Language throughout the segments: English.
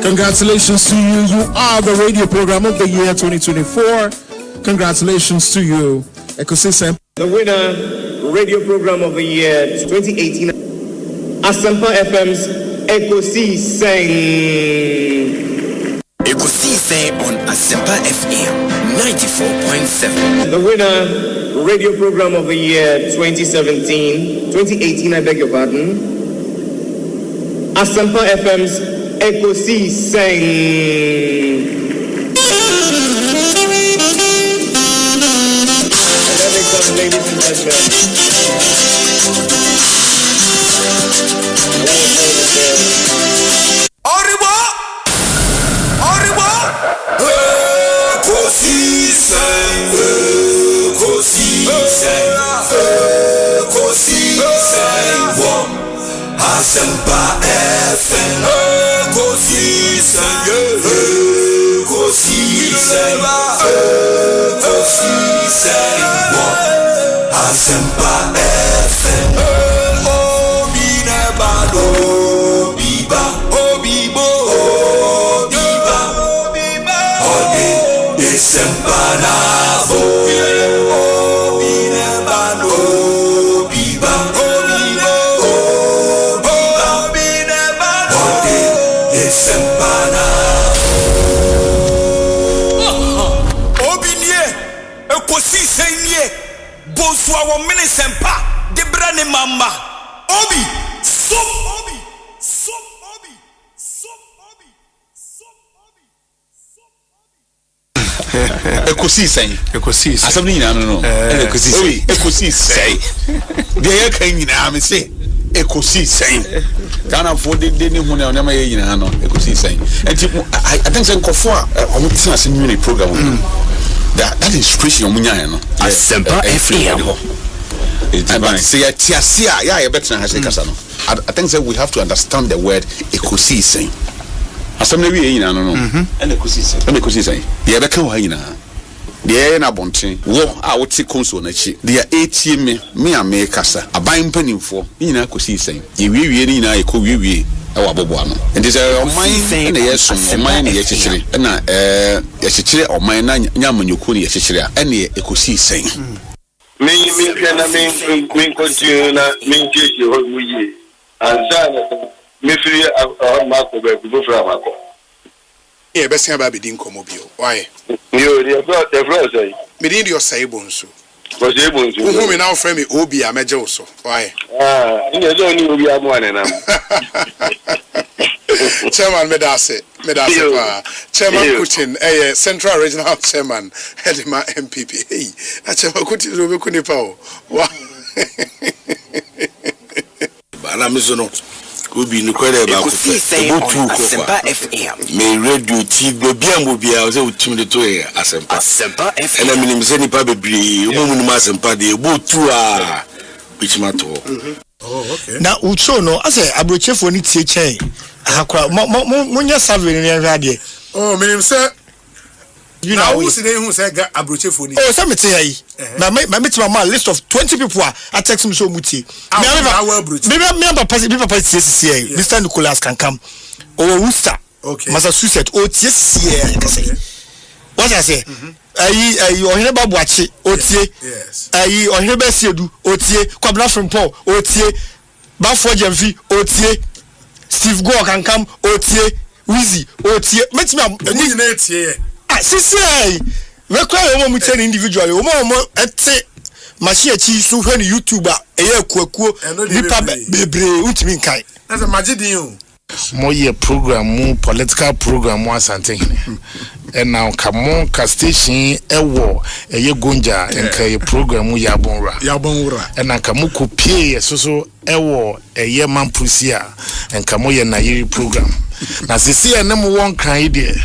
Congratulations to you. You are the radio program of the year 2024. Congratulations to you. Ekosiisen. The winner, radio program of the year 2018. Asempa FM's Ekosiisen. Ekosiisen on Asempa FM 94.7. The winner, radio program of the year 2018, I beg your pardon. Asempa FM's Ekosiisen. Ladies and gentlemen, Asempa FM, Asempa FM. Obi nebado, biba, obibo, biba, ode Asempa nabo. Obi nebado, biba, obibo, biba, ode Asempa nabo. Obi nie, Ekosiisen nie. Bonsu our Asempa de brane mama obi so Ekosiisen asabni nyina no Ekosiisen de ye kan nyina me se Ekosiisen Ghana for de ni hu na ma ye nyina no Ekosiisen enti I think say nkofo a omo tina se new program that inspiration omunya no Asempa FM. Say tiasia ya ye better has kasa no. I think that we have to understand the word Ekosiisen. Asamna wi yin no. And Ekosiisen. Ye be kan wa yin na. De na bonten wo a wote konso na chi. De etie me a me kasa. Aban panimfo yin na Ekosiisen. Ye wiwie ni na ye ko wiwie. Ewa bobo ano. Enti say oman na ye som oman na ye chichire. Na ye chichire oman na nyamanyoku ni ye chichire a na Ekosiisen. Me continue na me cheche ho muye anzana me free mako be go fra mako e be sia ba bedi nkomo bio why yo the flow say me din Osei Bonsu Bonsu who me now frame me obi a meje so why ina zo ni obi amuane na Chairman Medase pa Chairman Kutin Central Regional Chairman Hedima MPP hey Chairman Kutin do be kuni pa o wa bana mizono obi ni kwere ba ko Asempa FM me radio TV biambo bia o se utim de to Asempa FM ena minim se ni pa bebre o mu ni Asempa de botu a bichimato okay na ucho no ase abrochefo ni tie chen akwa munya survey ni ade minim se you know who say who say abrochefo ni say me tie yi na me ma list of 20 people a text me so muti me papa tie Mr. Nicholas can come o Worcester okay Massachusetts o tie sie what I say ayi ohene babuachi otie yes ayi ohene besiedu otie kwabna from Paul otie bafo Jemfi otie Steve Go can come otie Wizzy otie metima ni na etie sisi we kwa yo mo tell individually o mo ete machine chi so hwe ni YouTube a eye kwakuo nipa bebre untimi nkai na magidin o mo ye program mo political program mo asante and now come ka station ewo eye gonja enka ye program ya bonwura and now come kopie so ewo eye mampusia enka mo ye na ye program na sisi ene mo won kan ide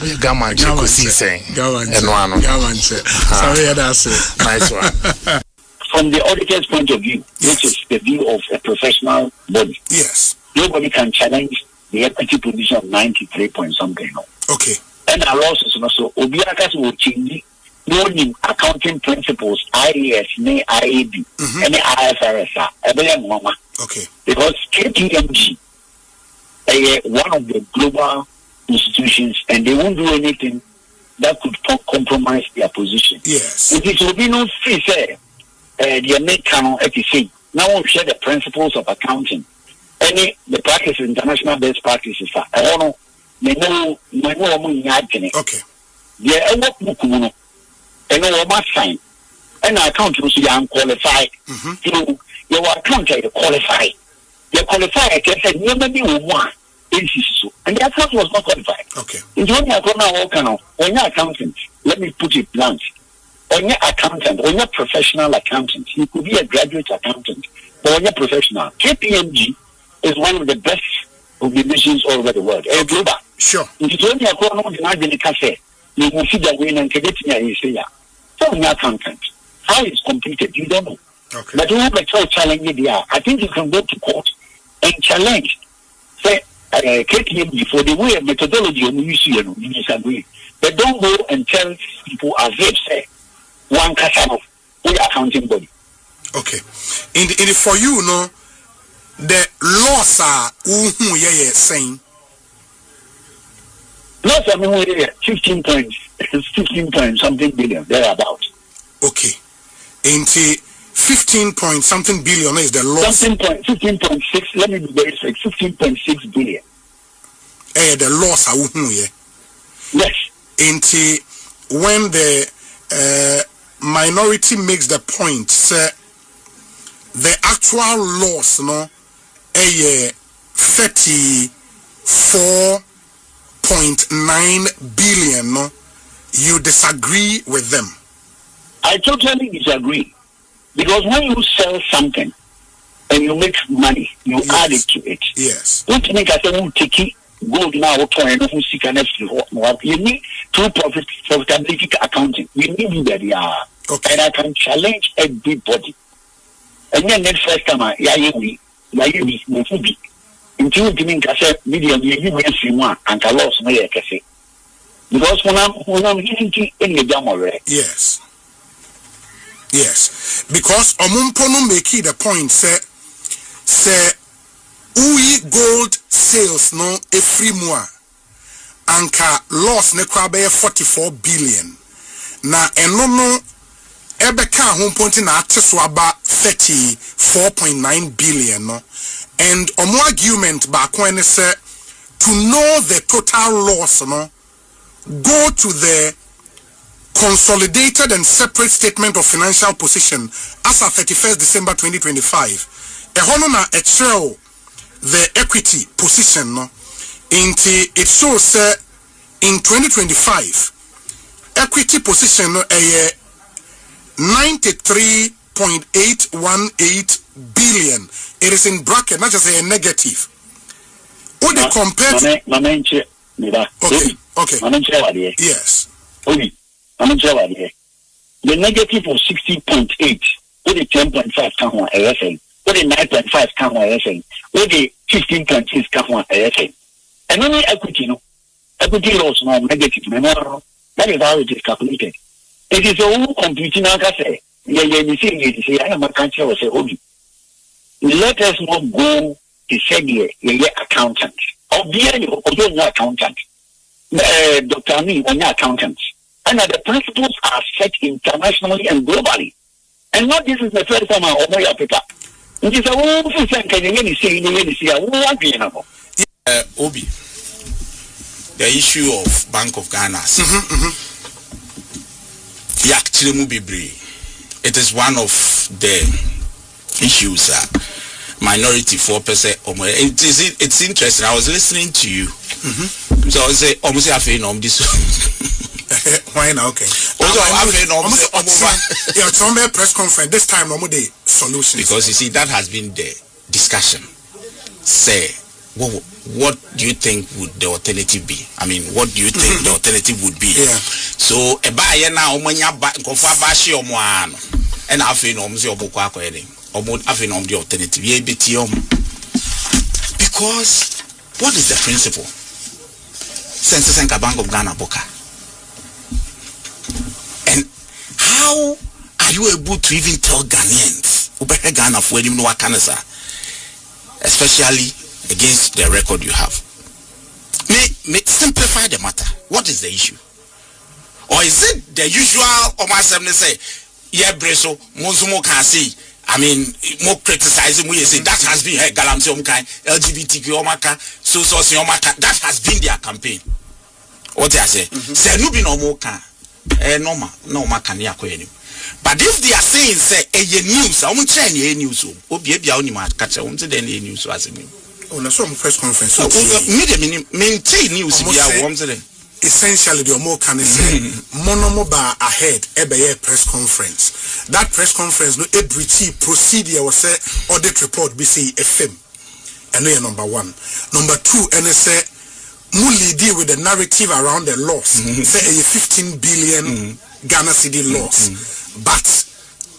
oye gama Ekosiisen eno ano sorry that's it nice one. From the auditor's point of view, which is the view of a professional body, yes, nobody can challenge the equity position of 93 point something. Okay. And our losses also, Obiakas will change the accounting principles, IAS, IAB, and IFRS, okay. Because KPMG, one of the global institutions, and they won't do anything that could compromise their position. Yes. It will be no free, say, the American FTC. Now we'll share the principles of accounting. The practice, international best practices. I don't know. Okay. Yeah, I work with Kuno. And I must sign. And I account you see I'm qualified. So your account is qualified. You qualify, I can say, never be one. And the account was not qualified. Okay. It's when you're going to when you're accountant, let me put it blunt. When you're accountant, when you're professional accountant, you could be a graduate accountant, but when you're professional, KPMG is one of the best organizations all over the world. Global. Sure. It's when you're going to cafe, you will see the win and say, so when you're accountant, how it's completed, you don't know. Okay. But you have a choice challenge there. I think you can go to court and challenge. Say, KPMG for the way methodology you disagree. But don't go and tell people as if say one casino or accounting body. Okay. In the for you, no, the laws are saying. Laws are 15 point something billion thereabout. Okay. Into 15 point something billion is the loss. 15.6. Let me be very strict. 15.6 billion. The loss are yes. Into when the minority makes the point, say the actual loss, no, 34.9 billion. No, you disagree with them. I totally disagree. Because when you sell something and you make money, you add it to it. Yes. What make I say, take it, gold now, you need true profitability accounting. You need that, yeah. Okay. And I can challenge everybody. And then next first time, until you mean, I said, medium, you will see one, and I lost my cafe. Because when I'm hitting in the jam already. Yes. Yes, because Omumpono make the point say we gold sales no every mois anka loss ne kwa be 44 billion na eno no ebeka ho ponti na ateso aba 34.9 billion no, and omo argument ba kwen say to know the total loss no, go to the consolidated and separate statement of financial position as of 31st December 2025. A show the equity position no, it shows in 2025 equity position no, 93.818 billion. It is in bracket, not just a negative. What they compare okay. Yes. The negative was 60.8. What the 10.5 come on ASA? What the 9.5 come on ASA? What the 15.6 come on ASA? And only equity, no, equity loss no negative. That is how it is calculated. It is all computing. Like I say, you see, I am a country or say, let us not go to say the accountant. Or be any accountant. Dr. Ami, on your accountant. And the principles are set internationally and globally. And not this is the first time I open your paper. It is a whole thing. Can you say, Obi, the issue of Bank of Ghana. It is one of the issues minority 4%. It's interesting. I was listening to you. So I was say almost half this. Why now? Okay. Also, some press conference this time. No more the solution. Because you see, that has been the discussion. Say, what do you think would the alternative be? I mean, what do you think the alternative would be? Yeah. So, a buyer now, bashi and I feel the alternative. Because what is the principle? Census and Bank of Ghana Boka. And how are you able to even tell Ghanaians Ghana for him no especially against the record you have? simplify the matter. What is the issue? Or is it the usual Omasem say, yeah, Breso, Monsumo can say, I mean, more criticizing, we say that has been Galamsi Omkai, LGBTQ Omaka, so Omaka, that has been their campaign. What I say? Say, no be no more can, no can ya kweni. But if they are saying, say, news, I won't say any news, Obi only might catch, I won't say any news as a new. Oh, that's some press conference. Maintain news, essentially the more can say monomoba ahead ebeye press conference. That press conference no every procedure was say audit report be say FM. And no number one. Number two, and say Muli deal with the narrative around the loss. Say a 15 billion Ghana cedi loss. But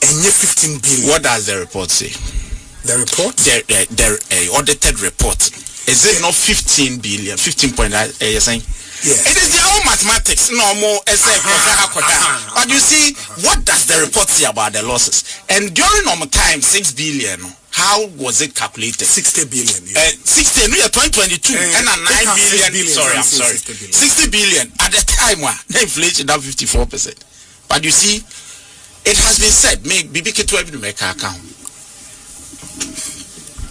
and 15 billion. What does the report say? The report? The audited report. Is it not 15 billion? 15.9 you're saying? Yes. It is their own mathematics, no more essay. But you see, what does the report say about the losses? And during normal time, 6 billion, how was it calculated? 60 billion. 60, no, 2022, and 9 billion. Sorry, I'm sorry. 60 billion. At the time, the inflation down 54%. But you see, it has been said, make BBK 12 to make account.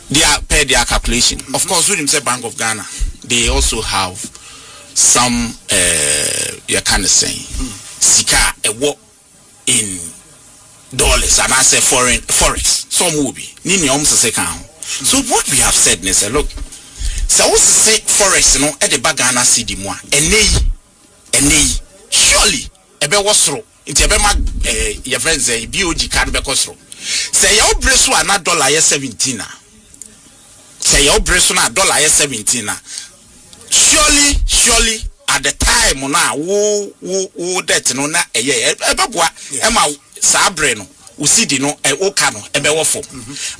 They are paid their calculation. Of course, with himself, Bank of Ghana, they also have some you kind of saying sika a work in dollars and I say foreign forex some will be nini almost a second. So what we have said is look, so also say forex no at the bagana cedi mo ene surely ebe wasro nti ebe ma your friends say BOG card be kosro say your breso na dollar ye 17 na say your breso na dollar ye 17 na surely at the time now wo that no na ebeboa ema sabre no usidi no oka no ebewo fo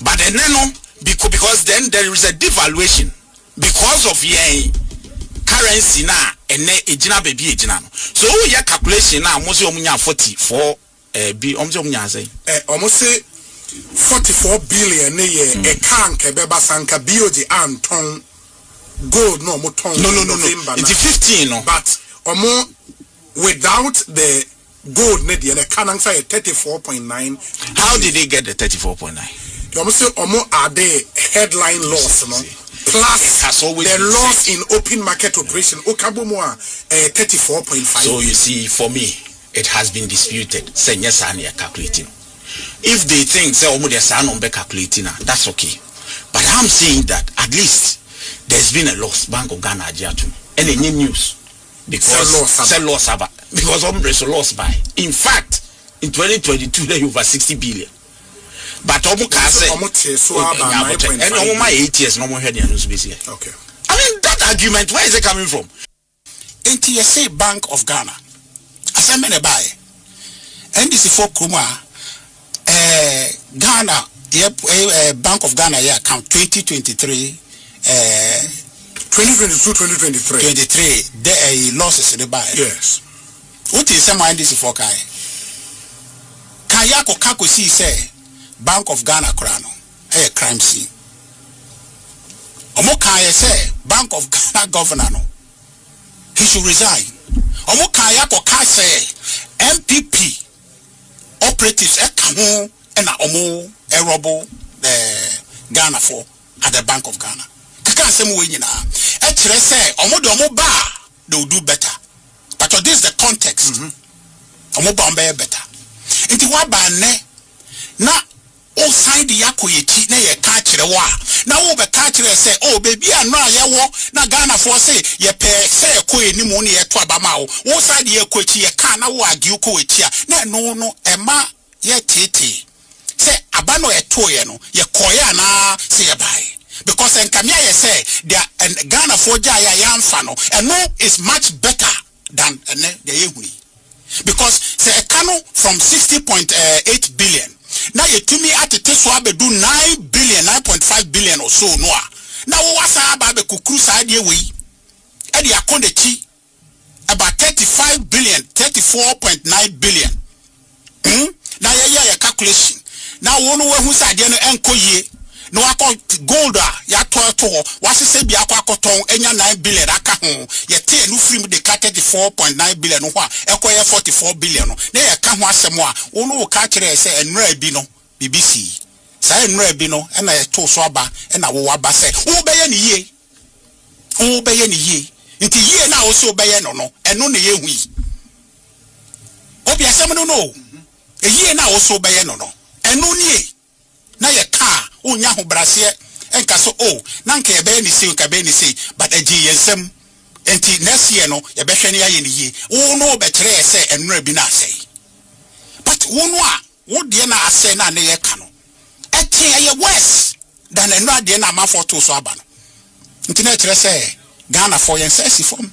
but then no because then there is a devaluation because of yen currency na ene ejina baby ejina no so we ya calculation na mo se omunya 44 bi omse omunya say almost say 44 billion ne ye e kan ke beba sanka BOG Anton gold no more ton. No. It's 15 no. But without the gold ne the can answer 34.9. How did they get the 34.9? You almost say are the headline loss no. Plus the loss in open market operation. Okabomo 34.5. So you see, for me, it has been disputed. Say yes, I am calculating. If they think say they are calculating, that's okay. But I'm saying that at least there's been a loss. Bank of Ghana Ajiatu. And any news because sell loss because Ombre lost by. In fact, in 2022 they over 60 billion. But Omuka said and over my 8 years no more heard the news here. Okay. I mean that argument, where is it coming from? NTSA Bank of Ghana. Asempa buy. NDC for Kuma Ghana Bank of Ghana account 2023 2022-2023 there losses in the buy. Yes. What is some NDC for Kai? Kayako Kako see say Bank of Ghana Krano a crime scene. Omokaya say Bank of Ghana governor no. He should resign. Omokayako Ka say MPP operatives ekaho and omo erobo Ghana for at the Bank of Ghana. Kaka same way nyina. E kire say omo ba they will do better. But this is the context. Omo ba better. Nti wa ba ne na o side yakoyeti na ye ka kire wa. Na wo be ka kire say oh baby ano ayewo na Ghana for say ye pe say ko enimu ne ye to abama wo. Wo side ye kochi ye ka na wo agi ko etia. Na no ema ye tete. Say abano eto ye no ye koya na say ye buy. Because in Kenya you say there Ghana for Jaya Yamfano and no is much better than the Yehuni. Because say a cano from 60.8 billion. Now you to me at the Teswabe do 9 billion, 9.5 billion or so no. Now what's about the Kukrusa idea we Eddie Akondechi about 35 billion, 34.9 billion. Now yeah calculation. Now one who said enko ye no akọ gold ya to wase se bia akọ akoton enya 9 billion aka ho ye te no free de ka 34.9 billion ho a ekoye 44 billion no na ye ka ho asem a wo no ka kire se enra bi no BBC sa enra bi no na ye to so aba na wo aba se wo beye ni yie nti yie na wo so beye no eno na ye hu yi obi asem no yie na wo so beye no eno ni na ye ka onya ho brase enka so na nka ye be ni sei nka be ni sei but agi yensem enti next year no ye be hwe ne ye ni yie wo no be kire se enura bi na asei but wo no a wo de na asei na ne ye ka no etie ye worse than enura de na ma photo so aba no nti na kire se Ghana for yensa esifom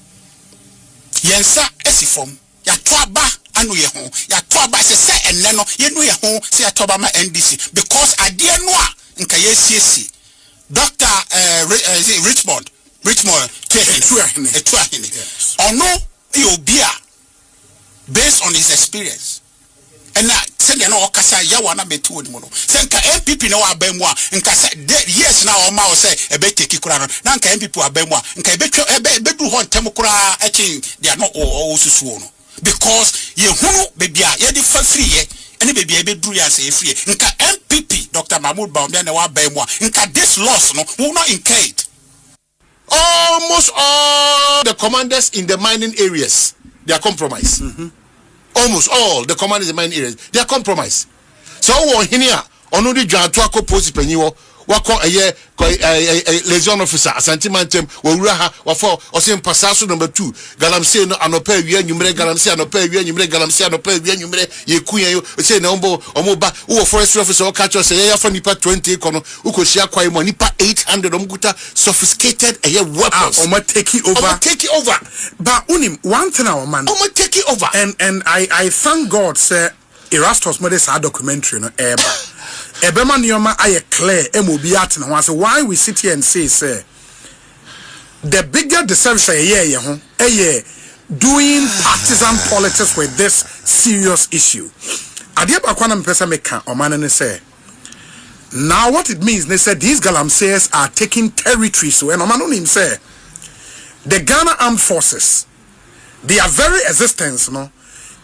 ya to aba anu ye ho ya to aba se enne no ye no ye ho se ya to aba ma NDC because ade no a nka ye siesi Dr. Richmond Etuahine ono e obi a based on his experience and na se de na okasa ya wa na betu oni mo no se nka MPP na wa ba mu a nka se yes na o ma o se e be take kura no na nka MPP wa ba mu a nka e be du ho ntem kura ekin de no o susu no because ye hunu baby a ye de fa free ye ene baby e be duru ya se free nka MPP Dr. Mahmoud Bawumia na wa ba mu a nka this loss no will not incurred. Almost all the commanders in the mining areas, they are compromised. Almost all the commanders in the mining areas, they are compromised. So on here, on the job to a post penny wako eye liaison officer Asante Mantem wawura ha wafo Asempa saso number 2 galamse no anopa awia nwumre galamse anopa awia nwumre galamse anopa awia nwumre yekuya yo say na omoba wo forest officer o catch us say ya fa nipa 20 kono ukohia kwai mo nipa 800 omguta sophisticated weapons take it over but unim one thing our man take it over and I thank God say Erastus Modest documentary no Ebema Nioma aye clear emobi atena ho ase why we sit here and say the bigger deception doing partisan politics with this serious issue. Ade bakwana mpesa meka omane ne say now what it means they said these galamseyers are taking territory so and omane nim say the Ghana Armed Forces their very existence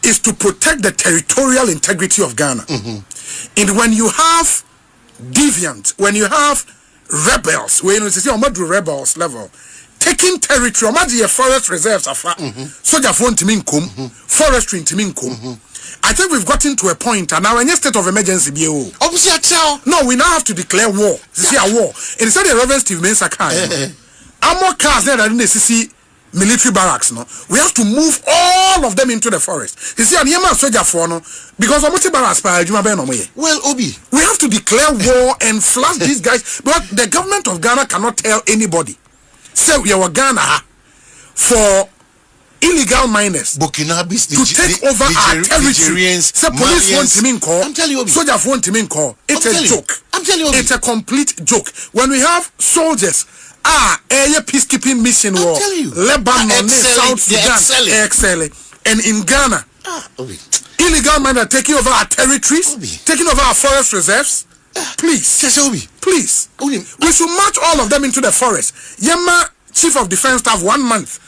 is to protect the territorial integrity of Ghana. And when you have deviant, when you have rebels, when you see rebels level, taking territory, imagine forest reserves are soldier phone to forestry to I think we've gotten to a point and now in a state of emergency. No, we now have to declare war. This is a war. And instead of Reverend Steve Mensah more cars there than see military barracks we have to move all of them into the forest. You see a soldier for because military barracks well Obi we have to declare war and flush these guys but the government of Ghana cannot tell anybody say we are Ghana for illegal miners Burkinabis to take over our territory. Say police want to mean call. I'm telling you, soldiers want to mean call. It's a joke. I'm telling you, it's a complete joke. When we have soldiers a peacekeeping mission war Lebanon, South Sudan excelling and in Ghana illegal men are taking over our territories, taking over our forest reserves. Please we should march all of them into the forest. Yema Chief of Defense Staff 1 month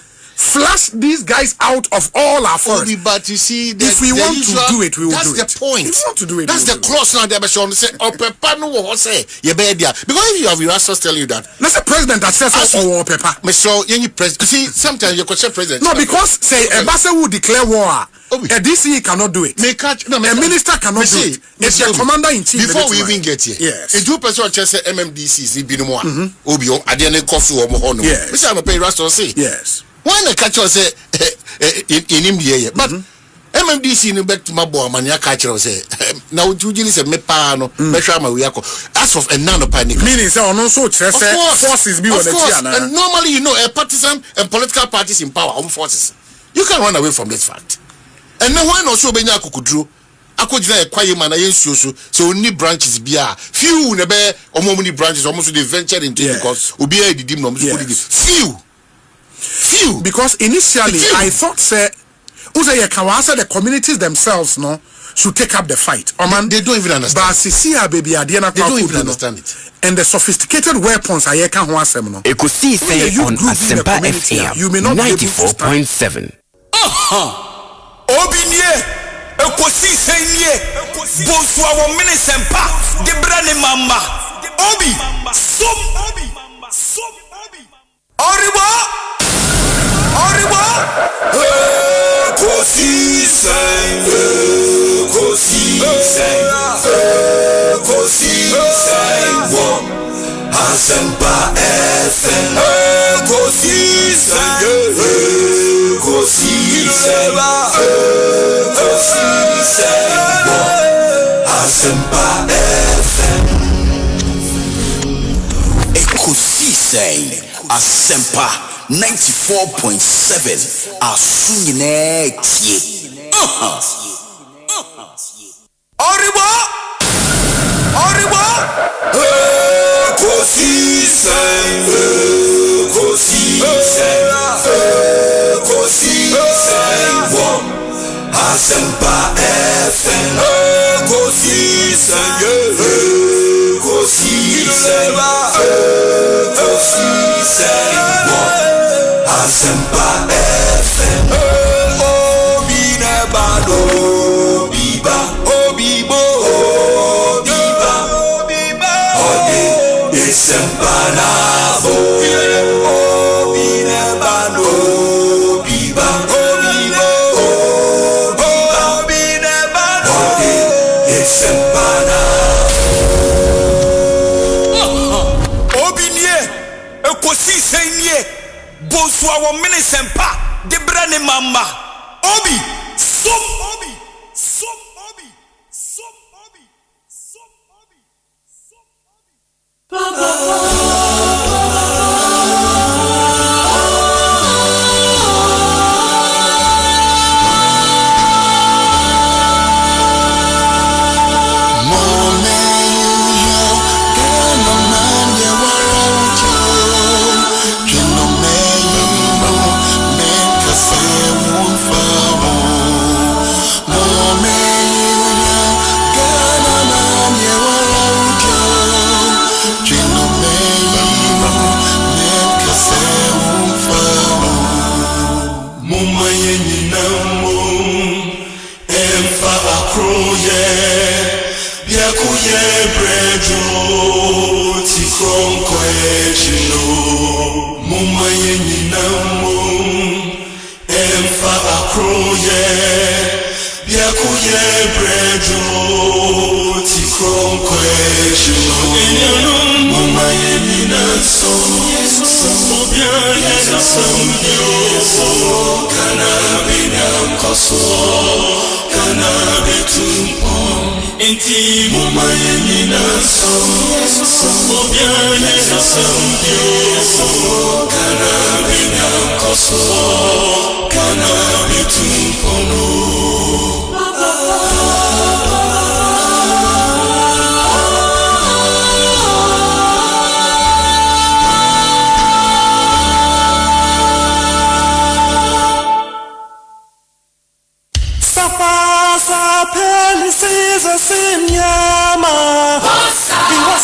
flush these guys out of all our forests. But you see, if we want to do it, we will do it. That's the point. If we want to do it, that's the clause now. They say, because if you have your answers tell you that. That's the president that says war paper. So, president. See, sometimes you question president. No, because say a Basa will declare war. A DCE cannot do it. A minister cannot do it. It's your commander in chief. Before we even get here, yes. In 2% just say MMDCs be no more. Obio, I didn't coffee or more. Yes. Mr. I'm pay Rasta say. Yes. Why the catcher say in India? But MMDC no back to my boy mania catcher say now usually say me pa no measure we as of a nano panic. Meaning say on so forces be on the and normally a partisan and political parties in power own forces. You can run away from this fact. And then when also benya akukudro akojina ekwaye man ayensuo so only branches bia few na be omomuni branches almost they ventured into it because obi e didim no few because initially I thought say the communities themselves should take up the fight. They don't even understand. But baby they don't even understand it. and the sophisticated weapons I can ho asem no. Ekosiisen On Asempa FM you may not be able to stand. 94.7. Obinye Ekosiisen ye Bonsu awo minisempa de brane mama Obi som Oribo Ekosiisen wo Asempa FM Ekosiisen wo Asempa FM Ekosiisen Asempa 94.7 Asunyine tie Oribo Ekosiisen wo Asempa FM Ekosiisen wo Asempa FM Obi nebado biba obibo biba ode Asempa nabo Obi nebado biba obibo Obi nebado ode Asempa Obinye Ekosiisen ye Bonsu awo minisempa de brane mama Obi som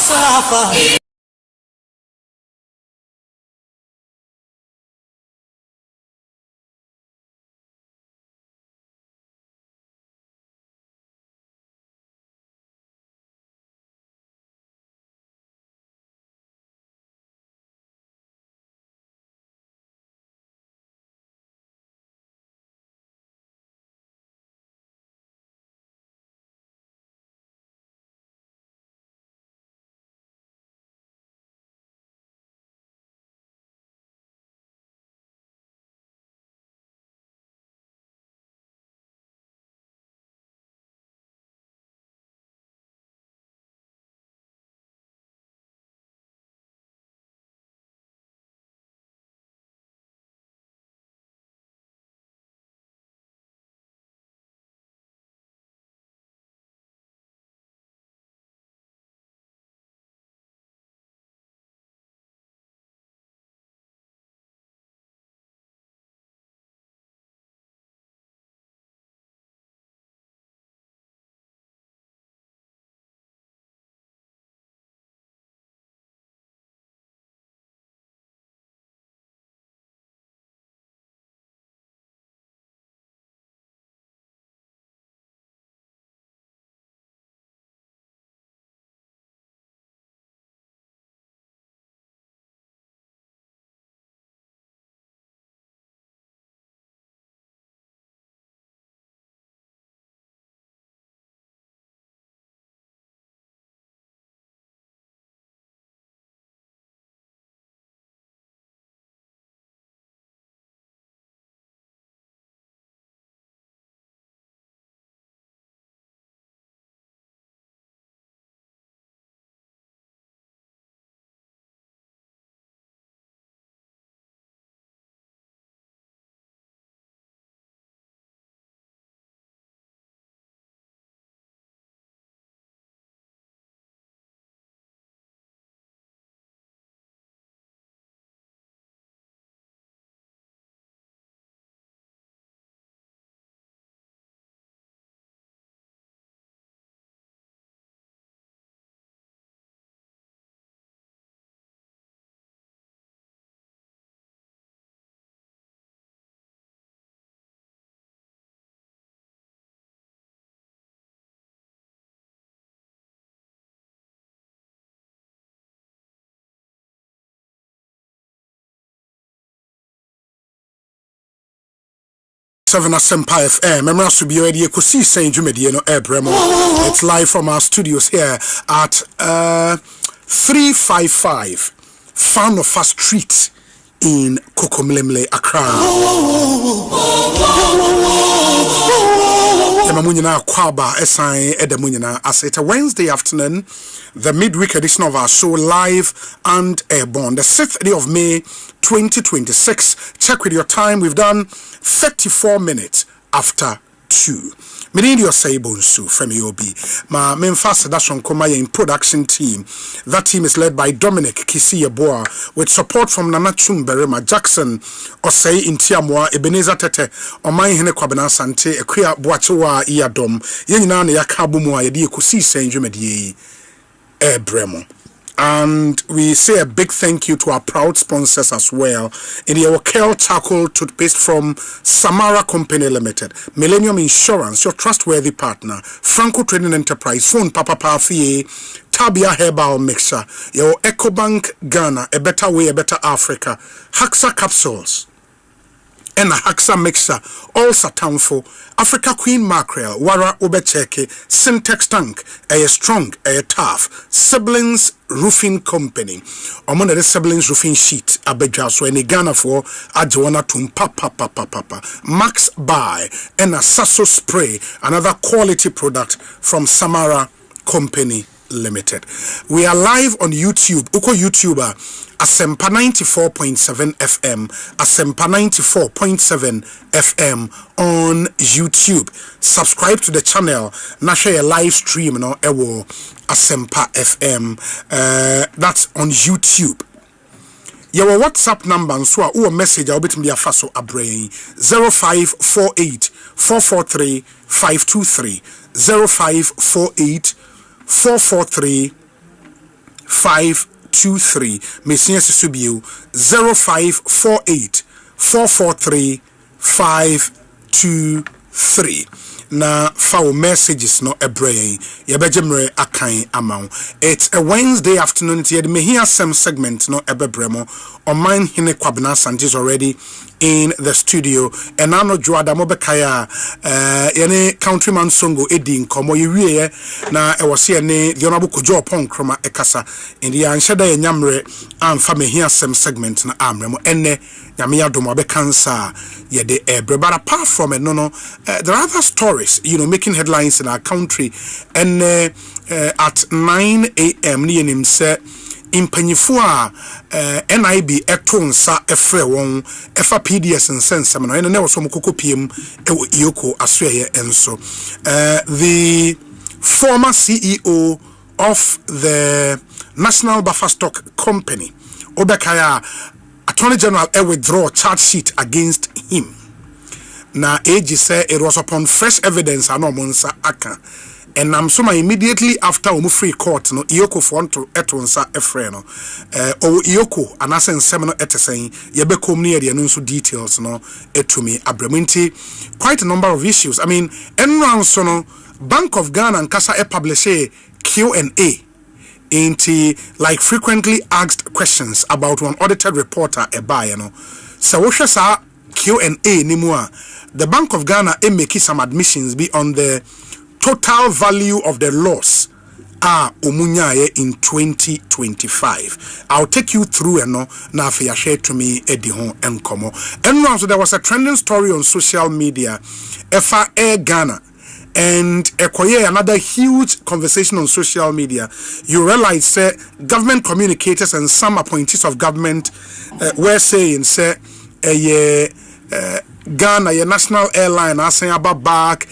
Safa 7 Asempa FM. Memra to be already Ekosiisen Jumedi no Ebremo. It's live from our studios here at 355 Fan of Fast Street in Kokomlemle, Accra. Emamunyina Kwaba Esai Edamunyina as it's a Wednesday afternoon, the midweek edition of our show live and airborne, the 6th day of May 2026. Check with your time. We've done 34 minutes after 2. Many Osei Bonsu from Yobi. Ma Memphis Dashon Koma in production team. That team is led by Dominic Kisiyeboa with support from Nana Chumberema Jackson, Osei Intiamwa, Ebenezer Tete, Omai Hene Kwabena Sante, Equia Boachewa Iadom, Yenina Yakabumwa Yedi Ekosiisen Jumedi Ebremo. And we say a big thank you to our proud sponsors as well. In the Okel Charcoal Toothpaste from Samara Company Limited, Millennium Insurance, your trustworthy partner, Franco Trading Enterprise, Phone Papa Pafi, Tabia Herbal Mixture, your EcoBank Ghana, a better way, a better Africa, Haxa Capsules, and a Haxa Mixture, all Satanfo, Africa Queen Mackerel, Wara Obecheke, Syntex Tank, a strong, a tough, Siblings Roofing Company, among the Siblings Roofing Sheet, Abeja, so any Ghana for Adjoana Tum Papa, Max Buy, and a Sasso Spray, another quality product from Samara Company Limited. We are live on YouTube, Uko YouTuber, Asempa 94.7 FM, Asempa 94.7 FM on YouTube. Subscribe to the channel, na share a live stream, no, ewo Asempa FM. That's on YouTube. Your WhatsApp number, so a message, I'll be to be a faso abrain 0548 443 523 0548 443 523. Messias Subiu 0548 443 523. Na foul messages no ebrain yebejemre akan amount. It's a Wednesday afternoon. It's the Mehia Sem segment no ebebremo. On mine Hine Kwabena Sanjis already in the studio. And I know Joada Mobekaya any countryman songo edin komo yiwie na e was here ne the honorable Kojo Pon Kroma Ekasa in the anshada nyamre amfa Mehia Sem segment na amremo enne nyame adom abekansa ye de ebre. But apart from it, no there are other stories, making headlines in our country. And at 9 a.m. Niyenim se impanyifo a NIB etonsa efre won efa PDS nsensem no ene ne wo so mokokopiem Iyoko Asoye enso. The former CEO of the National Buffer Stock Company, Obekaya, Attorney General withdraw charge sheet against him. Na AG say it was upon fresh evidence anomonsa aka. And I'm so immediately after we free court no Iyoko for to etonsa efre no o Iyoko anasen semino etesen yebe komni e no so details no etumi abreminti quite a number of issues. I mean enran so no Bank of Ghana and Kasa publish a Q&A into like frequently asked questions about one audited reporter so what sa Q&A ni mu a the Bank of Ghana make some admissions be on the total value of the loss omunyaye in 2025. I'll take you through na afi share to me edi ho enkomo. And so there was a trending story on social media Efa Air Ghana, and another huge conversation on social media. You realize government communicators and some appointees of government were saying Ghana, your national airline, saying about back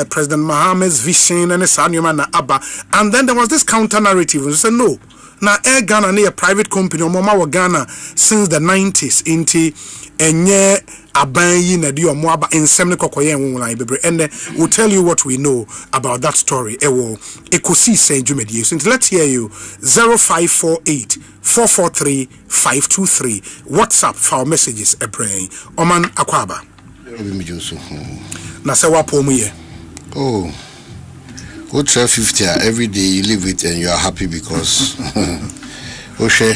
President Mohammed's vision and na Abba. And then there was this counter narrative. We said no. Now Air Ghana near a private company Mama Ghana since the 90s into enye abanyi na dio moaba ensem kokoye nwulan bebre. And we'll tell you what we know about that story. Ewo Ekosiisen Jumedi. So let's hear you 0548 443 523. WhatsApp for our messages ebrain. Oman Akwaba. Na se wapo mu ye. Oh. Go try 50 every day you live it and you are happy because Osei,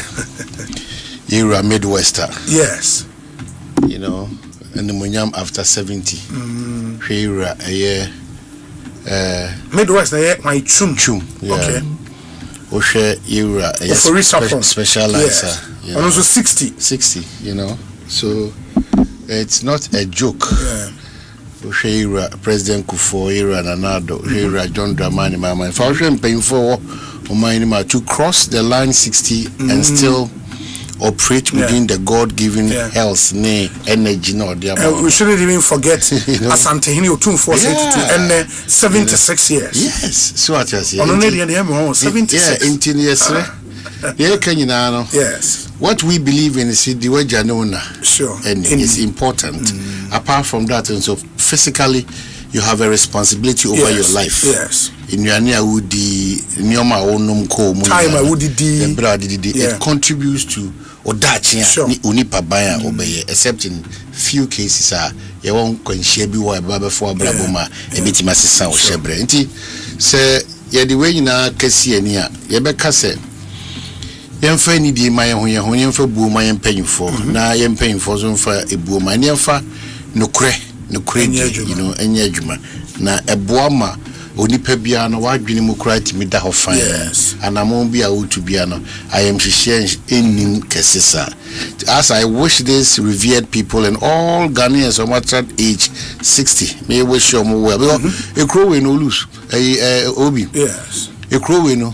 you're a Midwester. Yes. and the munyam after 70. Shira Midwest my chum. Okay. Oshe era specializer. And also 60, you know. So it's not a joke. Oshe era President Kufuor era Nanado era John Dramani Mama. If I was paying for to cross the line 60 and still operate within the God-given health, energy, we shouldn't even forget Asante Hini 2482 and 76 years. Yes, so what I say. 76. Yes. What we believe in is the way Janona. Sure. And it's important. Apart from that, and so physically, you have a responsibility over your life. Yes. In your near woody, Nyoma onum ko time I would it contributes to Odachi Unipa Baya obey, except in few cases you won't conshare be why Baba for Braboma, a bit Massa or Shebre. Say, yeah, the way you know, Cassia near Yebeka said. Yam fanny di my own for boom I am paying for. Now I am paying for some for a boom. I never no cranny, you know, any juma. Na a boama. Onipa bia no wadwene mu kra timi da ho fan and amon bia wotu bia no I am share enim kesesa. As I wish this revered people and all Ghanaians of at age 60 may wish you well because a crow we no lose obi a crow we no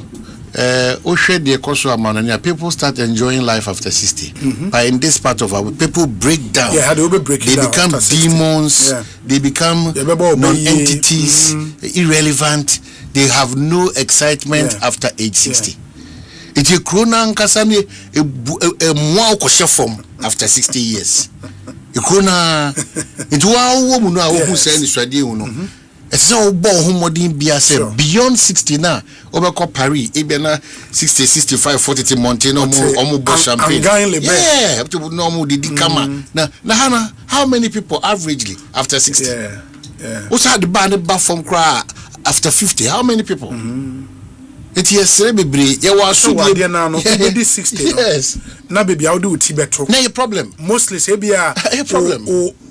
Oshe de Koso Amanania, people start enjoying life after 60. But in this part of our people break down. They become demons, they become non-entities, irrelevant, they have no excitement after age 60. It's a krona nkasani a mwa ukoshe form after 60 years. A krona it wa woman who say ni swadi uno. It's so modern beyond 60 now. Over Paris, Ebena 60, 65, 40 Montano, Omo Champagne. Yeah, up to normal did come. Now, how many people averagely after 60? What's had the band back from cry after 50? How many people? It is celebrity. You are so good. 60. Yes. Now, baby, I'll do Tibet. No problem. Mostly, say, be a problem.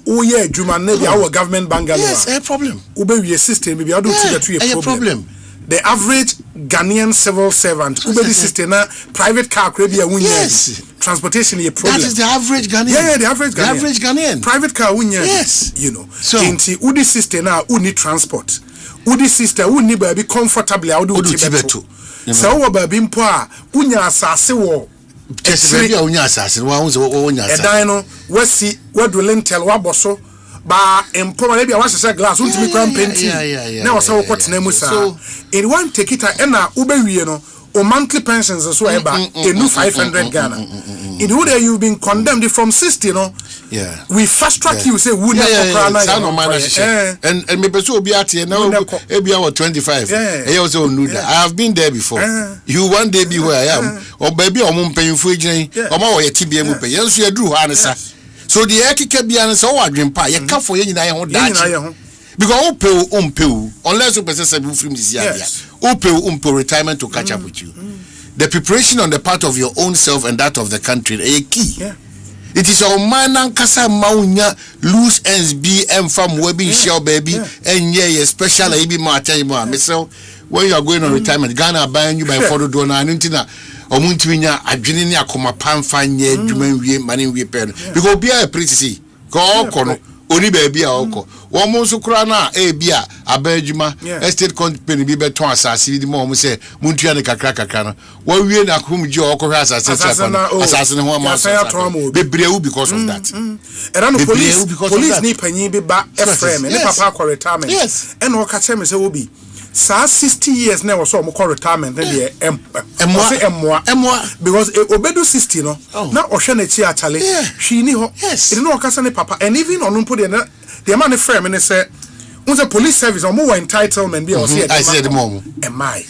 Oh yeah, Juman, maybe our government bangalore. Yes, a problem. Ube we system, maybe I'll do a problem. The average Ghanaian civil servant, Ube the system, private car, yes. Transportation is a problem. That is the average Ghanaian. Yeah, the average Ghanaian. The average Ghanaian. Private car, yes. You know. So, inti Udi system now, Udi transport. Udi system, Udi baby comfortably, I'll do Tibetu. So, what baby mpoa, Unya asase wo. Just maybe Unya assassin, one was Unya assassin. We see, what will lentil waboso. Ba empower maybe I want to say glass won't be cram painting. Now so what name so in one take it and ube we no or monthly pensions as well a new 500 Ghana. In who you've been condemned from 60, you know. Yeah. We fast track you say would and maybe so be at here now maybe I 25. I also knew that. I have been there before. You one day be where I am or baby or mum paying for or more TBM pay. Yes, you do answer. So the Eki be an so dream pie, you come for you in because Opel unless you possess a from this year. Opel retirement to catch up with you. The preparation on the part of your own self and that of the country a key. It is our man and Kasa Maunya loose ends BM from webbing shell baby and special AB Martin. So when you are going on retirement, Ghana buying you by photo donor and Intina. Omuntinya adwene akoma pamfa nye dwuma wie mane wie pe no because bia e pretty ko kono oni ba bia okọ wo mo so kura na e bia abadwuma estate company bi beton asase di mo se muntua ne kakra no wo wie na akomji okọ asase asase ne ho ma bebreu because of that era no police ni panyin bi ba Ephraim ne papa ko retirement and o ka che me se wo bi sa 60 years now so mo retirement then emwa because obedu 60 no na ohwe na chi achale hwi ni ho it no okasa ne papa and even on mpo the man frame ne say unse police service on mo entitlement be o say I said the mom am I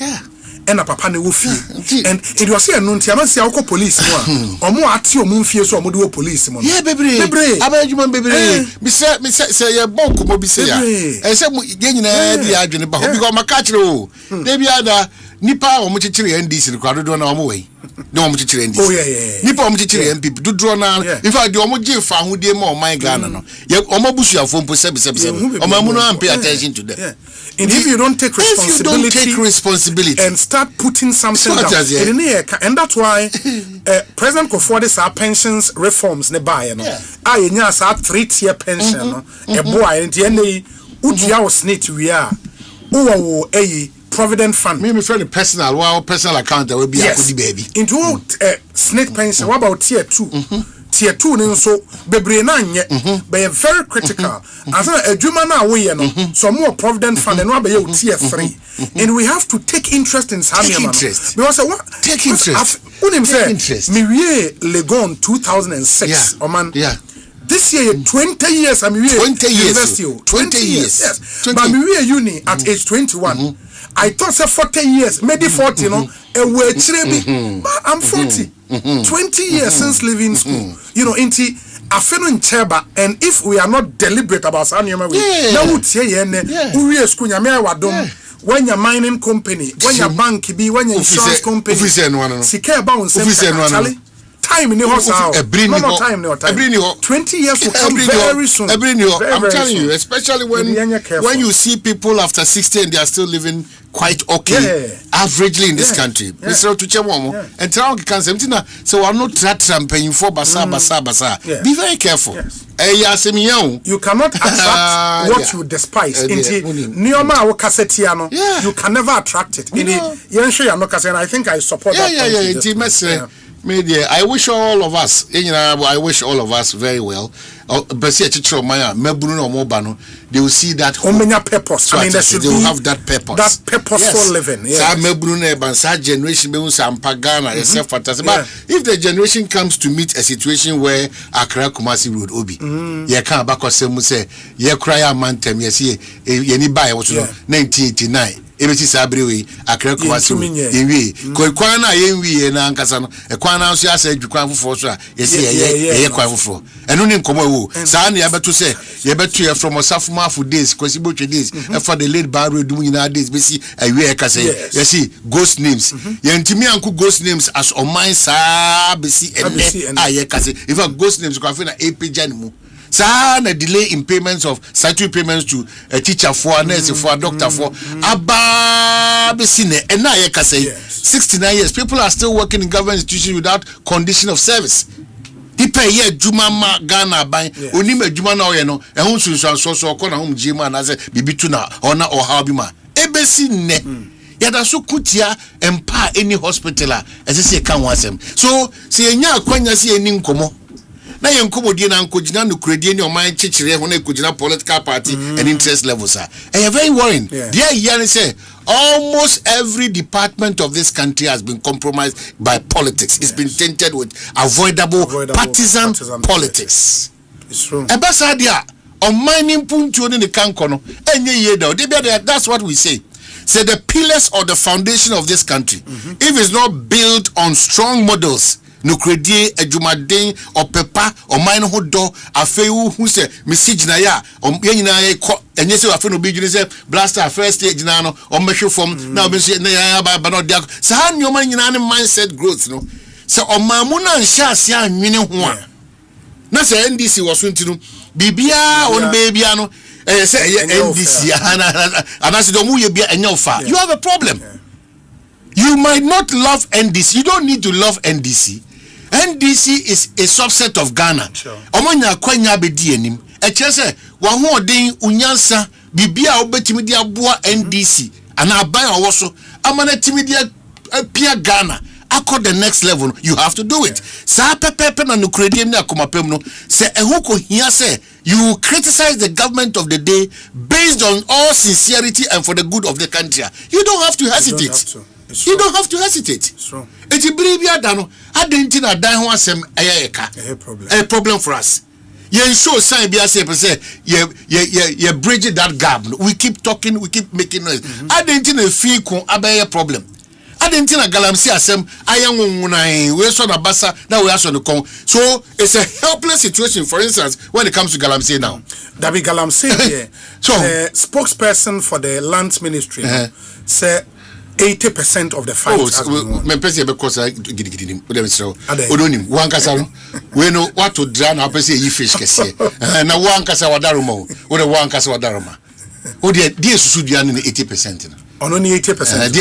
and papa ne wo fie and it was say no ntia man say akọ police mo omo ati omo fie so omo de wo police mo bebre abajuma bebre me say ye bonko mo bi say ya e say ye nyina di adwene ba because makachire o de bia da nipa omo chichire NDC kwado do na omo we no mo chichire ndc oh yeah nipa mo chichire MPP dudro na in fact the omo je fa ahudie ma o man Ghana no ye omo busuafo mpo sebe omo mu no pay attention to them. And if you don't take responsibility and start putting something down, and that's why President Kofore's our pensions reforms ne buy no I nyas our 3-tier pension no e boy and the utia was snitch we are o provident fund me friend personal account that will be a baby into snitch pension what about tier 2 tier 2 ne so bebre na nye be very critical as a adwuma na we no so more provident fund no be tier 3 and we have to take interest in some interest because what take interest unim say me wie legon 2006 o man this year 20 years I'm here 20 years university 20 years yes but me we uni at age 21 I thought say 40 years maybe 40 no e we chire but I'm 40 20 years since leaving school you know inti afeno ncheba and if we are not deliberate about sanema we na wutie ye ne we school nyame awadom when your mining company when your bank be when your insurance company sika ba on say time in the house no time 20 years will come very soon. I'm telling you, especially when you see people after 60 and they are still living quite okay averagely in this country. Mr. Tuchemomo and tell can say so I'm not paying for basa. Be very careful. You cannot attract what you despise. Nioma or Cassetiano, you can never attract it. And I think I support that. Media, I wish all of us, I wish all of us very well. But see, they will see that purpose. I mean, they will have that purpose. That purposeful living. Yes. Generation, but if the generation comes to meet a situation where Accra Kumasi Road Obi, you can't back or say, you cry a man, you buy 1989. Ebeti sabrewe Accra Kumasi yenwie kwana yenwie na ankasa no ekwana so asa adwukwan foforo so a yesi ye kwan foforo eno ne nkomo wo saa ne yabeto se yebeto ye from Osafumafo days kwasi botwe days for the late bar road mu nyina days besi awie ekasa yesi ghost names yentimi anku ghost names as oman saa besi ene aye kase if ghost names kwa fe na epeja ne mu na delay in payments of statutory payments to a teacher for a nurse for a doctor for aba besine and now 69 years people are still working in government institutions without condition of service. People here juma ma Ghana ban oni ma juma na oye no ehun sunsun so ko na hom jima na say bibitu na ona or how bi ma ebesi ne yada so kutia empa any hospital a ese kan wasem so se enya akwanya se eni nkomo na yenkomodie na nkogina no kredie ni oman chichire ho na ekogina political party and interest levels are very worrying. There here say almost every department of this country has been compromised by politics. It's been tainted with avoidable partisan politics. It's true. Ebasa dia on mining puntu ni kanko no enye ye da that's what we say. Say the pillars or the foundation of this country if it's not built on strong models no credit adwumaden opepa o man ho do afewu hu se message na ya yanyina ye ko enye se afe no bi dwene se blaster first stage na no o mehwe form na obi so na ya ba no dia sa nyoma nyina ne mindset growth no se o mamu na nhya ase anwene ho a na se NDC wo so ntinu bibia on bebia no say NDC ana se do mu ye bia enye ofa you have a problem. You might not love NDC. You don't need to love NDC. NDC is a subset of Ghana. Omonya kwanya bedi enim. E kire se wa ho odin unyansa bibia obetimi dia boa NDC. Ana aban owo so amana timi dia pia Ghana. Accord the next level, you have to do it. Sa pepe na no credit na komapem no. Se ehun ko hia se you criticize the government of the day based on all sincerity and for the good of the country. You don't have to hesitate. You don't have to hesitate. It's a bribia dano. I didn't know that one sem a problem for us. You show sign be as say you bridge that gap. We keep talking, we keep making noise. I didn't know fee kon a problem. I didn't know galamsi asem ayan we so na basa now we aso no kon. So it's a helpless situation for instance when it comes to galamsi now. That be galamsi here. So spokesperson for the lands ministry say 80% of the fight has been won. Me pese be cause gidi nim. O dem so. Odonim. Wan kasa no. We no what to dra na pese yi fish kese. Na wan kasa wadaroma o. O de wan kasa wadaroma. O de susu dua ne 80% na. Ono ni 80%. De.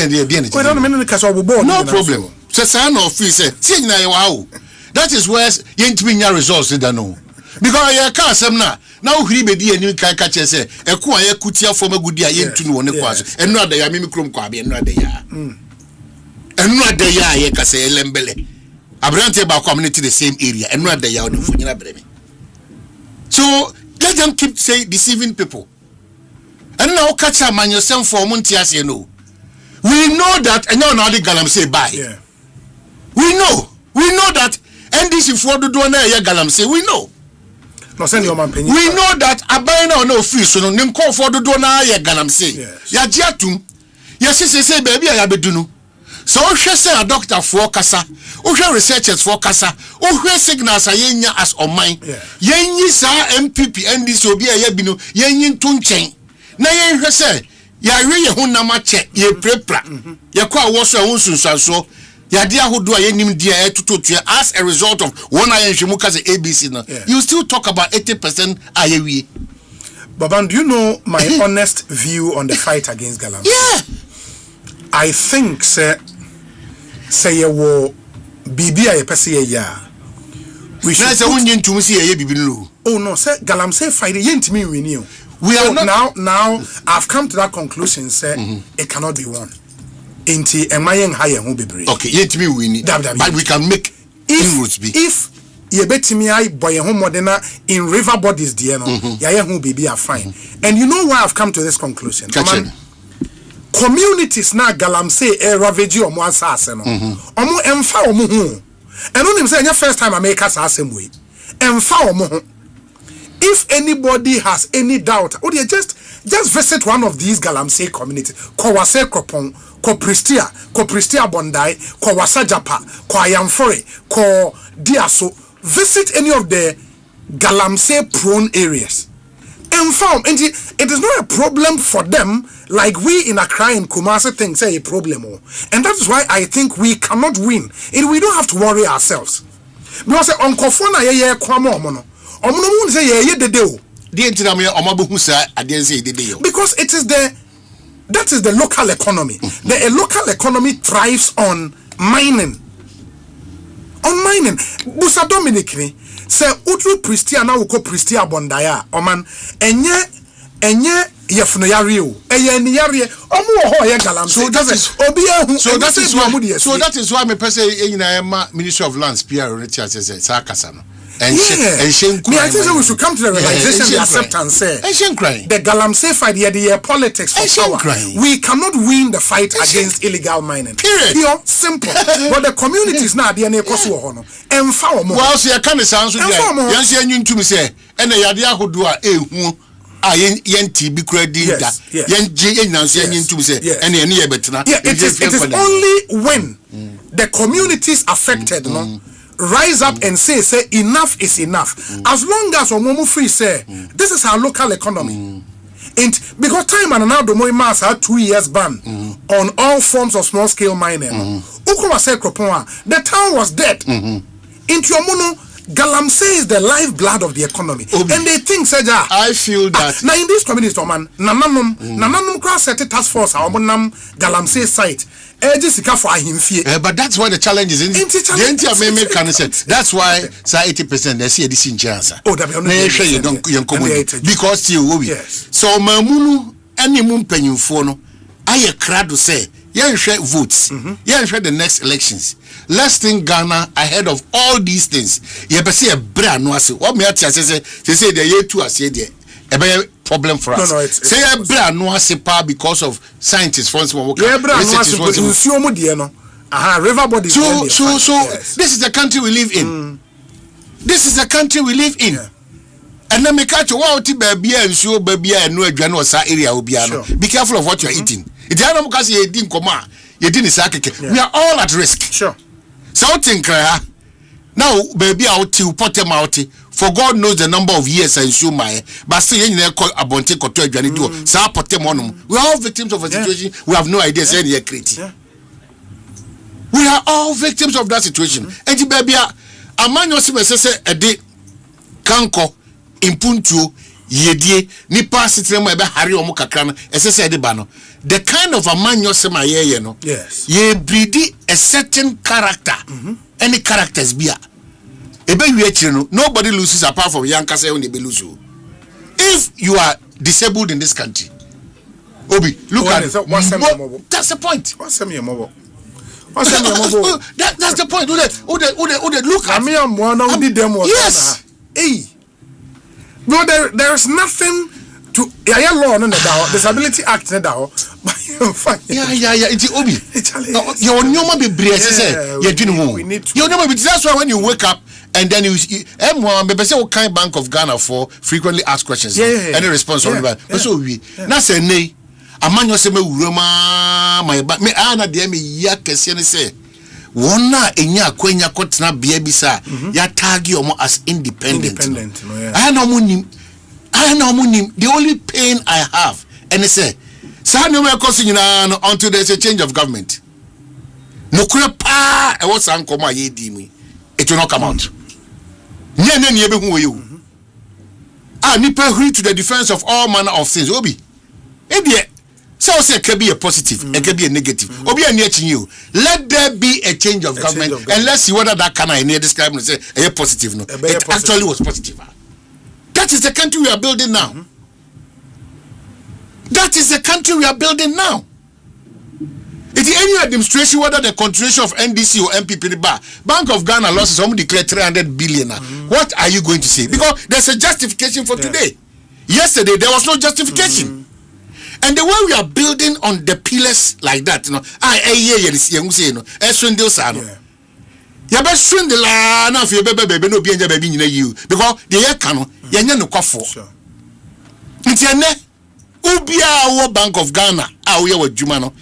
We don't mean kasa obobo. No problem. So say na office say nyina ye wa o. That is where yentimi nya results da no. Because ye ka asem na uhiri bedi ani kan ka che say eko an ye kutia fo magudi a yentu no ne kwaso enu ada ya mimi krom kwa be enu ada ya ye ka say lembele abrante ba community the same area enu ada ya odifo nyina breme. So let them keep say deceiving people and now catch a man yourself for months ase no. We know that and now the galamsey buy. We know that NDC for do na ye galamsey we know. No send your man penny. We know that abayina no free so no nim call for do na ye galamsey. Ya giatum. Ya say baby ya bedu no. So o hwe say a doctor for kasa, o hwe researchers for kasa, o hwe signals ayenya as on mine. Yenyi sa MPP NDC obi ya bi no yenyi nto nchen. Na ye hwe say ya hwe ye honama che ye prepra. Ye kwa wo so hunsunsanso. Ya dia hodo a yenim dia etutotua as a result of one ayen hwemuka say ABC no. You still talk about 80% ayewie. Baban, do you know my honest view on the fight against Galamsey? Yeah. I think say ye wo bibia ye pese ye ya. We should say unyin tum say ye bibi no. Oh no, say Galamsey fight ye ntimi win you. We are not now I've come to that conclusion say it cannot be won. Inti emayen higher who be brave. Okay, yet me win, but we can make inroads be. If ye betimi I boy home modena in river bodies dear no, ya who be are fine. And you know why I've come to this conclusion? Communities na Galamsey ravage or mo asase no. Omo emfa omo hu. And on him say first time I make us asem way. Emfa omo hu. If anybody has any doubt, or you just visit one of these Galamsey communities. Kowase Kropon, Ko Pristia Bondai, Ko Wasajapa, Ko Ayamfore, Ko Diaso. Visit any of the Galamsey prone areas. And found, and it is not a problem for them like we in Accra and Kumasi think say a problem. And that is why I think we cannot win. And we don't have to worry ourselves. Because Uncle Fona ye kwamo mono. Omo say ye de deo. Because it is that is the local economy. The local economy thrives on mining. Busa Dominic ni say utru Pristia na uko Pristia Bondaya. Oman enye yefno yare o. Eye ni yare omo ho ye Galamsey. So that is why me person Ministry of Lands PR Richard says sakasa no. And I think we should come to the realization, the acceptance. The Galamsey fight, the politics for power. We cannot win the fight against illegal mining. Period. Pure, simple. But the communities now, they are not possible. Well, see, I can't answer that. Yes, you to me say, and the idea who do it is only when the communities affected, rise up and say enough is enough. As long as Omomu free say this is our local economy. And because time and now the Moimas had 2 years ban on all forms of small scale mining. The town was dead. Into Omono, Galamsey is the lifeblood of the economy. And they think I feel that now in this community, nananum cross set task force Galamsey site. But that's why the challenge is in the that's why 80% they see this in chance. Because so mamunu any mumpenyu for no I crowd to say share votes. Share the next elections. Let's think Ghana ahead of all these things. See a brand no say what me say the year 2 as there. A problem for us. Say a brand no sepa because of scientists for instance. River bodies. So this is the country we live in. This is the country we live in. And then make catch wow baby and so baby and no adwano sa area obiano. Be careful of what you are eating. We are all at risk. Sure. So think now baby out to put them out for God knows the number of years I show my, but still you know call abonte koto adwane do. Sa potem onum. We are all victims of a situation. We have no idea say any create. We are all victims of that situation. Enti baby amanyo se a day kanko impuntu yedie nipa sitremo ebe hari omo kakra no esese de ba no. The kind of amanyo se ma ye no. Yes. Ye breed a certain character. Any characters be nobody loses apart from young Kase when they be lose. If you are disabled in this country, Obi, look at it. That's the point. What's the mobile? That's the point. Look at me. Yes. Hey. No, there is nothing to law no Disability Act no yeah. It's Obi. Your normal be say you're doing home. Your normal be that's why when you wake up and then you what kind Bank of Ghana for frequently asked questions. Any response on that. So we na say nay. Amanyo se me wuroma my ba me ana de me ya kese ne say wona enya akwanya kotena bia bi sa ya tag you as independent. I know munim the only pain I have and say sa no me cause nyina until there's a change of government. No kura pa e what san come aye di mi it will not come out. Nye be hu you. Nipa agree to the defense of all manner of things. Obi e so say it can be a positive, it can be a negative. Obi and you. Let there be a change of government and let's see whether that can I describe and say a positive. No, it actually was positive. That is the country we are building now. That is the country we are building now. It is any administration, whether the continuation of NDC or MPP, Bank of Ghana losses, someone declared 300 billion. What are you going to say? Because there's a justification for today. Yesterday, there was no justification. And the way we are building on the pillars like that, you know, you better swing the line of your baby, no be you because the air cano, no coffee. It's a net. Ubia Bank of Ghana, Jumano,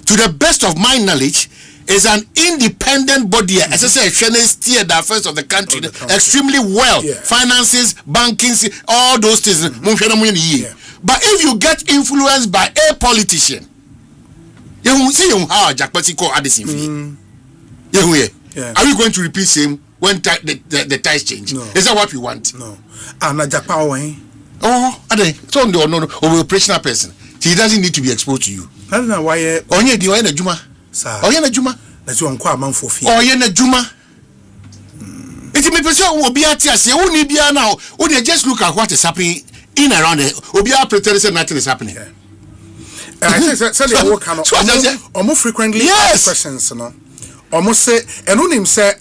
to the best of my knowledge, is an independent body. As I say, steer the affairs of the country extremely well. Finances, banking, all those things. But if you get influenced by a politician, you see how Jackpati call Addison fee. Are we going to repeat same when the ties change? No. Is that what we want? No. And Jackpaway. Oh, so no, operational person. He doesn't need to be exposed to you. I don't know why. Onye di oyena juma. Oyena juma. That's one kwa man for fee. Oyena juma. It's me person obi atiase. Who ni bia now? Who they just look at what is happening in around it. Obi pretend say nothing is happening. I think say they work almost frequently ask questions, you know. Almost say and on him say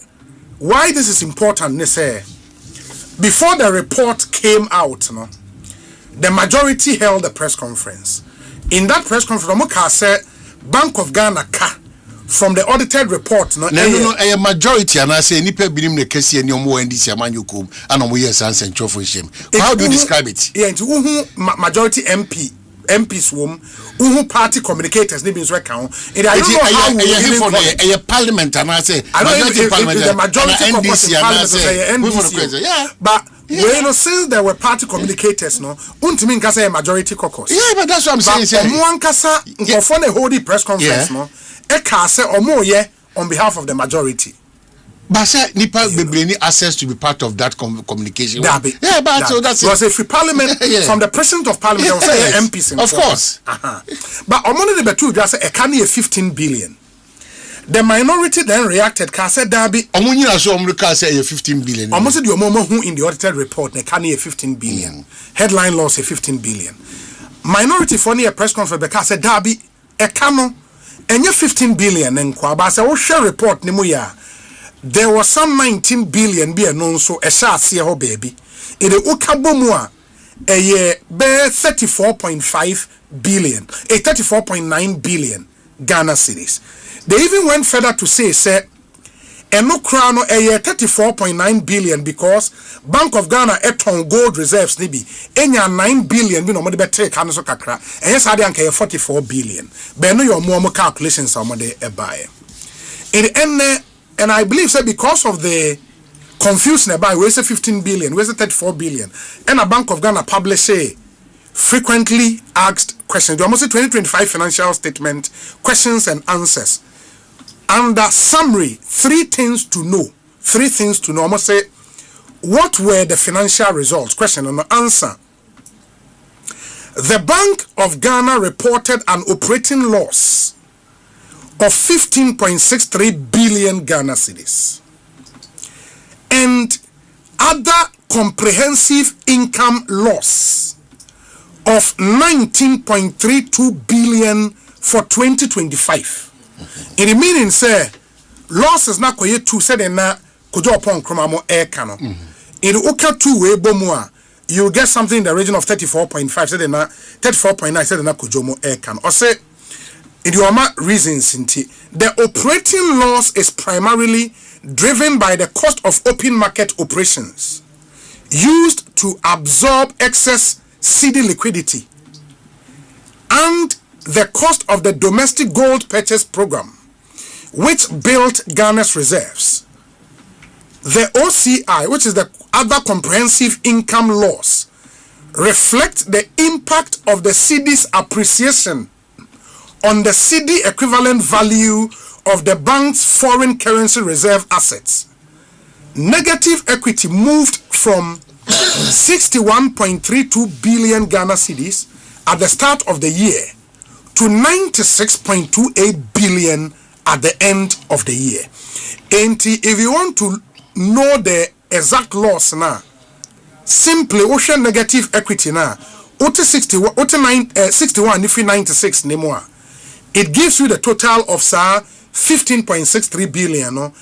why this is important. They say before the report came out, you know, the majority held a press conference. In that press conference, Omoka said Bank of Ghana from the audited report. No, a majority and I say nipa binim ne kesi any omo NDC amanyokum and omo yes answer for shame. How do you describe it? Yeah, into majority MPs whom party communicators they been recount. And I don't know how a parliament and I say majority parliament the majority NDC and I say yeah, but you know, since there were party communicators, no, untimi nkasa a majority caucus. Yeah, but that's what I'm saying. Omo ankasa nkofo na hold the press conference, no. Eka say omo ye on behalf of the majority. But say nipa bebre ni access to be part of that communication. Yeah, but so that's it. Because if parliament from the president of parliament, will say MPs. Of course. But omo the betu just say e can 15 billion. The minority then reacted. Said Darby. Omunyina so omruka say 15 billion. Almost the omo who in the audited report they can 15 billion. Headline loss 15 billion. Minority for near press conference because said Darby e cano enye 15 billion nkwa ba say wo share report ni mu ya. There was some 19 billion be no so e sha ase ho baby. E de ukabo mu a eye be 34.5 billion. 34.9 billion Ghana cedis. They even went further to say, eno crown a year 34.9 billion because Bank of Ghana eton gold reserves nibi enya 9 billion bi no mo de take anu so kakra enye sa de anka 44 billion be no your more calculations am de e buy in the end and I believe say because of the confused about where's 15 billion, where's 34 billion, and a Bank of Ghana publish a frequently asked questions. Almost a 2025 financial statement, questions and answers. Under summary, three things to know. Almost say, what were the financial results? Question and answer. The Bank of Ghana reported an operating loss of 15.63 billion Ghana cedis and other comprehensive income loss of 19.32 billion for 2025. In the meaning, say, loss is not quite two said in na kujo upon kromamo air canon. In Oka 2 way bomua, you get something in the region of 34.5 said in na 34.9 said in na kujomo air canon. Or say, in your reasons, the operating loss is primarily driven by the cost of open market operations used to absorb excess CD liquidity and the cost of the domestic gold purchase program, which built Ghana's reserves. The OCI, which is the other comprehensive income loss, reflects the impact of the CD's appreciation on the CD equivalent value of the bank's foreign currency reserve assets. Negative equity moved from 61.32 billion Ghana cedis at the start of the year to 96.28 billion at the end of the year. And if you want to know the exact loss now, simply ocean negative equity now, 61 if 96 anymore. It gives you the total of 15.63 billion and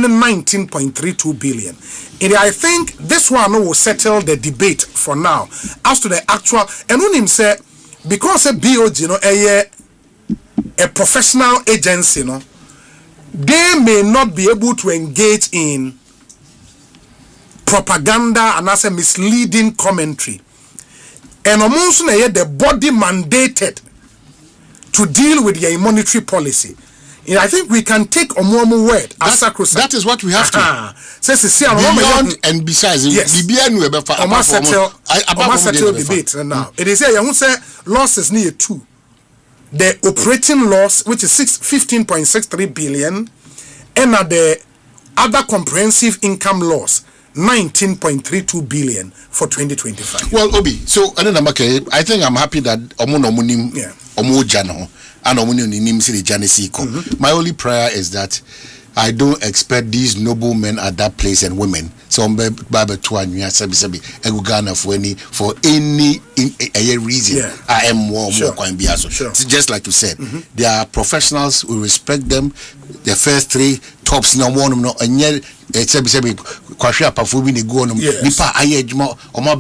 19.32 billion. And I think this one will settle the debate for now as to the actual. And when him say, because a BOG, a professional agency, they may not be able to engage in propaganda and as a misleading commentary. And almost the body mandated to deal with their monetary policy. And I think we can take Omomo word as sacrosanct. That is what we have to. Beyond and besides, yes. Settle debate now. It is here. Say losses near 2. The operating loss, which is 15.63 billion, and the other comprehensive income loss, 19.32 billion for 2025. Well, Obi, so I think I'm happy that my only prayer is that I don't expect these noble men at that place and women for any reason. Yeah. I am more Sure. Just like you said, they are professionals. We respect them. The first three tops no one no and yet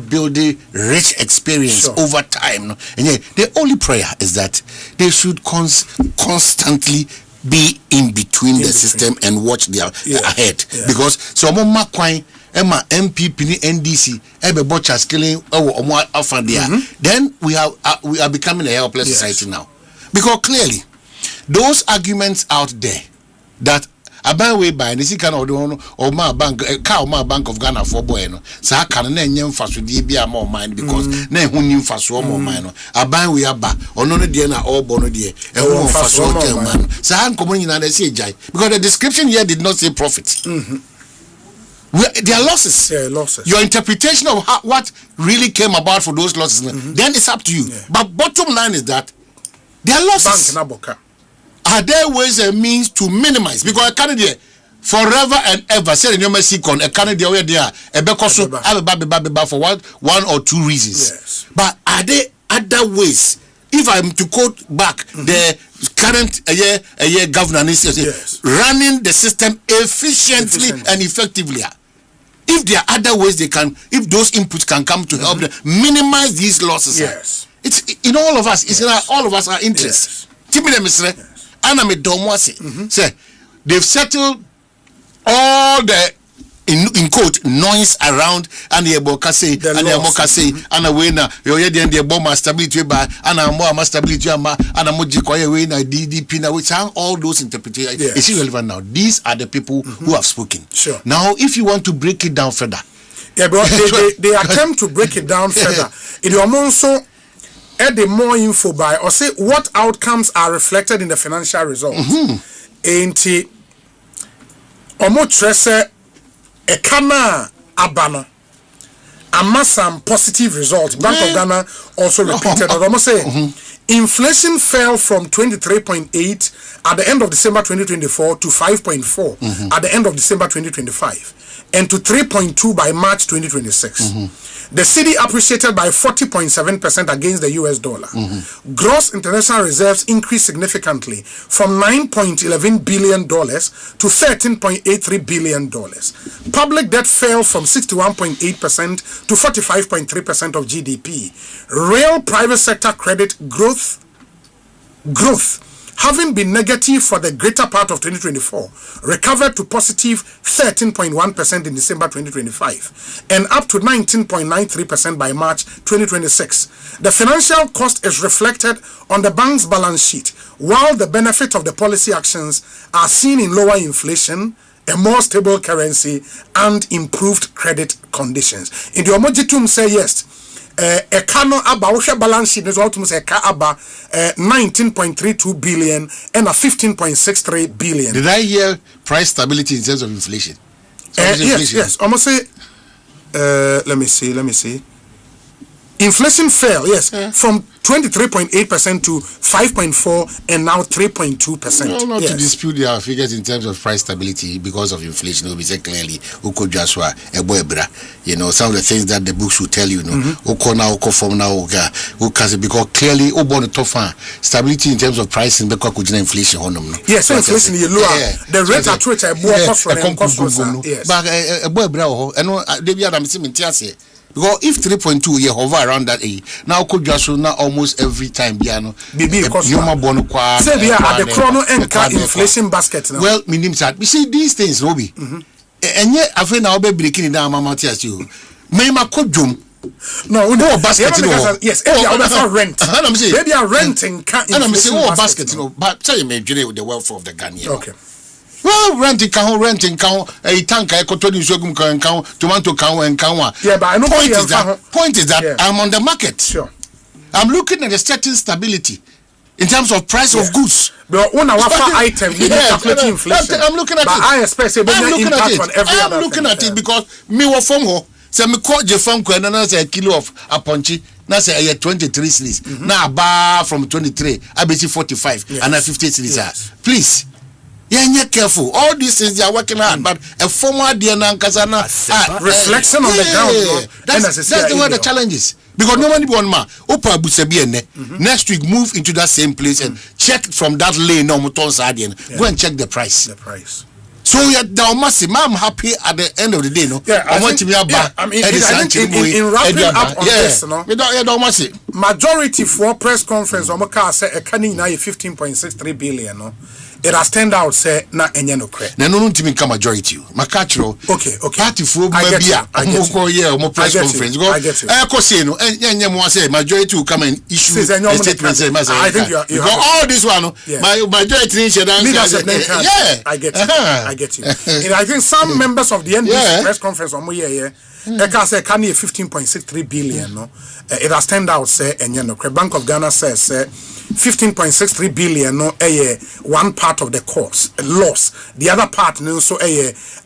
building rich experience over time. And yet the only prayer is that they should constantly be in between the system and watch their ahead. Because so Emma MPP NDC botchers killing then we are becoming a helpless society now. Because clearly those arguments out there that aban way by nisi kan or ma bank Bank of Ghana for boy no sa kan na nyem faso die bia ma mind because na ehuni faso mo mind no aban we aba ono no de na all bono de ehun faso o man sa nkomo nyina na say jai because the description here did not say profit. There are losses. Your interpretation of what really came about for those losses, then it's up to you. But bottom line is that there are losses. Are there ways and means to minimize? Because a candidate forever and ever said in your Mexican, a candidate where they are a bekoso for one or two reasons. Yes. But are there other ways? If I'm to quote back the current governor is running the system efficiently and effectively. If there are other ways they can, if those inputs can come to help them minimize these losses, it's in all of us. It's in all of us our interest. Say they've settled all the in quote noise around and the Ebokase and the Mokase and a winner you and the bomb stability by and a more stability and a Mojikoya winner DDP now which are all those interpretations. It's irrelevant now. These are the people who have spoken. Sure. Now if you want to break it down further. Yeah, but they attempt to break it down further. It also add more info by or say what outcomes are reflected in the financial results. Ain't it almost a kana abana and some positive results. Bank of Ghana also repeated almost say inflation fell from 23.8 at the end of December 2024 to 5.4 at the end of December 2025 and to 3.2 by March 2026. The cedi appreciated by 40.7% against the US dollar. Gross international reserves increased significantly from $9.11 billion to $13.83 billion. Public debt fell from 61.8% to 45.3% of GDP. Real private sector credit growth having been negative for the greater part of 2024, recovered to positive 13.1% in December 2025 and up to 19.93% by March 2026. The financial cost is reflected on the bank's balance sheet, while the benefit of the policy actions are seen in lower inflation, a more stable currency, and improved credit conditions. In the Omojitum say yes. A cano aba whwe balance sheet is ultimately a ka aba 19.32 billion and a 15.63 billion. Did I hear price stability in terms of inflation? Yes. Almost say let me see. Inflation fell, from 23.8% to 5.4 and now 3.2%. No, not to dispute their figures in terms of price stability because of inflation. Will be said clearly. You know, some of the things that the books will tell you. Because clearly, stability in terms of pricing because inflation. Yes, so inflation is lower. The rate at which I bought because if 3.2 you hover around that now could just now almost every time piano say they are at the chrono and inflation basket now. Well meaning that we see these things Robbie and yet I feel now be breaking down mama tears you may ma kodum no basket yes rent maybe are renting and I'm saying basket but tell you me with the wealth of the Ghanaian. Okay. Well, renting count, a tank, I could tell you, tomato count, and count. Yeah, but I know point is that I'm on the market. Sure. I'm looking at a certain stability in terms of price of goods. But one of our items, we calculating inflation. I'm looking at it. I expect I'm looking at it because me were from home. So me call the phone and then say a kilo of aponchi. Now say 23 cedis. Now bar from 23, I bet 45 and 50 cedis. Please. Yeah, careful. All these things they are working hard, but a former reflection on the ground. That's where the challenge is. Because no one ma next week move into that same place and check from that lane no go and check the price. So I'm happy at the end of the day, no. I think in wrapping up on this, majority for press conference, say a canning 15.63 billion, no. It has turned out say na enye no kre. Na no ntimi ka majority. Makachiro. Okay. Party for bia mo press conference. Go. Ekosiise no enye mo say majority will come and issue a statement say I think you because all this one my majority in Shedan. Yeah. I get you. And I think some members of the NBC press conference on here Eka say can 15.63 billion no. It has turned out say enye no kre. Bank of Ghana says 15.63 billion no one part of the cost loss. The other part no so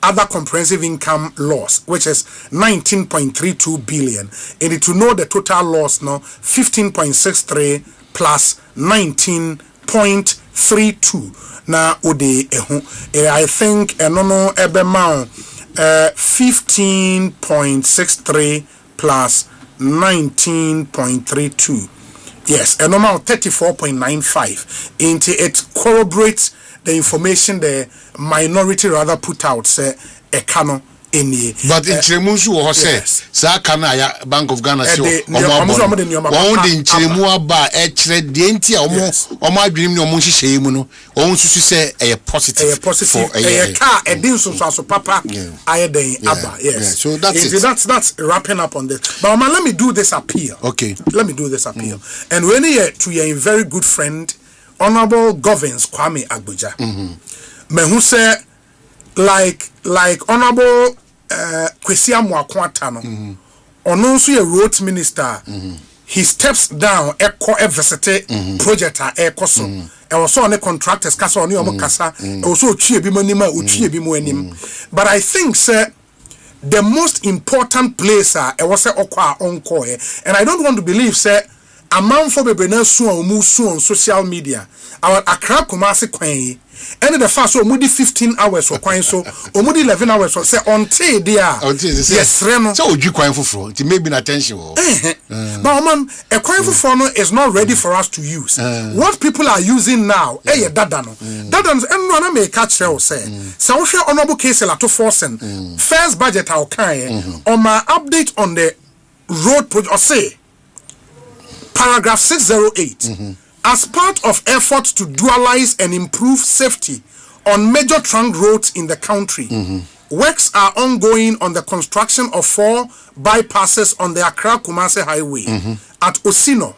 other comprehensive income loss, which is 19.32 billion. And to know the total loss no 15.63 plus 19.32 na ode I think no ebema 15.63 plus 19.32. Yes, a normal 34.95. It corroborates the information the minority rather put out say ekano any. But in Chiremunsu or Jose, Sakana Bank of Ghana, so on the Chiremua bar, the entire or my dream, no Munshi Shemuno, or to say a positive, a car, a dinso, so papa, I day, Abba, yes. So that's wrapping up on this. But man, let me do this appeal. Okay. Let me do this appeal. And when you to your very good friend, Honorable Governors Kwame Agbuja, me who say, like Honorable Kwesi Amwakwata no ono nso ye road minister he steps down visit project ekoso e was on the contractors kasa oni omo kasa e was otwie bi manima otwie bi mu anim. But I think say the most important place e was say okwa onko and I don't want to believe say a man for bebe na su on social media our Accra Kumasi kwan and the first so mudi 15 hours for kwan so mudi 11 hours so say until there yes reno so oju kwan foforo it may be attention but man a kwan foforo is not ready for us to use what people are using now dada no eno na make catch you say so we honorable case la to forcing first budget our kan on my update on the road project Osei paragraph 608 as part of efforts to dualize and improve safety on major trunk roads in the country, works are ongoing on the construction of 4 bypasses on the Accra-Kumasi Highway at Osino,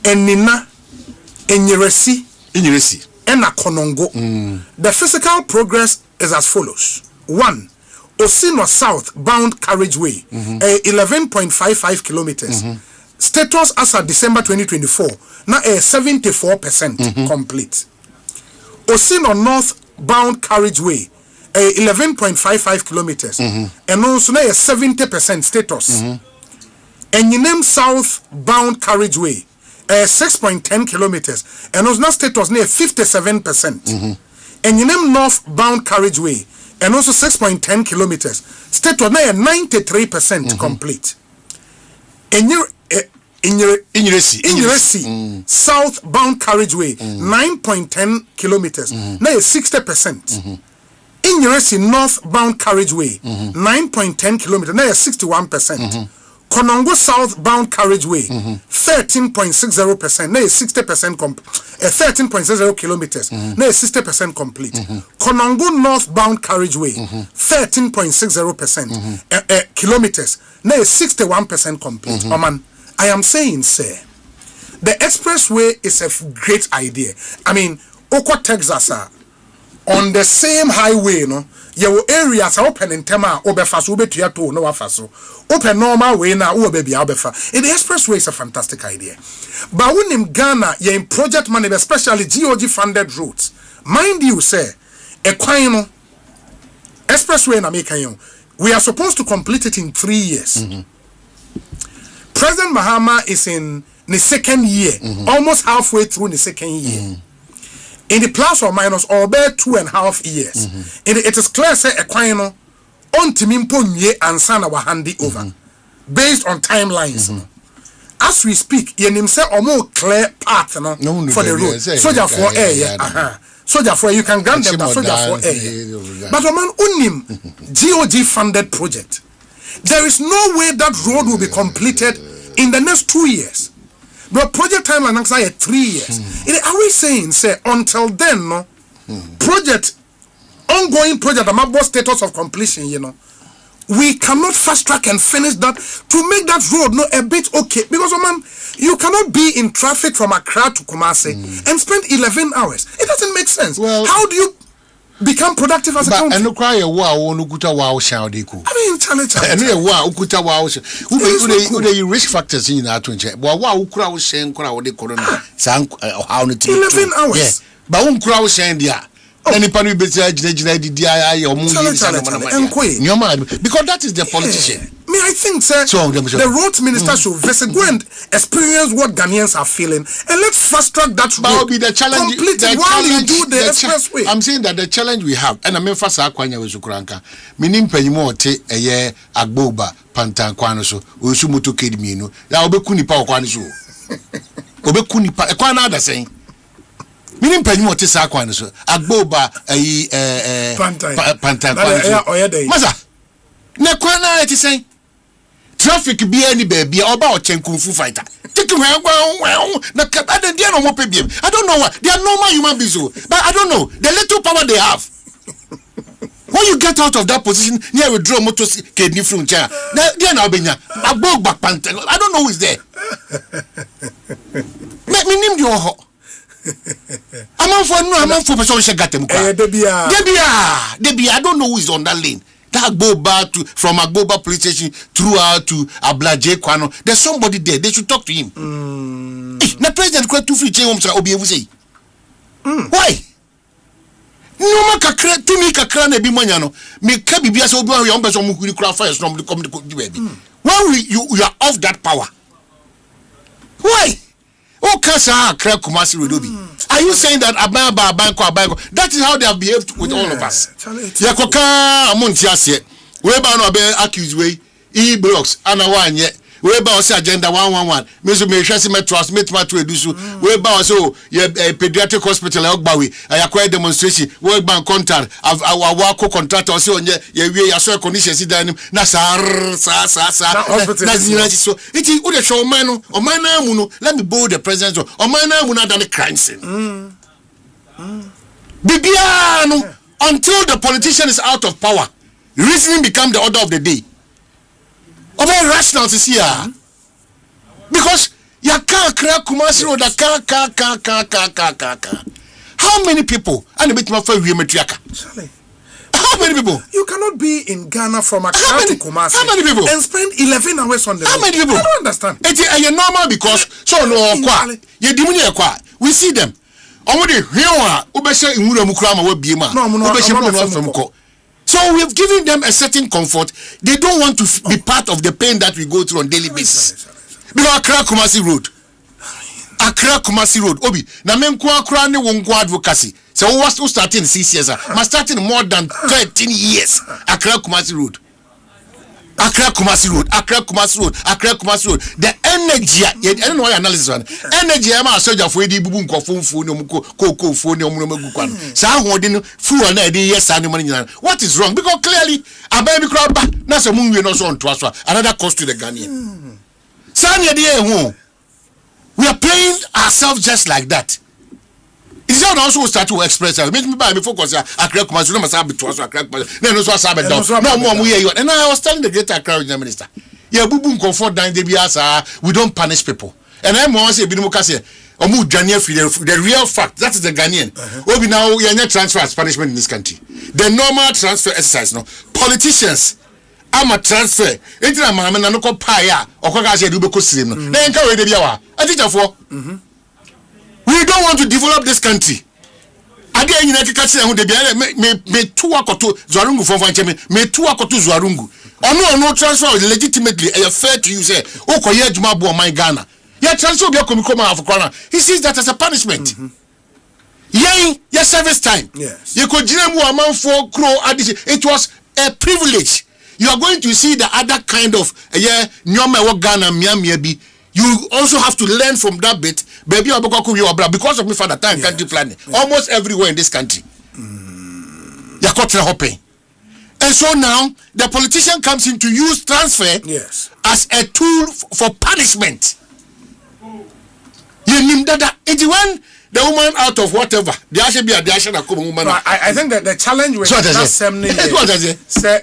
Enina, Enyiresi, and Akonongo. The physical progress is as follows. 1. Osino South-bound carriageway, 11.55 kilometers. Status as of December 2024, now 74% complete. Osino northbound carriageway, 11.55 kilometers, and also now 70% status. And you name southbound carriageway, 6.10 kilometers, and also now status near 57%. And you name northbound carriageway, and also 6.10 kilometers, status now 93% complete. And you Inyiresi southbound carriageway 9.10 kilometers now 60%. Inyiresi northbound carriageway 9.10 kilometers now 61%. Konongo southbound carriageway 13.60% now 60% 13.60 kilometers now 60% complete. Konongo northbound carriageway 13.60% kilometers now 61% complete. Oman, I am saying, sir, the expressway is a great idea. I mean, Oko Texas, on the same highway, no, your areas are open in Tema, Obefaso, Obetuato, no Afaso, open normal way now, Obebi Obefa. And the expressway is a fantastic idea. But when in Ghana, you're in project money, especially GOG funded routes, mind you, sir, Equino expressway in America, we are supposed to complete it in 3 years. President Mahama is in the second year, almost halfway through the second year. In the plus or minus, or about 2.5 years. And it is clear, say, Equino, on Timimpo Nye and Sana were handy over, based on timelines. As we speak, Yenim say, or more clear path for the road. Soldier for air, Soldier for you can grant them, soldier for air. But a man, unim, GOG funded project. There is no way that road will be completed in the next 2 years. But project timeline is 3 years. Are we saying, say, until then, no, ongoing project, the status of completion, we cannot fast track and finish that to make that road a bit okay. Because, man, you cannot be in traffic from Accra to Kumasi and spend 11 hours. It doesn't make sense. Well, how do you become productive as a country? And no cry a wow, ukuta wow shall they cool. I mean, challenge. And wow, ukuta wow. Who risk factors in that to check? Wow, crowd saying crowd the corona. Sank how 11 hours. Yeah, but crowd saying there. Any pan with because that is the politician. Me, I think, sir, the road minister should visit, go and experience what Ghanaians are feeling, and let's fast track that road. Be the challenge. While you do the expressway. I'm saying that the challenge we have, and I mean, fast Aquanya with Ukranka, meaning Penimo te a year Agboba, Pantan Quanoso, Usumuto Kedmino, that will be Kunipa Quaniso. Obekunipa, a Quanada saying. Minim penyu ote sa kwan so. Agboba pantai kwan. Masa. Na kwan na eti sen. Traffic bi any baby oba o chen kung fu fighter. Take na kada dia no mo pe biem. I don't know what. They are normal human beings, but I don't know the little power they have. When you get out of that position, near withdraw motors kidney from chair. They are now being a bog back pant. I don't know who is there. Let me name you. I'm on for person got them. Debia. I don't know who is on that lane. That Agboba from Agboba police station throughout to Ablaje Kwano. There's somebody there. They should talk to him. The president quite too free change say. Why? No man kakra to me kakra na bi manyano. Me ka bibia so obi wa yon person mukuri kura fire from the community baby. When you are off that power. Why? Oh, Kasa Crack Kumasi Rudobi. Are you saying that Abanko? That is how they have behaved with all of us. Yakoka Amontiase, whereby no be accused way, blocks, Anawan yet, whereby also agenda 111, Mr. Meshasi Metros, Metma to Edusu, whereby also a pediatric hospital, Ogbawi, I acquired demonstration, work bank contract, our Wako contract also, yeah, so conditions, Nasar, so it is Uda show man, or my name, let me board the president, or my name will not done a crime scene. Bibiano, until the politician is out of power, reasoning become the order of the day. Very rational to see her. Because you can't crack Kumasi Road, how many people? And a bit more for Wimetriaka. How many people? You cannot be in Ghana from Accra to Kumasi. How many people? And spend 11 hours on the road. How many people? I don't understand. It's normal because so no you dimuni kwa. We see them. Omudi hiwa ubeshe imura mukrama we biema. Ubeshe no from ko. So we've given them a certain comfort. They don't want to be part of the pain that we go through on daily basis. Because Accra Kumasi Road. Obi. Na menko akra ne wonko advocacy. So we was starting 6 years. Must starting more than 13 years. Accra Kumasi Road. The energy, I don't know why analysis one. Energy am a soldier for the bubu nko no ko phone no megu kwan. Sa hodin fu na dey yes and money. What is wrong? Because clearly ababi kra ba na so munwe no so onto aso another cost to the Ghanaian. Sa na dey we are playing ourselves just like that. It's not also start to express us. Make me buy me focus Accra Kumasi no must be to us Accra. No so sabe down. No more we you. And I was telling the great Accra minister. Yeah, bubu comfort down the biasa. We don't punish people. And I want to say binuka say omu Ghanaian the real fact that is the Ghanaian. Obi now you are transfer as punishment in this country. The normal transfer exercise no. Politicians I'm a transfer. Enti na mama na no ko pa ya. Okoka say do be ko slim no. Na enka we de bia wa. Atichafo. We don't want to develop this country. Again, you know, me two akoto Zwarungu from Fancheme, me two akoto Zwarungu. No transfer legitimately. Fair to you say, Koye Jumabu my Ghana. Yeah, transfer be komikoma of corner. He sees that as a punishment. Your service time. Yes. You could a man for crow addition. It was a privilege. You are going to see the other kind of Nyoma Ghana Miami. You also have to learn from that bit. Baby, because of me for the time country planning. Almost everywhere in this country. And so now the politician comes in to use transfer as a tool for punishment. It's when the woman out of whatever, there should be a woman. I think that the challenge with that same name say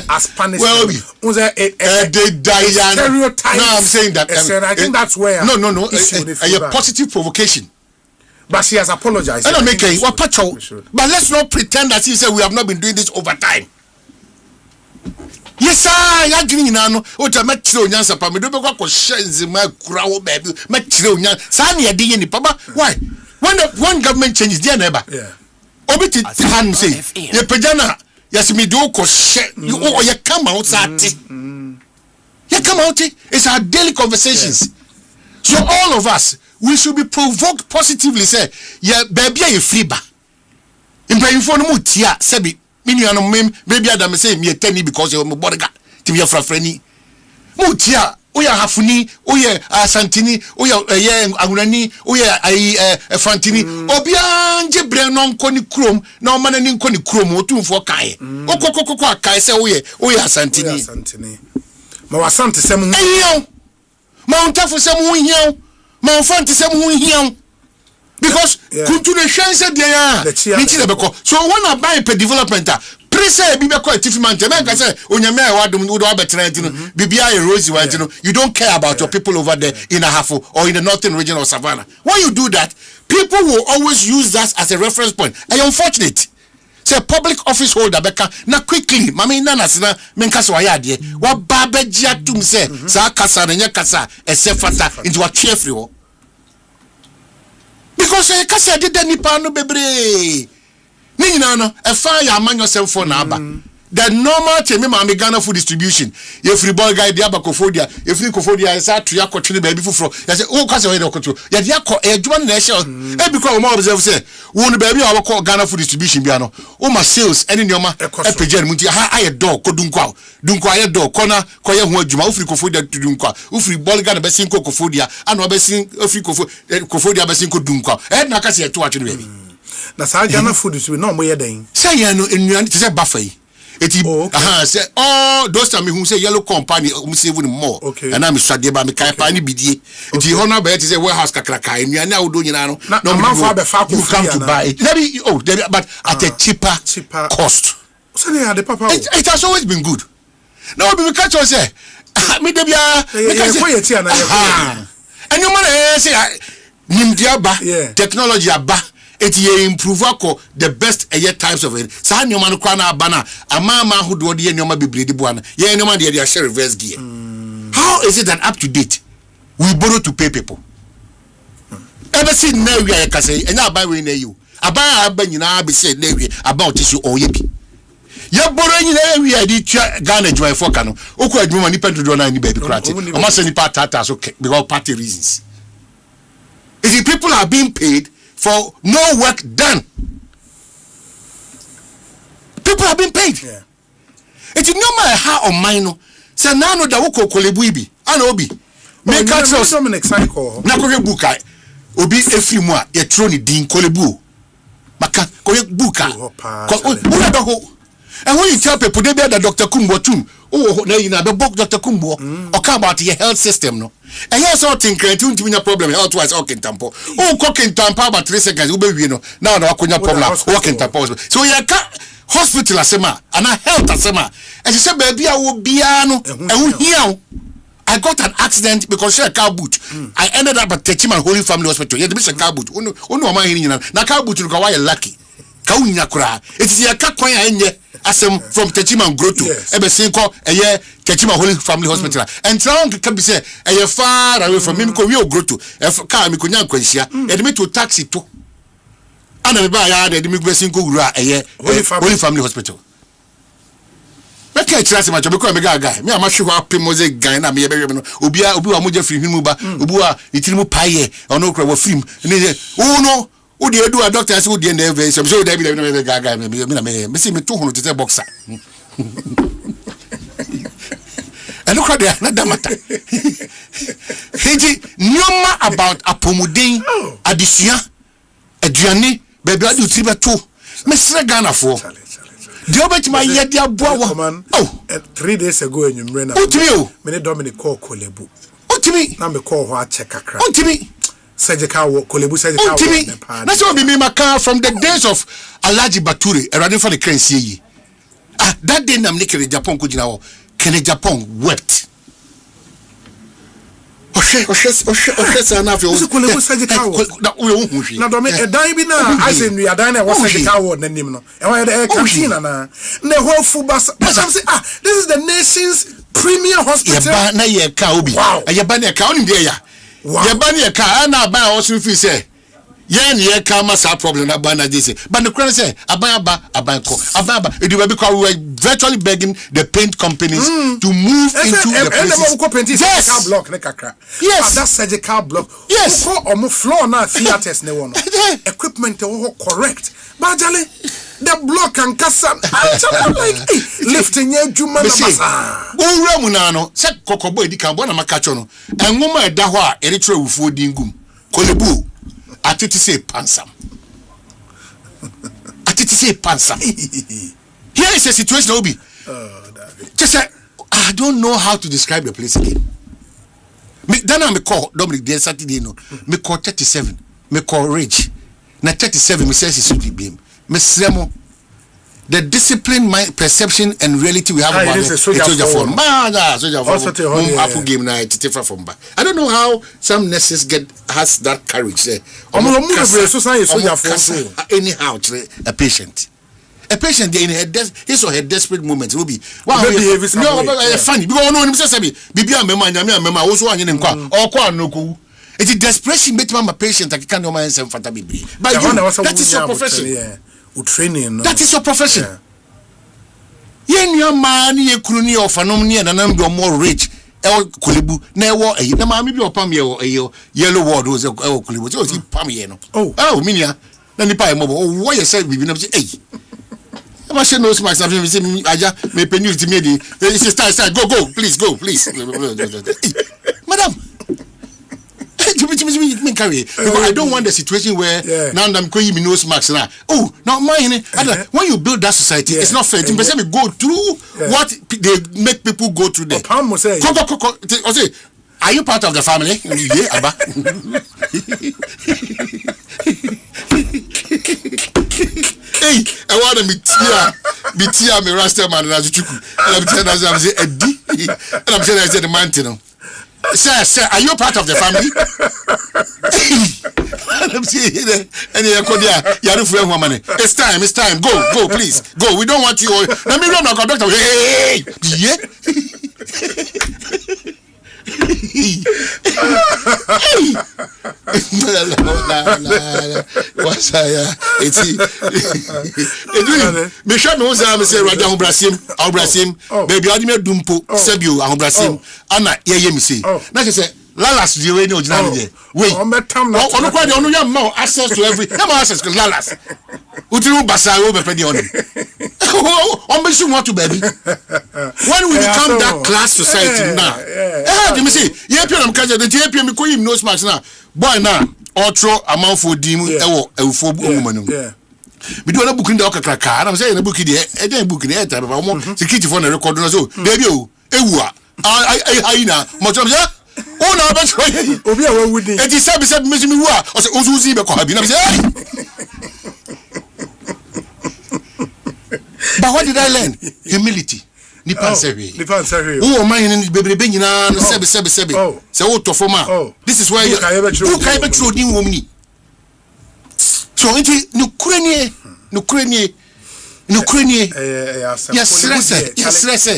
as punishment. Stereotypes. No, I'm saying that. I think that's where no. A positive provocation. But she has apologized. I don't make it. But let's not pretend that she said we have not been doing this over time. Yes, I agree. Nano, ota metro nyansa pa me do be kwa shenzi ma kura wo baby metro nyan sa na ye dey ni papa. Why? When government changes their neighbor. Yeah. Obi ti han say ye pejana yasimi do ko she you ye come out sati. Ye come out it's our daily conversations. So all of us we should be provoked positively say ye baby ye free ba. Impayifo no mutia sebi maybe Adam say me tell me because you my bodyguard to be a friendly. Mutia Oya Hafuni, Oya Santini, Oya Agurani, Oya Fantini, Obianje Brenon Koni Chrome, no man and Koni Chrome, or 2 for Kai. Okoko Kai say Oya Santini. Mawasante Samu, Mount Tafu Samu here, Mount Fanti Samu here. Because continuation said they are so when I buy per development, pressure be quite different. I say, on your mayor, you don't care about your people over there in Ahafo or in the northern region of Savannah. When you do that, people will always use that as a reference point. And unfortunate. Say public office holder beka na quickly mami nana sina menkaso ayade wa baba gia tum say sa kasa na nya kasa esefata into wa chefri ho. Because I can't say that nipa no bebre. Ni nyina no e fa ya amanyo semfo na aba. The normal temi ma Ghana food distribution. Ye free boy guy dia bakofodia, ye free kofodia say to ya kwetwe baby fufuro. Ya say o kwase we dey kwetwe. Ya dia ko edwuma na e she. E because o ma observe say wo no baby a wo Ghana food distribution bia no. O ma sales ene nyoma e pagyan mu nti ha aye do ko dunkwa. Dunkwa aye do kona ko ye ho adwuma. O free kofodia to dunkwa. O free boy guy na be sin ko kofodia. Ano be sin o free kofodia be sin ko dunkwa. E na ka se to atwe no baby. Na sa Ghana food distribution no mo ye den. Say ya no enuan ti say bafai. Say those time who say yellow company saving more. Okay. And I'm Sadia by me company BD. It's the honor bet is a warehouse kakraka. And you now doing no you come to buy it. But at a cheaper cost. So they are the papa. It has always been good. Now we catch us say me debia and you man say nimdiaba technology aba. It ye improve the best types of it. Sa nyoma no kwa na abana amama hodo de nyoma bebredi buana. Ye nyoma de dey share reverse gear. How is it that up to date we borrow to pay people? Ever see na wi aye kase enya aban we na you. Aban aban nyina be say na wi about tissue or ye bi. Ye borrow nyina wi ade tua Ghana joy for ka no. Oku adwuma ni pedro na ni baby krati. O ma say ni tata so because party reasons. If people are being paid for no work done. People have been paid. It's no matter how or minor. Say now no da woko kolebuibi. Ana obi. Make us so many cycle. Na koye buka. Obi every mois ye throw ni din kolebu. Maka koye buka. Who da ho. And when you tell people they be that Dr. Kumbo too. Oh, na ina the book Dr. Kumbo or come about your health system no. And here's all thing creating to problem health wise okay tampo. Oh, cooking tampo about 3 seconds ube no. Now no akunya problem working tampo. So you can hospital asema and health asema. And you say baby I will be no and here I got an accident because she a car boot. I ended up at Techiman Holy Family Hospital. Yeah, the car boot. Ono ma hini na car boot no why lucky. Ka unya kura. It is your car kwan enye asem from Techiman Grotto. Ebe sin ko eye Techiman Holy Family Hospital. And try can be say eye far away from me ko we Grotto. E car mi ko nya kwanhia. E de me to taxi to. Ana me ba ya de me go sin ko wura eye Holy Family Hospital. Make a chance ma jobe ko me gaga. Me amahwe ho apem mose gan na me ye behwe no. Obi wa moja firi hinu ba. Obi wa itirimu paye. Ono kra wa film. Ni no who do you do a doctor as who the end of it? So there be the gaga me see me 200 to boxer. And look at there, not that matter. Nyoma about apomudin, addition, aduane, baby, I do 3 by 2. Mr. Ghana for. The obet my yet dear boy. Oh, 3 days ago in your brain. What to you? Many Dominic call Kolebu. What to me? Now me call what check a crack. What to me? Surgical Kolebu surgical. That's what be my car from the days of Alaji Baturi, a running for the crane see. Ah, that day I'm making Japan Kujina. Can Japan wept? Kolebu surgical. Now, don't make a dime now. I say we are dining was surgical word and name no. And why the cantina na the whole food bus. This is the nation's premier hospital. Na ye ka obi. Ayabane ka oni dey ya. Yabani ka na ba also fi say yen ye ka masa problem na ba na dey say but the question say aban ko it will be because we were virtually begging the paint companies to move into the places. Yes, block ne kakra. Yes, that surgical block. Yes, on floor na theaters ne one equipment correct but jale the block and kasa I'm like lifting your juma na basa owura mu na no se kokobo edi kan bo na makacho no enwoma eda ho a eretre wufuo dingum kolebu atiti se pansam here is a situation obi just say I don't know how to describe the place again. Then I call Dominic the Saturday no. Me call 37. Me call Rich. Na 37 me says it should be. Me sremo. The discipline, my perception and reality we have about it. Soldier form. Soldier form. Apple game na different from back. I don't know how some nurses has that courage there. Anyhow, a patient. A patient in his or her desperate moments will be funny because no one says Bibia Mema also one in Kwa or Kwa no. It is desperation make my patient I can't know myself for that is your profession. Training. That is your profession. Yen your man ye kruni of anomni and an more rich. El Kulibu, never a mammy or Pamio, a yellow ward was a Kulibu. Pamiano. Oh, Minia. Then the pie mobile. Oh, why you said we didn't say, I must know myself. I just may pen you to me. Start, go, please, Madam. I don't want the situation where now I'm calling me nose marks now. Oh, now mine. When you build that society, it's not fair. We go through what they make people go through there. Osei, are you part of the family? Yeah, Abba. Hey, I want to be tia, me rasta man, and I'm telling us, I'm saying, and I'm telling us the mountain. Sir, are you part of the family? It's time. Go, please. Go. We don't want you. Let me run my conductor. Hey, yeah. What's me sure no say Rada Brasim, baby Adime Dumpo, Sebio, Brasim, Anna, ye me say. Now say Lalas the way no ordinary. Wait, on quite on your more access to every access to Lalas. Utru Basaro be on him. On want to baby. When we become that class society now. You see, YPM catch the YPM me him no smarts now. Boy now, outro amount for dim for woman. We do not book in the Okaka, and I'm saying a book in the a book in the air time of security for the record. So, baby, I know, much of that. Oh, no, but it is said, Miss Miwa, or Uzuzi, but what did I learn? Humility. Nipanseri. Oh, my baby, Benina, Sebi. So, to forma. This is where you can throw the woman. So, it is Ukraine. Yes,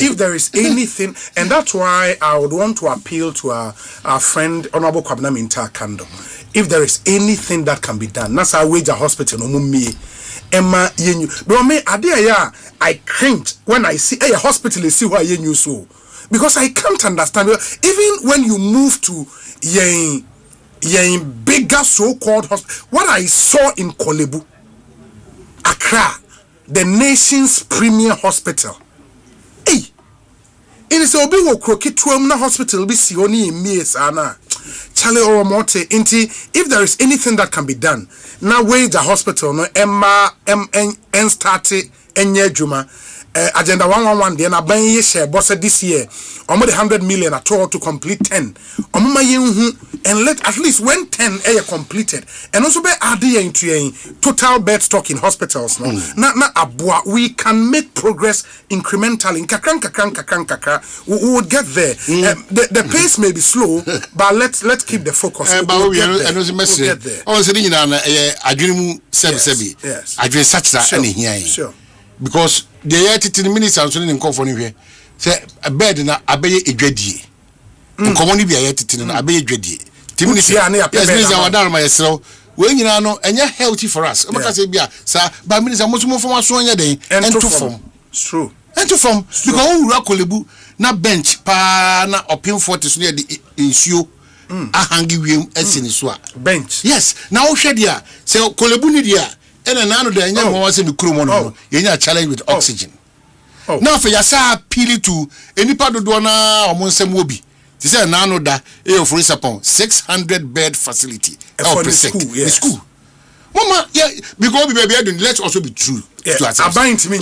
if there is anything, and that's why I would want to appeal to our friend Honorable Kwabena Minta Kando. If there is anything that can be done, that's our wage hospital no me. Emma Yenu. But me adia I cringe when I see a hospital is see why Yenu so. Because I can't understand. Even when you move to yen bigger so-called hospital, what I saw in Kolebu, Accra, the nation's premier hospital. Hey, it is a big crooked hospital. Be sioni sana. Charlie or Morte. If there is anything that can be done, now wage a hospital. No Emma MN started Enye Juma. Agenda 111. Then I buy ye share boss this year. Almost 100 million at all to complete 10. And let at least when 10 are completed, and also be added into a total bed stock in hospitals. No, na abua. We can make progress incrementally. Kakran. We would get there. The pace may be slow, but let's keep the focus. We'll get there. Oh, so you know, I dream sebi. Yes. I dream such that any here. Sure. Because the 18 minutes I'm in call for here. Say a bed na abeye edwadie. Nkomoni bia 18 na abeye edwadie. Timini yes our down myself. We nyina no enya healthy for us. Oba ka say bia sa ba minutes amosumo form aso anya den ento form. It's true. Ento form because who ura Kolebu na bench pa na opin 40 so near the insuo ahangi wiem esini so a bench. Yes. Na wo hwe dia say Kolebu ni dia and nano de nya mo say me kuro no yenya challenge with oxygen now for yasa appeal to enipa dodo na omo nsem obi ti say nano da e for sapon 600 bed facility for the school mama yeah because baby let's also be true Abain to me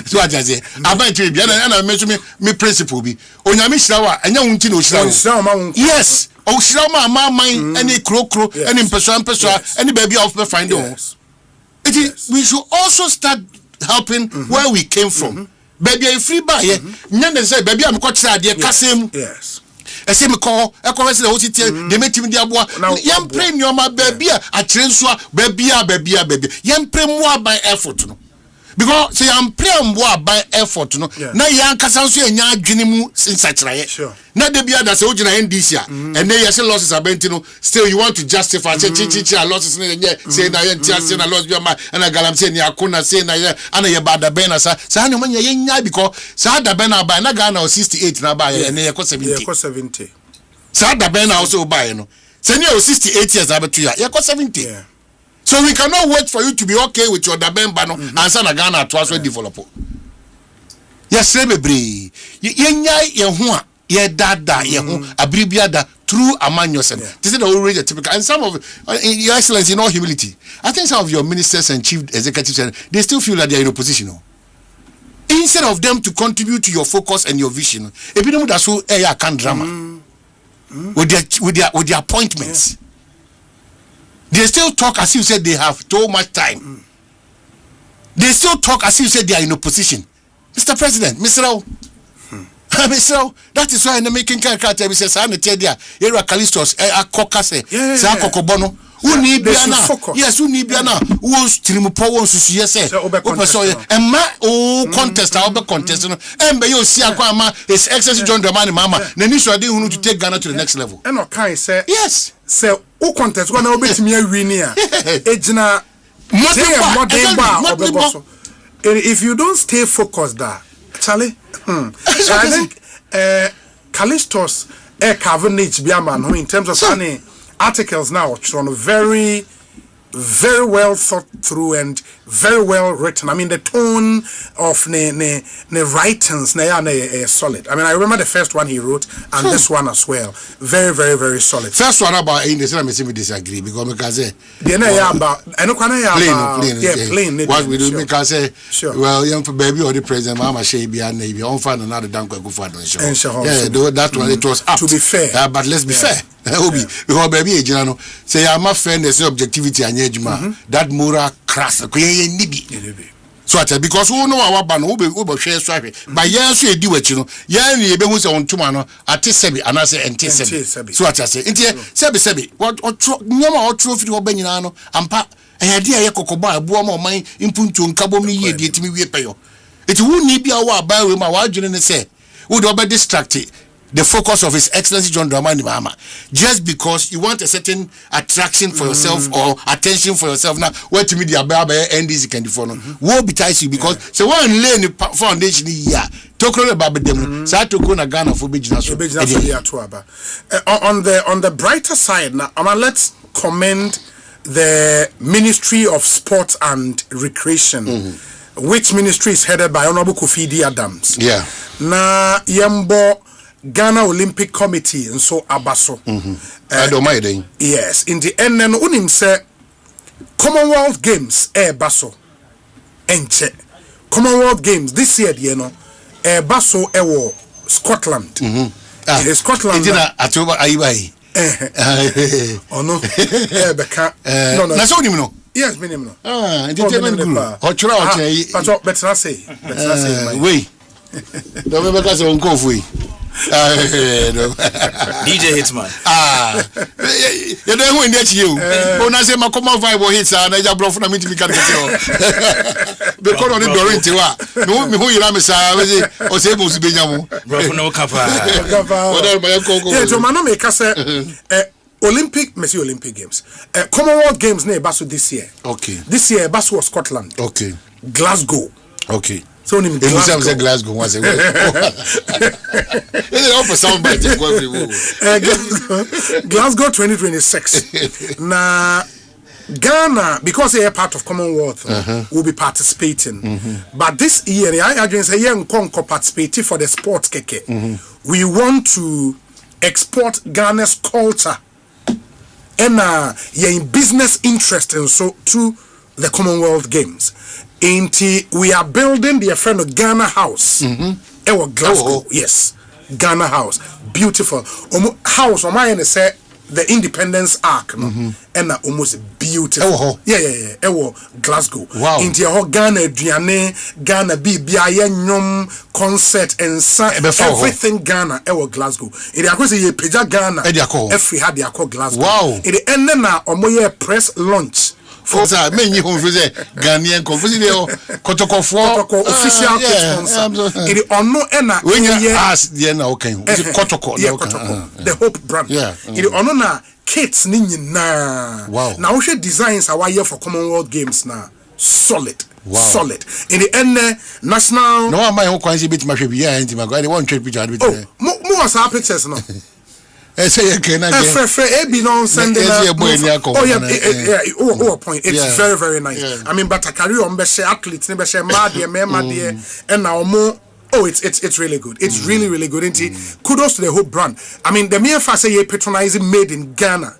so I just say abain to me and I mention me principle bi onyame hirawa anya wunti na ohirawo yes ohirawo ma man any krokro any mpeswa any baby of find we should also start helping where we came from baby free buy nya say baby am ko kira de kasem yes ese me call ekwese na hoti tie de metimi de aboa yam pray nyoma baby a kire nso baby yam pray mo aban effort no because say yam pray mo aban effort no na yan kasa nso enya adwene mu insachiraye na de bia da se ogina NDC a and then yes losses abenti no still you want to justify say chi losses no say na yan tia say na loss bia ma na galam say ni akona say na ana ye bada ben na sa na manya yenya because sa da ben na ba na Ghana 68 na ba ye na ye ko 70 sa da ben na also buy no say ni 68 years abetu ya ye ko 70 so we cannot wait for you to be okay with your daben ba no and sa na Ghana to also develop yes bebre yenya ye ho a ye dada ye ho abribia da through amanyosen this is the already typical and some of your excellency in all humility I think some of your ministers and chief executives they still feel that they are in opposition instead of them to contribute to your focus and your vision ebidum da so can drama with their appointments they still talk as if you said they have too much time they still talk as if you said they are in opposition. Mr. President, Mr. That is why I'm making character. Says, "I'm the tedia. Era Callistos, Akokase, Sakokobono. Who need Biana? Yes, who need Biana? Who stream power? Yes, and my contest, I'll be contesting. And by you see, Aquama, His Excellency John Dramani Mama. Then you should do to take Ghana to the next level. And okay, say yes, say who contest? One will be to me a winner. Ejina, if you don't stay focused, there, Charlie. I think Callistos Carvonage Biaman in terms of any articles now on very well thought through and very well written. I mean the tone of the writings solid. I mean I remember the first one he wrote and this one as well. Very solid. First one about in the same we disagree because plain. What we do because well young baby or the president Mama Shebi and Navy on find another dank go for that one it was up. To be fair. But let's be fair. Because baby say I'm a friend there's no objectivity and that moral crass so because who know our ban who be share swap by yes we do it yeah you be who say on tuma no ate sebi and I say ente sebi so I say ente sebi what nyama or trophy ho banyina no ampa ehade aye kokoba abuo ma man impuntu nkabo mi ye die timi wie peyo it who ni bia wa ba we ma wa dwene ne say who do be distracted the focus of His Excellency John Dramani Mahama just because you want a certain attraction for yourself or attention for yourself now what to me the NDC can do for no will betides you because so one lay the foundation here tokro about them so to go na Ghana for business on the brighter side now let's commend the Ministry of Sports and Recreation which ministry is headed by Honorable Kofi Adams na yembo Ghana Olympic Committee and so abaso. I don't mind. Yes, in the end, then unim say Commonwealth Games baso enche Commonwealth Games this year, you know, baso ewo Scotland. Scotland. Ina atoba aibai. Oh no, beka. No. Na so unim no. Yes, minimum. Entertainment group. Ochura oche. But better say. Wait. Don't be because on coffee. DJ Hitman. You don't win that you. When I say my common vibe hits and I just brought from me to be carried. Because on the Dorente, no, me who you are, or say, Bonsu Benjamin. No capa. Yeah, to Mano make us Olympic Games. Commonwealth Games near Basu this year. Okay. This year, Basu was Scotland. Okay. Glasgow. Okay. So name Glasgow. Glasgow once a week. Glasgow 2026. Na Ghana, because they are part of Commonwealth, will be participating. But this year, I say young Conco participate for the sport keke. We want to export Ghana's culture and in business interest and so to the Commonwealth Games. We are building the friend of Ghana House. Glasgow, yes, Ghana House, beautiful house. Say the Independence Arc, and almost beautiful. Glasgow. Wow. Into your Ghana, Ghana, BBI, concert and everything Ghana, Glasgow. It is a Peja Ghana. Every had their Glasgow. Wow. It end na omoye press launch. Forza, many confuse Ghanaian confuse Kotoko official sponsor. It is ono ena. When you ask the end, okay, Kotoko, the Hope brand. Yeah. It is ono na kits ni na. Wow. Now we designs our year for Commonwealth Games na solid. Wow. Solid. In the end, national. No, my own coins a bit much. Yeah, and my God, I want to picture. Oh, more our pictures no. Say again. Oh point. It's very, very nice. Yeah. I mean, but I carry on be athletes, be mad, and now more. Oh, it's really good. It's really, really good. Kudos to the whole brand. I mean, the mere fact say patronizing made in Ghana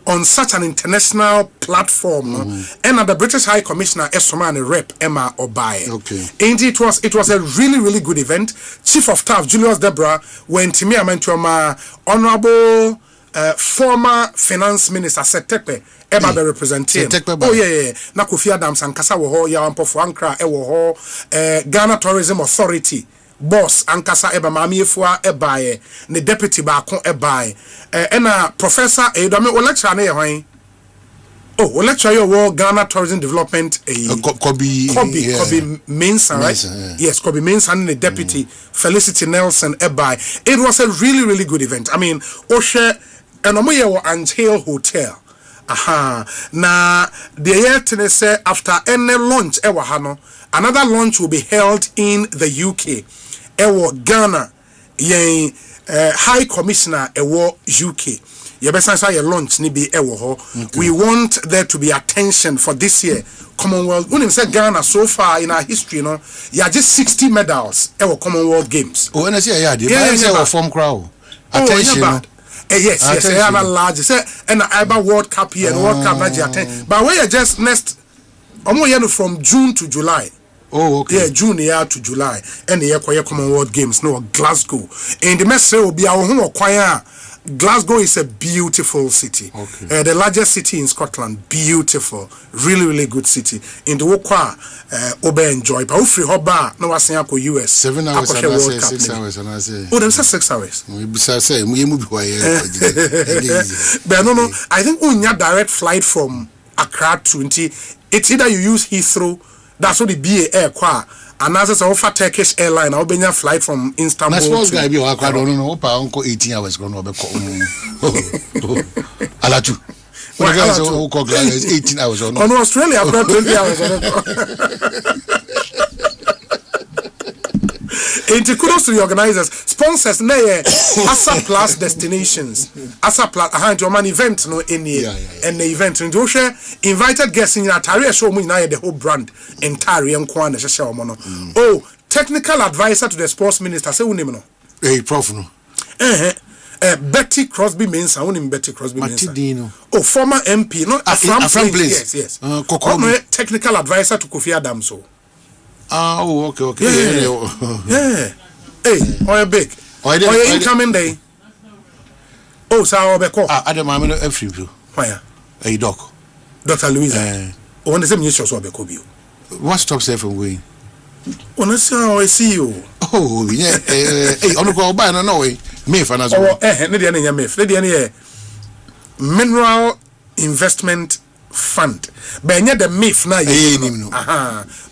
on such an international platform, and the British High Commissioner Esomani Rep Emma Obaye. Okay. And it was a really, really good event. Chief of Staff Julius Debra went to me. I meant to my honorable former Finance Minister Setekpe Emma be representing. Oh yeah. Na Kofi Adams and Kasa wo ho ya ampo fo ankra e wo ho Ghana Tourism Authority. Boss ankasa eba mamiefua ebae ne deputy baako ebae ena professor edome o lecturer na ye hwan o lecturer yo Ghana Tourism Development Kobi Mensa, right? Yes, Kobi Mensa and the deputy Felicity Nelson ebae. It was a really, really good event. I mean, Oshe and omoye wo Ant Hill Hotel. Na the year say after any launch ewa hano, another launch will be held in the UK. Ewo Ghana, High Commissioner ewo UK. Yebesansa ye launch ni be ewo ho. We want there to be attention for this year Commonwealth. When say Ghana so far in our history, you know, just 60 medals ewo Commonwealth Games. Oh, and I say yeah, form crowd. Attention. Yes, I have a large and I World Cup here and World Cup attention. But we are just next from June to July. Oh, okay. Yeah, June to July. And the year Commonwealth Games, no Glasgow. And the message will be our home choir. Glasgow is a beautiful city. Okay. The largest city in Scotland. Beautiful. Really, really good city. In the Wokwa, Obe enjoy. But free Hoba, no was saying US. 7 hours and I say 6 hours and I say. Oh, them say 6 hours. We say we move quiet. But no, I think we need direct flight from Accra to it's either you use Heathrow, that's what the BA Air qua. And as I offer Turkish airline, I'll be a flight from Istanbul. That's what's going to be. I don't know. Opa uncle 18 hours going to be. Alatu. When the guys who call Gladys 18 hours or no. On Australia, I've got 20 hours. Into kudos to the organizers, sponsors, Asa Plus Destinations, Asa Plus, an event no in the and the event in Joshua invited guests in Ataria show me the whole brand entire and Kwan mono. Oh, technical advisor to the sports minister, say unimno. Hey, prof no. Betty Crosby means I own Betty Crosby means. Oh, former MP, no, from place. Yes. Technical advisor to Kofi Adams. Oh, okay. Yeah. Hey, oil big. Oil incoming day. Oh, so I'll be called. Adam, I'm a free view. Why? A doc. Dr. Louisa. When the same news will be called you. What stops her from going? When I see you. Oh, yeah. Hey, on the call by no way. Me for us. Mineral Investment Fund. But the myth now.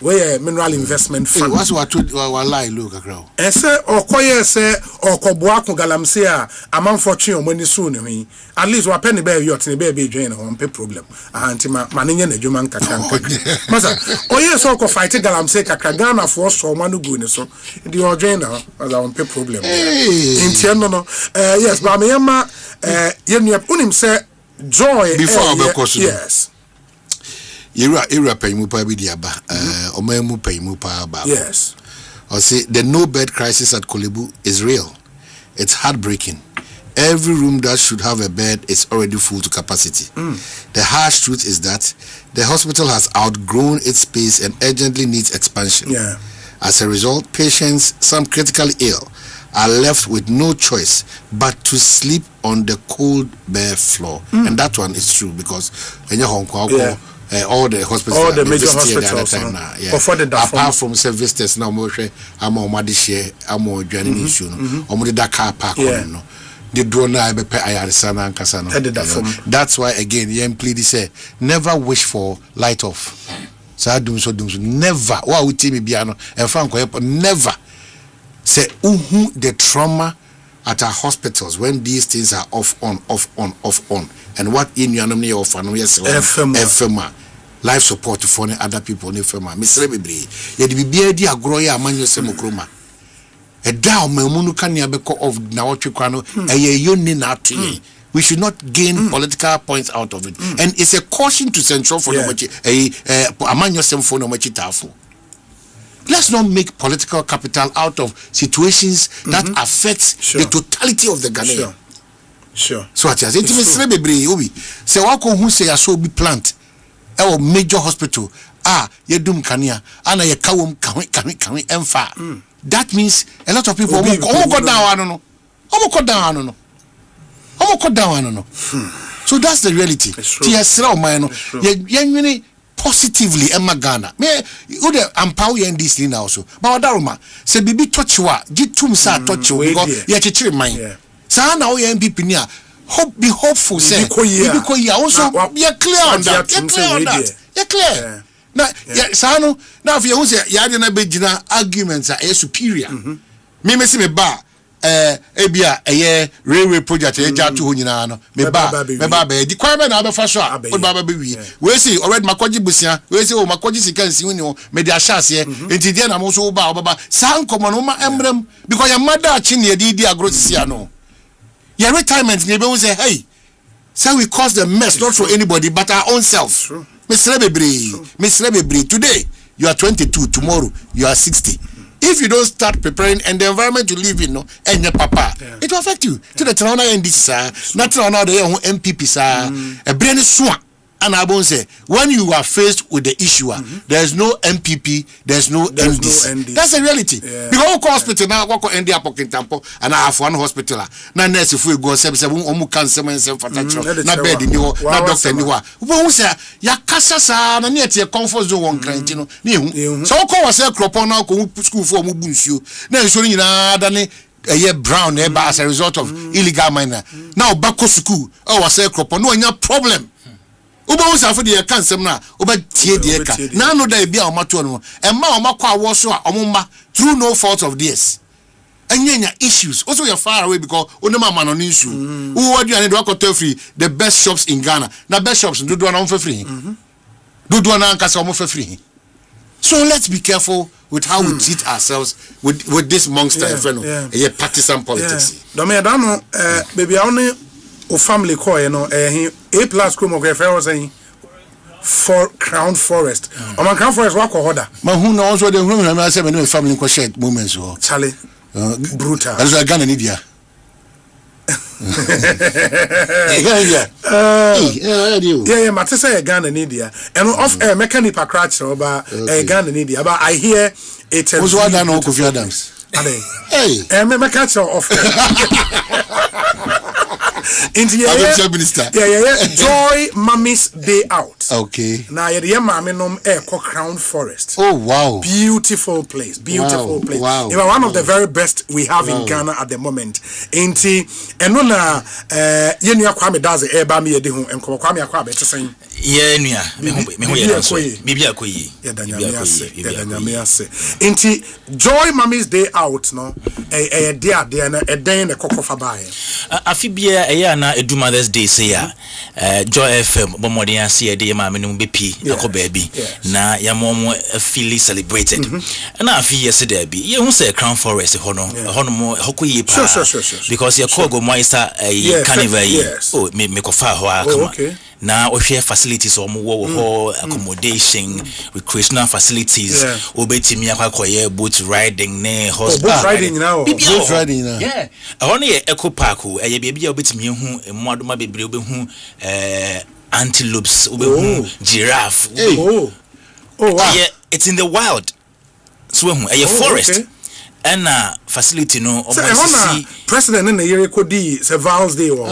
Where mineral investment fund. What's what lie look a crowd? And say or koye say or kobuako galamsia a man fortune when soon me. At least what penny bear yacht in baby drain on pay problem. Antima maninian a Juman Kakan. Masa, oh yes, or fight galamse Kakagana for so manu so the ordainer as our pay problem. In Tiano, yes, but me, Yenya Unim say joy before yes. Ira pay pa bi diaba. Omamu pay pa ba. Yes. Or say the no bed crisis at Kolebu is real. It's heartbreaking. Every room that should have a bed is already full to capacity. The harsh truth is that the hospital has outgrown its space and urgently needs expansion. Yeah. As a result, patients, some critically ill, are left with no choice but to sleep on the cold, bare floor. And that one is true because when you're Hong Kong, all the hospitals, all the major hospitals, apart from services now, I'm on Madisha, I'm on Johnny issue, I'm on the car park. The drone I be Ayarisana and Kasano. That's why again, young plead say never wish for light off. So I do so never. Why would me piano and Franco never say the trauma at our hospitals when these things are off on, and what in your name of FMA life support for other people in FMA. Mr. Bibri, yet be beardy a groya among semokroma. A down memunu can beko of Nawachukrano, a union out. We should not gain political points out of it. And it's a caution to Central for among your symphony. Let's not make political capital out of situations that affect the totality of the Ghanaian. Sure. So what you say? Say wako who say so be plant a major hospital. Yedum kania ana ye kawum kami emfa. That means a lot of people go down. So that's the reality. Positively Ghana. Me you the empower you in this thing also. But Daruma say bibi touch wa gitum sa touch because you chichiri mind. Sa na o MPP ni be hopeful say because you also be clear on that. You're clear. Now if you say you are na be gina arguments are superior. Me see me ba ebia railway project eja to ho nyina no me ba di kwan be na be fa so a ba be wi we see already makoji busia we see o makoji sikansi woni o me di ahase enti dia na mo so ba san komo no ma emrem because your mother achi ne di agrotisia no your retirement ne be we say hey say we cause the mess not for anybody but our own self. Mr. Lebebri, today you are 22, tomorrow you are 60. If you don't start preparing and the environment you live in, and your papa, it will affect you. To the Toronto NDC, not Toronto MPP, a brain swan. And I won't say, when you are faced with the issue, there's no MPP, there's no NDC. That's the reality. Because hospital now, I go ND pocket tampo, and I have one hospital. Now, nurse, if we go, omu cancer, na bed in you, na doctor in you. Who say, ya casa, and yet your comfort zone one kind, you know. So, call us a crop on now, school for Mubunsu. Then, showing in a year brown as a result of illegal miner. Now, back to school, I say crop on no problem. Uba usa for the cancer na uba tie the eka na no da bia o mato no e ma o makwa wo so a omma through no fault of theirs anyanya issues also you're far away because onema man on issue who what you need to go free the best shops in Ghana na best shops do na for free do na nkasa o for free. So let's be careful with how we treat ourselves with this monster partisan politics. Do me da no baby I only o family call A plus chromographers was saying for Crown Forest. O man Crown Forest work order. Ma who knows what the room I say me family ko share moments o. Charlie brutal. That's a Ghana need ya. Yeah, Matisa Ghana need ya. And off air mechanic crash over Ghana need ya. But I hear it was what I know Kofi Adams. Hey, me catch off. Into Joy Mommy's Day Out. Okay. Now you're mommy nom Crown Forest. Oh wow. Beautiful place. Beautiful place. Wow. You are one of the very best we have in Ghana at the moment. Inti enuna yenu Kwame does eba me de ho enko Kwame akwa be tesen. Ye nua me ho ye so. Bibi akoyi. Ya danya me ase. Inti Joy Mommy's Day Out no dia na eden na kokofa bae. Afibia na Edu Mother's Day say Joy FM bomodin ase de ma menum bepi akobabi na ya momo feel celebrated na afi yesterday bi ye hu say Crown Forest hono mo hokoyi pa because ye call go moisa carnival oh me kofa ho akama na ohwe facilities omo accommodation, recreational facilities, obetimi akoye boat riding ne horse riding now. Boat riding now. Yeah. Ahone ye eco park o eye bia bia obetimi hu emmoadoma bebre obehu antelopes, obehu giraffe. Oh wow. Yeah, it's in the wild. So a forest. And facility no see president in the year could be Val's Day or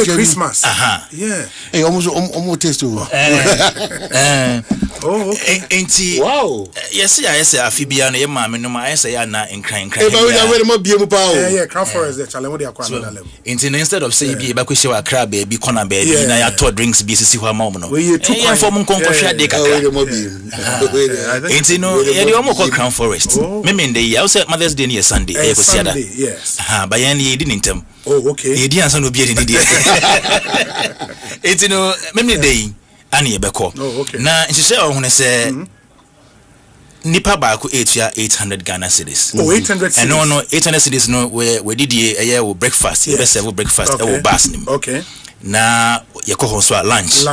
Christmas. Yeah. Hey, almost taste to. Wow. Yes, Afibian, your mamma, no, I say, I'm not in crying. Yeah, Crown Forest, the challenge. Instead of saying, be back with your crab, baby, corner baby, and I told drinks, BCC, one moment. We took from Concosia de Cacao. Called Crown Forest. Maybe the outside Mother's Day near Sunday. Yes. By any didn't tell. Oh, okay. He didn't know be an idiot. It's maybe day. Annie Beko. Oh, okay. Now, she said, I want to say, Nipa Baku 800 Ghana cedis. Oh, 800 cedis. And no, 800 cedis. No, we did a year with breakfast. Yes. Best breakfast. Okay. Basnim. Okay. Now, you call lunch.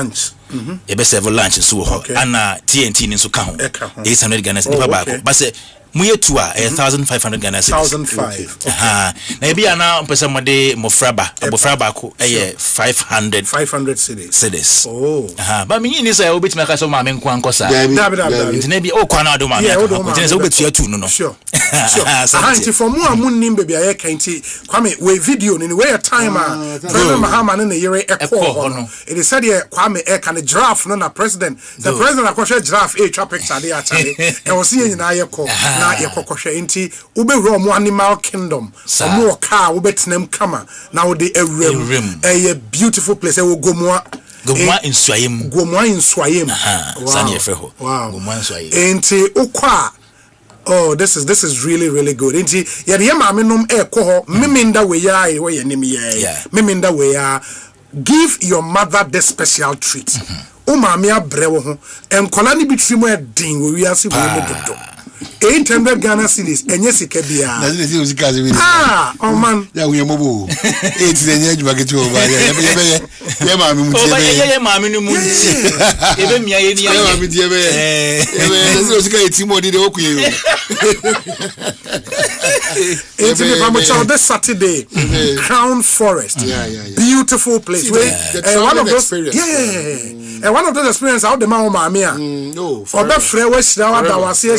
You best have lunch and so on. And TNT in so count 800 Ghana cedis. But say, Muye tua 1,500 Ghana cedis. 1,500. Maybe now person mode mofraba ko 500 cedis. Oh. But me ni say obet make so ma me nko ankosa. Nti be o kwa na do ma me. Nti say obet tu no. Sure. Auntie for mu amun nim baby aye kan ti kwame we video ni we time president Mahama na yere ekọ no. It is said here kwame e kan giraffe no na president. The president akoshe giraffe e twa picture dey actually. E wo see nyina aye ko. Na yekokoshe nti ubewro mo animal kingdom omo car ubetinem kama na wo de ewrem a beautiful place e wo gomoa inswayem sani efeho gomoa inswayem nti ukwa. Oh, this is really good. Nti ye de ma menom ekoho meminda we ya e wo ye nim ye meminda we ya give your mother the special treat o ma me abre wo ho enkola ni bitrim e din wo wi ase wo dodo 800 Ghana cedis enye sika bia na zile usika zibi oh man ya unyemobo 8 enye jubaketi oba ya mami mutie be ya mami no mutie ebe mia ye ni ya mami tie be ebe zile usika etimo de okuye it's in the this Saturday Crown Forest beautiful place one of those and one of those experiences out the man mami no for that frewe shrawa da wasi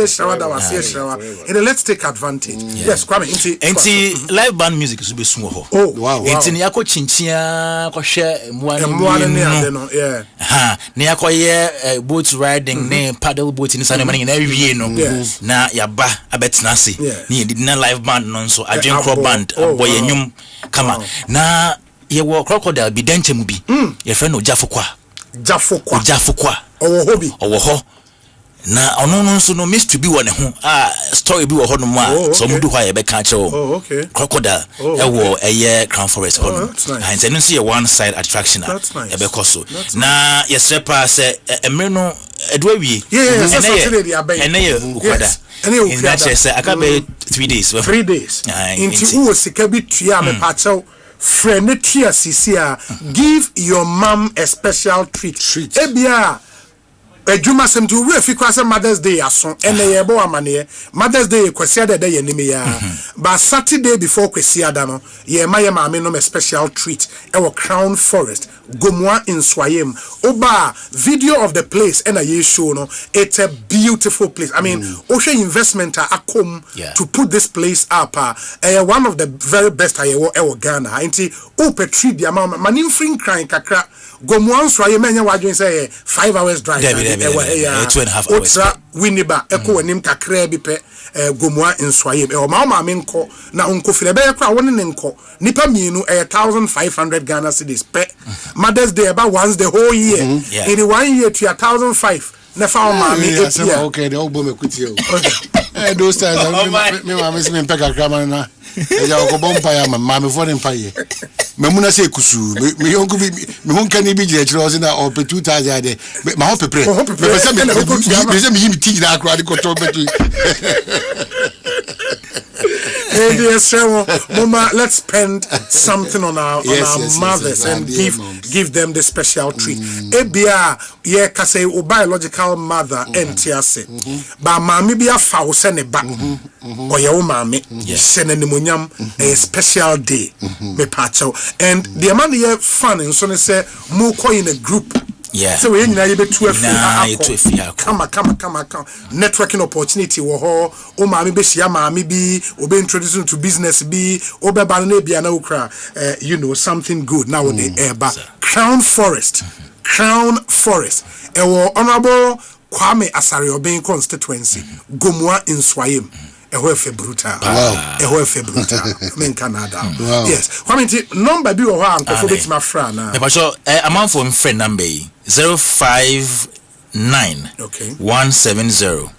and let's take advantage. Yes, Kwame. Enti live band music is be sumo ho. Oh wow. Enti ni yako chinchia ko hwe mwane no. Yeah. Ni yako ye boat riding ne paddle boat ni sane mane na wie no. Na yaba abetina se. Ni di na live band no so adwenkro band boy enwum kama. Na ye wo crocodile bi denche mu bi. Ye fe no Jafokwa. Owo ho. Na ono no so no miss to be one ho story bi wo ho no ma so mudu hwa ye be ka che o crocodile e wo eye Crown Forest ho no and then see one side attraction e be koso na ye sepa se emre no edo awie ene ye ukwada in that say aka be 3 days inti wo sika bi tua me pa chew friend tia sisia give your mom a special treat ebia ejuma sem to we fi kwase Mother's Day aso ene ye bo amane Mother's Day kwasi ada ye nimi ya but Saturday before kwasi ada no ye ma me no special treat e wo Crown Forest gomoa inswayem oba video of the place and ye show no it's a beautiful place. I mean ocean investment akom to put this place up one of the very best e wo Ghana nti o petri dia ma manim free crying kakra gomoa inswayem enya wadwen say 5 hours drive 2.5 hours winiba eko wanim kakra bi pe gomoa inswayem o ma menko na onko fire be kra woni ne nko nipa mienu 1,500 Ghana cedis pe Mother's Day about once the whole year in the 1 year to 1,500 na fa ma me epia okay the obo me kuti o those times me ma me se me peka kra na ya ko bompa ya ma me for mpa ye memuna se kusu me yonku bi me honka ni bi gire kire o se na o pe 2000 de ma ho pepre me se me yimi ti na akra de ko to betu Mama, let's spend something on our mothers and give them the special treat. Ebia ye kase o biological mother entiase. Ba mami bia fa wo se ne ba. Oye wo mami se ne nimonyam a special day me pacho. And the man here fun and so ne say mo ko in a group. Yeah. So we nyina ye betu afi. Come. Networking opportunity wo ho. O maami be shia maami bi, o be introducing to business bi, o be ba na bia na ukra something good now with the eba. Crown Forest. Ewo honorable Kwame Asare Obeng constituency. Gomwa in Swayim. Ehoefe brutal. Men Canada. Yes. Kwame number bi wo ho anko fo beti ma fra na. Me pa so amount for friend number 059 170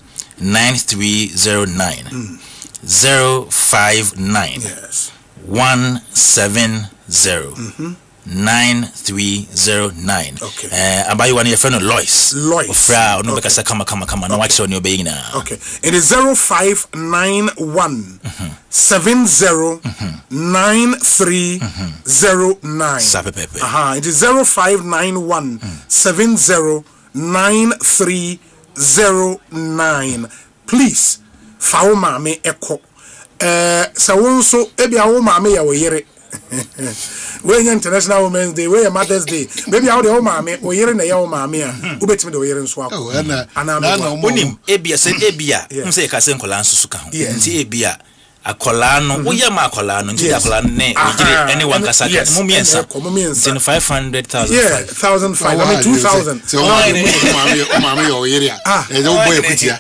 9309 059 170 9309. Abayi one your friend Lois. Ofra no bekasa kama no watch on your being now. Okay. It is 0591 70 9309. It is 0591 70 9309. Please, fawo mame eko. Sa wonso ebia wo mame ya wo yere. When International Women's Day, where Mother's Day, maybe out the home mammy, or you're in the young mammy, who bet me the year in swap. And I'm Ebia said Ebia, say Casen Colan Suka, Ebia. A colano, we are my colano, anyone can say, Mumiensa, 500,000. Yeah, 1,500, I mean 2,000. So, mammy or area. There's no boy, yeah,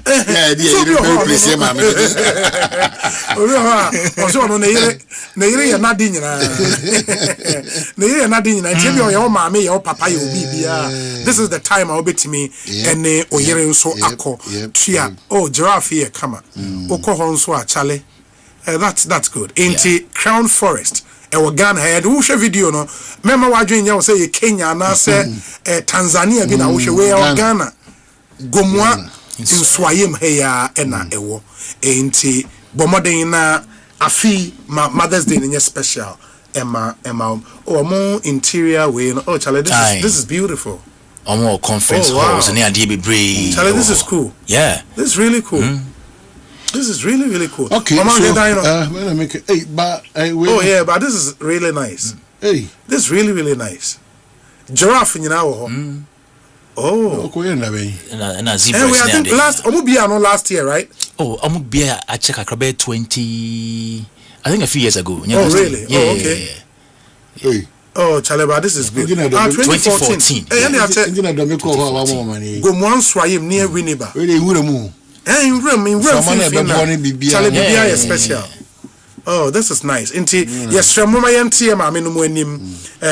dear, mammy. Also, no, you're not dinner. You're not dinner. I tell you, your mammy, your papa, you be. This is the time I'll be to me, and or you're so acco. Oh, giraffe here, come on. Oko Honswa, Charlie. That's good. Into Crown Forest. Ghana had usha video no. Remember what you say Kenya na say Tanzania bi na usha we Ghana. Gomwa in Swayim heya ena ewo. Into bomoden na afi Mother's Day in special. Emma mo interior way no. Oh Charlie, this is beautiful. More conference halls and Charlie, this is cool. Yeah. This is really cool. This is really, really cool. Okay, Mama, so, make it. Hey, but but this is really nice. Hey, this is really, really nice. Giraffe, you know. Oh, and a zebra. And we I think last year, right? Oh, I check a 20. I think a few years ago. Oh, really? Yeah, oh, okay. Yeah. Hey. Oh, Chaleba, this is good. 2014. Hey, go one swayim near Winneba. In room, Charlie special. Oh, this is nice. Yes,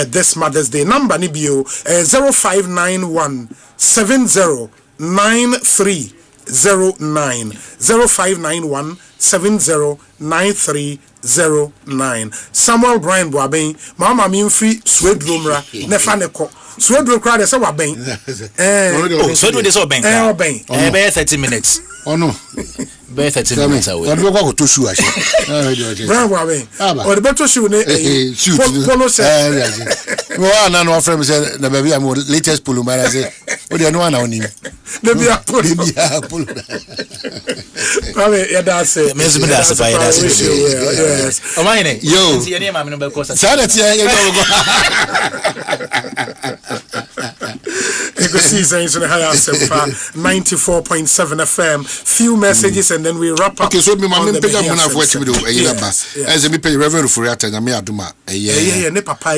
this Mother's Day number nibio 0591 70 9309 0591 70 9309. Samuel Brian Boabeng, Mama Minfree Swed Rumra, Nefaneko. Swedro crowd is our bank. Swedro is our bank. 30 minutes. Oh no. 30 minutes away. Don't go to shoe. Bravo, or the better shoe. Well, none of our friends said the baby I'm latest Pulumara. Oh, they are no one on him. Maybe I put him. That's it. Yes. Oh, my name. Yo. Ekosiisen On Asempa 94.7 FM. Few messages and then we wrap up. Okay, so me pay am na for we do as me pay Reverend Furiata na me aduma ne papa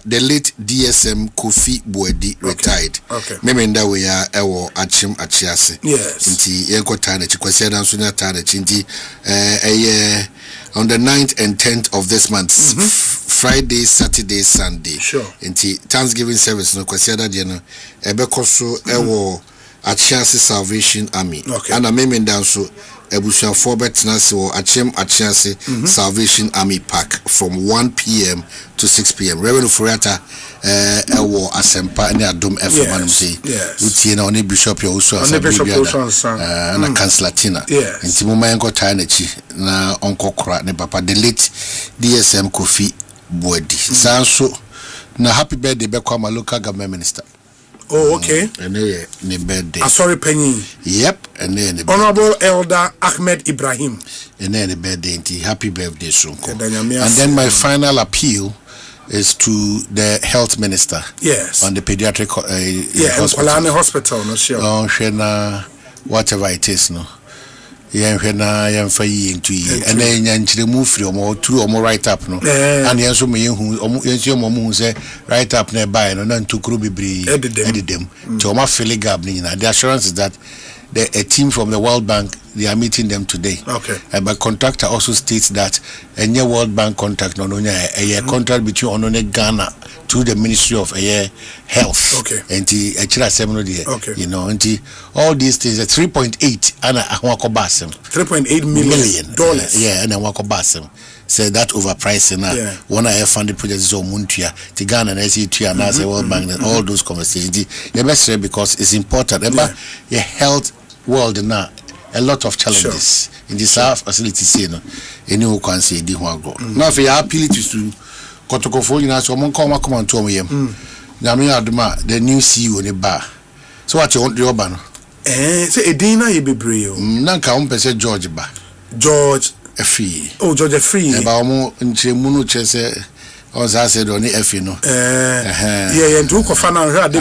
the late DSM Kofi Boadi retired. Me nda we ya ewo achim achiase. Yes. Nti yenkota na chikwase dan so na ta na chinti on the 9th and 10th of this month, Friday, Saturday, Sunday. Sure. Inti Thanksgiving service no kwase da de no ebe koso ewo Achiase Salvation Army. Okay. And a member down so ebusuafo betena se wo achem achiase Salvation Army Park from 1 p.m. to 6 p.m. Reverend Furiata ewo Asempa ne Adom FM anum say utie na oni bishop ya usu Asempa na Councilor nti mo man ko tie na chi na onkokora ne papa the late DSM Kofi Boadi sanso na happy birthday be kwa local government minister. Oh, okay. And ne birthday. Sorry, Penny. Yep, and then Honorable Elder Ahmed Ibrahim. And then the birthday, happy birthday, Sunko. And then my final appeal is to the health minister. Yes. On the pediatric hospital, no sure. Whatever it is, no. And then you move from or two or more right up, no. And the answer me who say right up nearby, and then to Krubi edit them to my Philly Gabnina. The assurance is that a team from the World Bank, they are meeting them today. Okay. And my contractor also states that a new World Bank contract, a contract between Onone Ghana to the Ministry of Health. Okay. And the seminar there. Okay. You know, and all these things, 3.8 and $3.8 million. Yeah, and I walk basem. Say that overpricing now. One I funded projects on Muntia, Tigana and SET and as a World Bank and all those conversations. The best because it's important. Remember, your health world now a lot of challenges in this facility. You know, any can say the one go. Now, if you are appealing to Kotoko, you know, someone come on to me. Now, the new CEO in the bar. So, what you want the urban? Say a dinner, you be brave. Nanka, say George Ba. George Free. Oh, George Free. About more in Chemunu Chese. As I said, only F, you know. Yeah, and Duke of Fana, the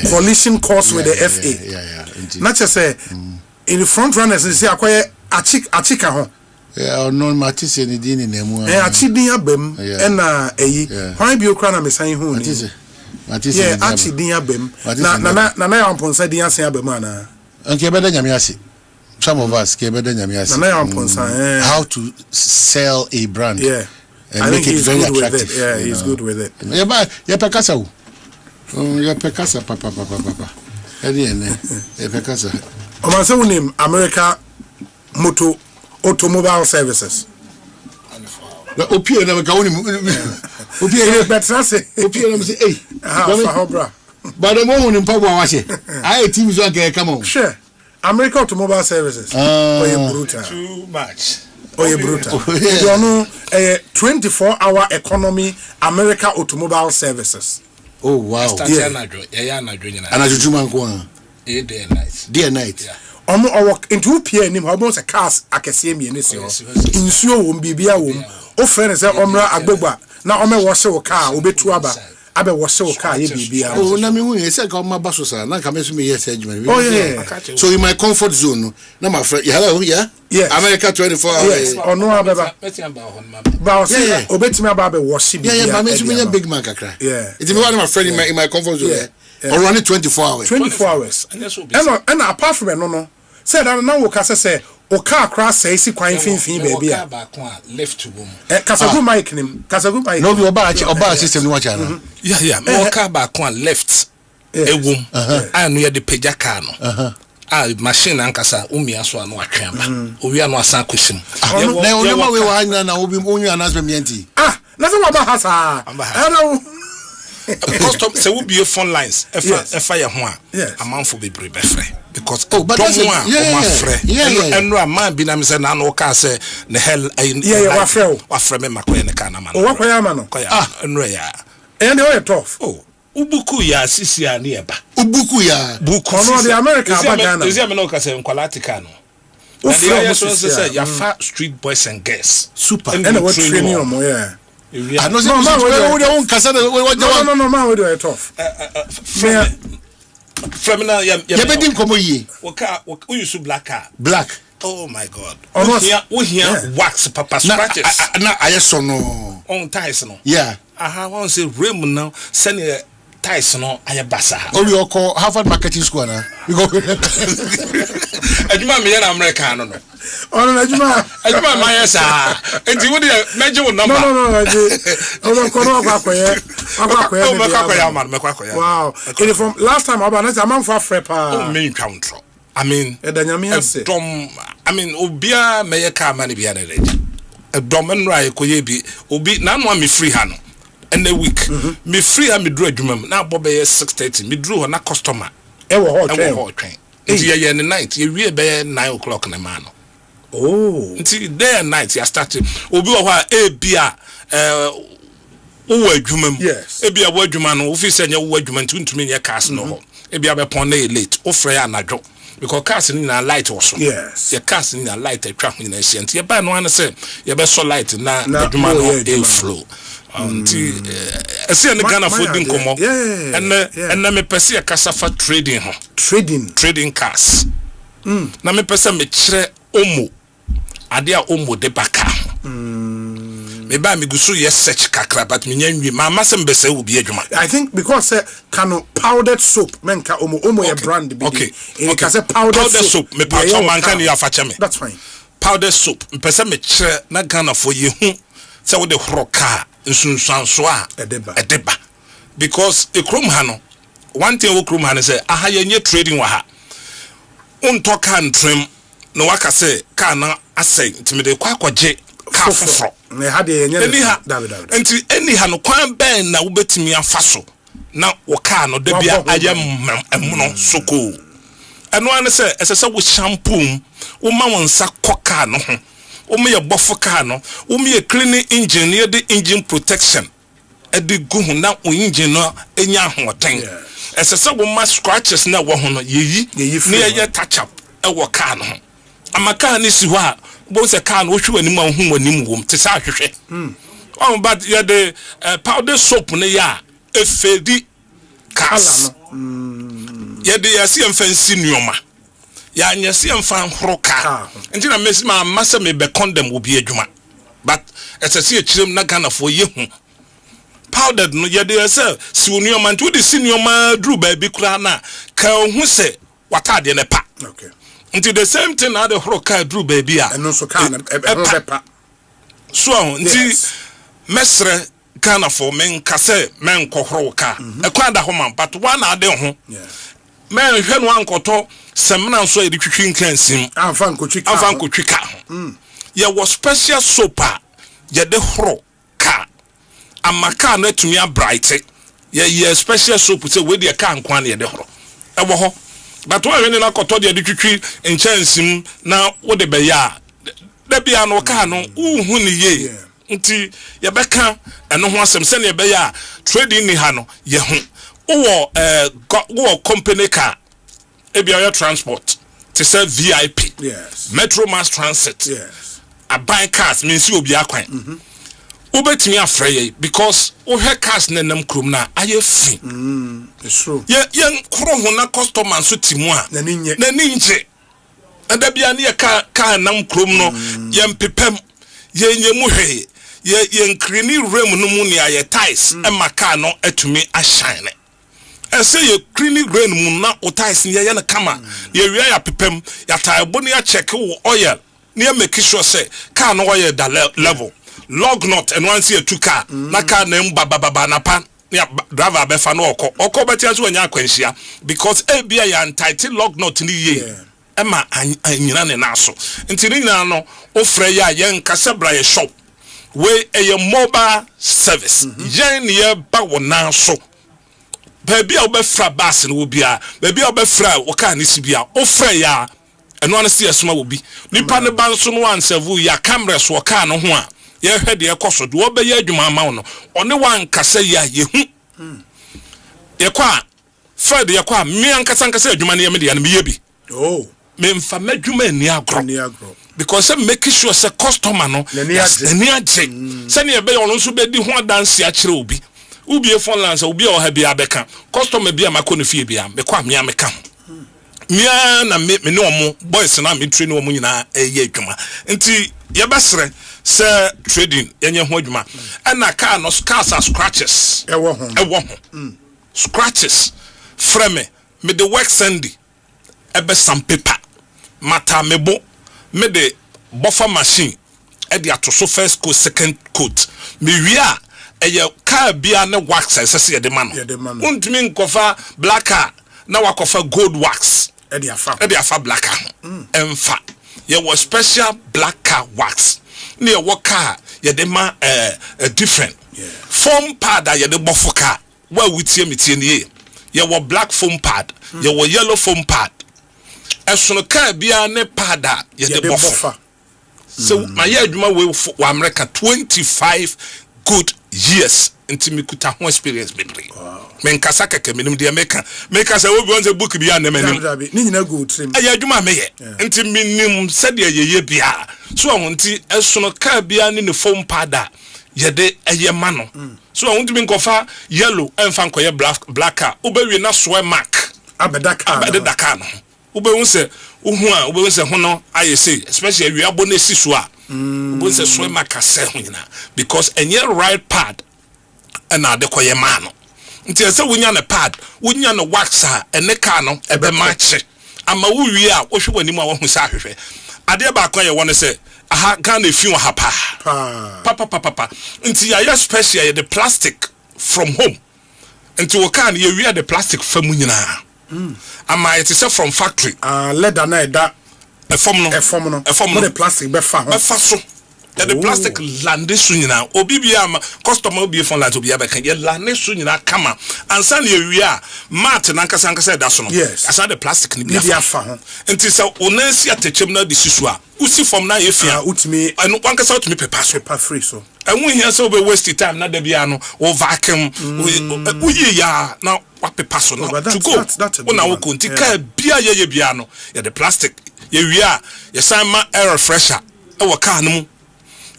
coalition course with the FA. Yeah. Not just say in the front runners, they say, acquire a chicken. Yeah, no, Matisse and the Dean in them. A chidia bem, and why be your crown? I'm saying who is Matisse? Yeah, actually, dear bem. Nana on Ponsa, the answer, Bemana. Okay, better than Yassi. Some of us came better than Yassi. How to sell a brand. Yeah. And make it very attractive. Yeah, he's good with it. Yeah, Pecasa. Yeah, Pecasa, Papa. Pecasa. My son name America Moto Automobile Services. Opia never go on. Opia, but I say, but the moment in Papa was it. I teams are come on. Sure. America Automobile Services. Too much. Brutal. You know, a 24-hour economy, America Automobile Services. Oh, wow. And I do day and night. Day and night. Walk into 2 p.m. almost a cars. I can see me in this. In Sue won't be a womb. Oh, friends, Omra Agoba. Now, Ome was so car, Obe Tuaba. Abe was so car, you be. Oh, Nami, I said, my boss was not coming to me yesterday. Oh, yeah. So, in my comfort zone, no, my friend, hello, yeah? Yes. America 24 hours. Yes. Or no, Obetime Babe was yeah, but me a big man. Yeah. It's one of my friend in my comfort zone. Or running 24 hours. 24 hours. And apart from it, no. Said that now we can say, o car cross say si kwan finfin baby a left to room kasagu mic nim kasagu mic no be oba system no watch na yeah o car back one left ewum anu ye de pagya car no machine ankasa umia so anu atwamba owi anu asan kosim na onema we wa na obi onyu announcement yenti na so ba hasa custom say we be phone lines efa ye ho a amanfo be brebe frɛ because but that's and no man bi na me say na no ka say the hell wa frɛ me makoye ne ka na man wa kwaya ma no no ya and they tough ubuku ya sisi ya ne eba ubuku ya buku no the America abagana is ya me no ka say nkwalatika no and so say ya fa street boys and girls super and what training mo yeah I know no man we do it tough from now you bedim komo yi we use black oh my god we here wax papa scratches na ayeso no on ties no yeah one say rim now send ties no ayabasa we call Harvard marketing school na we go aduma me na America no ono aduma ma yesa enti wo de meje wo number no ono kono akwakoye wow in from last time about na man for frepa main counter I mean edanyame ase dom I mean obia meye car man bia na reja domen right koye bi obi na no me free ha no and a week me free ha me dru adwuma na bo be 6:30 me dru ho na customer e wo ho twen nti ye the night ye wie be 9 o'clock na ma no nti day and night ya start obi wo ha e bia wo adwuma mu e bia wo adwuma no ofi se nya wo adwuma nti ntumi nya cars no ho e bia be pon na late o frɛ ya anadwo because cars ni na light was yes your cars ni na light atwa ho na hye nti ye ba no an say ye be so light na adwuma no e flow nti ese ne Ghana for din komo and me pese ya kasa fa trading cars na me pese me kire omo ade a omo de baka me ba me gusu yes search kakra but me nyanwi ma masem be se obi adwuma I think because kano powdered soap menka omo your brand be okay say powdered soap me pa so man kan ya fache me that's fine powdered soap me pese me kire na Ghana for ye hu se wo de horoka nsunsanso a edeba because ekrom ha no one thing wo krom ha no say aha ye trading wa ha unto kan trim no waka say kan na asay ntimede kwa kwaje ka foforo na ha de yenye enti eni ha no kwan ben na wobetimi afaso na wo ka no da bia ayem no soko eno an say esese wo shampoo wo ma won sa koka no ho wo me ye bofo ka no wo me ye cleaning engine ye de engine protection e de gu ho na wo engine no enya ahoten esese wo ma scratches na wo ho no yeyi na ye touch up e wo ka no amaka ni si ho a bo se ka no wo hwe wani ma hu wani mu wom te sa hwehwe but ye de powder soap ne ya efedi cars ye de ya si emfansi nuoma ya nyese emfan horoka nti na mesi ma masa me be condemn obi adwuma but esese e kirem na Ghana for ye hu powdered no ye de yese si nuoma nti wo de si nuoma dru ba bi kura na ka hu se watade ne pa okay nti the same thing na the horoka dru ba bi a eno so ka na e pa so nti mesre Ghana for men kase men kohoroka e kwa da ho man but one na de ho men hwe no ankoto semna nso e de twitwi nkansim amfa nkotwika ye was special soap ye de horo ka amaka na tumi abright ye special soap say we de ka nkwan ye de horo e bo ho but one hwe na koto de twitwi nkansim na wo de be ya da bia no ka no uhu ni ye nti ye beka eno ho asem se ne be ya trading ni ha no ye hu wo company car ebia your transport to say VIP yes Metro Mass Transit yes a buy cars means you obi akwan ubetimi afrey because wo hwe cars na nam krom na aye fi it's true ye kro ho na customer so timu a na ninje ada bia ne ka nam krom no ye mpepem ye nyemu hwe ye nkrini room no mu ne aye ties e maka no atumi a shine I say you cleaning grain mu na otais ne ye na kama ye wi ya pepem ya taibo ne ya check oil ne make sure say car no oil da level log knot and once you two car na car na mbaba na pan ya driver be fa no okọ betia so anya akwanhia because bia ya entitled log knot ni ye ema anyina ne na so nti ni na no ofre ya ye nkasa bra ye shop we a mobile service yen ne ye ba wona so baby obefra bus no bia baby obefra wo ka ni sibia ofra ya eno an se asoma wo bi nipa ne ban so no ansevu ya cameras wo ka no ho a ye hwede ekoso do obeye adwuma ma wo no one wan kasa ya ye hu ye kwa fred ye kwa me ankasa adwuma ne ye me de ya me ye bi me mfa madwuma ni agro because make sure say customer no ni age se ne be yo no so be di ho danse a kire obi ubie phone lance obi o ha bia beka customer bia makọ no fie bia me kwa mia meka mia na me ne omo boys na me train omo nyina eye adwuma nti ye besre se trading yenye ho adwuma na car no cars are scratches e wo ho scratches frame me the work sandy ebe some paper mata mebo me the buffer machine e dia to so first coat second coat me wia eye car bia ne wax esese ye de man untimi nkofa black car na wakofa gold wax e dia fa black car emfa ye was special black car wax near what car ye de ma different foam pad ye de bofo car where we tie ye was black foam pad ye was yellow foam pad esono car bia ne pad ye de bofo so my year adwuma we America 25 good years until me kuta ho experience bebre men kasa keke menim de meka say obi on say book bia na menim ni nyina go trim aye adwuma meye until menim said ye bia so ho nti esono car bia ne foam pad ye de eye ma no so ho nti me nkofa yellow emfa nkoye black car obewie na soe mark abeda car no obewu se uhu a obewu se ho no aye say especially we abone si so a obewu se soe mark ase ho nyina because enye right pad na de koye ma no nti ese wunya na pad wunya na wax a ene car no ebe match ama wo wi a wo hwe wani mu a wo hu sa hwehwe ade ba kon ye won se aha Ghana fi wa ha pa nti ya special ye the plastic from home nti wo kan ye wi the plastic famu nyina ama it is from factory leather na eda e form no the plastic be fa so the plastic lande su nyina obi bia ma customer obi fon la to bia be kan ye lande su nyina kama ansa na ye wi a mat na nkasa da so no asa the plastic ni bia fa ho nti so onansi atechem na de sisu a usi form na ye fia utimi anu wankasa utimi paper free so enwu hia so be waste time na da bia no wo vacuum uyi ya na wa paper so na to go una wo konti ka bia ye bia no ye the plastic ye wi a ye san ma air refresher e wo car no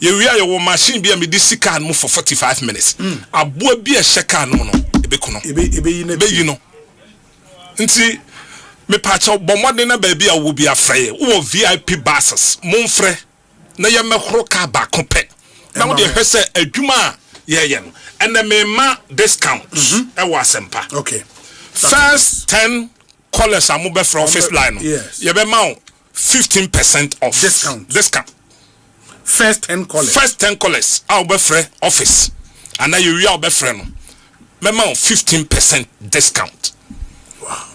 ye wi a ye wo machine bia me di sika no for 45 minutes aboa bia sheka no no ebekuno yi no nti me pacha bomode na ba bia wo bia frɛ wo VIP buses monfrɛ na ye mehoro ka ba kope na wo de hwese adwuma ye no and me ma discount e wa Asempa okay first 10 callers am be from office line ye be ma 15% off discount first 10 callers I'll be free office and now you will be free no me ma 15% discount wow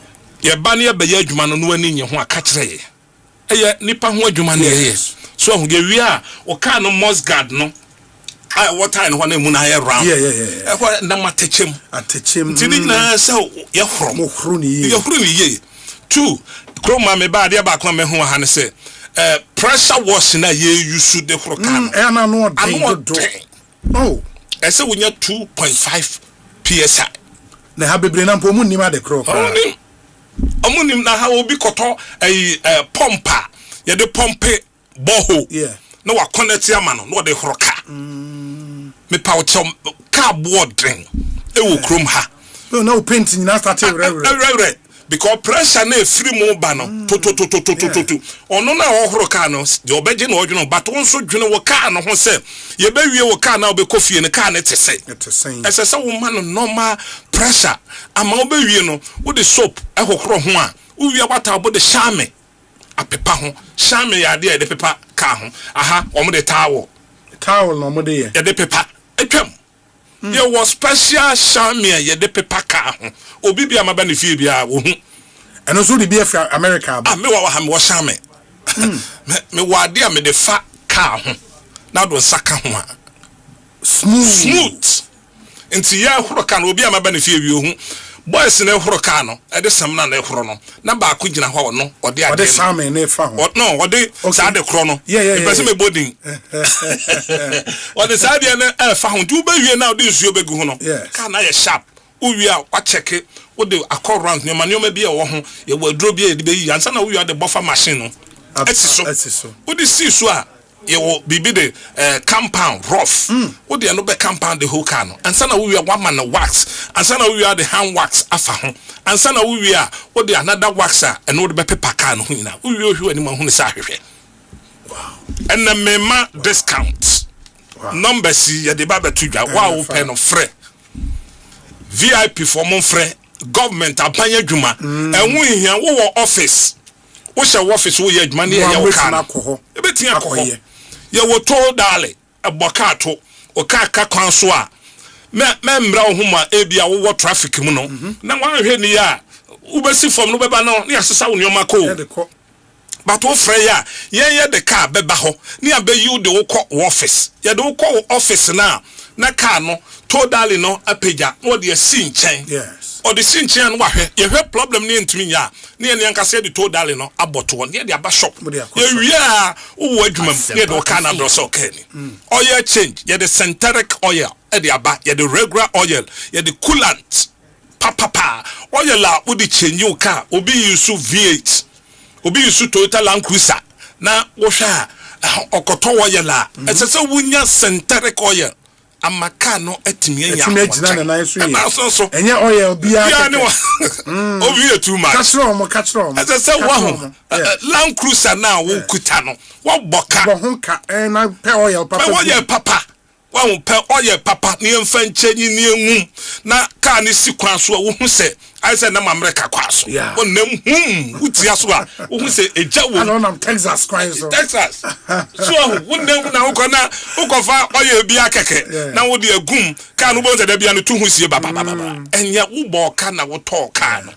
ye ba ne be ye adwuma no ani nye ho aka kire ye nipa ho adwuma ne ye so ho ge wi a o ka no mosgard no what time when mu na ye round e ko na matechem tidi na se ye horo ni ye two kroma me ba de ba kwa me ho ha ne se pressure wash na ye use the horokan na no do oh I say we need 2.5 psi na ha bebre na mpo mu nima de kro omunim na ha obi koto pompa ye de pompe boho na wa connect ama no de horoka me pa wo cardboard drink e wo krom ha no paint ni na start re because pressure na free mo ba no to ono na ohoro car no de obeje na odweno but wonso dwene wo car no ho se ye be wie wo car na obekofie ne car ne tese ese wo ma no normal pressure ama obe wie no wo de soap ehokoro ho a wo wie wata obo de shame apepa ho shame ya de de pepa car ho aha omo de towel no mo de ye de pepa etwam ye was special shame ye de pepa car ho obi bia ma ba ne fie bia wo hu eno so di bia fra America ba me wa ha me wo shame me wa de me de fa car ho na do saka ho a smooth enti ya horo car no obi ama ba ne fie bi hu boys na horo car no e de sam na horo no na ba ko gina ho no ode ade shame na fa ho no ode sa de kro no e pese me bodin ode sa de na fa ho tu ba wie na ode nsuo begu ho no car na ye sharp uwi a kwa check wo de akọ round nyoma bia wo ho ye wadro bia de be ansa na uwi de buffer machine no etiso wo de see so a ye wo bibi de compound rough wo de no be compound the whole car no ansa na uwi a one man wax ansa na uwi a the hand wax afa ho ansa na uwi a wo de another wax a and wo de be paper car no hina uwi ohwe ani ma hu ne sa hwehwe wow and na mema discount numbers ye de ba betudwa wa wo pen no free VIP for mon frère government abanya dwuma enwu hia wo office wo she office wo ye adwuma ne ye wo ka e betin akọ ye wo to dale eboka to o ka kwan so a me mra wo huma e bia wo traffic mu no na wan hwe ni ya wo besi form no beba no ne asesa wo nyoma ko but wo freya ye the car beba ho ni abeyu de wo kɔ office ye de wo kɔ office na car no totally no apagya wo de si nkyɛn yes or the sin nkyɛn no wahwɛ ye hwɛ problem ne ntimi nya ne ye nkase de totally no aboto ne de aba shop ye wia wo adwuma ne de wo car na do so okay ni oil change ye the synthetic oil e de aba ye the regular oil ye the coolant papa oil la wo de change your car obi use V8 obi use Toyota Land Cruiser na wo hwɛ okoto oil la esese wunya synthetic oil amaka no etimi nya na so enye oil bia ne obi too much catch rom esese wo Land Cruiser na wo kuta no wo boka bo honka na pe oil papa wan pe oil papa ne mfa nchenyi ne enwu na car ne si kwan so wo hu se ai se na America kwa so wonnam utia so a wo hu se eja wo no nam Texas kwan so so wonnam na wo na wo kofa oil bia keke na wo de agum car no bo se da bia no tu hu sie baba enye wo bo ka na wo to car no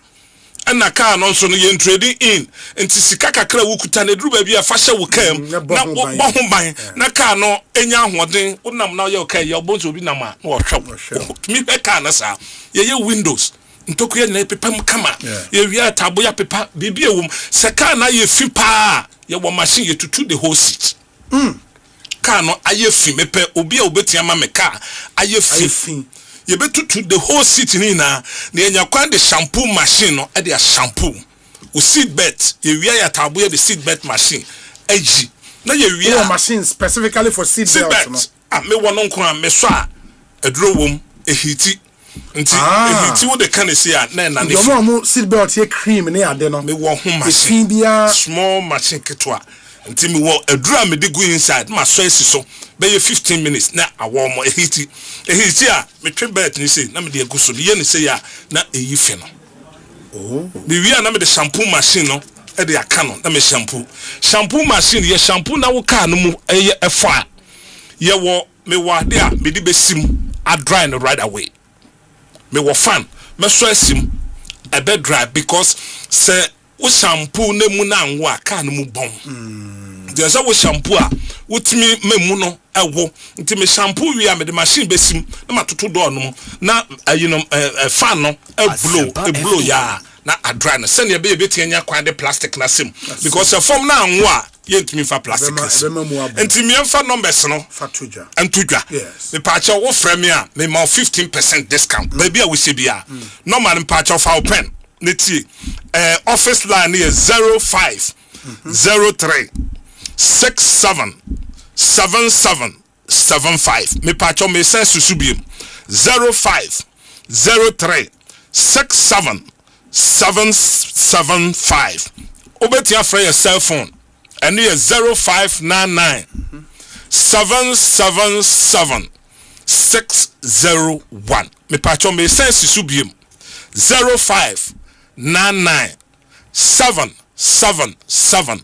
na car no so no ye trading in enti sika kakra wukuta na duru ba bia fa hye wo kam na bo ho ban na car no enya ahoden wonam na ye okay ye Bonsu obi nam a wo hwe mi be car na sa ye windows ntoku ye na pepam kama ye wia tabo ya pepa bibia wom se car na ye fi pa ye wo machine ye tutu the whole seat car no aye fi mepe obi a obetia ma me car aye fi you better to the whole city na enya kwan the shampoo machine no e dey shampoo o seat belt ye wia ya tabo ye the seat belt machine agi na ye wia machine specifically for seat belt no me wono nko a me so a eduro wom ehiti nti ehiti wo de kan se a na ne mo seat belt ye cream ne ade no me wo ho machine small machine ketwa nti me wo eduro a me de go inside ma so esi so be 15 minutes na awo mo ehiti a me twe belt ni say na me de aguso ye ni say ya na eyi fe no me wi na me de shampoo machine no e de aka no na me shampoo machine ye shampoo na wo car no mu eye efa ye wo me wa de a me de besim a dry no right away me wo fan me so asim e be dry because say wo shampoo na mu na anwo a car no mu bon there's a shampoo a wutimi memu no ewo nti me shampoo wi a me de machine besim na matoto do no na fan no blow ya na adry no send ye be tianya kwan de plastic na sim because the form na anwo a ye ntimi fa plastic nti me fa numbers no fatujwa me pacha wo frame a me ma 15% discount baby a we se bia normal me pacha fa open neti office line is 05 03 67 77 75 me pacho me sense susubiem 05 03 67 775 obetia free your cell phone and you 0599 777 601 me pacho me sense susubiem 0599 777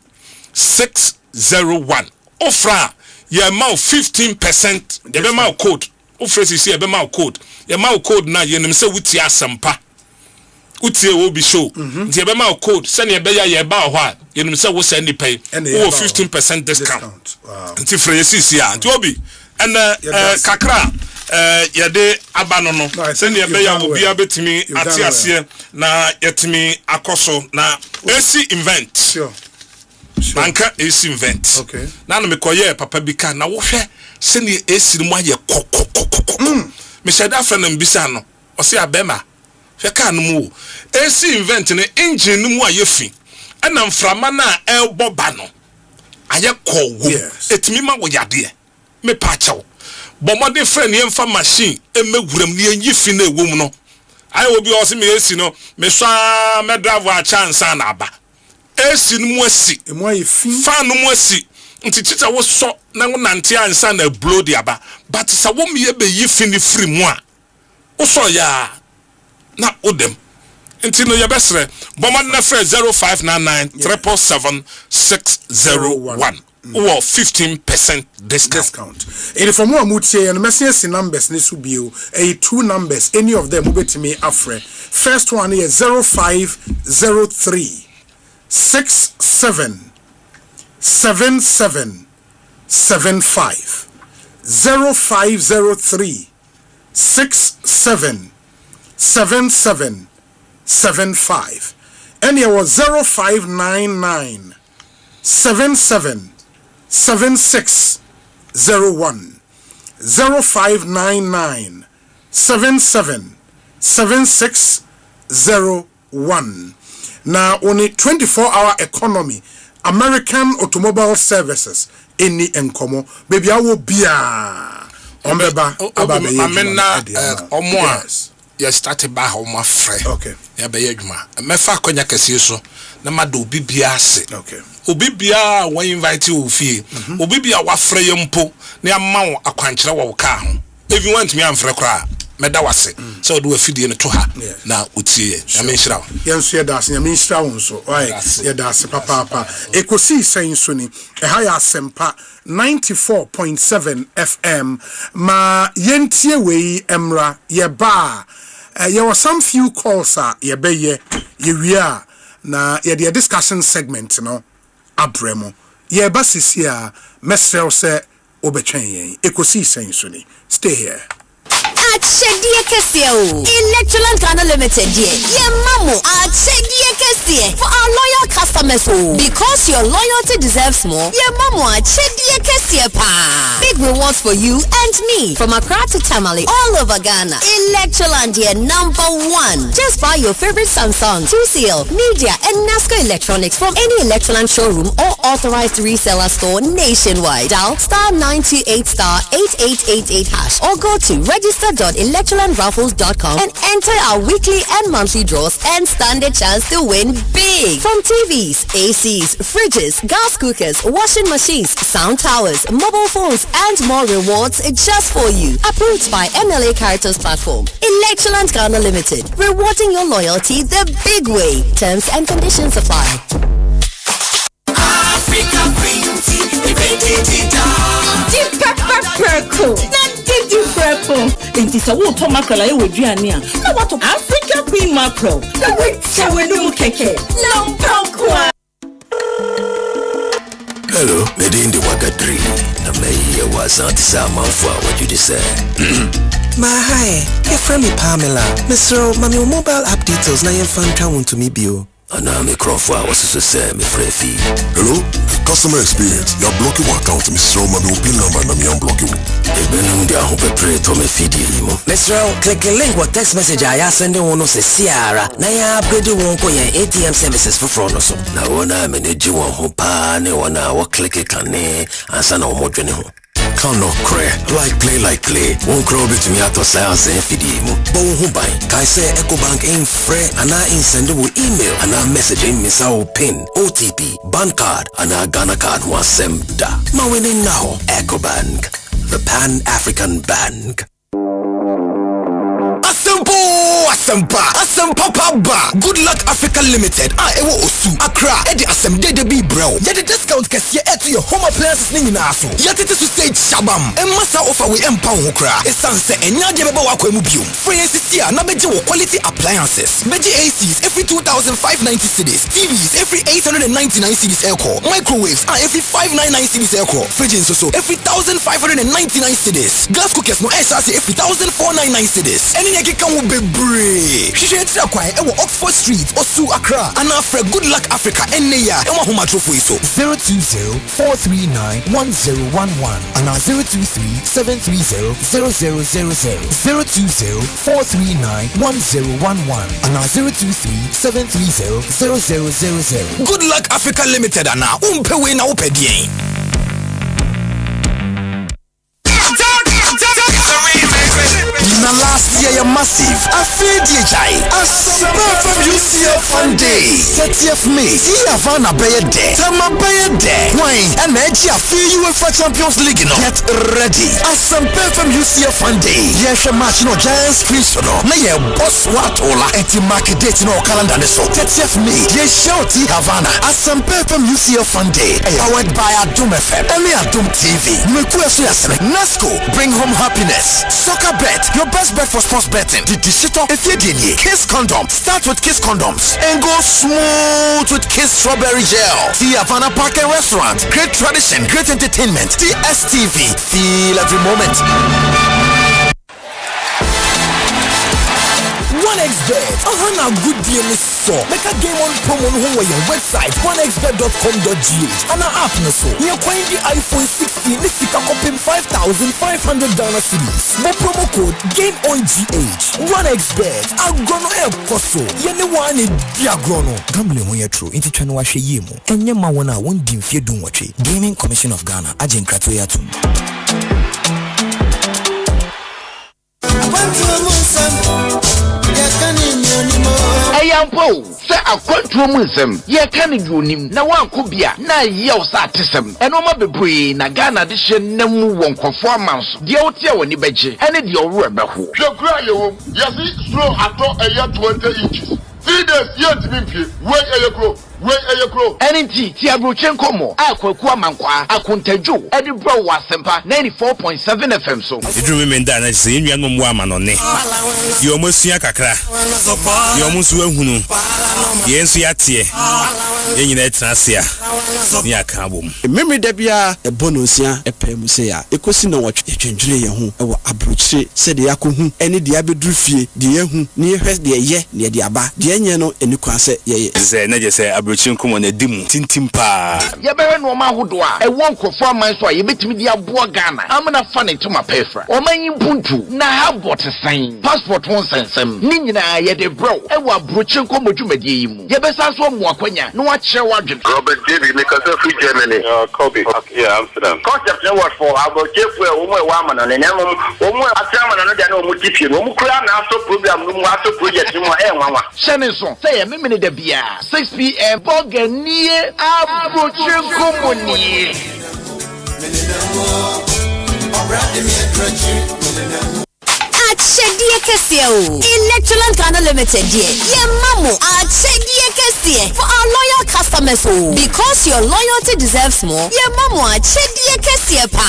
601 ofra ye ma 15% ye be ma code ofra si ye be ma code ye ma code na ye nim se wuti Asempa wuti e wo bi show ye be ma code se ne be ya ye ba ho a ye nim se wo se ni pay wo 15% discount nti fra ye sisi a nti obi and kakra ye de abano no se ne be ya obi abetimi ati ase na yetimi akoso na AC invent Manka AC invent. Okay. Na no me koye papa bika na wo hwe se ne AC mu aye kokokokoko. Me sheda fra na mbisa no. O se abema. Hwe ka no mu. AC invent ne engine no mu aye fi. Ana mframa na elbo ba no. Aye kowo. Etimi ma wo yade. Me pa chawo. Bomode fra ne mfa machine emewuram ne enyi fi na ewom no. Aye obi o se me AC no me so me drive a chance na aba. Esi no asi emu ayi fan no asi nti tita wo so na wo nante ansa na blow di aba but sa wo me be yi fini free mu a wo so ya na odem nti no ye besre bomad na free 0599 777 601 or 15% discount. And for more mutie and message numbers ni subio a two numbers any of them ubetimi afre. First one is 0503 67 6775 0503 677775 and there was 0599 777601 0599 777601. Now only 24-hour economy American Automobile Services any enkomo baby I will be ombeba amena omo ya started by how my friend okay ya be adwuma me fa akonya kase so na ma do bibia ase okay obibia when invite you fie obibia wa frɛ yempo na ama wo akwankyerɛ wo ka ho if you want me am frɛ kra meda wase so do afidie no to ha na utie ya me nhyira yenso ye das ya me nhyira wo nso ye das papa Ekosiisen so ni ha ya Asempa 94.7 FM ma yentie wei emra ye ba there were some few calls ye be ye wia na ye the discussion segment no abremo ye ba sisi a mesrel se obetwen yen Ekosiisen so ni stay here. Achedie kesie o Electroland Ghana Limited ye mamo achedie kesie for our loyal customers o because your loyalty deserves more ye mamo achedie kesie pa big rewards for you and me from Accra to Tamale all over Ghana. Electroland ye #1. Just buy your favorite Samsung, TCL, Media and Nasco Electronics from any Electroland showroom or authorized reseller store nationwide. Dial *928*8888# or go to register.electrolandraffles.com and enter our weekly and monthly draws and stand a chance to win big. From TVs, ACs, fridges, gas cookers, washing machines, sound towers, mobile phones and more rewards just for you. Approved by MLA Caritas Platform. Electroland Ghana Limited. Rewarding your loyalty the big way. Terms and conditions apply. Africa Green Tea, Deep pepper purple. Did you purple? It is a water mackerel I would do. Now what of Africa Queen mackerel? The witch I will do keke. Long purple. Hello, Medin the Wagadri. I may was not some for what you say. My hi, your friend Pamela. Mr. Mami mobile app details na yen fan town to me bio. Anami Crawford was to say me free. Hello, customer experience. You're blocking my account, Mr. Mami pin number na me unblock you. Even they are pray to me feed you. Mr. Click the link what text message I send one no say Ciara. Na ya upgrade won ko yen ATM services for front so. Na wona manage won ho pa ne wona wo click kan ne ansa na wo modwene ho. Count no cray, like play. Won't crow bit me out of science and feed him. But who buy? Kai say EcoBank ain't free and I ain't sendable email and I messaging Miss our pin, OTP, bank card, and I Ghana card was semda. Ma winning now, EcoBank, the Pan-African Bank. Asempa Papa. Good Luck Africa Limited. Ewo Osu. Accra. Edi Asem Dede Bi Bro. Yedi discount kesiye to your home appliances ni naso. Yeti to say Shabam. Masa offer we empower okra. Esanse enya jebeba wako emubium. Free NCCA na beji wo quality appliances. Beji ACs every 2,590 cedis. TVs every 899 cedis aircore. Microwaves every 599 cedis aircore. Fridges also every 1,599 cedis. Gas cookers no SRC every 1,499 cedis. Any yaki kan wo bebre. Shishentira kwa ewo Oxford Street, Osu Accra. Ana afre Good Luck Africa eneya. Ewa huma trofo iso. 020-439-1011. Ana 023-730-0000. 020-439-1011. Ana 023-730-0000. Good Luck Africa Limited ana. Umpewe na upedien. Na last year you're massive. I feel DJI. Asempa from UCF Fun Day. 30th May. See Havana Bay Day. Tama Bay Day. Wine and Edge. I feel UEFA Champions League. Get ready. Asempa from UCF Fun Day. Yes, a match no Giants Chris no. Na ye boss what ola. Eti market date no calendar ne so. 30th May. Yes, shouty Havana. Asempa from UCF Fun Day. Powered by Adum FM. Only Adum TV. Mekuya so yaseme. Nasco. Bring home happiness. Soccer bet. Your best bet for sports betting. The digital if you did Kiss Condom. Start with Kiss Condoms and go smooth with Kiss Strawberry Gel. The Havana Park and Restaurant. Great tradition, great entertainment. The STV. Feel every moment. 1xbet. Now good deal is so. Make a game on promo on your website 1xbet.com.gh and our app no so. You find the iPhone 16 this is copy $5,500 series. More promo code GameOnGH. 1xbet. Agrono help koso. Yene one in diagrono. Gambling when you're true. Into channel washe yemo. And yema wana won't be if you don't watch it. Gaming Commission of Ghana. Agent Kratoyatum. Ayampo, say a quantum ye can unim, na one kubia, na yell satism, and Oma Bebri, na Ghana edition, nemu won performance, the Otia when you beji, and it your rubber who. You cry, you see, slow at all a year 20 inches. 3 days yet to be wait a year. NNT Tiabrochenko mo akwa mankwa akuntejo edibro wa Asempa 94.7 FM so idru women da na se nwa no ama no ne yo mosua kakra yo musu ehunu ye nsu yatie enyina etrasia ni aka bom memory da bia e bonosia epem se ya ekosi na wotwe twendwere ye ho e wo abrochire se de yakohu ene de abeduru fie de yehu ni ehwe de ye ne de aba de enye no eni kwa se ye ze na je se abrochinku na dimu tintim pa ye bere no ma hodo a e won krofo aman so a ye betimi de aboa Ghana amna fa ne to ma pefra o man yimpuntu na ha bot sign passport won sensem ni nyina ye de bro e wo abrochinku modwumade yi mu ye besa so mo akwanya no wa kire wadwen Robert David make us free Germany Kobe yeah Amsterdam concept no what for abrochefu e wo mo e wa amana ne nyam wo mo atrama no de na wo mo tipie no mo kura na so program no mo aso project no e nwanwa shene so say ye memene da bia 6 p.m. Boganie abrochinku moni Achedie kesie o. Electroland Ghana Limited die. Ye mamu achedie kesie for our loyal customers o. Because your loyalty deserves more. Ye mamu achedie kesie pa.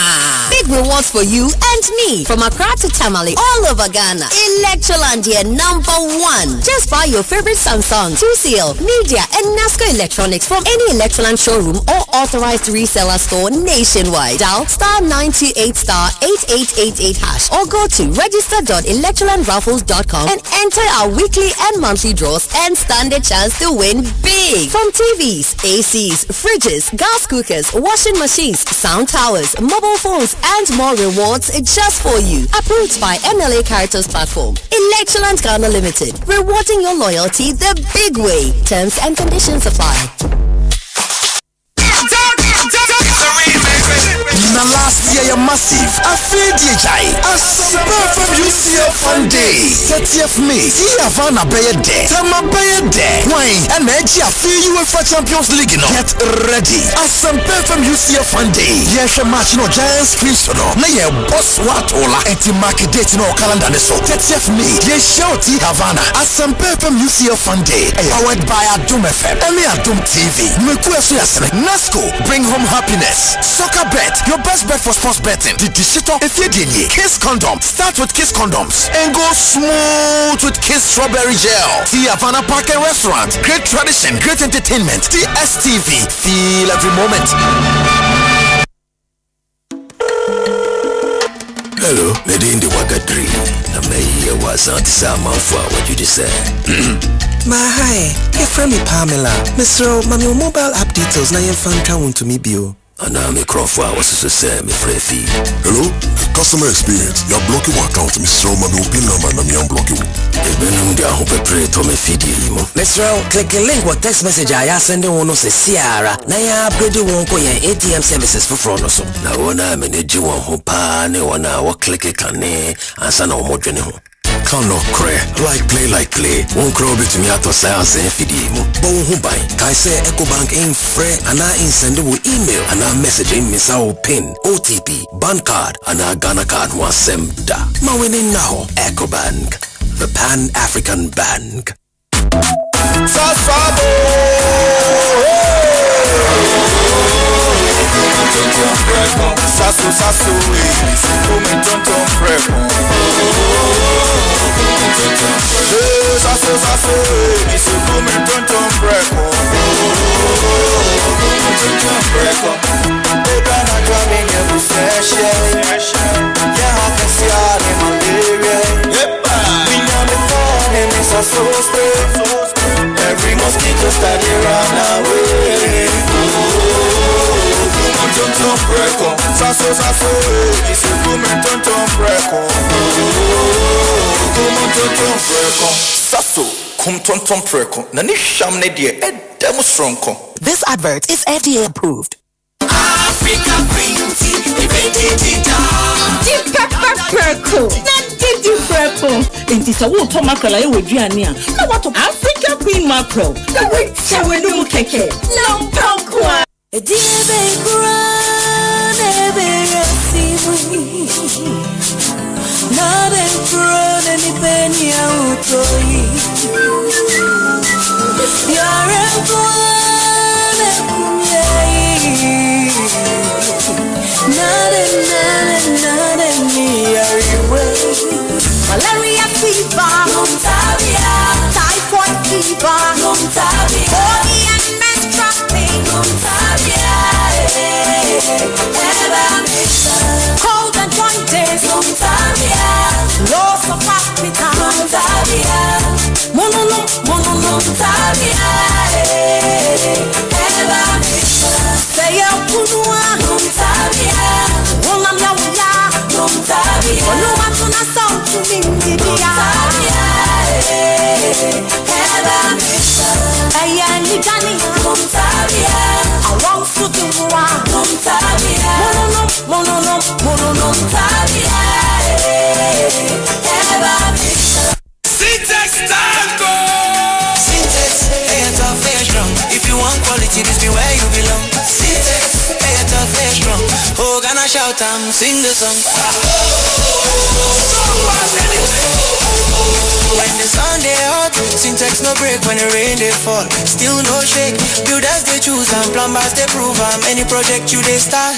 Big rewards for you and me from Accra to Tamale all over Ghana. Electroland die #1. Just buy your favorite Samsung, TCL, Media and Nasco Electronics from any Electroland showroom or authorized reseller store nationwide. Dial *98*8888# or go to register.electrolandraffles.com and enter our weekly and monthly draws and stand a chance to win big. From TVs, ACs, fridges, gas cookers, washing machines, sound towers, mobile phones and more rewards just for you. Approved by MLA Caritas Platform. Electroland Ghana Limited. Rewarding your loyalty the big way. Terms and conditions apply. Na last year you're massive. I feel DJI. Asempa from UCF Sunday. 30th May. See Havana Bayer Day. Tama Bayer Day. Wine. And Edgy I feel UEFA Champions League no. Get ready. Asempa from UCF Sunday. Yes, a match no Giants Chris no. Na ye boss watola. Enti market date no calendar ne so. 30th May. Ye shout Havana. Asempa from UCF Sunday. Powered by Adum FM. And Adum TV. Mekuesu yasene. Nasco. Bring home happiness. Soccer bet. Your best bet for sports betting. The digital if you did Kiss Condom. Start with Kiss Condoms and go smooth with Kiss Strawberry Gel. The Havana Park and Restaurant. Great tradition, great entertainment. The STV. Feel every moment. Hello, Nadine the Wagadri. I'm here was out some for what you just said. Ma hi, your friend me Pamela. Mr. Mami mobile app details na yen fan ka want to me bio. Ana me Crawford was so say me free. Hello, customer experience. You're blocking my account, Mr. Mami pin number na me unblock you. Ebenum dia ho pepre to me feed you. Mr. Click the link what text message I send one no say Ciara. Na ya upgrade won ko yen ATM services for fraud so. Na wona me ne ji won ho pa ne wona wo click kan ne ansa na wo modwene ho. Count no cray, like play. Won't crow bit to me at science and feed you. But who buy? Kai say EcoBank ain't free and I ain't send you email and I message in Miss our pin, OTP, bank card, and I Ghana card was semda. Ma winning now, EcoBank, the Pan-African Bank. Sasso, sasso, come tonton freco. Sasso, sasso, come tonton freco. Ogana drumming every session. Yeah, I can see all in malaria. Minyami phone and it's a so spray. Every mosquito study run away. Tonton freco, sasso, sasso, it's a woman tonton freco. Tonton freco, sasso, cum tonton freco. Nani sham ne die, demo stronko. This advert is FDA approved. Africa green tea, the pepper. Did you purple? It is a wood tomacola with Giania. Now what of Africa Queen Macro? The witch shall we do keke. No pokwa. A dear baby, not a broad any penny out of you. You're a not a malaria fever, Montabia, typhoid fever, Montabia, body and menstrual pain, Montabia, cold and jaundice, Montabia, loss of appetite, Montabia, monono, Montabia, say a punua, Montabia, woman yawa, Montabia, no one to not sound to me, Montabia, Montabia, I want to do one, Montabia, mono, Montabia, Syntax Tango! Syntax, hey, tough, hey, strong. If you want quality, this be where you belong. Syntax, hey, tough, hey, strong. Oh, gonna shout and sing the song. When the sun they hot, Syntax no break when the rain they fall. Still no shake. Builders they choose and plumbers they prove. Any project you they start.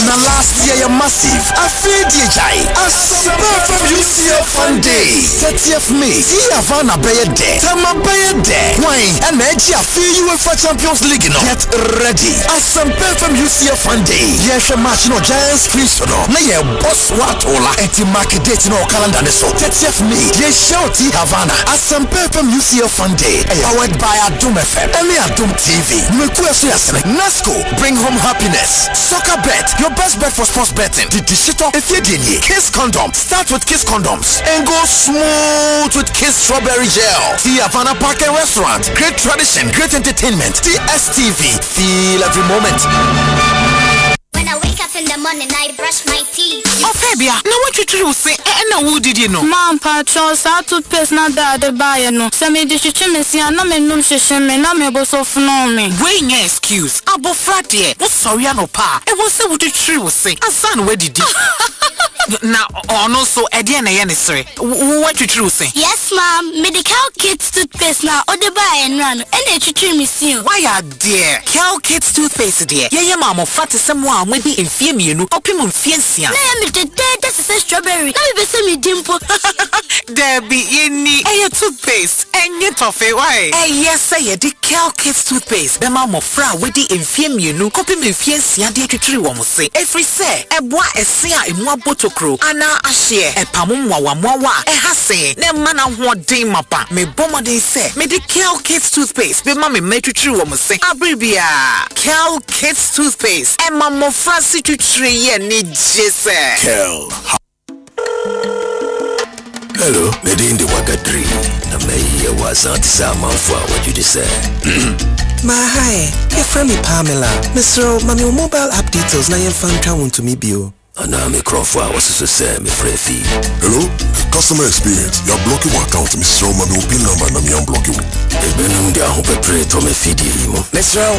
Na last year you're massive. I feel DJ. Asempa from UCF Sunday. 30th May. See Havana Bay Day. Tama Bay Day. Wine and Edge. I feel UEFA Champions League. Get ready. Asempa from UCF Sunday. Yes, a match no Giants Chris no. Na ye boss watola. Eti market date no calendar ne so. 30th May. Yes, shouty Havana. Asempa from UCF Sunday. Powered by Adum FM. And Adum TV. Mekuesu yasene. Nasco. Bring home happiness. Soccer bet. Your best bet for sports betting. The digital if you did Kiss Condom. Start with Kiss Condoms and go smooth with Kiss Strawberry Gel. See Havana Park and Restaurant. Great tradition, great entertainment. DSTV. Feel every moment. When I wake up in the morning, I brush my teeth. Oh, Fabia, now what you do say? And who did you know? Mom, Patros, I took paste not that the buyer no. Some edition is here, no me no shame, no me boss of no me. Wait, no excuse. Abo Friday. What sorry, no pa. It was say what you true say. A son, where did you? Now, no, so Ediana Yanisre. What you true say? Yes, ma'am. Medical kids toothpaste now, or the buy and run. And they treat me soon. Why are dear? Cal kids toothpaste, dear. Yeah, mama, fat is someone with the infirm you know, opimum fiancia. That's a strawberry. Now you see me dimple. There be any toothpaste and yet of a why? Yes, say the Cal kids toothpaste. The mama fra with the infirm you know, opimum fiancia, dear to tree woman say. Every say, a boy a seer in one bottle crew. Anna a share, a pamum wawa, a hasse, ne mana what day mapa. Me bomber they say, me the Cal kids toothpaste. The mammy made to tree woman say, Abribia, Cal kids toothpaste. And mama Francie to tree and need Jesus. Kel. Hello, Medin the Wakadri. Na me was anti-sama for what you say. Ma hi, your friend me Pamela. Mr. Mami mobile app details na yen fan town to me bio. And I'm a crop for was to say me free fee. Hello, Customer experience. You're blocking my account. Mrs. Roman will pin number and I'm blocking.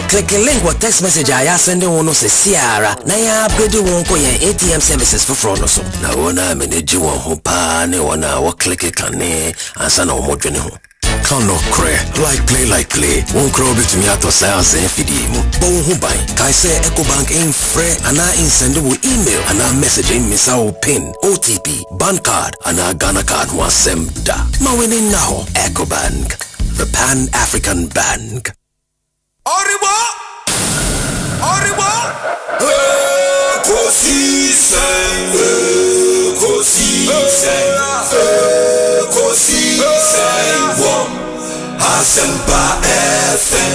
Click a link with text message I send one no say Sierra. Na ya upgrade won ko yen ATM services for front so. Na wona manage won ho pa ne wona wo click it kan ne ansa na wo modwene ho. Can no cray. Like play. Won't crow bit me out of science and feed mu. But who buy? Kai say EcoBank ain't free and I in send you email and I message in miss our pin, OTP, bank card and I Ghana card was Asempa. Ma winning now, EcoBank, the Pan-African Bank. Oribo! Asempa FM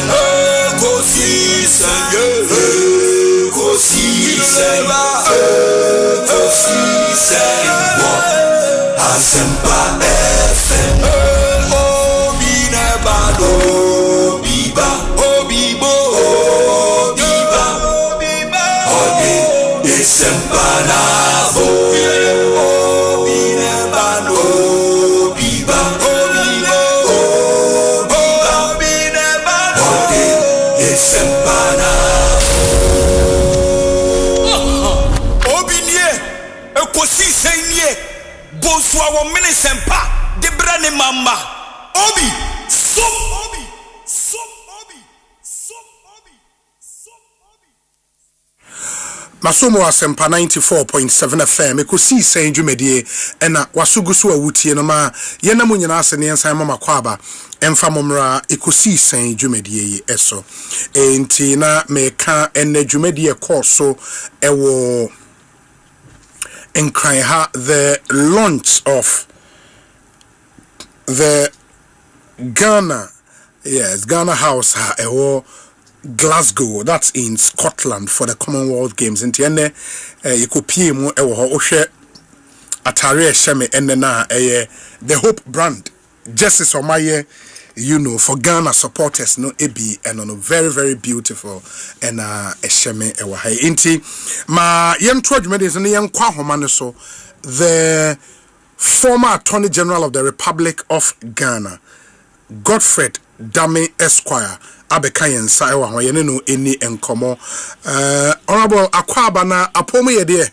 Asempa FM Bonsu our Asempa de brane mama Obi Masomo Asempa 94.7 FM Ekosiise Dwumedie ena wasugusu awutie no ma yena mu nyina ase ne ensan mama kwaba emfa momra Ekosiise Dwumedie eso enti na meka ene dwumedie course ewo enkran ha the launch of the Ghana House ha ewo Glasgow, that's in Scotland for the Commonwealth Games. Inti ene yekopie mu ewo ho ohwe atare eheme ene na the Hope brand justice omaye for Ghana supporters no ebi eno very very beautiful and eheme ewo ha inti ma yemtro adwumede ne yenkwa homa ne so the former Attorney General of the Republic of Ghana Godfred Dame Esquire abeka yensa ewa ho yene no eni enkomo honorable akwaba na apomo ye de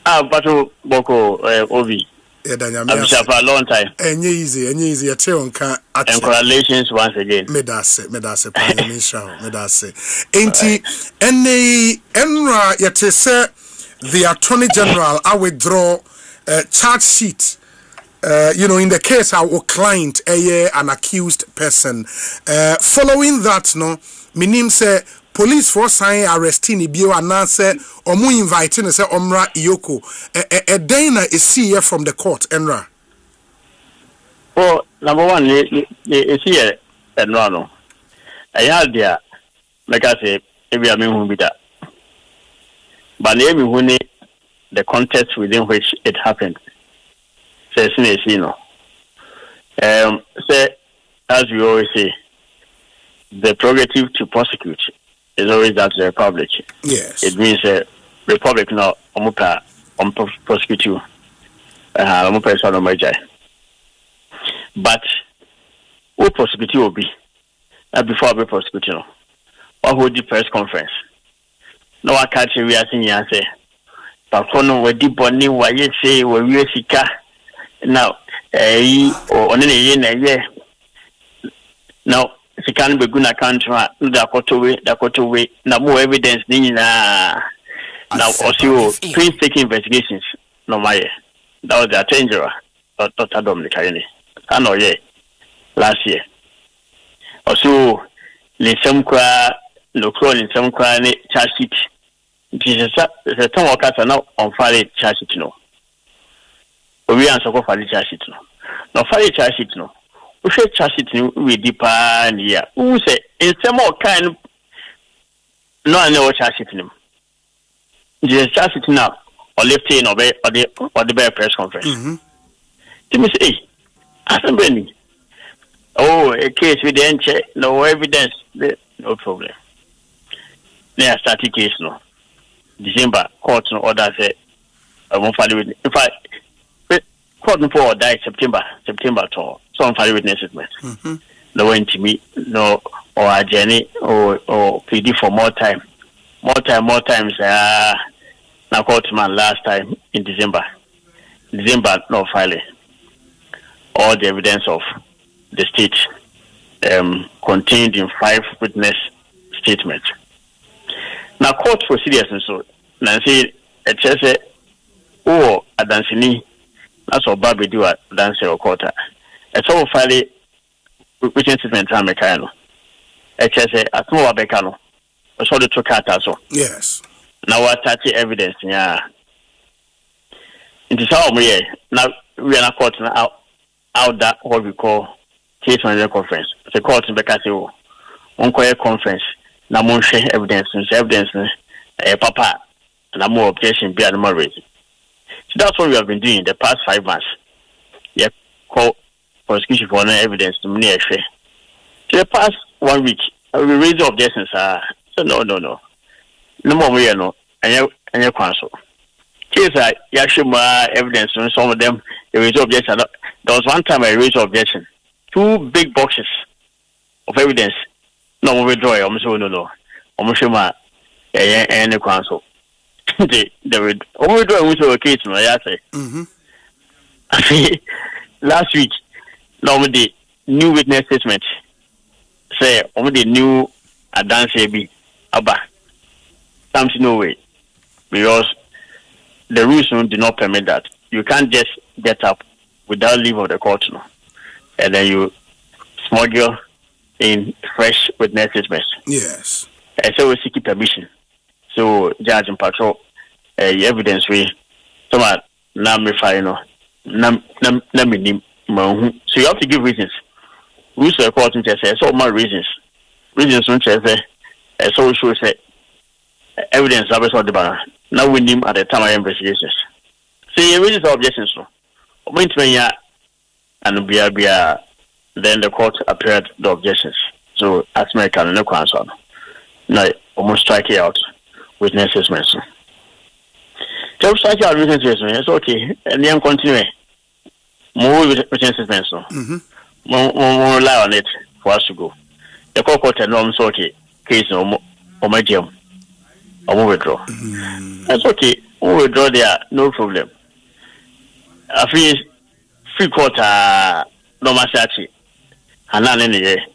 bato boko ovi I've for a long time. Enye easy Congratulations once again. Medase medase enti enra yete se the Attorney General I withdraw charge sheet in the case our client an accused person following that no minim say police force sign arresting bio anase omu inviting say omra iyoko dena is here from the court enra. Oh, number one is here enra no ayal dia make I say ebi ame hu bida but emi hu ni the context within which it happened. Say, as we always say, the prerogative to prosecute is always that the Republic. Yes. It means Republic now prosecute you. But who prosecute you will be before we prosecute you. What hold the press conference? No, I can't say we are saying answer. But kono we deep on new way say we sika. Now, on any year, now, if can't be good account, the way, now more evidence, now, also, painstaking investigations, no, my, that was the danger, Dr. Dominic, I know, last year. Also, in some cry, no crawl in some cry, charge sheet. It is a ton of cats are now on Friday charge sheet, we answer for the charge sheet no for the charge sheet no we say charge sheet we deeper here who say in some more kind no I know charge sheet no the charge sheet now or left in or the press conference to me say Asempa a case with the check no evidence no problem they start the case no December court no order say I won't follow it in fact court for die September to some file witnesses man. No one to me, no or a journey or PD for more times now courtman last time in December no filing all the evidence of the state contained in 5 witness statements. Now court procedures and so Nancy HSA or a dancini that's what Baby do at dance or quarter. It's all filing witness statement Mekano. HSA at more Becano. I saw the two cartas. Yes. Now what evidence, yeah. It is how now we are not court now out that what we call case manager conference. The court in Bekasi on conference. Now more evidence papa and more objection be more raising. So that's what we have been doing the past 5 months. Yeah, call prosecution for no evidence to me. So the past 1 week we raise objections. So no more we no and your counsel. Case you show more evidence on some of them. There is objection. There was one time I raised objection. 2 big boxes of evidence. No withdraw. No. Show my any counsel. They would withdraw with a case. I say. Last week, normally new witness statement. Say only new advance be abba. Something no way because the rules do not permit that. You can't just get up without leave of the court, no, and then you smuggle in fresh witness statements. Yes. And so we seek permission. So judge and patrol evidence we some now me final so you have to give reasons. Rules of the court say so more reasons don't say so should say evidence of the bar. Now we name at the time of investigations. So you raise the objections so and be then the court appeared the objections. So as my can no answer. Now almost strike it out witness statements. So strike out witness statements. It's okay. And then continue. More witness statements. More rely on it for us to go. The court and norms okay. Case no my jam. I will withdraw. That's okay. We withdraw there, no problem. I feel free court no masachi. Hanan in the year.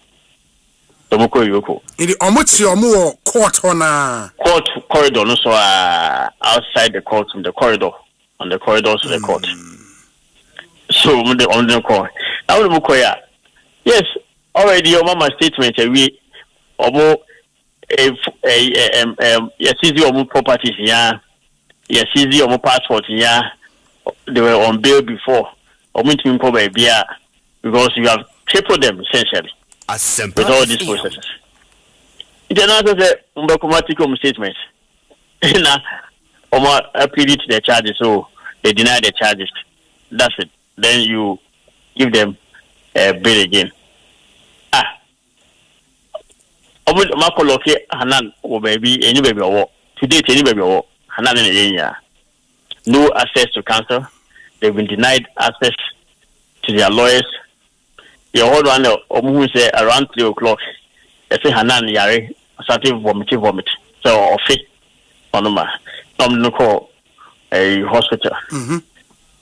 Tomoko Yoko. In the Omutsi court on court corridor, no so outside the court in the corridor, on the corridors of the court. So on the court. Now the Mukoya. Yes, already your mama statement we omo yes, easy omo properties yeah. Yes, easy omo passport yeah. They were on bail before. Omo to come by beer because you have tripled them essentially. Asempa with all these processes. It's another automatic statement. Now, pleaded to the charges, so they deny the charges. That's it. Then you give them a bill again. Makoloke Hanan or baby, any baby or today, any baby or Hanan in Enya. No access to counsel. They've been denied access to their lawyers. Your whole one who say around 3 o'clock, they say Hanan Yare started vomit. So or fit on no call a hospital.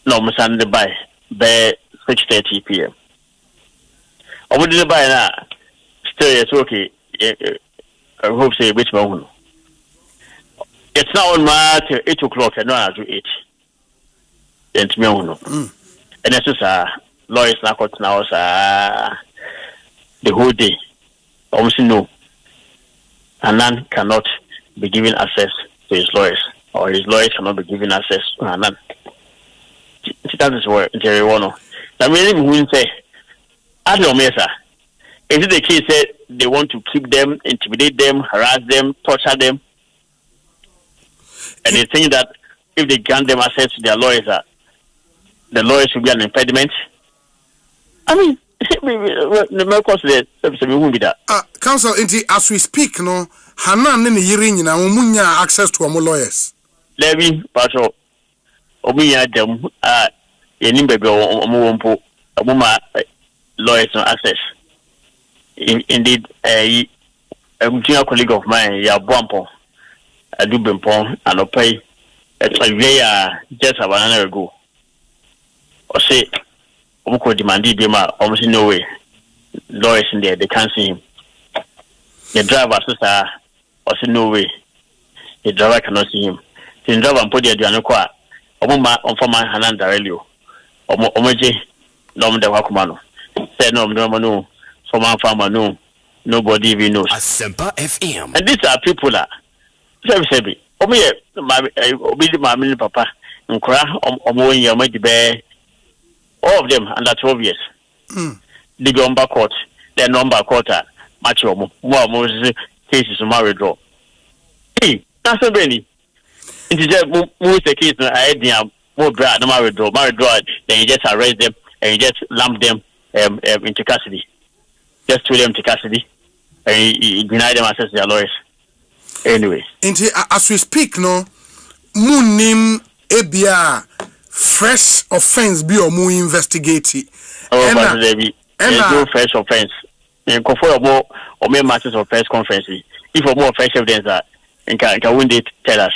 No Sunday by 6:30 p.m. I wouldn't buy now. Still it's okay. I hope say which one. It's now on my 8 o'clock and now I do 8. Then to me and this is lawyers now the whole day. Almost no. Hanan cannot be given access to his lawyers, or his lawyers cannot be given access to Hanan. That is where Jerry Wano. I mean, we say, I don't know, sir. Is it the case that they want to keep them, intimidate them, harass them, torture them? And they think that if they grant them access to their lawyers, the lawyers will be an impediment? I mean, counsel, as we speak, no, Hanan and Yirin Munya access to our lawyers. Levy, Patrol, Omiya, them, any baby or lawyers no access. Indeed, a junior colleague of mine, ya Bwampo, I do Bimpon, and I pay just about an hour ago. Or say, Omko demanded them almost no way. Lawyers in there, they can't see him. The driver says, or say no way. The driver cannot see him. The driver and put the Dianokwa, Omuma on Forman Hanan Darelio, Omoje, Nom de Wakumano. Say no, Forman Farmer, no, nobody even knows. Asempa FM. And these are people that, say, my papa, and cry, Omo, you might be all of them under 12 years. The Gomba court, the number quarter, Macho, more cases of marriage draw. Hey, that's a really. It is just move the case, I had more brad, no marriage draw, then you just arrest them and you just lump them into custody. Just throw them to custody and you deny them access to their lawyers. Anyway. As we speak, no, Munim Ebia fresh offense be or mu investigate. Oh, but there's no fresh offense. And confer more or more matters of press conference. If more fresh evidence that and can win it tell us.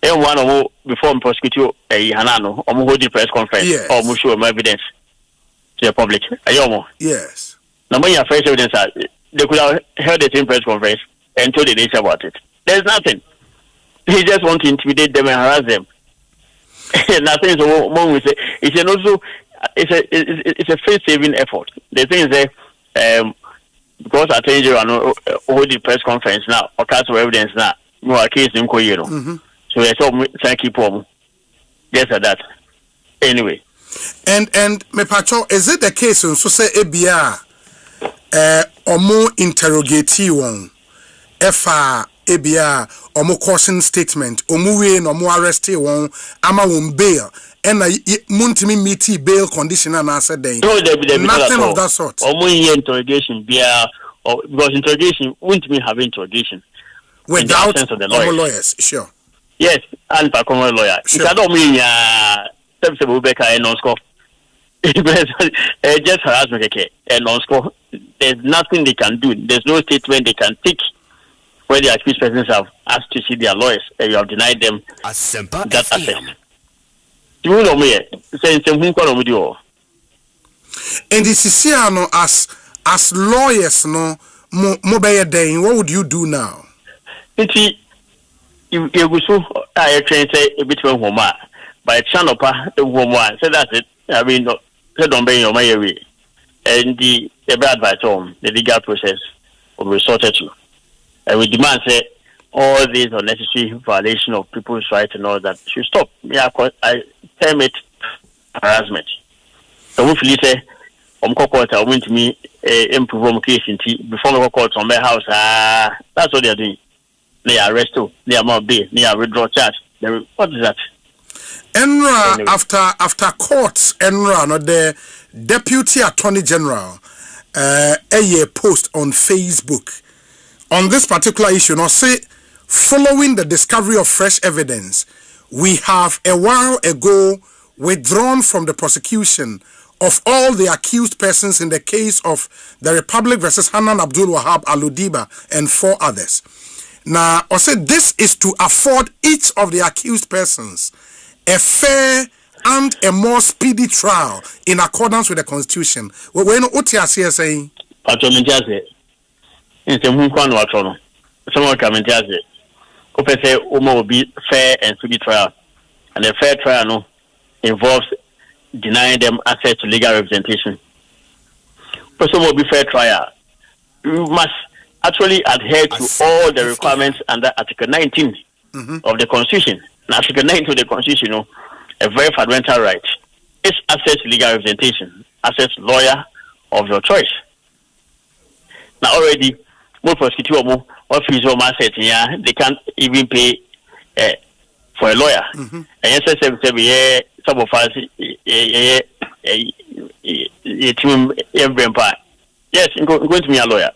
And one or more before prosecute a Hanano or hold the press conference or more show evidence to the public. Yes. Now when you have fresh evidence that they could have held the same press conference and told the nation about it. There's nothing. He just want to intimidate them and harass them. Nothing. So one will say it's a face-saving effort. The thing is that because I tell you, I know hold the press conference now or cast of evidence now. No case in Koyero. So they told me thank you for just at that. Anyway. And me pacho, is it the case so say ABR omo interrogate one efa ABR omo caution statement omo we no mo arrest one ama won bail and muntimi meet bail condition and answer then nothing of that sort. Omo interrogation or because interrogation won't me have interrogation without the lawyers. Sure. Yes, and for common lawyer. Sure. I don't mean and non-score. Just harassment and non-score. There's nothing they can do. There's no statement they can take where the accused persons have asked to see their lawyers and you have denied them that access. You know me, saying something with you. And this is here as lawyers, no mobile day. What would you do now? You go so I train say a bit of home by channel pa the woman say that's it. I mean say don't bring your money away. And the bad advice home, the legal process will be sorted to. And we demand say all these unnecessary violation of people's rights and all that should stop. I term it harassment. So hopefully say court I went to me improve case in before the court on my house. That's what they are doing. They are arrest too. They are more bail. They are withdraw charge. What is that? Enra anyway. after courts, Enra no the Deputy Attorney General a post on Facebook on this particular issue. Now say following the discovery of fresh evidence, we have a while ago withdrawn from the prosecution of all the accused persons in the case of the Republic versus Hanan Abdul Wahab Aludiba and 4 others. Now, I said this is to afford each of the accused persons a fair and a more speedy trial in accordance with the Constitution. When OTRC saying, someone come say, will be fair and speedy trial, and a fair trial involves denying them access to legal representation. But some will be fair trial. You must actually adhere to all the requirements under Article 19 of the Constitution. And Article 19 of the Constitution, a very fundamental right is access to legal representation, access to lawyer of your choice. Now already, most prosecutors or fees they can't even pay for a lawyer. And yes, some of us yes, going to be a lawyer.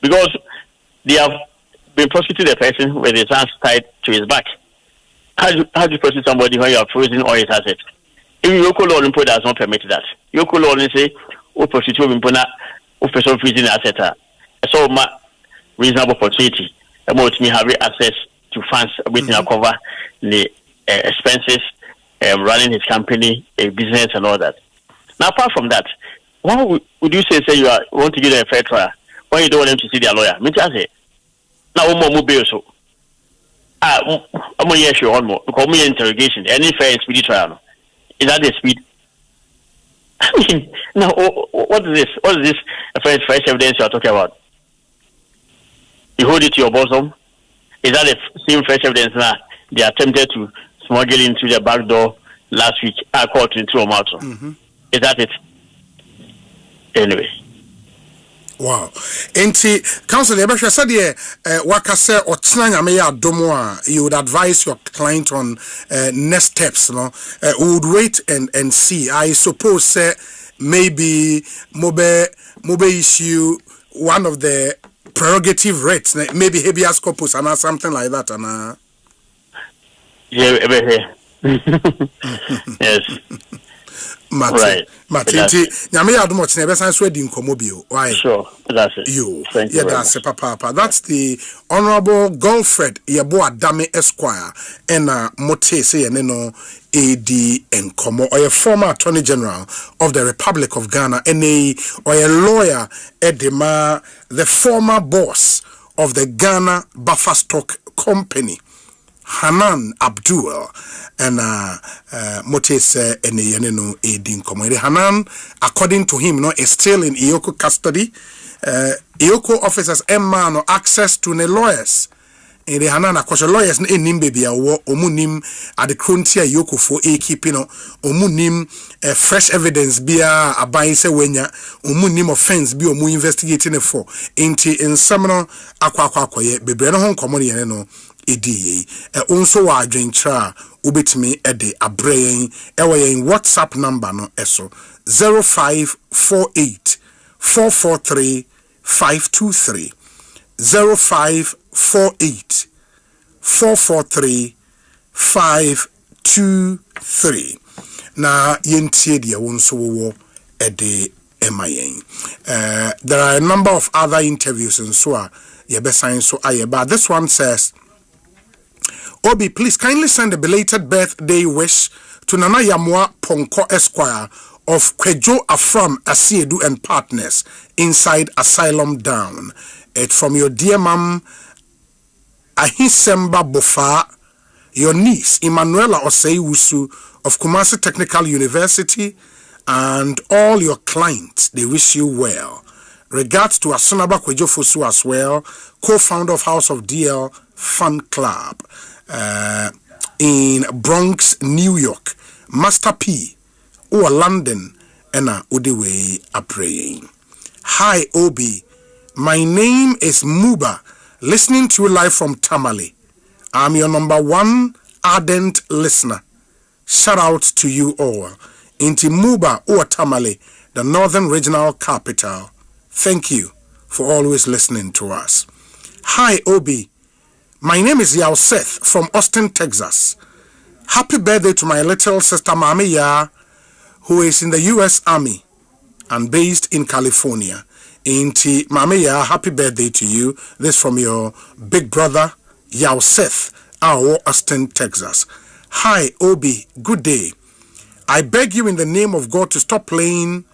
Because they have been prosecuting the person with his hands tied to his back. How do you prosecute somebody when you are frozen all his assets? Even local law does not permit that. Local law say, "O prostitute impona, o person freezing asset." So ma reasonable opportunity. About me having access to funds, waiting to cover the expenses, running his company, a business, and all that. Now, apart from that, what would you say you want to give them a fair trial? Why you don't want them to see their lawyer? Me just say, now more bail so. I'm going to show one more because me interrogation. Any fair and speedy trial? Is that the speed? I mean, now what is this? What is this fresh evidence you are talking about? You hold it to your bosom. Is that the same fresh evidence now? They attempted to smuggle into the back door last week. I called into a matter. Is that it? Anyway. Wow. Enti counsel Ebesha said wakase otena nyame ya adomo a you would advise your client on next steps, no? Would wait and see. I suppose maybe mobe issue one of the prerogative rights, maybe habeas corpus and something like that, and yes. Right. Matiti, nyame ya adomo tene besan so adi nkomo bio. Why? Sure. That's it. Thank you. That's papa. That's the Honorable Godfred Yebo Adame Esquire and Mote say no AD Nkomo, or a former Attorney General of the Republic of Ghana, or a lawyer Edema, the former boss of the Ghana Buffer Stock Company, Hanan Abdul, and Mote say no AD Nkomo. Hanan, according to him, is still in Iyoko custody. Iyoko officers Emma no access to the lawyers. In the Hanan, of course, lawyers in Nimbabia or Omunim at the Crontia Yoko for a keeping Omunim fresh evidence be a buying se wenya Omunim offense be Omu investigating it for in Seminole Aqua Bebreno Hong Common no EDA also wa drink tra ubitimi ede abrayin ewe in WhatsApp number no eso 0548 443 523 0548 443 523 na yentie dia wonso wo ede emayen. There are a number of other interviews and so yebesan so but this one says, Obi, please kindly send a belated birthday wish to Nana Yamwa Ponko Esquire of Kwejo Afram Asiedu and Partners inside Asylum Down. It's from your dear mom, Asempa Bofa, your niece, Emanuela Osei Wusu of Kumasi Technical University, and all your clients. They wish you well. Regards to Asunaba Kwejo Fosu as well, co-founder of House of DL Fan Club in Bronx, New York. Master P, or London, and Udiwe are praying. Hi, Obi. My name is Muba, listening to you live from Tamale. I'm your number one ardent listener. Shout out to you all. Inti Muba or Tamale, the Northern Regional Capital. Thank you for always listening to us. Hi, Obi. My name is Yao Seth from Austin, Texas. Happy birthday to my little sister Mami Ya, who is in the U.S. Army and based in California. Inti Mami Ya, happy birthday to you. This from your big brother Yao Seth, our Austin, Texas. Hi, Obi. Good day. I beg you in the name of God to stop playing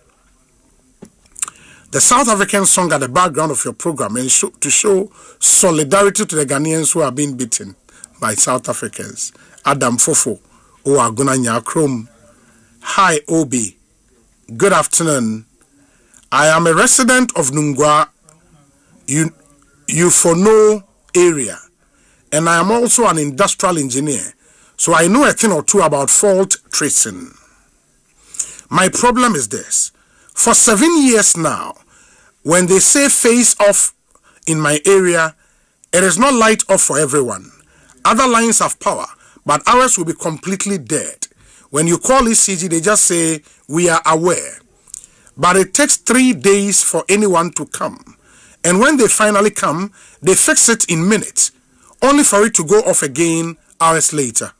the South African song at the background of your program and to show solidarity to the Ghanaians who are being beaten by South Africans. Adam Fofo, who are Gunanya Krom. Hi, Obi. Good afternoon. I am a resident of Nungwa, Ufono area, and I am also an industrial engineer, so I know a thing or two about fault tracing. My problem is this. For 7 years now, when they say face off in my area, it is not light off for everyone. Other lines have power, but ours will be completely dead. When you call ECG, they just say, we are aware. But it takes 3 days for anyone to come. And when they finally come, they fix it in minutes, only for it to go off again hours later.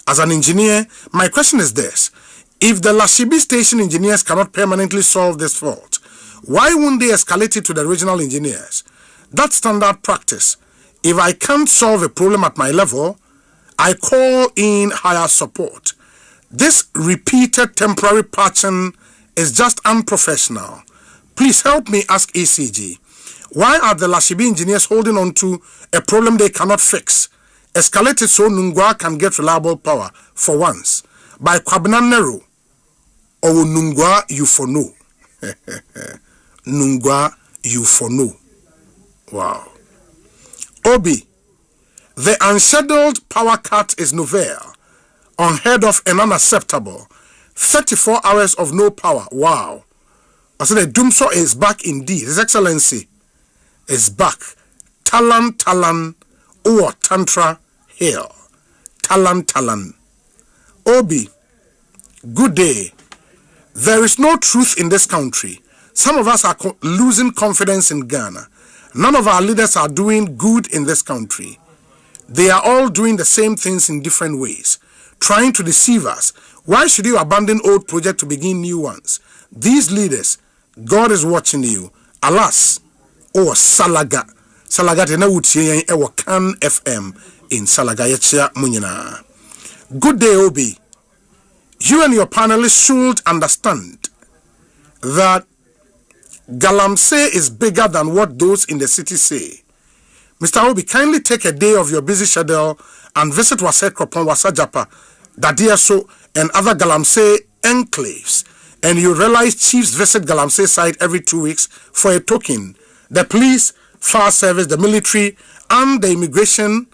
As an engineer, my question is this. If the Lashibi station engineers cannot permanently solve this fault, why won't they escalate it to the regional engineers? That's standard practice. If I can't solve a problem at my level, I call in higher support. This repeated temporary patching is just unprofessional. Please help me ask ECG. Why are the Lashibi engineers holding on to a problem they cannot fix? Escalate it so Nungwa can get reliable power for once. By Kwabena Nero, or Nungwa you for no. Nungwa you for no. Wow. Obi, the unscheduled power cut is novel, unheard of and unacceptable. 34 hours of no power. Wow. I said the Dumso is back indeed. His Excellency is back. Talan, or Tantra Hill. Talan. Obi, good day. There is no truth in this country. Some of us are losing confidence in Ghana. None of our leaders are doing good in this country. They are all doing the same things in different ways, trying to deceive us. Why should you abandon old projects to begin new ones? These leaders, God is watching you. Alas, Salaga tena wutie ewo Can FM in Salaga yechia munyina. Good day, Obi. You and your panelists should understand that Galamsey is bigger than what those in the city say. Mr. Obi, kindly take a day of your busy schedule and visit Wasekropon, Wasajapa, Dadieso, and other Galamsey enclaves, and you realize chiefs visit Galamsey site every 2 weeks for a token. The police, fire service, the military, and the immigration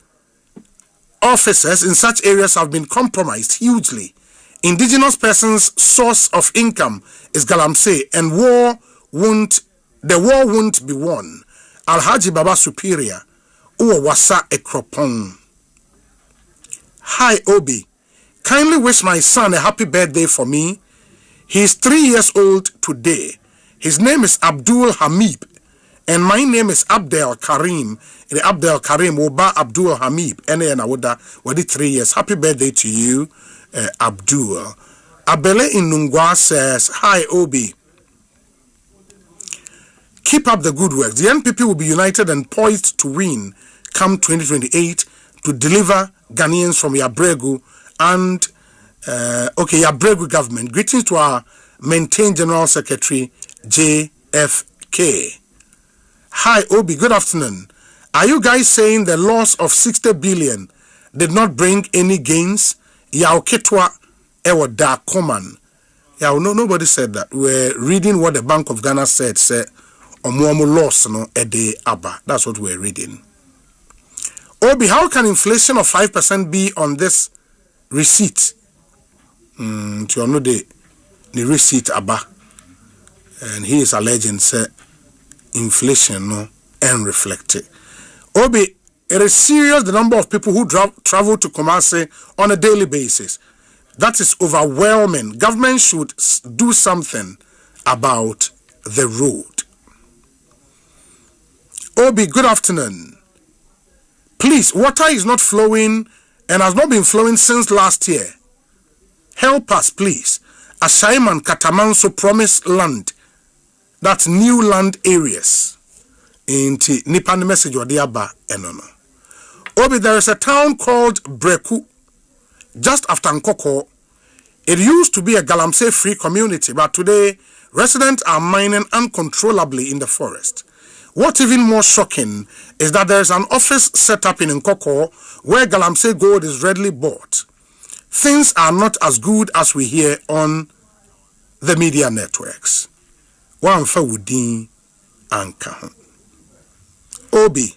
officers in such areas have been compromised hugely. Indigenous persons' source of income is Galamsey, and the war won't be won. Alhaji Baba Superior, Wasa Ekropon. Hi, Obi. Kindly wish my son a happy birthday for me. He is 3 years old today. His name is Abdul Hamid, and my name is Abdel Karim. The Abdel Karim Oba Abdul Hamid. Ene na woda wadi 3 years. Happy birthday to you, Abdul. Abele in Nungwa says, hi, Obi. Keep up the good work. The NPP will be united and poised to win come 2028 to deliver Ghanaians from Yabregu and Yabregu government. Greetings to our maintained General Secretary JFK. Hi, Obi. Good afternoon. Are you guys saying the loss of 60 billion did not bring any gains? Yaoketwa ewa da koman. Nobody said that. We're reading what the Bank of Ghana said. Omuamu loss no ede aba. That's what we're reading. Obi, how can inflation of 5% be on this receipt? To know the receipt aba. And he is alleging say inflation no and reflected. Obi, it is serious the number of people who travel to Kumasi on a daily basis. That is overwhelming. Government should do something about the road. Obi, good afternoon. Please, water is not flowing and has not been flowing since last year. Help us, please. Ashaiman Katamanso promised land. That's new land areas. Inti Nipan message wadiaba enono. Obi, there is a town called Breku, just after Nkoko. It used to be a Galamsey free community, but today residents are mining uncontrollably in the forest. What even more shocking is that there is an office set up in Nkoko where Galamsey gold is readily bought. Things are not as good as we hear on the media networks. Wamfa wudin anka. Obi,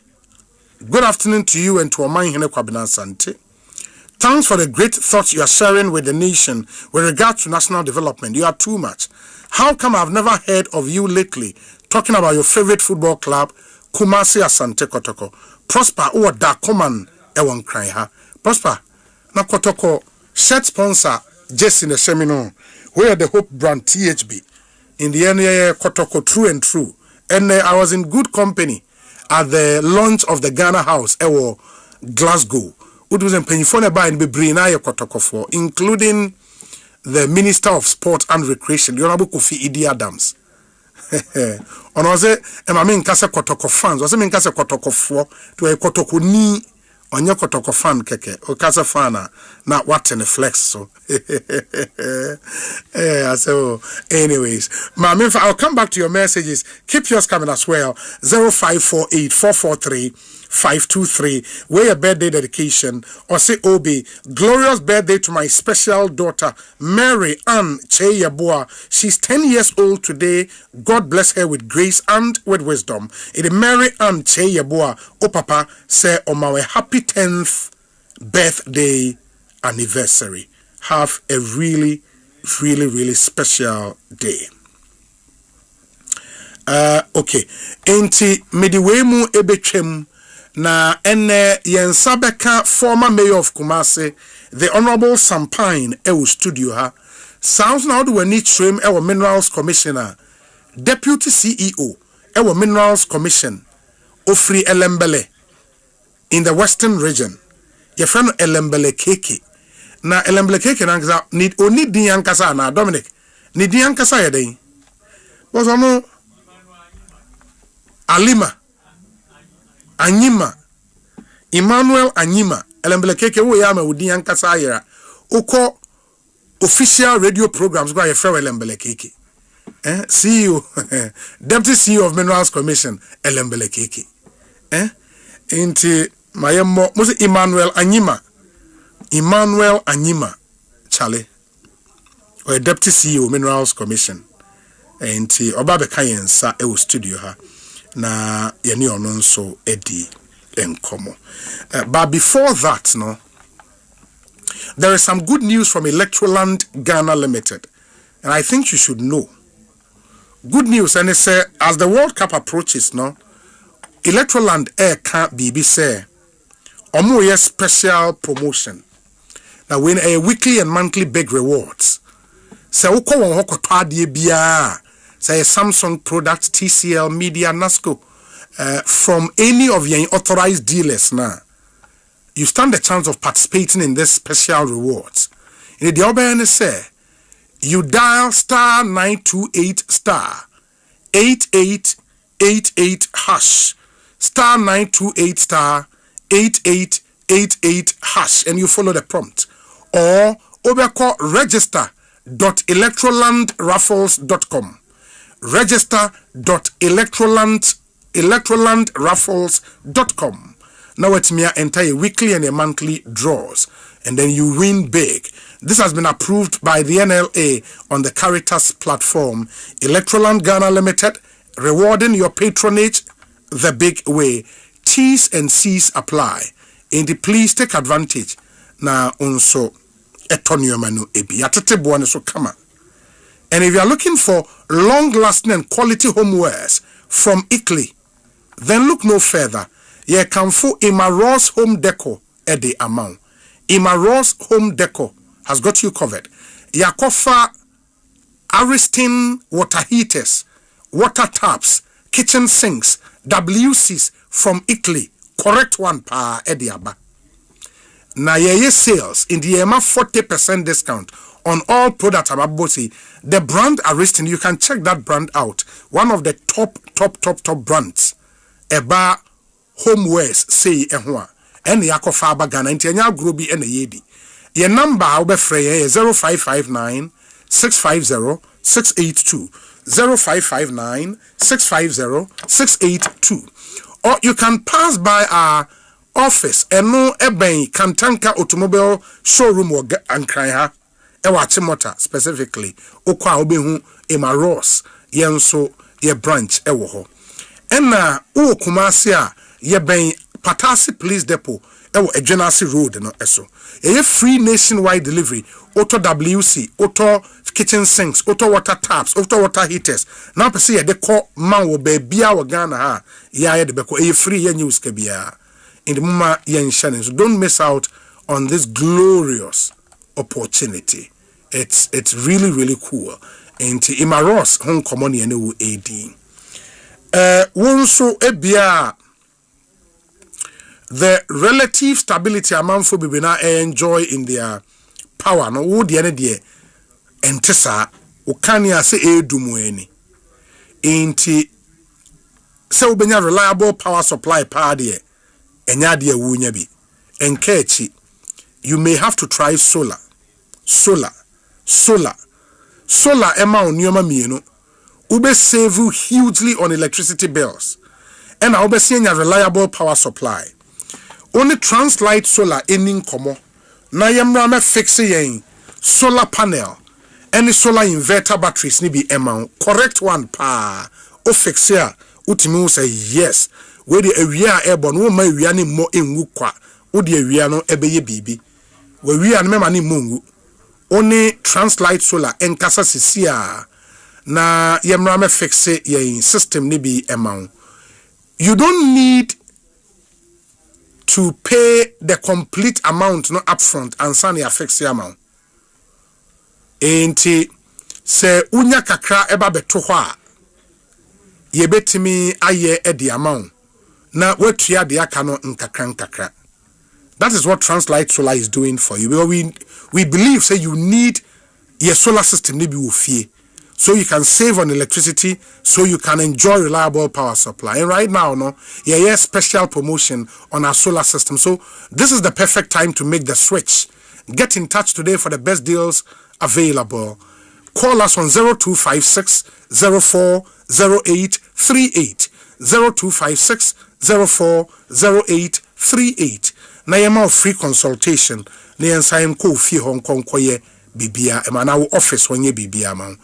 good afternoon to you and to Oman Hene Kwabena Sante. Thanks for the great thoughts you are sharing with the nation with regard to national development. You are too much. How come I've never heard of you lately talking about your favorite football club, Kumasi Asante Kotoko? Prosper or Dakoman Ewon Kraiha. Prosper, na Kotoko, shirt sponsor, just in the seminar, where the Hope brand THB in the area Kotoko True and True. And I was in good company at the launch of the Ghana House, Ewo Glasgow. It was in Penifone by and Bebrina Kotoko for, including the Minister of Sport and Recreation, the Honorable Kofi Idi Adams. Ono se emame nkase kotoko fans, ose me nkase kotoko fo to e kotoko ni onye kotoko fan keke o kase fan na what in the flex so so anyways I'll come back to your messages. Keep yours coming as well. 0548 443 523. Where your birthday dedication or say Obi, glorious birthday to my special daughter Mary Ann Cheyabua. She's 10 years old today. God bless her with grace and with wisdom. It is Mary Ann Cheyabua. Oh papa say on my happy 10th birthday anniversary. Have a really special day. Okay. Enti mediwemu ebetwem na ene yensabeka former mayor of Kumasi, the Honorable Sampine ewo studio ha. Sounds now do we trim ewo Minerals Commissioner, Deputy CEO ewo Minerals Commission, Ofri Elembele in the Western region. Your friend Elembele Keke. Na Elembele Keke na need only di yankasa na Dominic. Ni di yankasa ya dey. Boss ono Alima Anyima Emmanuel Anyima Elembele Keke wo ya ma odi yankasa yera. Uko official radio programs go ya friend Elembele Keke. CEO Deputy CEO of Minerals Commission Elembele Keke. Inti Mayemo Musi Emmanuel Anyima Charlie or Deputy CEO Minerals Commission enti obabe kayensa e studio ha na yeni ono so edi enkomo. But before that no, there is some good news from Electroland Ghana Limited, and I think you should know. Good news, and it's as the World Cup approaches no, Electroland Air can't be say omo special promotion. Now win a weekly and monthly big rewards. Say uko won hoko twadie bia say Samsung products, TCL, Media, Nasco from any of your authorized dealers now. You stand a chance of participating in this special rewards. In the other say you dial star 928 star 8888 hash star 928 star 8888 hash and you follow the prompt, or overcall register.electrolandraffles.com register.electrolandraffles.com. Now it's me enter a weekly and a monthly draws and then you win big. This has been approved by the NLA on the Caritas platform. Electroland Ghana Limited, rewarding your patronage the big way. T's and C's apply. And please take advantage. Na unso etonyo manu ebi. Yatete buwane so kama. And if you are looking for long-lasting and quality homewares from Italy, then look no further. Ye can for Ross Home Decor at the amount. Ross Home Decor has got you covered. Yakofa Aristin water heaters, water taps, kitchen sinks, WCs from Italy. Correct one pa ediaba. Na ye sales in the EMA 40% discount on all products ababosi. The brand Aristin, you can check that brand out. One of the top brands. Eba homewares say ehwa. And yakofa bagana ntenya grobi ene yedi. Your number I'll be free 0559 650 682 0559 650 682. Or you can pass by our office and no eben Kantanka automobile showroom or Ankraya ewa Chimota specifically okwa obehu Emma Ross yenso ye branch ewo ho. Enna o Kumasi a ye ben Patasi Police Depot ewo Ejenasi Road no eso. Ye free nationwide delivery, auto WC, auto kitchen sinks, auto water taps, auto water heaters. Now per se de call man wo be bia wo Ghana ha ya de beko ye free ye news ke bia. In the muma yen sharing. So don't miss out on this glorious opportunity. It's really cool. And Emma Ross home common ene wo AD. Wonso ebia the relative stability among for bibina enjoy in their power no wo de ene de entesa ukania se edumu eni enti se ubenya reliable power supply de enya de awunya bi enkechi you may have to try solar ema onioma mienu ube save hugely on electricity bills and ube senya reliable power supply only Translight solar enin komo na yemra me fix yen solar panel any solar inverter batteries ni bi ema correct one pa o fix ya utimi say yes we the awia airborne wo ma awia ni mo enwu kwa wo the awia no ebeye bibi we awia no mema ni mongu only Translight solar enkasa sisia na yemra me fix yen system ni bi ema you don't need to pay the complete amount no upfront and san ya fix the amount enti se unya kakra eba beto ho a ye betimi aye e the amount na wetua de aka no nkakra. That is what Translight Solar is doing for you. Because we believe say you need your solar system to be ofie so you can save on electricity, so you can enjoy reliable power supply. And right now, no, yeah, special promotion on our solar system. So this is the perfect time to make the switch. Get in touch today for the best deals available. Call us on 0256 040838 0256 040838. Na yema free consultation. Na yensa ko fi Hong Kong koye bibia e na office wonye bibia ma.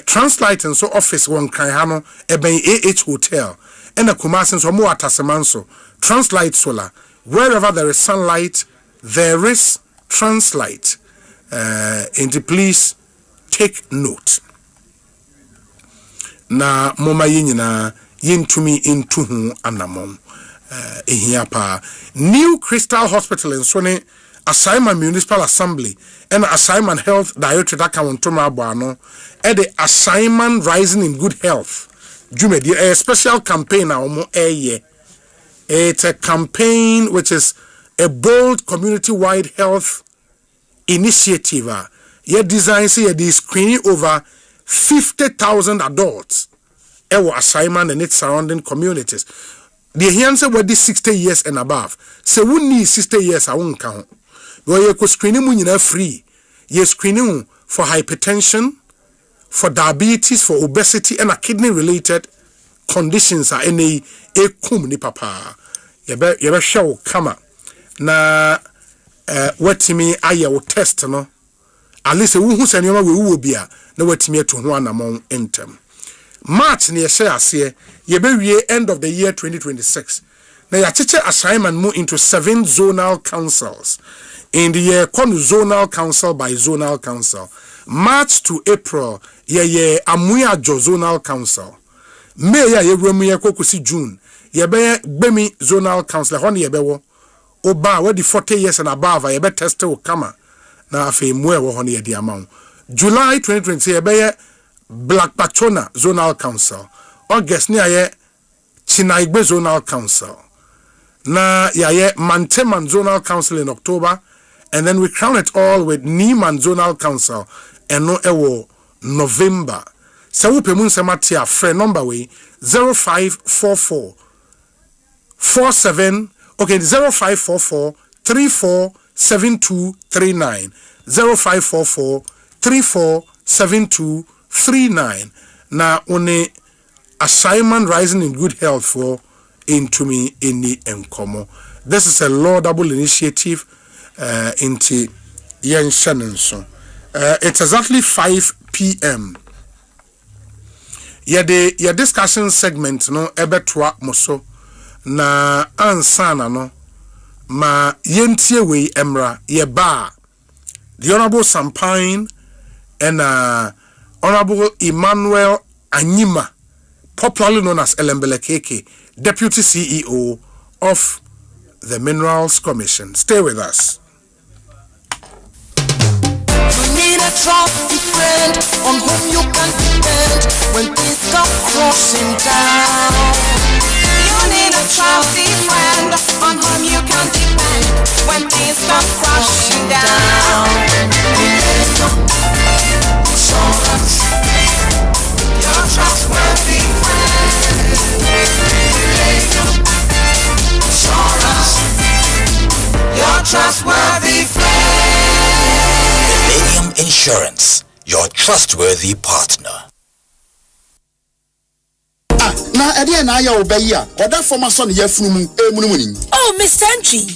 Translight and so office one kan ha no eben AH Hotel and a Kumasi so mo atasemanso. Translight Solar, wherever there is sunlight there is Translight. And please take note. Na moma yinyina yintumi intuhu anamom ehia pa. New Crystal Hospital in Sone Assignment Municipal Assembly and Assignment Health Director that can no and the Assignment Rising in Good Health. Jumedi a special campaign it's a campaign which is a bold community-wide health initiative. Your design say they screening over 50,000 adults. Our assignment and its surrounding communities. The answer were this 60 years and above. So we need 60 years I won't count. Well, you could screening when free. You screening for hypertension, for diabetes, for obesity, and a kidney-related conditions are any ni papa. You better show come na what me I will test no. At least who send you we will be a no what me to one among intem. March near share say ye be end of the year 2026. Now your teacher assignment move into 7 zonal councils. In the year zonal council by zonal council. March to April ye Amuya zonal council. May ye Romia Kokusi June. Ye be Bemi zonal council. Hon ye be wo. Oba where the 40 years and above ye be tested will come. Na afi mwe wo hon ye the amount. July 2020 ye be Black Patona zonal council. August ni ye Chinaigbe zonal council. Na ye Manteman zonal council in October. And then we crown it all with Nieman zonal council. And no ewo November. So we pay Munsamatia friend number way 0544 47 okay 0544 347239 0544 347239 na one assignment rising in good health for into me any enkomo. This is a laudable initiative into yen shannon. It's exactly 5 p.m. Your discussion segment no ebetwa moso na ansana no ma yentie we emra ye ba the Honorable Sampine and Honorable Emmanuel Anyima, popularly known as Elembele Keke, Deputy CEO of the Minerals Commission. Stay with us. Trusty friend on whom you can depend when things come crashing down. You need a trusty friend on whom you can depend when things come crashing down. trustworthy friend. Millennium Insurance, your trustworthy partner. Na ede na ya obayi a oda former son ye funu emunumuni. Oh, Mr. Entry,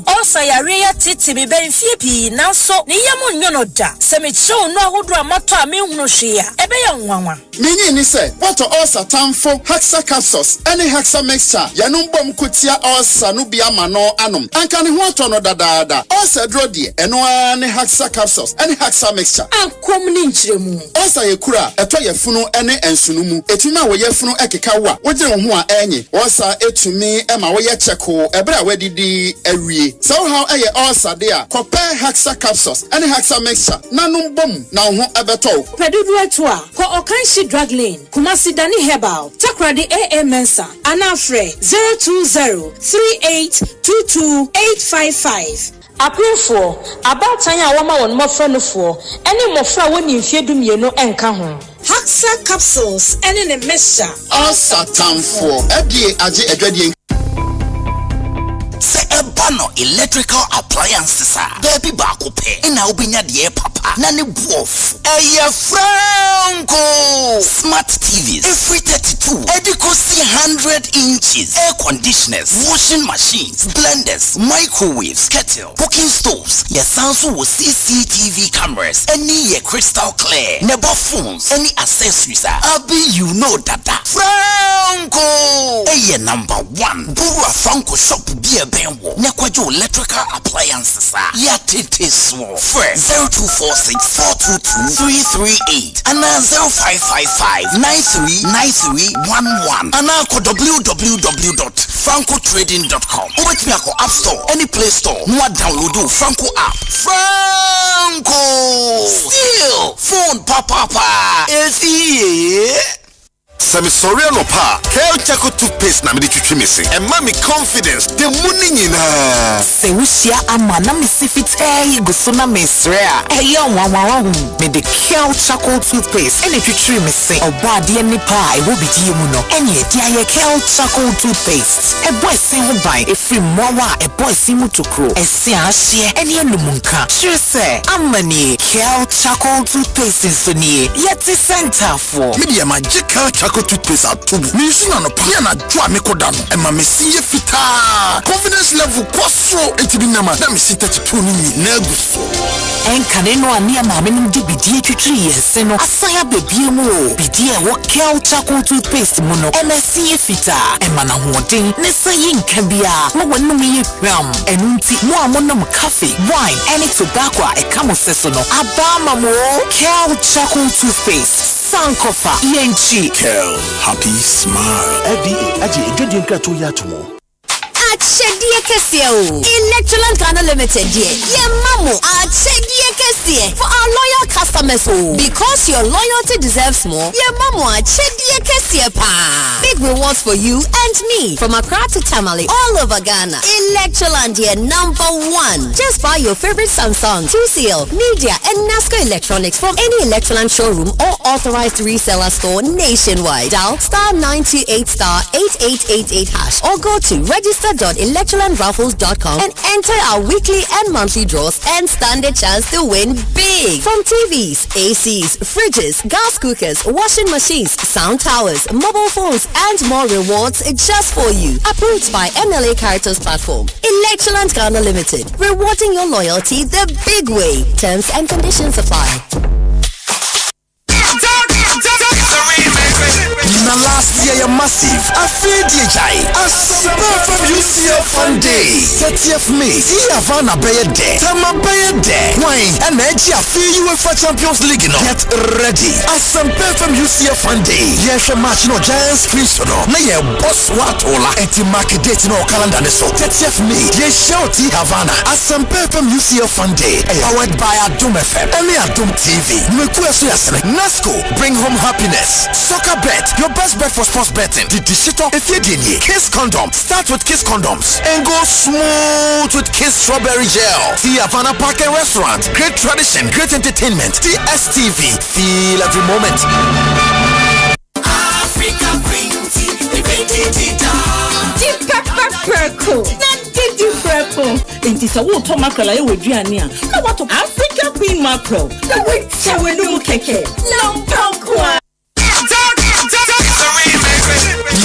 also ya reya titi be ben fiepi na so ne yemu nyono da. Se me show no ahodo amato a me hunu hwe a ebe ya nwanwa. Menyi ni se what ulcer tamfo hexa capsules any hexa mixture ya no mbom kotia ulcer no bia ma no anom. Anka ne ho ato no dadaada. Ulcer dro de eno any hexa capsules any hexa mixture. Ankom ni nchiremu. Ulcer ye kura eto ye funu ene ensunumu. Etuma wo ye funu ekeka wa wogye wo ho a enye ulcer etumi ema wo ye cheko ebra wadidi awie so how eye ulcer de a kope hexa capsules any hexa mixture nanom bom na wo ho ebeto Pedudu eto a ko Okanshi Drug Lane Kumasi Dani Herbal Takrade AA Mensa Anafre 02038228855 Aprofo about tanya wama won mofra no fo ene mofra woni mfie dumienu enka ho Hexa capsules ene ne mixture ulcer tamfo edie age edwadie Se ebano electrical appliances baby baako pe ina obinya de papa na ne buof eye franco smart TVs every 32 Ekosiise 100 inches air conditioners washing machines blenders microwaves kettle cooking stoves your Samsung with CCTV cameras any your crystal clear never phones any accessories abi you know that franco eye number 1 Buru Franco shop beer benwo nekwajo electrical appliances ya tete small first 0246422338 and 0555939311 and www.francotrading.com wait me ako app store any play store no download Franco app Franco still phone papa is here. Sami Soriano pa, Kel Chaco toothpaste na me di twitwi me se. And mami confidence, the money nyina. Se wushia ama na me sifit guso na mesrea. Wawawahu. Me de Kel Chaco toothpaste. Ene twitwi me se. Oba de ni pa, wo bi di mu no. Enye dia ye Kel Chaco toothpaste. E boy se ho bai, e free mowa, e boy si mu tokro. E se ahye, ene numunka. Sure se, amani Kel Chaco toothpaste so ni. Yeti center for. Media magical Chaco toothpaste atubu. Me suna no pa na dwa me kodano. E ma me siye fita. Confidence level kwasro etibi na ma. Na me si 32 ni na guso. Enkane no ani ama me nim di bidie twitwi yense no. Asaya bebie mu. Bidie wo Kel Chaco toothpaste mu no. E na siye fita. E ma na hoden ne sayi nka bia. Mo wonu me hwam. Enu nti mo amonom cafe, wine, any tobacco e kamo seso no. Abama mo Kel Chaco toothpaste. Sankofa yenchi Kel, happy smile. FDA, aji edwedi nkrato ya tomo. Achedie kesie o. Electroland Ghana Limited die. Ye mamo achedie kesie for our loyal customers o. Because your loyalty deserves more. Ye mamo achedie kesie pa. Big rewards for you and me from Accra to Tamale all over Ghana. Electroland die #1. Just buy your favorite Samsung, TCL, Media and Nasco Electronics from any Electroland showroom or authorized reseller store nationwide. Dial *928*8888# or go to register.electrolandraffles.com and enter our weekly and monthly draws and stand a chance to win big. From TVs, ACs, fridges, gas cookers, washing machines, sound towers, mobile phones and more rewards just for you. Approved by MLA Caritas Platform. Electroland Ghana Limited. Rewarding your loyalty the big way. Terms and conditions apply. Na last year ya massive afedi jai Asempa from UCF Sunday 30th May see Havana Bayede Tama Bayede wine and edge afi UEFA Champions League no get ready Asempa from UCF Sunday yes match no Giants Chris no na ye boss watola enti mark date no calendar ne so 30th May ye shout Havana Asempa from UCF Sunday powered by Adum FM and Adum TV mekuaso yasene Nasco bring home happiness soccer bet your best bet for sports betting. The digital if you did Kiss condom. Start with Kiss condoms and go smooth with Kiss strawberry gel. The Havana Park and Restaurant. Great tradition, great entertainment. DSTV. Feel every moment. Africa Printy, the purple. enti se wo to mackerel aye waduane a na wato Africa Queen mackerel na weche wenum keke lampakwa.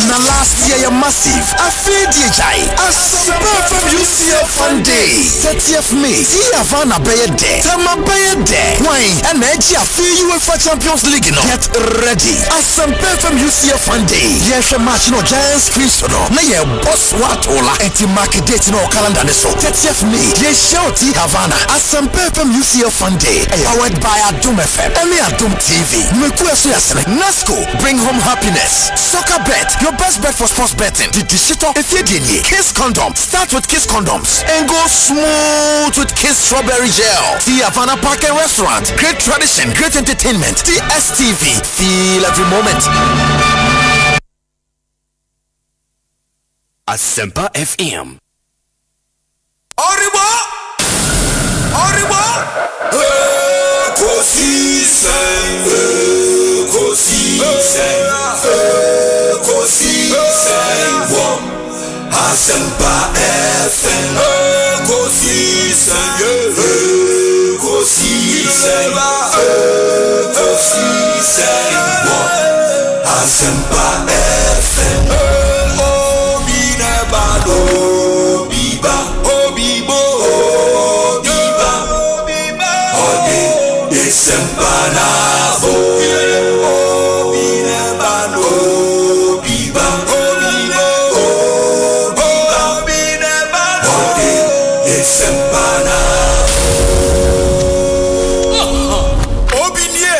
Na last year you're massive. I feel DJI. Asempa from UCF Fun Day. 30th May. See Havana Bay Day. Tama Bay Day. Wine and Edge. I feel UEFA Champions League. Get ready. Asempa from UCF Fun Day. Yes, a match no Giants Chris no. Na ye boss watola. Eti market date no calendar ne so. 30th May. Yes, shout Havana. Asempa from UCF Fun Day. Powered by Adum FM. Only Adum TV. Mekuesu yasene. Nasco. Bring home happiness. Soccer bet. Your best bet for sports betting. The digital Efedini. Kiss condom. Start with Kiss condoms and go smooth with Kiss strawberry gel. The Havana Park and Restaurant. Great tradition, great entertainment. The STV. Feel every moment. Asempa FM. Arriba! Arriba! Ekosiisen, Ekosiisen, Ekosiisen, Asempa FM. Ekosiisen, Ekosiisen, Ekosiisen, Asempa FM. Obi nebado, biba, obibo, biba, ode desempanabo. Obi nebado, biba, obibo, biba, ode desempanabo. Obi nie,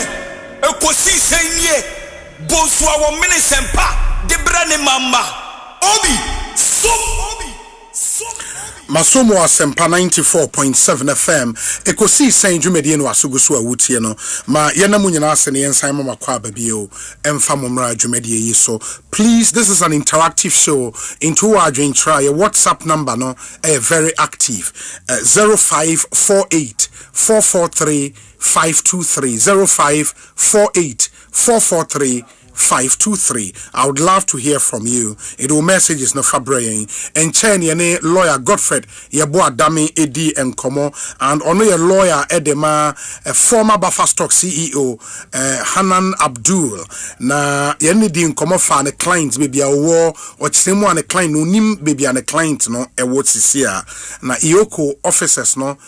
Ekosiisen nie, Bonsu awo minisempa, debrane mama. Obi, Masomo Asempa 94.7 FM. Ekosiisen dwumedie no asugusu awutie no. Ma yenamu nyina ase ne yensan mama kwa babio emfa momra dwumedie yi so. Please, this is an interactive show into our join try. Your WhatsApp number no very active. 0548 443 523 0548 443 523. I would love to hear from you. It will messages no fabrayin and chen yene lawyer Godfred yebo adami edi and komo and ono your lawyer edema a former Buffer Stock CEO Hanan Abdul na yene di nkomo fa ne clients baby awo or chisemu an client no nim baby an client no e what sisia na ioko officers no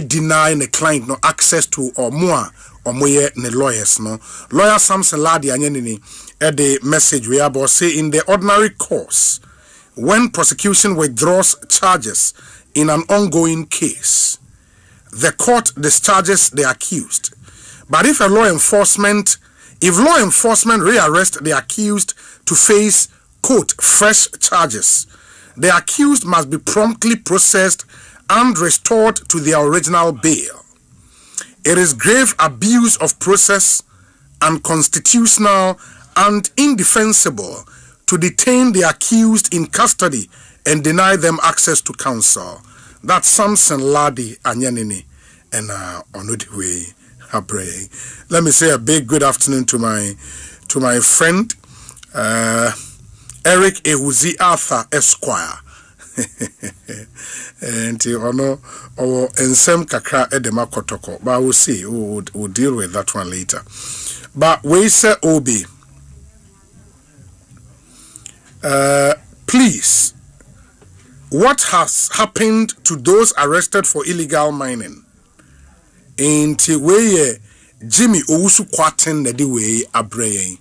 deny the client no access to or more or moye ne lawyers no. Lawyer Samson Ladi anyenini the message we about say in the ordinary course when prosecution withdraws charges in an ongoing case, the court discharges the accused. But if law enforcement rearrest the accused to face quote fresh charges, the accused must be promptly processed and restored to their original bail. It is grave abuse of process, unconstitutional and indefensible to detain the accused in custody and deny them access to counsel. That's Samson Ladi Anyanini and Onodiwe Habre. Let me say a big good afternoon to my friend Eric Ewuzi Arthur Esquire. And ono or ensem kakra edema kotoko, but we'll see. We'll deal with that one later. But we say Obi, please, what has happened to those arrested for illegal mining? Enti weye Jimmy Owusu kwaten na di wey abreye.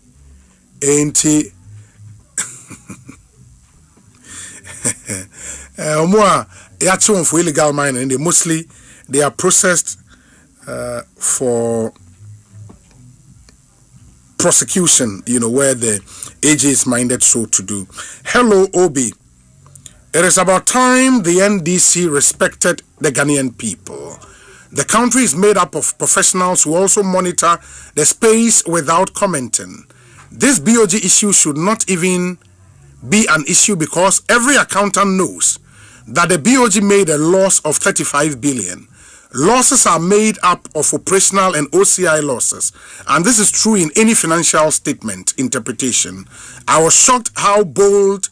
Enti Omwa yachon for illegal mining, and mostly they are processed for prosecution, where the AG is minded so to do. Hello, Obi. It is about time the NDC respected the Ghanaian people. The country is made up of professionals who also monitor the space without commenting. This BOG issue should not even be an issue because every accountant knows that the BOG made a loss of 35 billion. Losses are made up of operational and OCI losses, and this is true in any financial statement interpretation. I was shocked how bold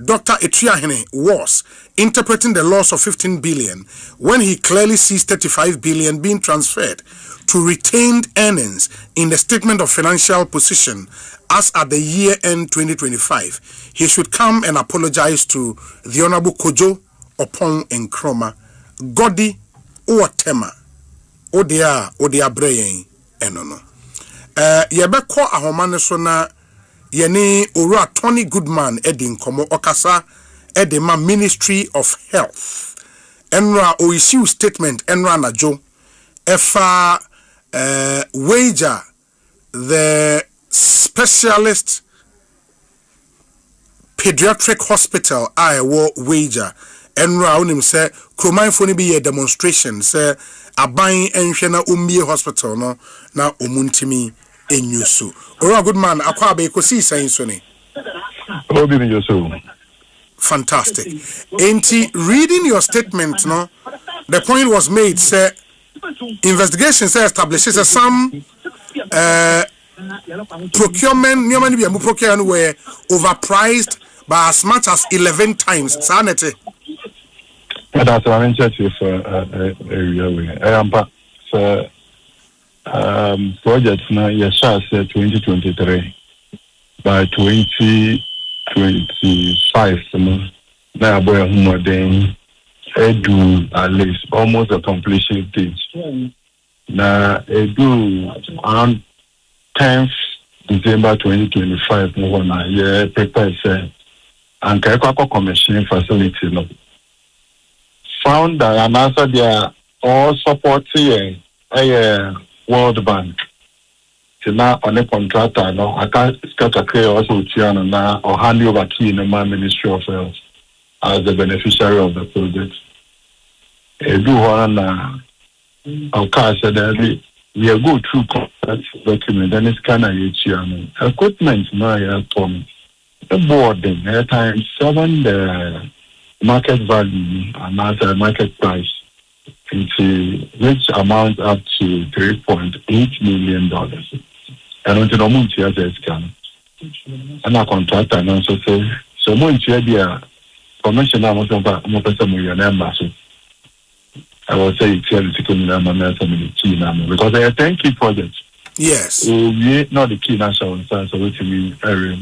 Dr. Etriahene was interpreting the loss of 15 billion when he clearly sees 35 billion being transferred to retained earnings in the statement of financial position as at the year end 2025. He should come and apologize to the Honorable Kojo Opon Nkrumah. Godi Uwatema Odia Brain Enono. Yebeko ahomane so na yeni Ora Tony Goodman Edin Komo Okasa Edema Ministry of Health. Enra o issue statement Enra Najo Efa wager the specialist pediatric hospital I war wager Enra unim say Kroman foni be a demonstration say aban enhwe na umbie hospital no na omuntimi enyusu. Ora good man akwa be Ekosiisen so ne. Obi ni yoso. Fantastic. Enti reading your statement no, the point was made say investigation say establishes some procurement nyoma ni bia mu procurement were overpriced by as much as 11 times. Sanete. That's what I'm interested for area. I am back. So project now yes 2023 by 2025 now boy more than do at least almost a completion stage. Now do around 10th December 2025 more na yeah prepare say and commissioning facility no found that an answer there all supporting World Bank. So now on a contractor, no, I can't start a clear also now or hand over key in my Ministry of Health as the beneficiary of the project. Do one of course that we are go through contract document and it's kind of equipment now the boarding at times 7 the market value and the market price. Which amounts up to $3.8 million. And until the month here says can. And a contractor and also say so much here commissioner most of the I will say it's here because they are 10 key projects. Yes. We not the key national so which means area.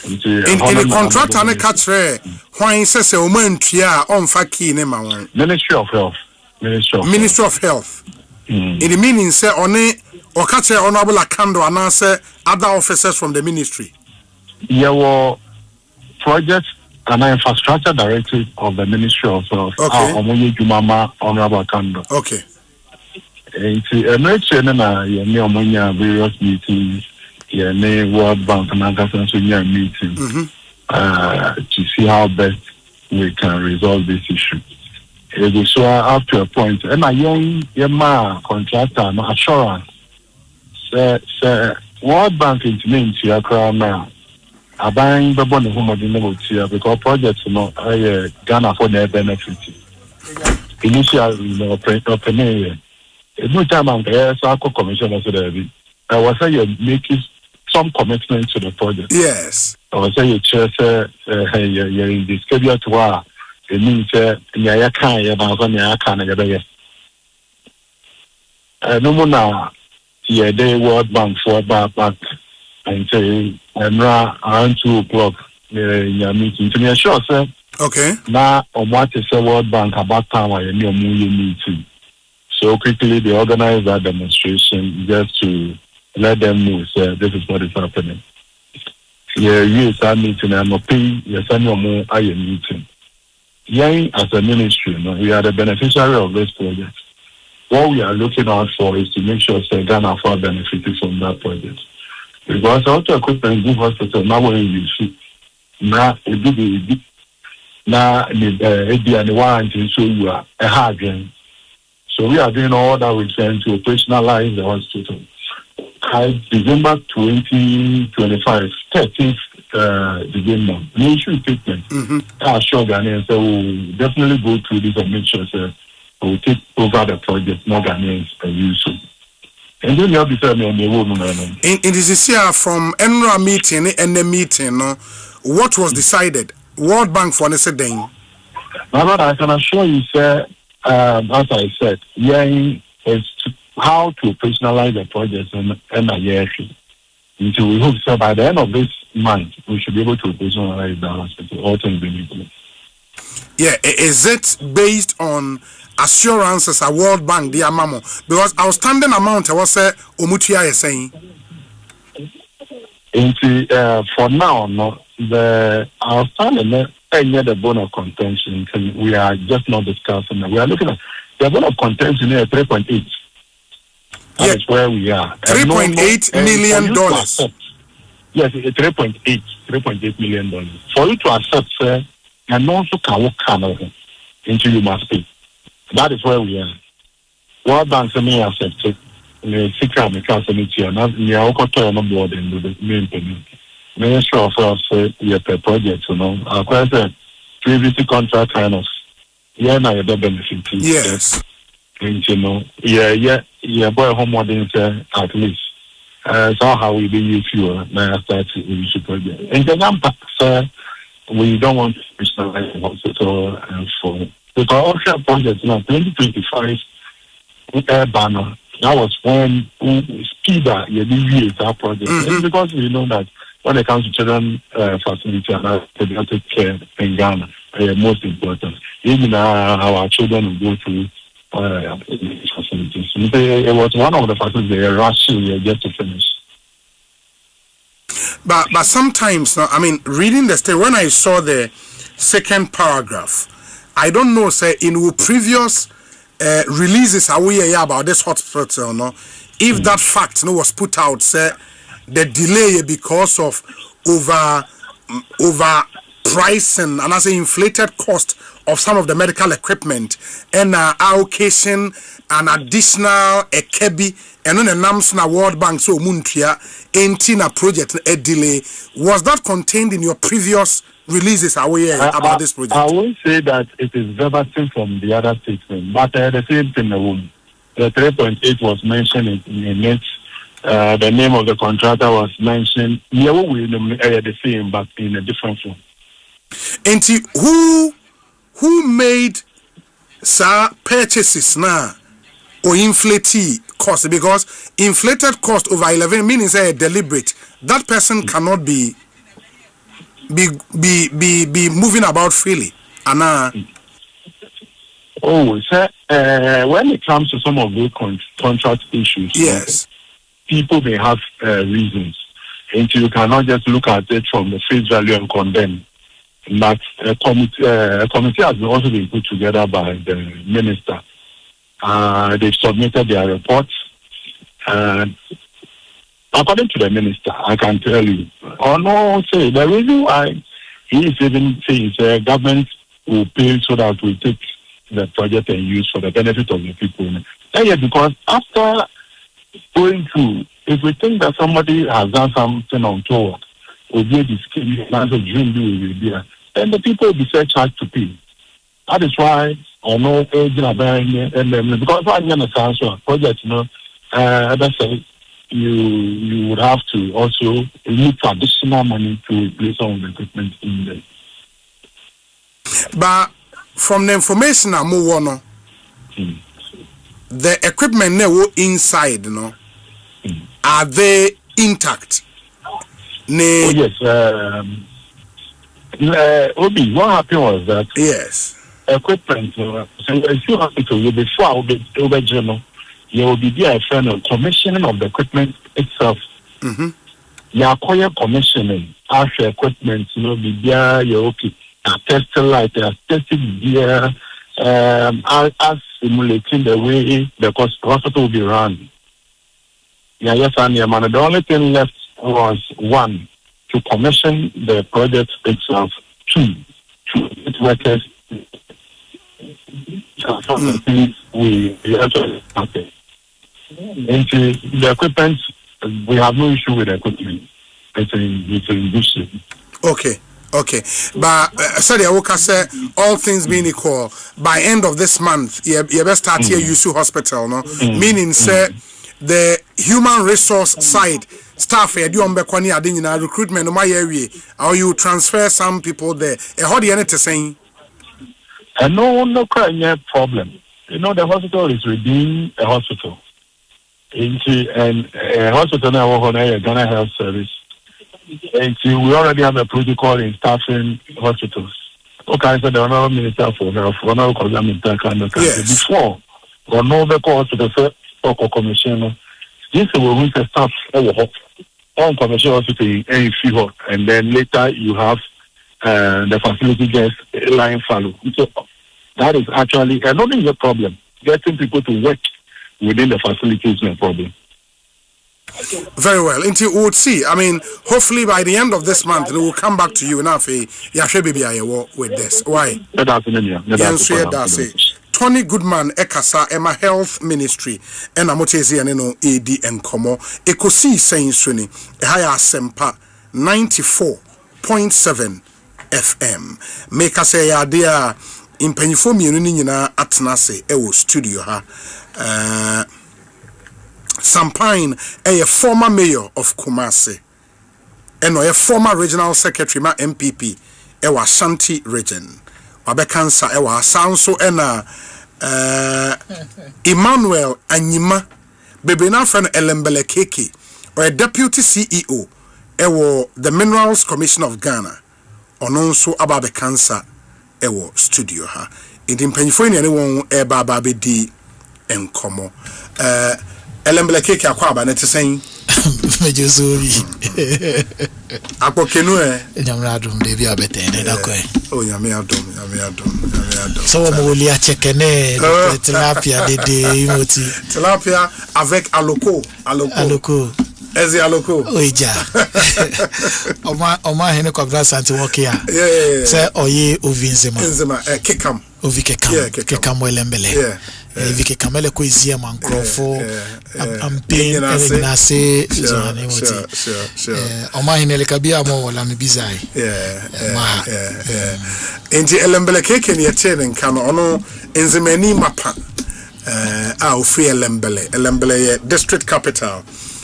In the contract and a catch why says a woman tia on faki name Ministry of Health. Ministry of Health. In the meaning say on it or catch a honorable Akando and answer other officers from the ministry. Yeah, well, project and infrastructure director of the Ministry of Health. Okay. Jumama Honorable Akando. Okay. And various meetings. World Bank and meeting to see how best we can resolve this issue. So up to a point, and a young contractor assurance. World Bank is named to your crown now. I buying the bonnet home of the because projects not Ghana for their benefit. Initially, open area. No time I'm there, so I could commission us there. I was saying making some commitment to the project. Yes. I was saying, you're in this schedule to our, it means, you can't, no more now, they World Bank for back, and say, around 2 o'clock, in your meeting. To me, sure, sir. Okay. Now, on what is the World Bank about time in your meeting. So quickly, they organize that demonstration just to let them know, sir, this is what is happening. Yeah, yes, I'm meeting, I'm paying, yes, I'm more I am meeting. Yeah, as a ministry, we are the beneficiary of this project. What we are looking out for is to make sure that Ghana for benefiting from that project. Because auto equipment good hospital now when you see now it be now the warranty so you are a hard game. So we are doing all that we can to operationalize the hospital. December 2025, 13th December, we issue statement. I assure Ghanaians that we'll definitely go through this and make sure that we'll take over the project, more Ghanaians and use it. And then you have to tell me, in this year from Enra meeting and the meeting, what was decided World Bank for the thing. But I can assure you, sir, as I said, is how to operationalize the project and a year. Until we hope so by the end of this month, we should be able to operationalize the hospital. All things being equal. Yeah, is it based on assurances at World Bank, dear Mamo? Because outstanding amount, I was saying, Omutia is saying. For now, no, the outstanding the bone of contention. We are just not discussing that. We are looking at the bone of contention here, 3.8. That is where we are. $3.8 million. Yes, $3.8 million. For you to accept, sir, and also can work into you must pay. That is where we are. World Bank may accept it. The secret because of it, not near Okoto on board and the main payment. Ministry of Health per project, Our question, previous contract kind of, now you're benefiting. Yes. And boy, homework at least. So how we be use you now start to use project. And the number, sir, we don't want to personalize the hospital for because all projects now 2025 air banner. That was when speed that you use our project. And because we know that when it comes to children facility and pediatric care in Ghana, most important. Even our children will go through facilities. It was one of the facilities they were rushing just to finish. But sometimes, I mean, reading the story, when I saw the second paragraph, I don't know, say, in previous releases about this hospital, no, if that fact was put out, say, the delay because of over pricing and as an inflated cost of some of the medical equipment and allocation an additional kebi and on a NAMSNA World Bank so Muntria Entina project a delay. Was that contained in your previous releases about this project? I won't say that it is verbatim from the other statement, but the same thing the 3.8 was mentioned in it. The name of the contractor was mentioned. Yeah, we the same, but in a different form. And who made purchases now or inflated cost? Because inflated cost over 11 means deliberate. That person cannot be moving about freely. Oh, sir. When it comes to some of those contract issues, yes. People may have reasons, and you cannot just look at it from the face value and condemn. But a committee has also been put together by the minister. They've submitted their reports, and according to the minister, I can tell you, the reason why he is even saying the government will pay so that we take the project and use for the benefit of the people. And because after going through, if we think that somebody has done something untoward, or be the scheme, then the people will be charged to pay. That is why because I understand so project, you would have to also need additional money to replace some of the equipment in there. But from the information I move on, the equipment now inside, are they intact? Yes. Obi, what happened was that equipment. So if you have to before you will be there a commissioning of the equipment itself. You acquire commissioning after equipment. Be there. You're okay. Testing light. Testing gear. As simulating the way the hospital will be run. Yes, and the only thing left was one, to commission the project itself. Two, to get workers. We actually okay. And the equipment, we have no issue with the equipment. It's in good shape. Okay. But sorry, I will say all things being equal, by end of this month, you best start here USU Hospital, no? Meaning, say the human resource side, staff e di on be kwani ade nyina recruitment no ma ye wie or you transfer some people there e ho de ene te sen no problem. You know, the hospital is within a hospital. And a hospital now on a Ghana Health Service. And we already have a protocol in staffing hospitals. Okay, so the honorable minister for health, honorable minister before, or no the hospital for commissioner. This will reach a staff on commercial hospital in fever, and then later you have the facility gets line follow. So that is actually not a problem. Getting people to work within the facility is no problem. Very well. Until we would see. I mean, hopefully by the end of this month, we will come back to you now. With this. Why? Tony Goodman Ekasa Emma Health Ministry and Amotezi Aneno AD and Komo Ekosiisen Suni Ehaya Asempa 94.7 FM. Make us say idea in Penifo Miuni nyina atnase ewo studio ha. Sampine a former mayor of Kumasi and a former regional secretary ma MPP ewa Ashanti region. Wabekansa ewa Sanso ena Emmanuel Anyima Bebena friend Elembele Keke or a deputy CEO ewo the Minerals Commission of Ghana ononso ababekansa ewo studio ha. Inti mpanyifo ni anyone baba bedi enkomo. Elembele Keke akwa aba nete sen Mejozori akpo kenu nyamradum de bia betene da ko oh nyame adom so mo woli a chekene tilapia de imoti tilapia avec aloko ezi aloko oija oma hene kwabra santi wokia se oye ovinzema kekam kekam welembele Vike kamele ko izia mankrofo ampe nase zohane moti oma hinele kabia mo wala mbizai enti elembele keke ni yetene nkano ono enzemani mapa ofri elembele ye district capital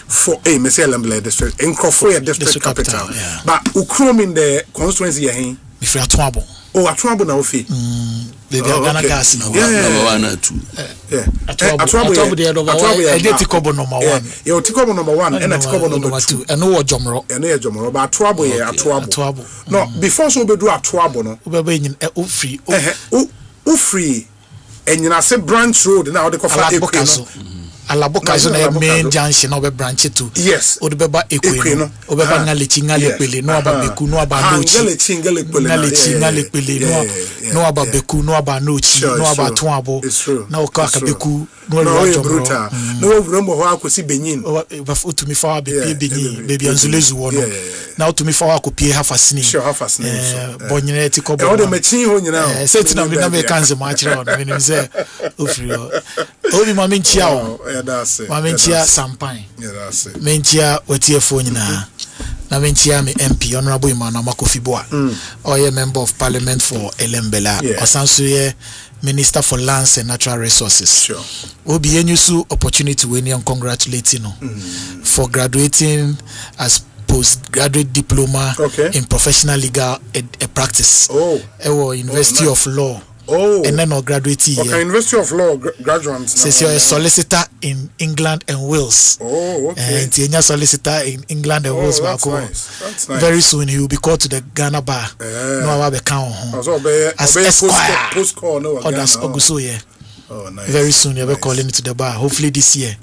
for mesi elembele district enkrofo ye district capital but ukrom in the constituency ye hin mifra atoabo atoabo na ofi Baby, Ghana gas no. Number 1 and 2. Atobo the number 1. I did Tikobo number 1. You Tikobo number 1 and Tikobo number 2. And no Jomro. And no Jomro, but Atobo ye Atobo. No, before so be do Atobo no. Ube free. Free. And you na say branch road now they call for Ekosiisen. Alabokazo na main junction obe branch to yes odebeba ekweno obeba ngale pele no aba beku no aba nochi ngale pele no aba beku no aba nochi no aba toabo na okaka beku no brutal no vrombo ho akosi benyin oba utumi fa be benyin baby anzulezu wono na utumi fa akopie hafasini bonyere ti kobo e ode machin ho nyina seti na me kanze ma akire wono menim se ofri obi ma menchia o Mamenchia Sampine. Menchia Wetiefo nyina. Na menchia me MP Honorable Emmanuel Makofibua. Oye member of parliament for Elembela. Osanso ye Minister for Lands and Natural Resources. Sure. Obi yenyusu opportunity when you congratulate you for graduating as postgraduate diploma in professional legal practice. Ewo University of Law. And then graduate here. Okay, University of Law graduates. Says you're a solicitor in England and Wales. Okay. And you're a solicitor in England and Wales. That's nice. Very soon he will be called to the Ghana bar. No, I will be count as Esquire. Oh, that's Oguso, Oh, nice. Very soon you'll be calling to the bar. Hopefully this year.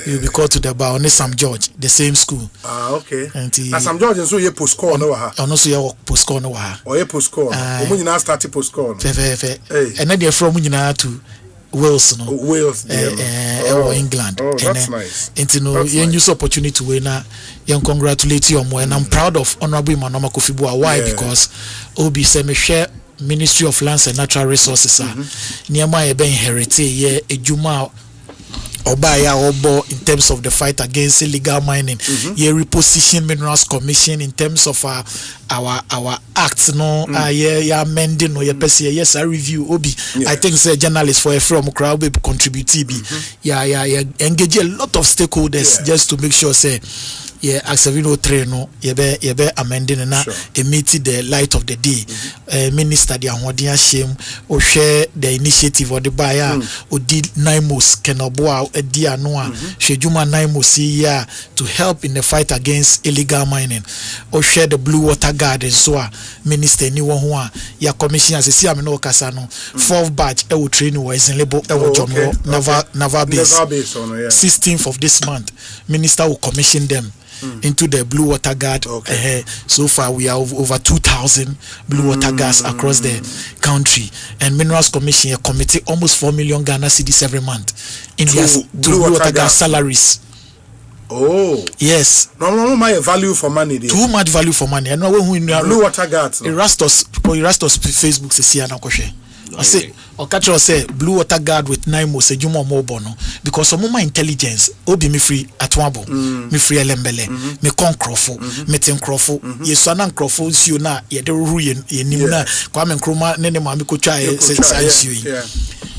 You'll be called to the bar on Sam George, the same school. Okay. And Sam George and so you post call no ha. And also you post call no ha. Or you post call. Omu na start post call. And then they're from Munina to Wales no. Wales. Or England. Oh, that's nice. And you know, you use opportunity to win you congratulate you more, and I'm proud of Honorable Emmanuel Makofibua. Why? Because Obi say me share Ministry of Lands and Natural Resources Niama ebe inherite ye ejuma Obaya Obo in terms of the fight against illegal mining. Ye reposition Minerals Commission in terms of our acts no ye amending no ye pesi yes I review Obi. I think say journalists for a from crowd be contribute be engage a lot of stakeholders just to make sure say yeah Aksevino 3 no yebe amending na emiti the light of the day. Minister the ahodia shame o share the initiative or the buyer o did naimos kenoboa edi anoa shejuma naimos here to help in the fight against illegal mining o share the blue water garden so minister ni won ho a ya commission asesi ameno kasa no 4th batch e wo train was in label e wo jomo naval base 16th of this month minister will commission them into the blue water guard. So far we are over 2,000 blue water guards across the country, and Minerals Commission committee almost 4 million Ghana cedis every month in their blue water guard salaries. Oh yes, no my value for money there. Too much value for money. I know when we blue water guards Erastus Facebook says here na kwhwe I say or catch us say blue water guard with 9 mo say juma mo bono because some my intelligence obi me free atwabo me free elembele me konkrofo me tinkrofo yeso na nkrofo nsuo na ye de ru ye nim na kwa me nkroma ne ma me kotwa ye nsuo yi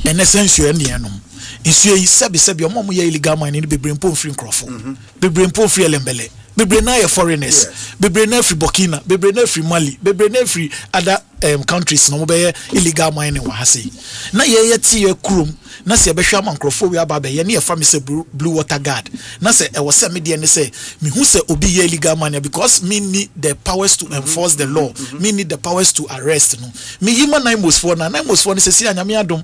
ene nsuo ene enom nsuo yi sebi omo ye illegal mining ni bebre mpo free nkrofo bebre mpo free elembele bebre na ye foreigners bebre na free Burkina bebre na free Mali bebre na free other countries no be illegal mining wa hase na ye tie kurum na se be hwa mankrofo wi aba be ye na ye fa me se blue water guard na se e wo se me de ne se me hu se obi ye illegal mining because me need the powers to enforce the law me need the powers to arrest no me yima nine most for ne se si anyame adom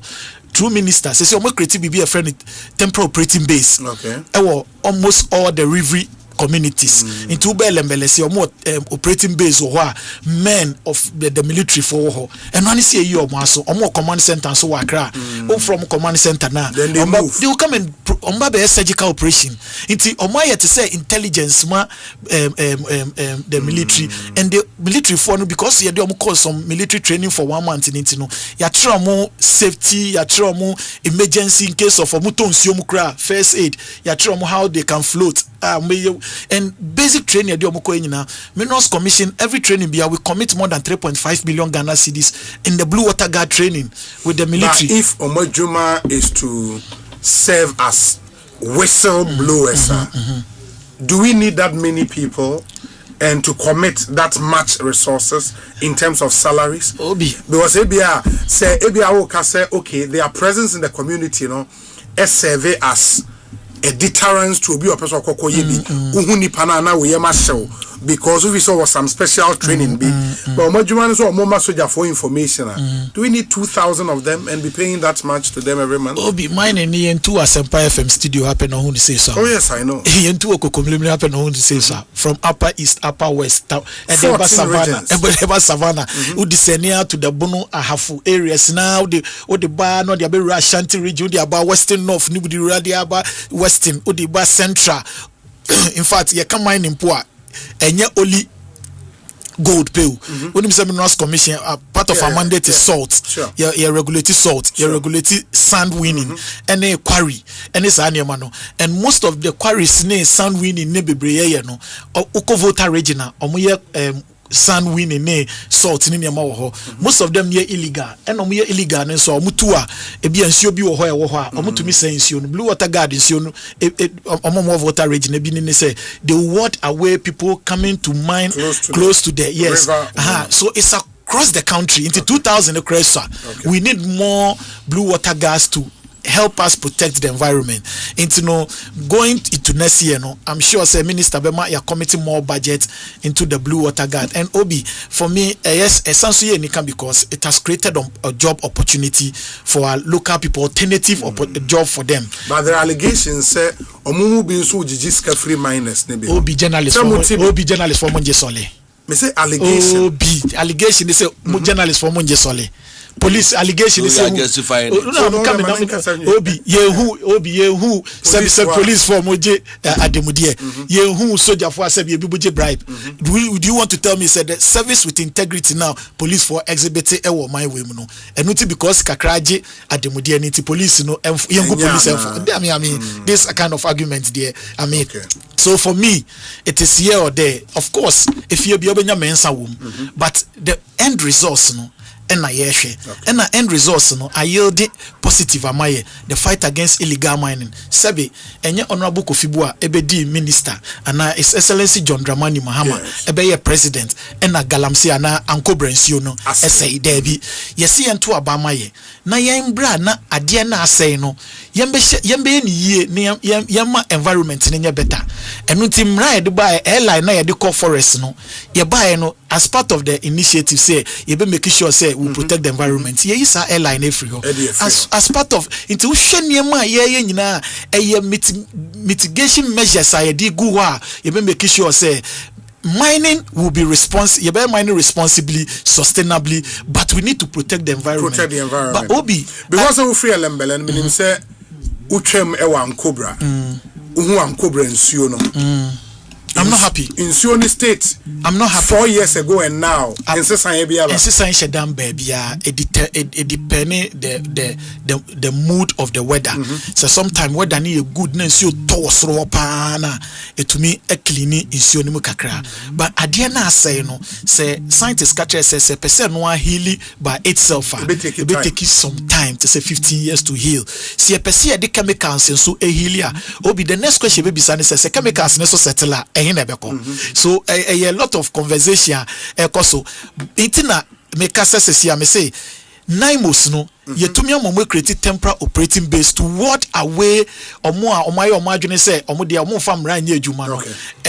true minister se o mo create bibi a friend temporary operating base e wo almost all the river communities into belembele se omo operating base ho men of the military for ho and one see you omo aso omo command center so wakra from command center na they will come and omba be surgical operation into omo yet say intelligence ma the military and the military for no because you dey omo cause some military training for 1 month into no ya try omo safety ya try omo emergency in case of omo tonsuo mu kra first aid ya try omo how they can float and basic training the Minerals Commission every training we commit more than 3.5 billion Ghana cedis in the blue water guard training with the military. But if Omojuma is to serve as whistleblowers, do we need that many people and to commit that much resources in terms of salaries? Because ABA will say okay, their presence in the community, serve as a deterrence to be a person uhuni panana we show because we saw some special training but Majuman so more soldier for information. Do we need 2,000 of them and be paying that much to them every month? Obi mine and to Asempa FM studio happen on who say so. Oh yes, I know. Yen to Okokomlim happen on who say so from upper east, upper west, and Savannah, who descend to the Bono Ahafu areas now the bar no the Ashanti region, the about western north, Nibudi Radia western, Udiba central. In fact, you come mine in poor and yet only gold pay. When you say Minerals Commission, part of our mandate is salt. You regulate salt, you regulate sand winning, and a quarry, and it's animal. And most of the quarries ne sand winning ne bebre no Oko Volta regional or sand winning ne salt in your mouth. Most of them near illegal, and illegal, and so mutua a be and so be or to me saying blue water gardens, more water region, a say they ward away people coming to mine close to the yes. So it's across the country into 2000 we need more blue water gas to help us protect the environment. Into going into next year, I'm sure say Minister Bema you're committing more budget into the blue water guard. And Obi, for me, yes, essentially because it has created a job opportunity for our local people, alternative job for them. But the allegations say Omumu Binsu Jijiska free miners. Obi journalist for Monje Sole. Me say allegation. Obi allegation they say journalist for Monje Sole. Police allegation is justifying. Obi yehu say police for moje ademudie yehu soldier for say bibuje bribe. Do you want to tell me say the service with integrity now police for exhibit e wo my way mu no enuti because kakraje ademudie niti police no yengu police I mean this kind of argument there so for me it is here or there of course if you be obenya mensa wom but the end results no and I and end results no I yield positive amaye the fight against illegal mining sebe enye honorable Kofibua ebedi minister ana his excellency John Dramani Mahama ebeye president and na galamsey ana anko brensio no essay debi yesi ento abamaye na yembra na ade na asay no yembe ni yie ne yemma environment ne nya better enu tim ride by airline na ye de call forest no ye buy no as part of the initiative say ye be make sure say we protect the environment ye is airline every as part of into hweniema ye nyina mitigation measures are di go wa ye be make sure say mining will be mining responsibly, sustainably, but we need to protect the environment. But Obi, because we free lembele, meaning say uchem ewa ankobra, uhu ankobra nsuo no. I'm not happy. In Sioni State, I'm not happy. 4 years ago and now, in Shedam baby, it depends the mood of the weather. So sometimes weather need a goodness you toss pana it to me a clean in Sioni Mukakra. But Adiana say no, say scientists catch says a person no healing by itself. It will take some time to say 15 years to heal. See a person the chemicals and so a healer. Obi the next question baby says chemicals neso settle. So a lot of conversation so itina make us say Naimos no yetumi amomwe create temporary operating base to ward away omo say omo dia omo fam ran nye adwuma no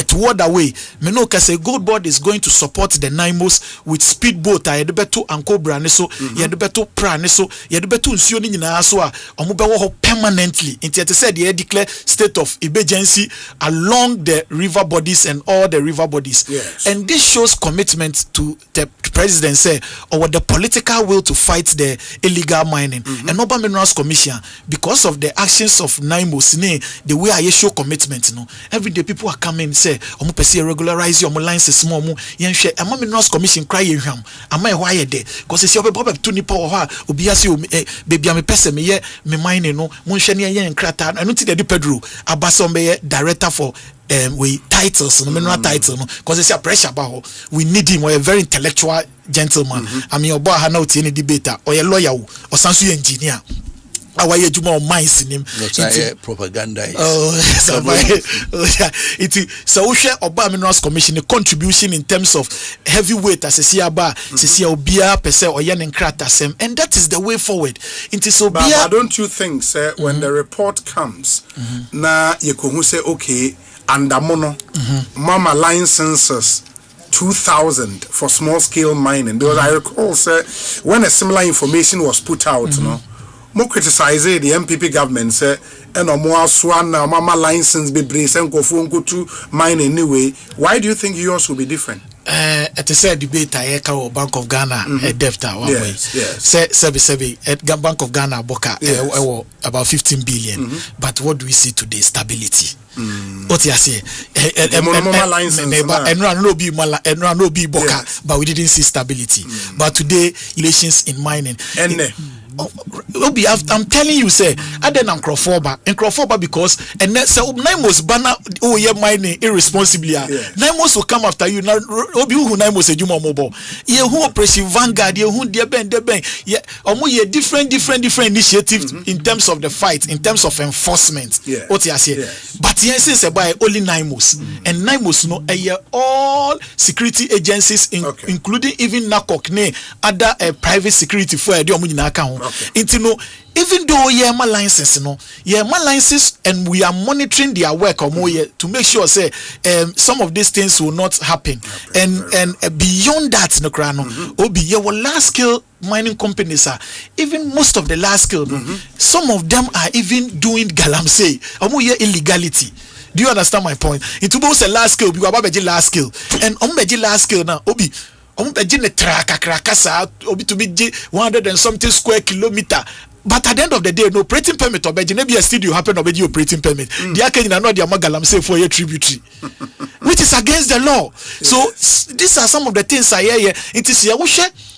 to ward away me no ka say Gold Board is going to support the Naimos with speedboat a yede beto ankobra ne so yede beto pra ne so yede beto nsuo ni nyina so a omo be wo permanently inti ete said they declare state of emergency along the river bodies and all the river bodies. And this shows commitment to the president say or the political will to fight the illegal mining. And Nobel Minerals Commission, because of the actions of Naimos, the way I show commitment, every day people are coming say, "Omo pesi regularize your lines small mo." Yenhwe, Ama Minerals Commission cry yehwam. Ama why there? Because it's your problem to nipa oha obi ase baby am pese me ye me mining no. Mo nhwe ne ye nkrata. Anu ti de Pedro Abasombe director for we titles no mineral title no because it's a pressure about we need him or a very intellectual gentleman. I mean obo ha na oti any debater or a lawyer or sansu engineer our juma or minds in him propaganda so we share Oba Minerals Commission a contribution in terms of heavyweight as a siaba sisia obia pese or yan enkrata sem, and that is the way forward into so but don't you think sir when the report comes na yekohu say okay and amono mama licenses 2,000 for small scale mining because I recall sir when a similar information was put out more criticize the MPP government say and more swan mama license be brace and go to mine anyway. Why do you think yours will be different? At a said debate I echo Bank of Ghana a defta one way. Sebi at Bank of Ghana boka about 15 billion. But what do we see today? Stability. What you say? And no be boka, but we didn't see stability. But today relations in mining Obi, I'm telling you, say, I didn't Nkrofoba because and so Naimos banner mining irresponsibly. Naimos will come after you now. Obi who Naimos a Juma mobile. Ye who operation Vanguard, ye who dear Ben. Yeah, ye different initiatives in terms of the fight, in terms of enforcement. What you say? But yes, it's about only Naimos and Naimos no all security agencies including even NACOC other private security for the account. Even though my license my license and we are monitoring their work to make sure say some of these things will not happen and beyond that obi your large scale mining companies are even most of the large scale some of them are even doing galamsey illegality. Do you understand my point? It was a large scale you about large scale and large scale now obi obi to be 100 and something square kilometer. But at the end of the day, no operating permit or maybe a studio happen or maybe operating permit. The Akenya not the Amagalam say for a tributary, which is against the law. So these are some of the things I hear. It is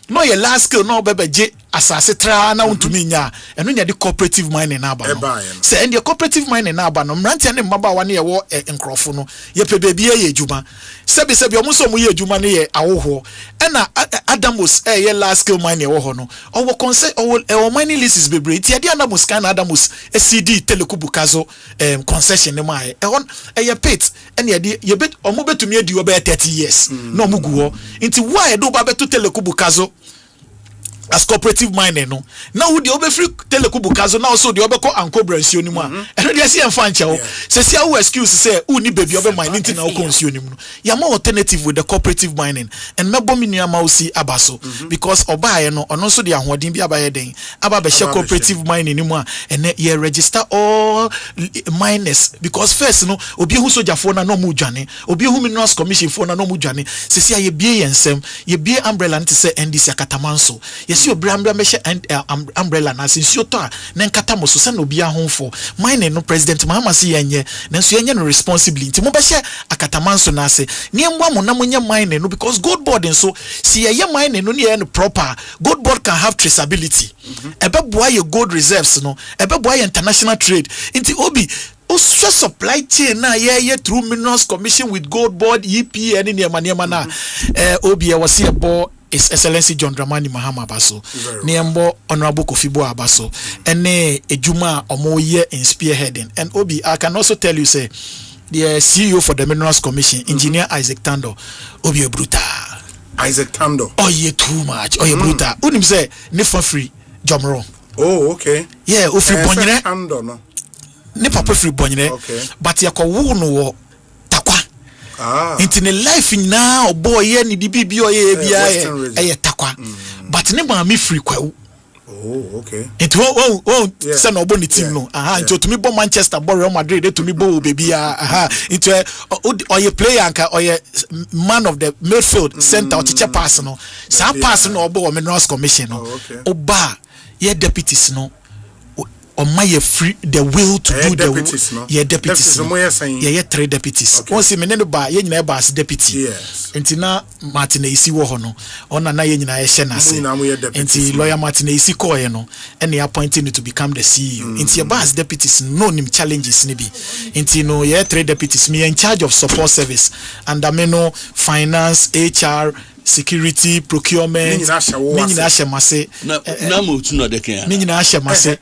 no your last skill, no baby asase tra na untumi nya eno nya de cooperative mining na aba no se end cooperative mining na aba no mrantia ne mmaba wa ne ye wo nkrofo no ye pe bebi ye adwuma sebi omo so mo ye adwuma ne ye awoho ena Adamus ye large scale mining wo ho no owo conse owo mining leases bebre ti ade Adamus kan Adamus CD telekubukazo concession ne mai ye pit ena ye bet omo betumi adi wo be 30 years no omo guo nti why do ba beto telekubukazo as cooperative mining no now wo de obefri telekubukazo now so de obeko anko brancio ni mu a eno de se emfa nche wo se sia wo excuse say wo ni baby obe mining nti na wo consio ni mu no ya ma alternative with the cooperative mining and mebo mi nua ma osi abaso because obaye no ono so de ahoden bi abaye den aba be share cooperative mining ni mu a ene ye register all miners because first no obi hu sojafo na no mu dwane obi hu minerals commission fo na no mu dwane se sia ye bie yensem ye bie umbrella nti se NDC akatamanso si obrambra me umbrella na sinsuo to a na nkata mo so se no bia honfo mine no president Mahama se yenye na so yenye no responsibility mo be hye akatamanso na ase ne mwa mo na monye mine no because gold board nso si ye mine no ne proper gold board can have traceability ebe boa ye gold reserves no ebe boa ye international trade inti obi Ostra supply chain na ye through minerals commission with gold board EPA ni niema na obi e wose ebo His Excellency John Dramani Mahama Abaso Niembo Honorable Kofibo Abaso ene ejuma omo ye in spearheading and obi I can also tell you say the CEO for the Minerals Commission Engineer Isaac Tando obi brutal Isaac Tando ye too much brutal unim say ne for free jomro okay yeah o free bonyere Tando no ne papa free bonyere but yakwo no wo into the life now boy ye ni bibi oye bia ye takwa but ne ma me free kwa okay it send oboni team no into to me bo Manchester bo Real Madrid to me bo baby into oye player anka oye man of the midfield center or teacher pass no sa pass no obo Minerals Commission no oba ye deputies no or my free the will to do deputies, the yeah deputies yeah 3 deputies once me no ba ye nyina ba as deputy enti na Martin isi wo ho no ona na ye nyina ye hye na se enti lawyer Martin isi ko ye no and he appointed to become the CEO enti ye ba as deputies no nim challenges ni bi enti no ye 3 deputies me in charge of support service and me no finance HR security procurement ni nyina hyemase na mo tu no de kan ni nyina hyemase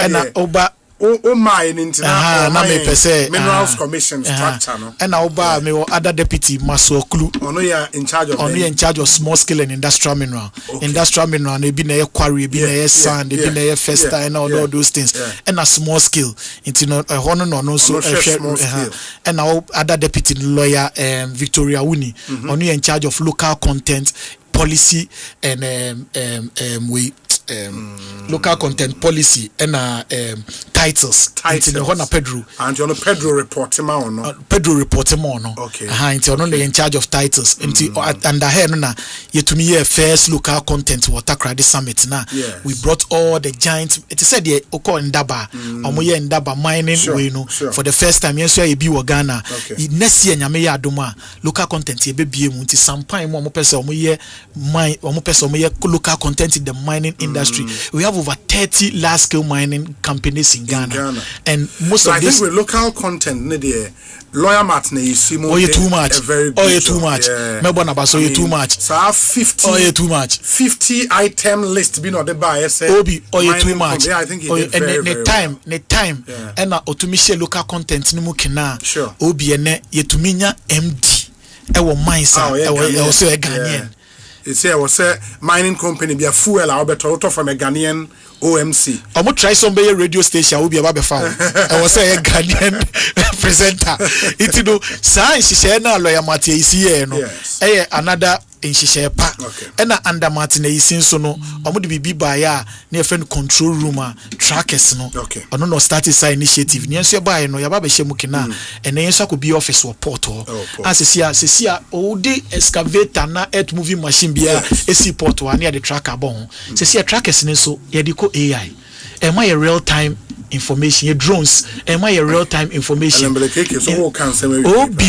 na oba o my international na me pese Minerals Commission structure no and oba me other deputy Masokulu ono ya in charge of small scale and industrial mineral na bi na ye quarry bi na ye sand bi na ye festa and all those things and a small scale into no hono no so and other deputy lawyer Victoria Wuni ono ya in charge of local content policy and we local content policy and titles into the Hona Pedro and you know Pedro report him on no okay into no in charge of titles into under her na yetumi ye first local content water credit summit na we brought all the giants it said the oko ndaba omo ye ndaba mining we no for the first time yenso ye bi wo Ghana next year nyame ya adoma local content ye bebie mu nti sampan mo pese omo ye local content in the mining industry. We have over 30 large scale mining companies in Ghana. And most so of I this think with local content lawyer Martin you see more too much too much mebona ba so you too much so I have 50 too much 50 item list be no the buy say obi too much I think it time and otumi share local content ni mu kina obi ene yetuminya MD e wo mines e so e Ghanaian. It's here was a mining company be a fuel Alberto from a Ghanaian OMC. I'm try some radio station will be about found. I was a Ghanaian presenter. It's you know, science she na lawyer Martin is here no. Another in Shishepa. And under Martin is in so no. I'm going to be by ya near friend control room trackers no. Okay. I don't know started side initiative. Nyanso buy no yaba be shemukina. And then so could be office or portal. As see all the excavator na earth moving machine be a AC portal near the tracker bon. See trackers so yadiko AI. Am I a real time information, your drones, and my real time information. Obi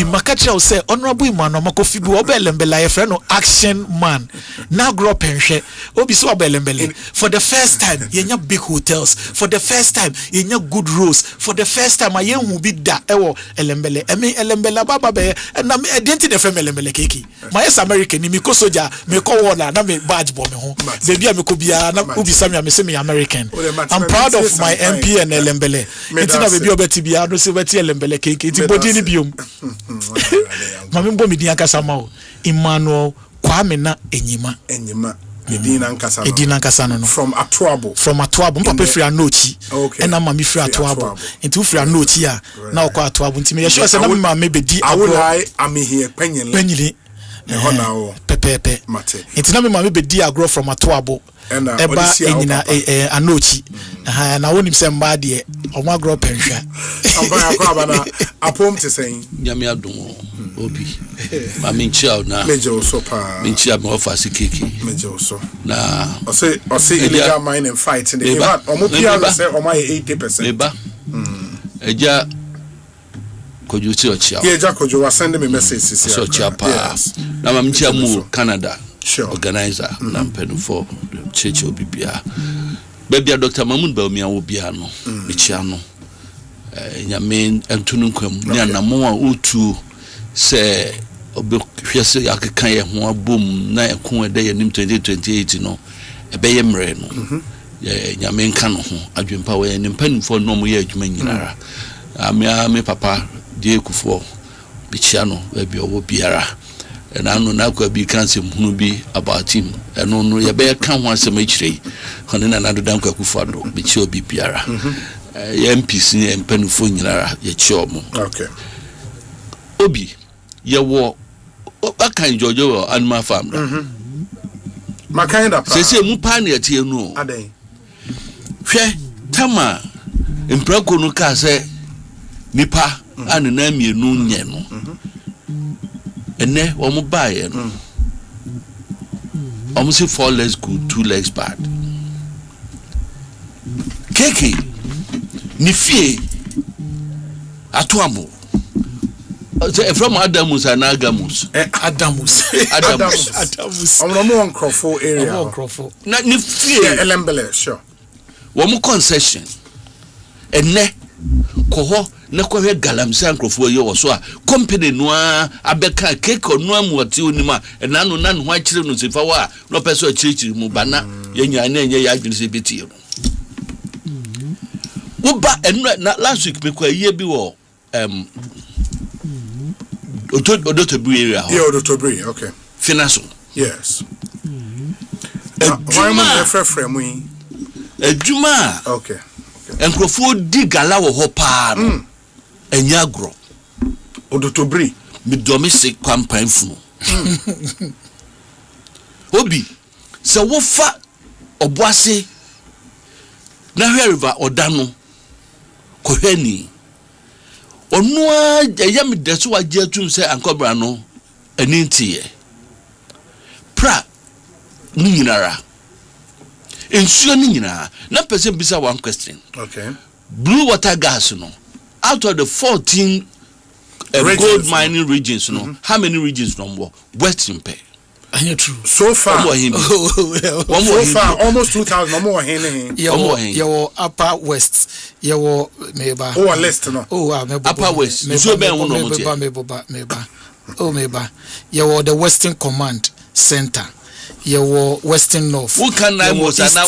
makacha say honorable man makofibu obelembela friend action man. Now grow pension. Obi so obelembele. For the first time, yenya big hotels. For the first time, yenya good roads. For the first time, I yen be da ewo elembele. I mean elembela baba be and I didn't the friend elembele keki. My American ni miko soja me ko wona na me badge bomb me ho. Baby I me ko bia na obi sami me say me American. I'm proud of my MP and elembele. It's not baby obeti bia no say weti elembele keki. It's body ni biom. Mami mbo mi di ankasa ma o. Emmanuel Kwame na enyima. Edina Nkasa no. From Atuabo. Mpapa free anochi. Okay. And mami free Atuabo. Into free anochi ya. Na okwa Atuabo ntimi. Sure say na me ma me be di agro. Am here penyele. Pepe. It's not me ma me be di agro from Atuabo. Eba enyina anochi. Na woni mse mba de o ma agro penhwa. Amba akwa na apom te sen. Nyame adom obi. Ma minchia na. Mejo so pa. Minchia me offer keke. Mejo so. Na Osei illegal mining and fight in the event. Omo pia say o ma 80%. Eba. Eja koju ti ochia. Yeah, eja koju wa send me message sisi. So chapa. Na ma minchia mu Canada. Sure. Organizer na mpenu for cheche obibia. Bebia Dr. Mahmoud Baumia obia no. Michia no. Nyame antunu nkwam ni anamo a otu se obehwese akeka ye ho abom na ekon ede ye nim 2028 no ebeye mre no nyame nka no ho adwempa we nim panimfo no mo ye adwuma nyinara me papa die kufo bichia no ebi owo biara na no na kwa bi kan sem hunu bi about him eno no ye be ka ho asem akire hono na nadodan kwa kufo do bichia obi biara MPC and penfo nyinara ye chiomo. Okay. Obi ye wo akan jojo animal farm da. Makanda pa. Se mu pa na tie nu. Adan. Hwe tama imprako no ka se nipa anena mienu nye no. Ene wo mu bae no. Omo say 4 legs good, 2 legs bad. Keke ni fie atuamo from Adamus and Agamus. Adamus. Omo Nkrofo area. Na ni fie elembele sure. Wo mu concession enne koho na kohwe galamse Nkrofo ye wo so a company no abeka cake no amuati onima na no na ho akire no sefa wa no person akire mu bana ye nya na enye ya adwene se beti no. Uba na last week me kwa ye bi wo Odotobri area. Yeah, Odotobri, okay. Finaso. Yes. Why am I frame we? Ejuma. Okay. Enkrofo di gala wo ho pa no. Enyagro. Odotobri. Mi domestic campaign funu. Obi, se wo fa oboase na hweriva odano kohani onua yam deso agye atum se ankobra no anintie pra ni nyinara ensuo ni nyina na person bisa one question. Okay. Blue water gas no out of the 14 gold mining regions no how many regions no western pay true. So far, almost 2,000 more. Your upper west, your meba. Oh, list no. Upper west. Meba. Your the Western Command Center. Your Western North. Who can I was now?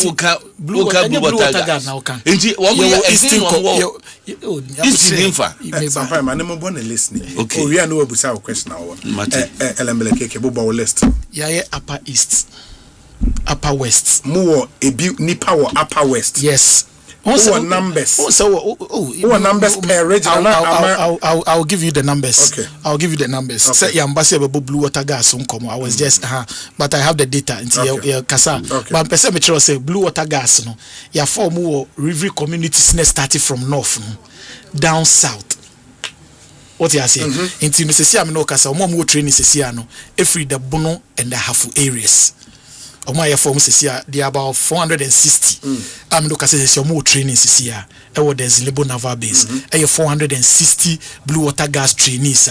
Blue water gas now can. Eastern Infa. Sometimes I'm not born listening. Okay. We are no about question now. Elembeleke bobo list. Yeah, upper east, upper west. More nipa or upper west. Yes. What numbers? What numbers per region? I'll give you the numbers. Okay. I'll give you the numbers. Say Yambasi about blue water gas on come. I was just but I have the data until kasa. But person me say blue water gas no. Ya form more river communities started from north no, down south. What you say? Until Mrs. Yamino kasa more training Sesiano every the Bono and the Hafu areas. my form Sisia, they are about 460. I'm looking at your more training Sisia. There's Lebo Naval Base. 460 blue water gas trainees.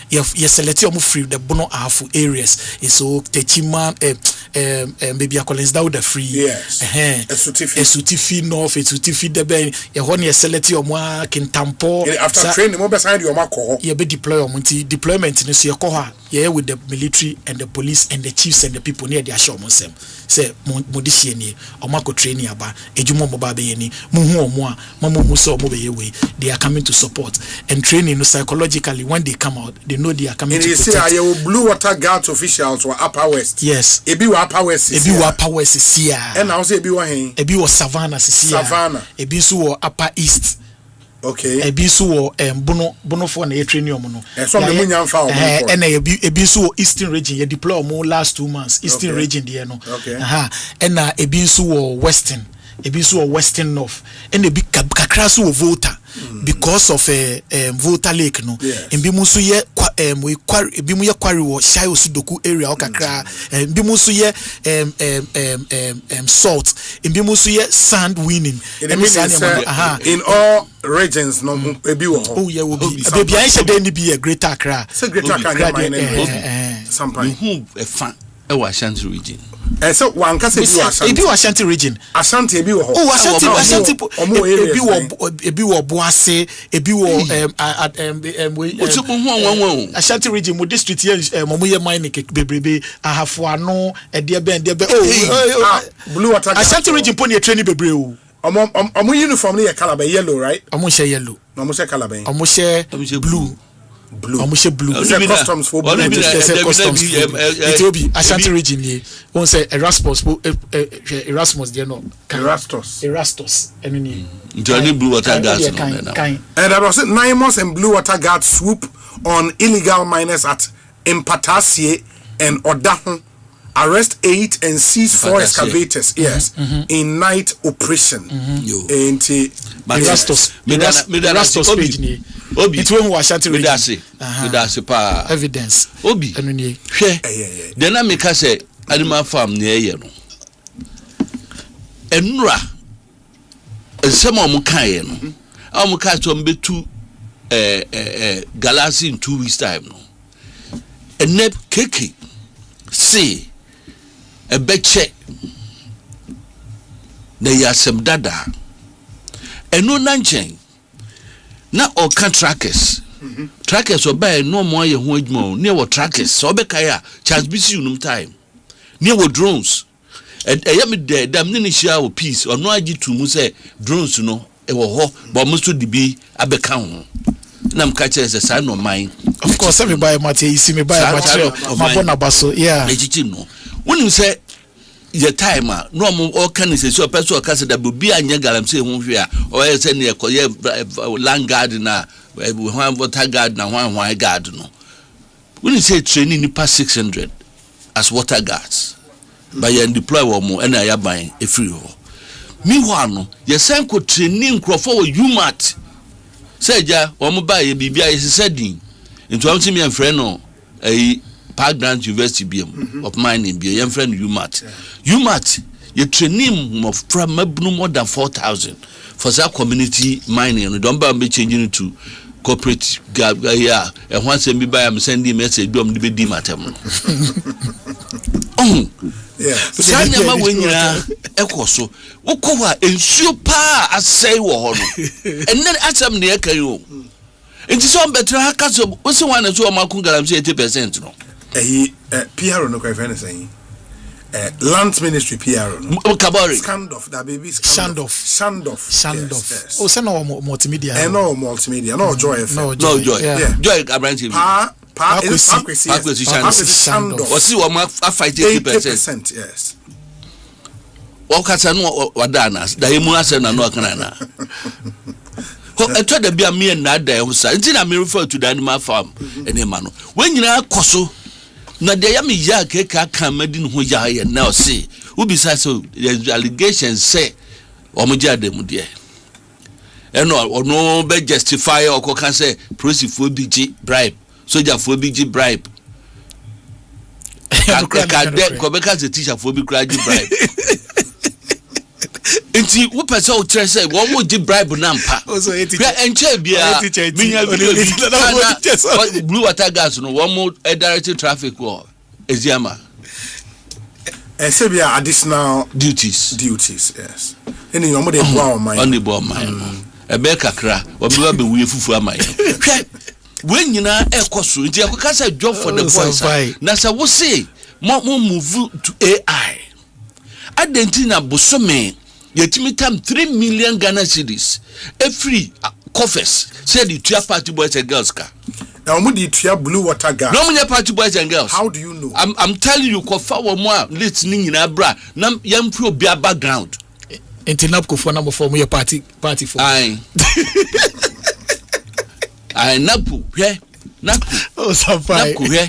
Yes, select your free the bono half areas. So Techima, maybe a Collins down the free. Yes. Esutifi North, Esutifi the Ben. You want your select your more can tampo. After training, more beside your marco. You be deployment in your coha. Yeah, with the military and the police and the chiefs and the people near their show. Say, Modishini, or Marco training about Ejumo Babayeni, Muhu Moa, Mamu Muso Mobewe. They are coming to support and training psychologically. When they come out, they know they are coming to protect. And you say, Blue Water Guards officials were Upper West. Yes. Ebi wa Upper West. Ebi wa Upper West is here. And now say Ebi wa hen. Ebi wa Savannah is here. Savannah. Ebi su wa Upper East. Okay. Ebi su wa Bono for na training omo no. So me munya mfa omo. And ebi su wa Eastern region. You deploy omo last 2 months. Eastern region there no. Okay. And ebi su wa Western. Ebi su wa Western North. And ebi kakra su wa Volta. Because of Volta Lake no. Ebi mu su ye ebi mu ye quarry wo Shai Osudoku area o kakra. Ebi mu su ye salt. Ebi mu su ye sand winning. In all regions no ebi wo. Oh yeah, will be. Baby I said there be a Greater Accra. Say Greater Accra Sometimes who a fan e wa Ashanti region. So one can say Ebi wa Ashanti region. Ashanti ebi wo. Oh Ashanti ebi wo Boase, ebi wo Ashanti region mo district here mo ye mine bebrebe Ahafoano edebe oh Blue Water Ashanti region pon e training bebre o. Omo uniform ni e color be yellow, right? Omo share yellow. Omo share color be. Omo share blue. Omo share blue. Is it customs for blue? Customs. It will be Ashanti region here. Won say Erasmus there no. Erastus. I mean Johnny Blue Water Guards. And there was 9 months and Blue Water Guards swoop on illegal miners at Impatasie and Odahun. Arrest 8 and seize 4 excavators. Yes, in night operation. Erastus page ni. Obi. It won't wash Ashanti region. Medase pa. Evidence. Obi. Enuni. Hwe. Then I make say animal farm near ye no. Enura. Ensem omo kan ye no. Omo kan to mbetu Galaxy in 2 weeks time no. Enep keke. See a beche na yasem dada eno nanchen na o kan trackers obey no more ye ho adwuma ne wo trackers so be kai a chance bisi unum time ne wo drones me de dam ne hia wo peace ono agi tu mu say drones no e wo ho but mo so dibi abeka ho na mka che say say no mine of course everybody mate you see me buy material mabona baso yeah echichi no when you say the time no mo all can say so person o kase da bi anya galamse ho hwe a o ye say ne ekoye land guard na one water guard na one guard no when you say training nipa 600 as water guards by you deploy wo mo na ya ban e free ho meanwhile no ye sen ko training crofo wo humat say ja wo mo ba ye bibia ye sedin into am see me en friend no Park Grant University BM of mining be your friend UMAT you training of from more than 4,000 for that community mining and don't be changing it to corporate yeah and once me buy am sending message do am be matem yeah so nyama wenyira ekoso wokowa ensuo pa asai wo ho no and then asam ne akayo enti so better haka so wo se wan so ma kun garam 80% no PR no quite fair saying land ministry PR no Kabari Shandoff that baby Shandoff yes. Oh say no multimedia no multimedia no Joy FM no Joy yeah. Joy Abraham TV Akwesi Shandoff osi wo ma fight 80% yes wakata no wadana da yemu asem na kana na eto da bia me na da e husa nti na me refer to the animal farm enema no when nyina koso na de ya me ya keka kan madin ho ya ye na o se ubi say so allegations say omoja dem de eno no be justify or can say police for big bribe soldier for big bribe Kobeka the teacher for be cry bribe. Inti wo pese o kire say wo mo di bribe na mpa. Also enche bia minya blue water gas no wo mo direct traffic wo eziama. Sebia additional duties, yes. Any your mother on the board mine. A bear kakra, or be we fufu am. When you na ekoso, nti akokasa job for the voice. Na sa wo say, mo move to AI. Adentina bosome, yetimi tam 3 million Ghana cedis. Every coffers said the two party boys and girls car. Now we blue water gas. No many party boys and girls. How do you know? I'm telling you, kofa wo mo listening in abra. Nam yam pro bia background. Intinap ko for number 4 your party for. Aye. Aye napu, yeah. Napu. Oh, Safai. Napu, yeah.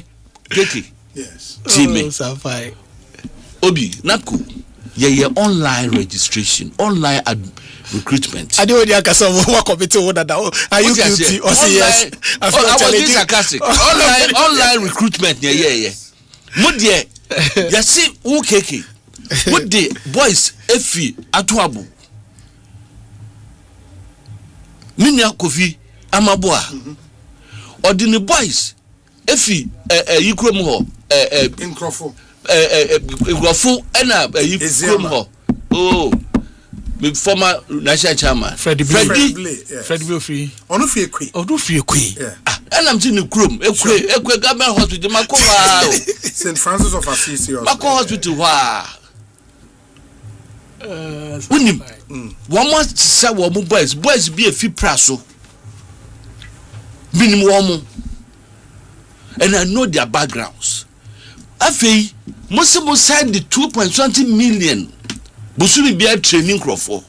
Keke. Yes. Jimmy. Oh, Safai. Obi, Napu. Yeah, online registration, online recruitment. I don't know what committee order that. Are you guilty? Or say yes? I was sarcastic. Online recruitment. Yeah. Mudie, you see, okay. What the boys, Efi, Atuabu, Minya Kofi, Amaboa, or the boys, Efi, Yukremo, in Crawford, Crawford, and Yukremo. Oh. Former national chairman Freddie Wilfrey onu fie kwe yeah and I'm seeing the room ekwe government hospital makowa St. Francis of Assisi Mako hospital wa unim one must say wo boys be a fi praso minimum woman and I know their backgrounds afei mo sign the 2.20 million Busumi bia training crofo.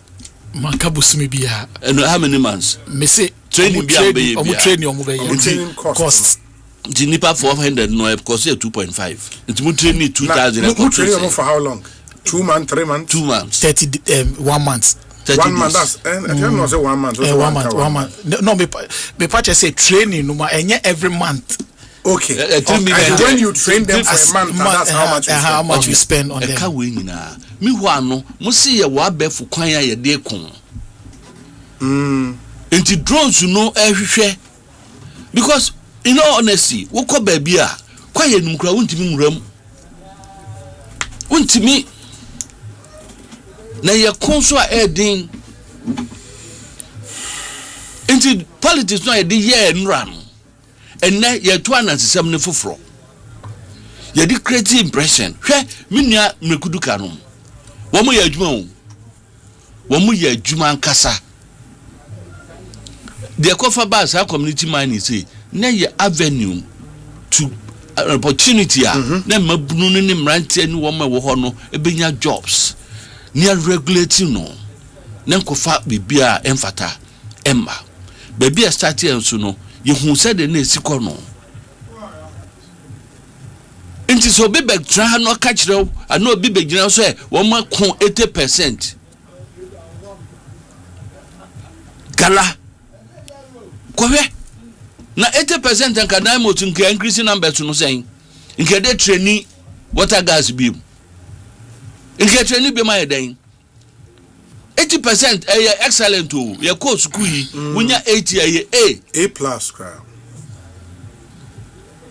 Manka busumi bia. And how many months? Me say training bia be. Training cost. Jinipa 400 no cost 2.5. It mu training 2000. Who training for how long? 2 months, 3 months? 2 months. 1 month. 1 month that's I don't know say 1 month. 1 month. No me patch say training no enye every month. Okay. When you train them for a month, that's how much you spend on them. Eka we nyina. Me ho ano, mo see ye wa befu kwan ya ye de kon. Enti drones no ehwehwe. Because in all honesty, wo ko ba bia, kwa ye num kra wontimi nwuram. Wontimi na ye kon so a edin. Enti politics no ye de ye nra no. And now you're 270 for you did create impression. Minya Mekudukanum. One more Jumon. 1 year Juman Kasa. The Kofa Bas, our community mine is say, now your avenue to an opportunity. Then Mabunim ranting 1 more hono, a binya jobs. Near regulating no. Then Kofa be beer emphata. Emma. Baby, I started also no. You who said the name Sikono. It is so big try no catch though. I know big general say 80%. Gala. Kowe. Na 80% and can I mo to increasing number to no saying. In can trainee water gas beam. In can trainee be my day. 80% excellent to your course school when you're 80 A plus crowd.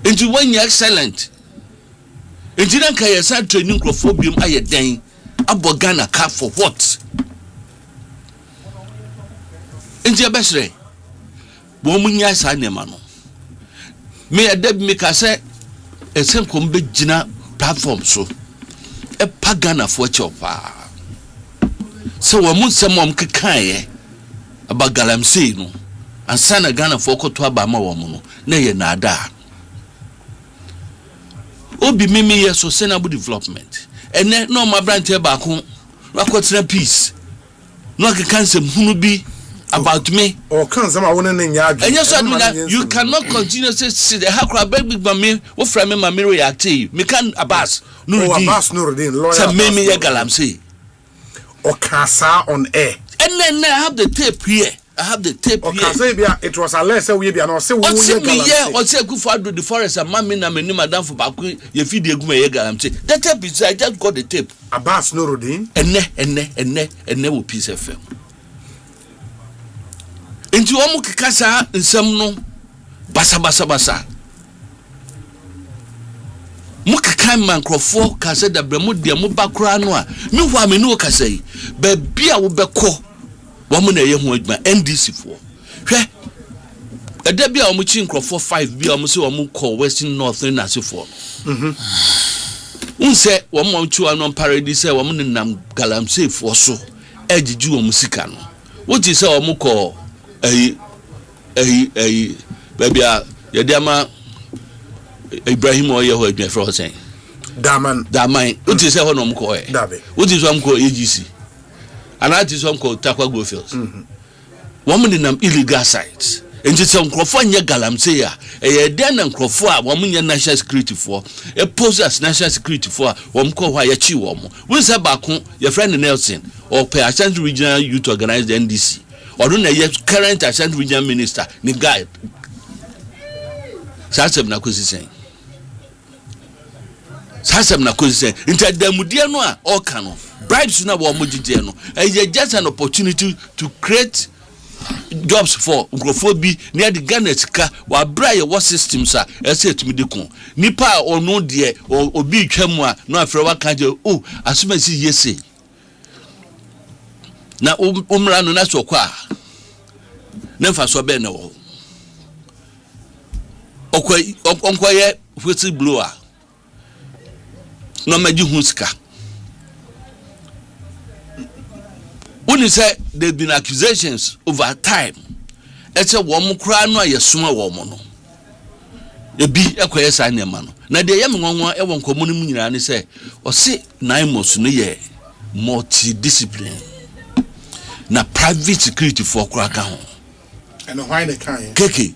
Into when you're excellent. Into then can you start training crophobium a day about Ghana car for what? Into your best way. Woman yes I nemano. May a deb make us say a same combat Gina platform so a pagana for chopper. So we must say mom kekaye about galamsey no and sana Ghana for to aba ma wo no na ye na ada obi mimi ye sustainable development ene no ma branch e ba ko wakotra peace no keka nsem hunu bi about me or can some I want to and yes you cannot continue to see the hakra big me wo fra me ma me react me can Abbas Nuruddin lawyer say mimi ye galamsey or Kasa on air. And then I have the tape here. I have the tape here. Okay, it was a lesson we be and say we say go for the forest and mammy na me madam for back you feed the gume galamse. The tape is I just got the tape. Abbas Nuruddin. Ene wo piece FM. Into omu kikasa nsem no basa. Mukaka mankrofo kase da bremu de mu bakra no a me ho a me no kasa yi ba bia wo beko wo mu na ye ho adwuma NDC fo hwe eda bia wo mu chi nkrofo 5 bia wo se wo mu call Western North na asefo unse wo mu chu anon parody se wo mu nam galamsey fo so ejiju wo mu sika no wo ti se wo mu call ba bia ye de ama Ibrahim oye ho adwa fro sen daman uti se ho no mko e uti so mko AGC ana ti so mko takwa go fields woman in illegal sites enti se nkrofo nya galamsey a e den na nkrofo a wo nya national security for e pose as national security for a wo mko ho ya chi wo mo we se ba ko your friend Nelson or per Ashanti Regional Youth Organized NDC or no na current Ashanti Regional Minister ni guide Sasem na kwesisen inta demudie no a oka no bribes na wo mogide no just an opportunity to create jobs for nkrofo near the Ghana sika wa bra ye what systems a ese tumi de ko nipa ono de obi twam a no afre wa ka je asuma si yese na umra no na so kwa na mfa so be na wo onkwaye whistle blower no maji huska when say there been accusations over time etse wo mo kra no ayesoma wo mo no ebi ekoye sa nyama no na de yem nwanwa e wo nkomo no nyina ne say o se nine months no ye multidiscipline na private security for kra ka ho and why the kind keke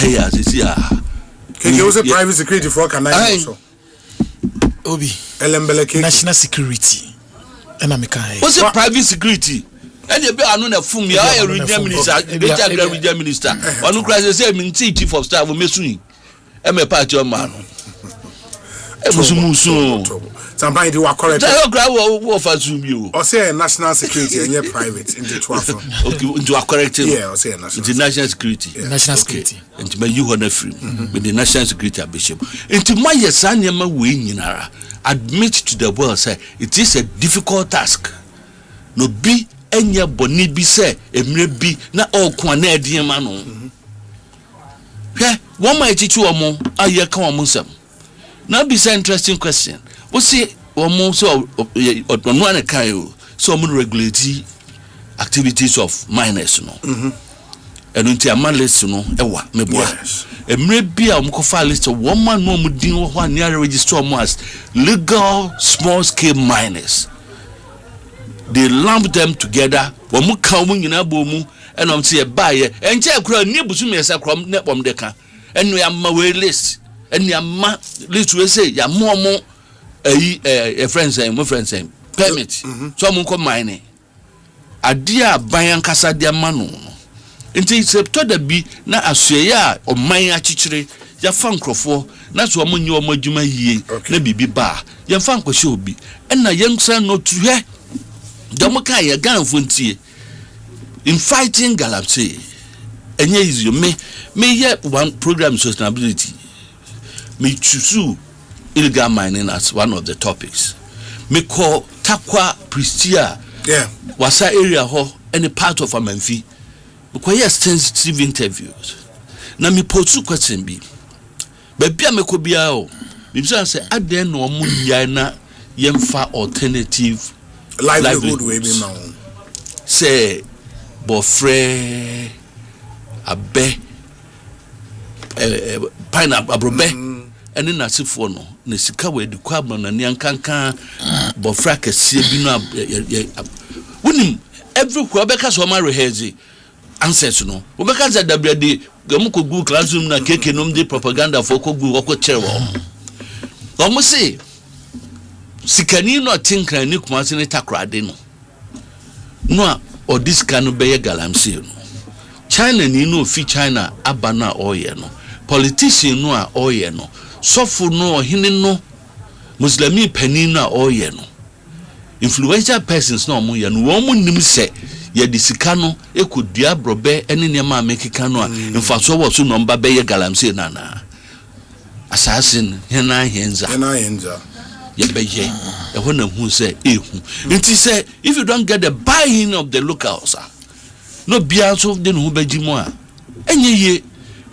yeah, Keke was a private security for Canada also. Obi. Elembele national security. And I'm what's a private security? And you be another fum ya a regional minister. One who cries say me chief of staff me sui. Am a party man. Somebody do correct. Or say national security and your private into 12. Okay, into correct. Yeah, or say national security. National security. And to you on a free with the national security bishop. Into my son yama winara admit to the world say it is a difficult task. No be any boni be say emre bi na all kwana ediema no. One might teach you among a year come musam. Now be an interesting question. We see one so one kind so regulatory activities of miners no. And until a man list no ewa meboa. E maybe a mkofa list of one man no mudin one near register as legal small scale miners. They lump them together. One mu kawu nyina bomu and am say buy and check kra ni busu me sa krom ne bom deka. And we am we list. And ya ma list we say ya mo a friends and my friends permit so mo ko mine ade a ban kasa de manu nti septo da bi na asuye a o man achichire ya fa nkrofo na so mo nyi o madwuma yie na bibi ba ya fa nkwahye obi na yensa no tuhe domo ka ya ganfo ntie in fighting galamsey enye easy me ye one program sustainability me choose illegal mining as one of the topics. Me call Takwa Pristia. Yeah. Wasa area ho any part of Amenfi. Because extensive interviews. Na me pose two question be. Baby me ko bia o. Me say aden no mu na yemfa alternative livelihood we be ma. Say bofre abe pineapple abrobe ene na sefo no na sika we de kwabno na nyankanka bofra kese bi no wonim everywhere beka so ma rehearse answers no we beka za WD gam ko Google classroom na keke nom de propaganda for ko Google ko chere wo mo say sikani no tinkran ni kuma se ne takrade no or this can be galamsey no China ni no fi China abana oye no politician no a oye no sofo no hini no Muslimi pani no a oye no influential persons no mo ye no wo mo nim se ye disika no ekudua brobe ene ne ma mekika no a mfaso wo so no mba be ye galamsey na assassin hena henza ye be ye e ho na hu se ehu nti say if you don't get the buy-in of the locals no bia so de no bagimo a enye ye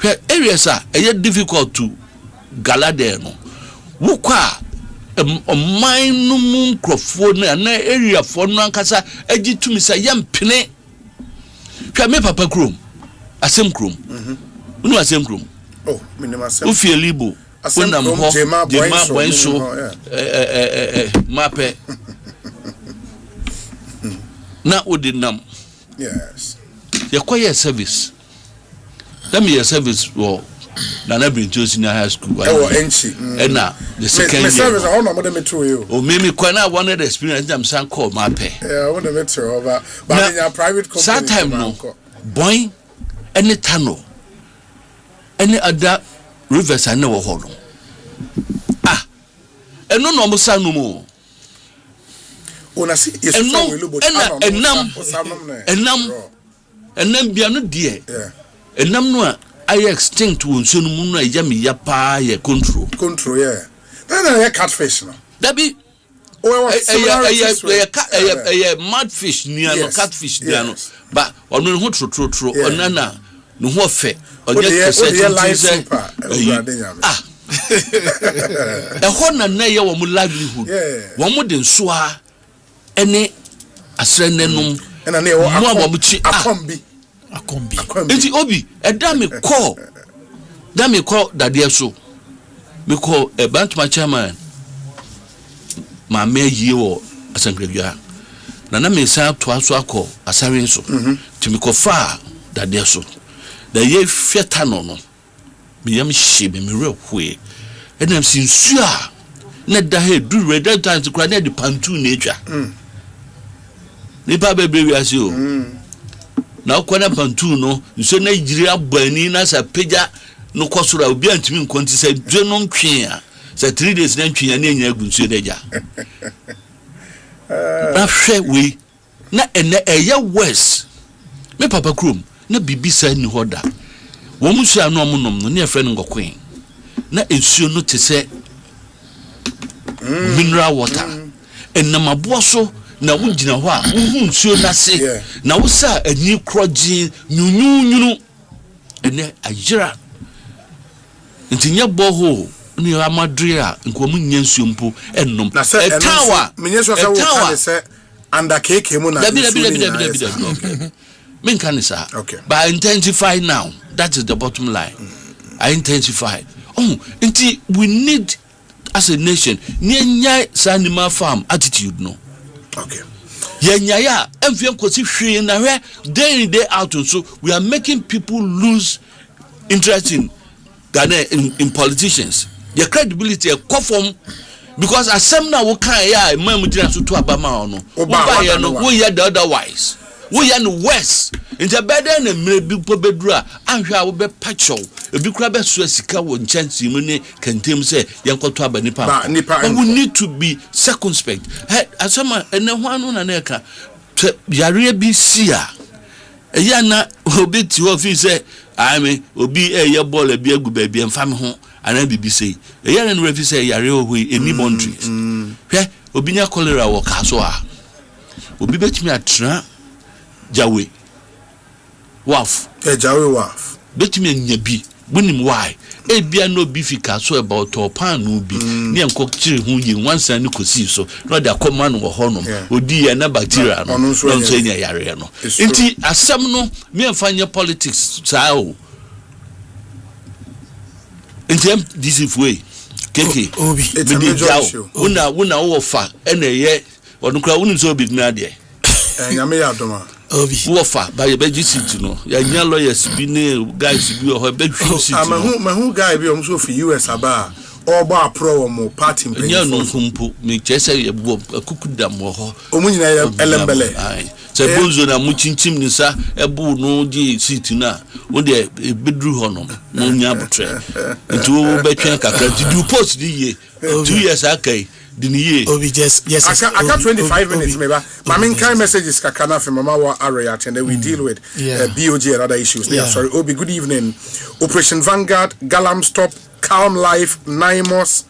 hwe areas a e difficult to galade no wukwa mine no mun crofo na area for no ankasa agitumi say yempene hwe me papa krom asem krom unu asem krom oh minima asem ufie libo unam ho jema Bonsu mape na odinam yes yakoye service let me service wo na na bring to senior high school enchi na the second year service I want to metro you o me kwa na one the experience am san call mape I want to metro but in your private company that time no boy any tunnel any other rivers I never hold eno no mo sa no mo ona si yesu fa we lobo enam bia no de enam no a I extinct won so no mu no ya me ya pa ye control yeah na catfish no that be mad fish near no catfish near no but ono ho trotro onana no ho fe onye percent ehona na ye wo mu livelihood wo mu de nso a ene asrenenum ena na ye wo akombi enti obi eda me call dadie so me call e bantuma chairman ma me yie wo asankredua na me sa to aso akọ asaren so ti me ko fa dadie so da ye fieta no me yam hye me rehwe enam sinsu a na da he du red times kra na de pantu na etwa ni pa bebe wi ase o na okwana pantu no nso na jiri abani na sa peja no kwosora obi antimi nkonti se dwe no ntwe a se 3 days na ntwe na enya agu nso deja na hwe we na ene eye west me papa krom na bibisa ni hoda wo musu anu omonom no ne efre ngokwen na ensuo no te se mineral water enamaboa so na wugina ho a hu nsuo na se na wo sa ani kroji nyunyunyunu ene ajira ntinya boho ni amadre a nkomu nyansuo mpo ennom etawa menyeso sa wo kan se anda keke mu na men kan sa but intensify now. That is the bottom line. I intensify. Oh, indeed, we need as a nation nyanya sanima farm attitude no. Okay. Yenya emfiem kosi hwe na hwe day in day out so we are making people lose interest in Ghana in politicians. Their credibility a conform because asem na wo kan ya mam dina so to abama no. Oba ya no wo ya the otherwise. We are in the west. In the better than maybe Pobedra, and how be patcho. If you grab a Suessica, one chance you may can say, Yanko Taba Nipa. But we need to be circumspect. As someone and no one on an eka, Yaria be seer. A yana will be to office, I mean, will be a year ball, a beer good baby, and family home, and I be say, a yan and refi say Yario we any boundaries. Here, Obinia cholera or Kasoa. Will be bet me a tra. Jawe waf Jawe waf betimi nyabi bunim why e bia no bifika so about topan no bi ne enko kire hu yi wansan ni kosi so no da command wo honom odi ya na bacteria no so enya yare no enti asem no me mfanye politics sao enti this if way keke obi me jawo una wo fa ene ye onukra wonu so obi na de nyame ya doma obi wofa ba ye beji sit no ya nya lawyers bi ne guys bi o be hwisi ma hu guy bi o so fi US aba Oba pro mo party mpanyinfo. Nya no nkompo me chese ye bo akukudam wo ho. Omunyina elembele. Se Bonsu na mu chinchim ni sa ebu no di seat na wo de bedru ho no no nya botre. Nti wo betwen kakra di post di ye 2 years akai di ni ye. Obi just yes. I got 25 minutes maybe. My main kind message is kakana from Mama wa area and then we deal with BOG and other issues. Yeah, sorry. Obi, good evening. Operation Vanguard, Galam Stop, Calm Life, Naimos,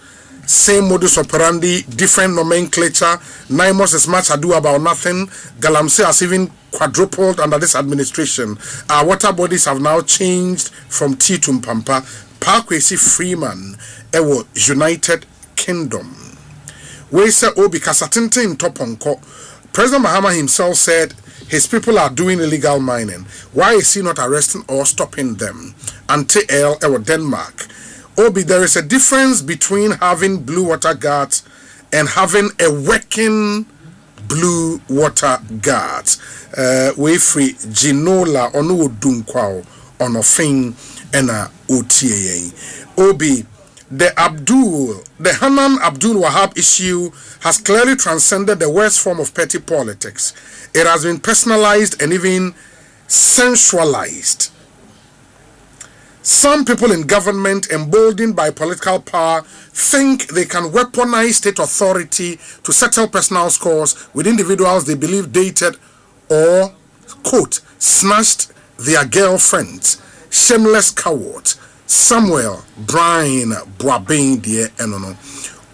same modus operandi, different nomenclature. Naimos is much ado about nothing. Galamsey has even quadrupled under this administration. Our water bodies have now changed from T to Mpampa. Parkwesi Freeman, Ewo United Kingdom. We say Obi Kasatinte in Toponko. President Mahama himself said his people are doing illegal mining. Why is he not arresting or stopping them? Ante-El Ewo Denmark. Obi, there is a difference between having blue water guards and having a working blue water guards. We free Ginola onu dunkwao onofin ena OTA. Obi, the Hanan Abdul Wahab issue has clearly transcended the worst form of petty politics. It has been personalized and even sensualized. Some people in government, emboldened by political power, think they can weaponize state authority to settle personal scores with individuals they believe dated or, quote, snatched their girlfriends. Shameless cowards. Samuel Brian Boabin dear Enono.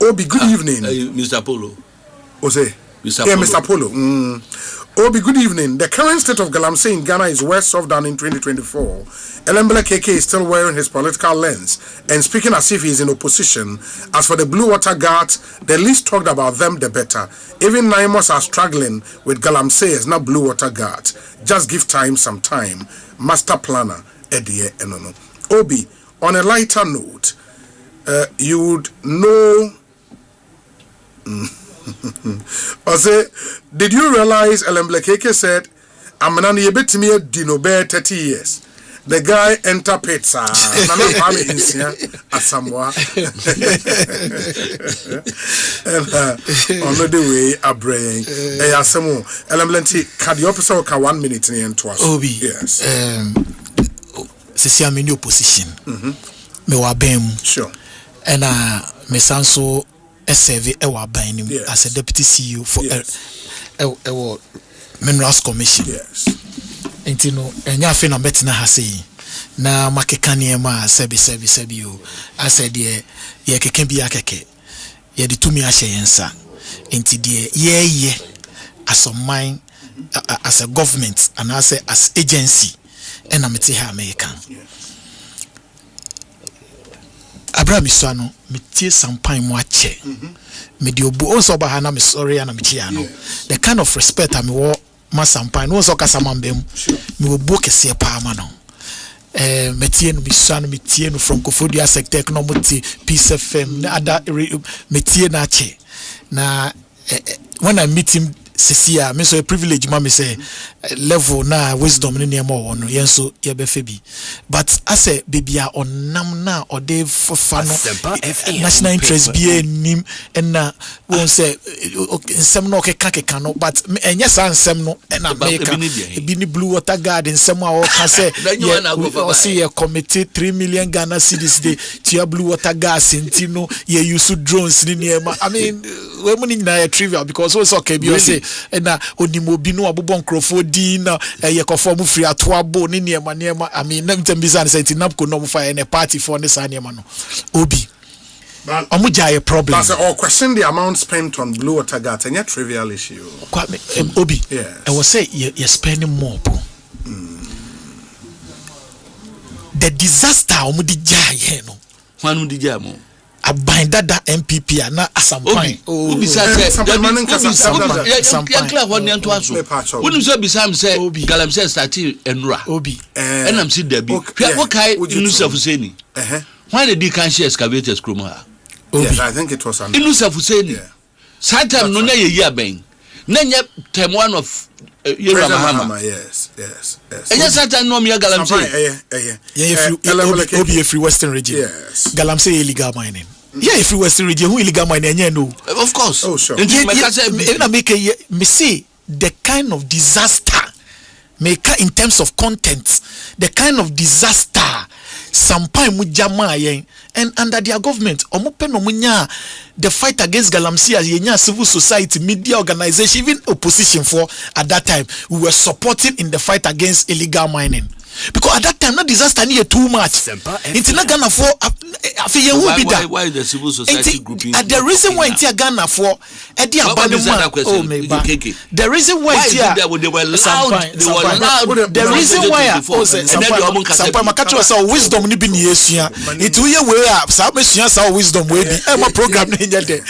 Obi, good evening. Mr. Polo. Osei. Mr. Polo. Obi, good evening. The current state of Galamsey in Ghana is worse off than in 2024. Elembele KK is still wearing his political lens and speaking as if he is in opposition. As for the Blue Water Guards, the least talked about them, the better. Even Naimos are struggling with Galamsey as not Blue Water Guards. Just give time some time. Master Planner, Eddie Enono. Obi, on a lighter note, you would know... Osei, did you realize Elembele KK said, I'm an unable dino bear 30 years. The guy enter pizza. Nana Pami Insia Asamoah. And on the way, a brain. Asamo. Elembele, can the officer can 1 minute in to us? Obi. Yes. Sisi I'm in your position. Me wa bem. Sure. And me sanso serve ewa ban as a deputy CEO for Minerals Commission. Yes. Enti no enya afi na betina ha sei na makeka niema sebi o ase de ye keke bi akeke ye de tumi ahye yensa enti de ye as a mine as a government and as agency and amete ha America Abraham Isano metie sampan mo ache me de obu onso ba ha na me sorry na me chia no the kind of respect I me wo masampan no so kasa mambem me obu kese pa ma no metie no bisano metie no from Kofodia sector economic Peace FM na ada metie na ache na when I meet him Cecilia, me so a privilege, mommy say level na wisdom in your more no yenso ye be febi. But I say baby on namna or they for fun national interest be nim and na won't say some no kekano but and yes and some no and America be blue water garden somehow can say or see a committee 3 million Ghana cedis day to your blue water gas intino ye use drones in I mean we na trivial because also okay be say na onimobi no abobon crofodi na yekoform free atoabo ne niema I mean na mtembisa na senti napko no mfa na party for ne sa niema no obi omuja a problem that's all question the amount spent on blue water guards and a trivial issue obi I was say you spending more the disaster omudi jaye no hwanu di jamo abandada MPP na asampan obi sa yakla woni anto aso woni so bisam say Galamsey start enura obi enam si dabi what kai Inusef Hussein why did he can share excavators kroma yes I think it was Inusef Hussein satam no na ye aben na nya time one of Mahama yes and yes satam no me Galamsey obi free western region yes Galamsey illegal mining Yeah, if you were to read who illegal mining, no. Of course. Oh, sure. Me see the kind of disaster maker in terms of content, the kind of disaster Sampai Mujama and under their government, the fight against Galamsey, civil society, media organization, even opposition for at that time, we were supporting in the fight against illegal mining. Because at that time, no disaster near too much. It's not Ghana for why the civil society grouping? The reason why it's Ghana for the reason why they were loud. The reason why wisdom ni bini yesia. It we up. Some yesia wisdom we be. Emma program ni nyade.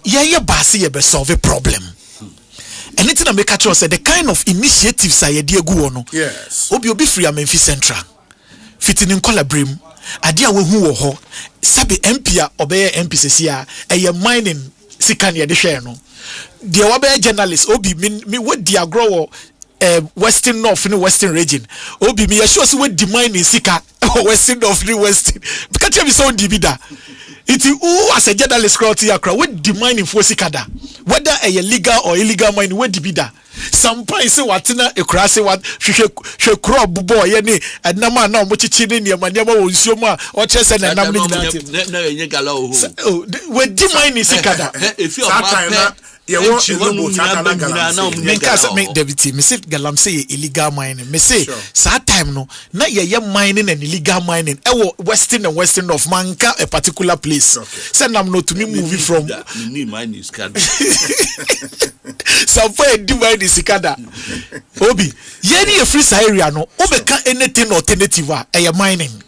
Yeah, basi ye be solve a problem. And it's not make us say the kind of initiatives I did go on. Yes. Obi free a Memphis Central. Fitting in Colabrim. Adia we who ho. Sabi MP obey MP sesia. A mining sikanya de share no. The wabe journalist Obi me what dia grow Western North in the Western region. Obi me assure so we demand in Sika Western North in Western. Because you so dibida. It is who as a journalist crowd here what demand in Fosikada. Whether a legal or illegal mine what dibida. Some point say what na a crassy what she crop boy any and nama now much chini near Maniama Unsuma or chess and I'm no what demand in Sikada. If you are make David me say Galamsey illegal mining. Me say that time no na ye mining and illegal mining. Western and Western North Manka a particular place. Send them not to me movie from mine is some point divide is Sikada. Obi ye free area no obeka anything alternative a mining.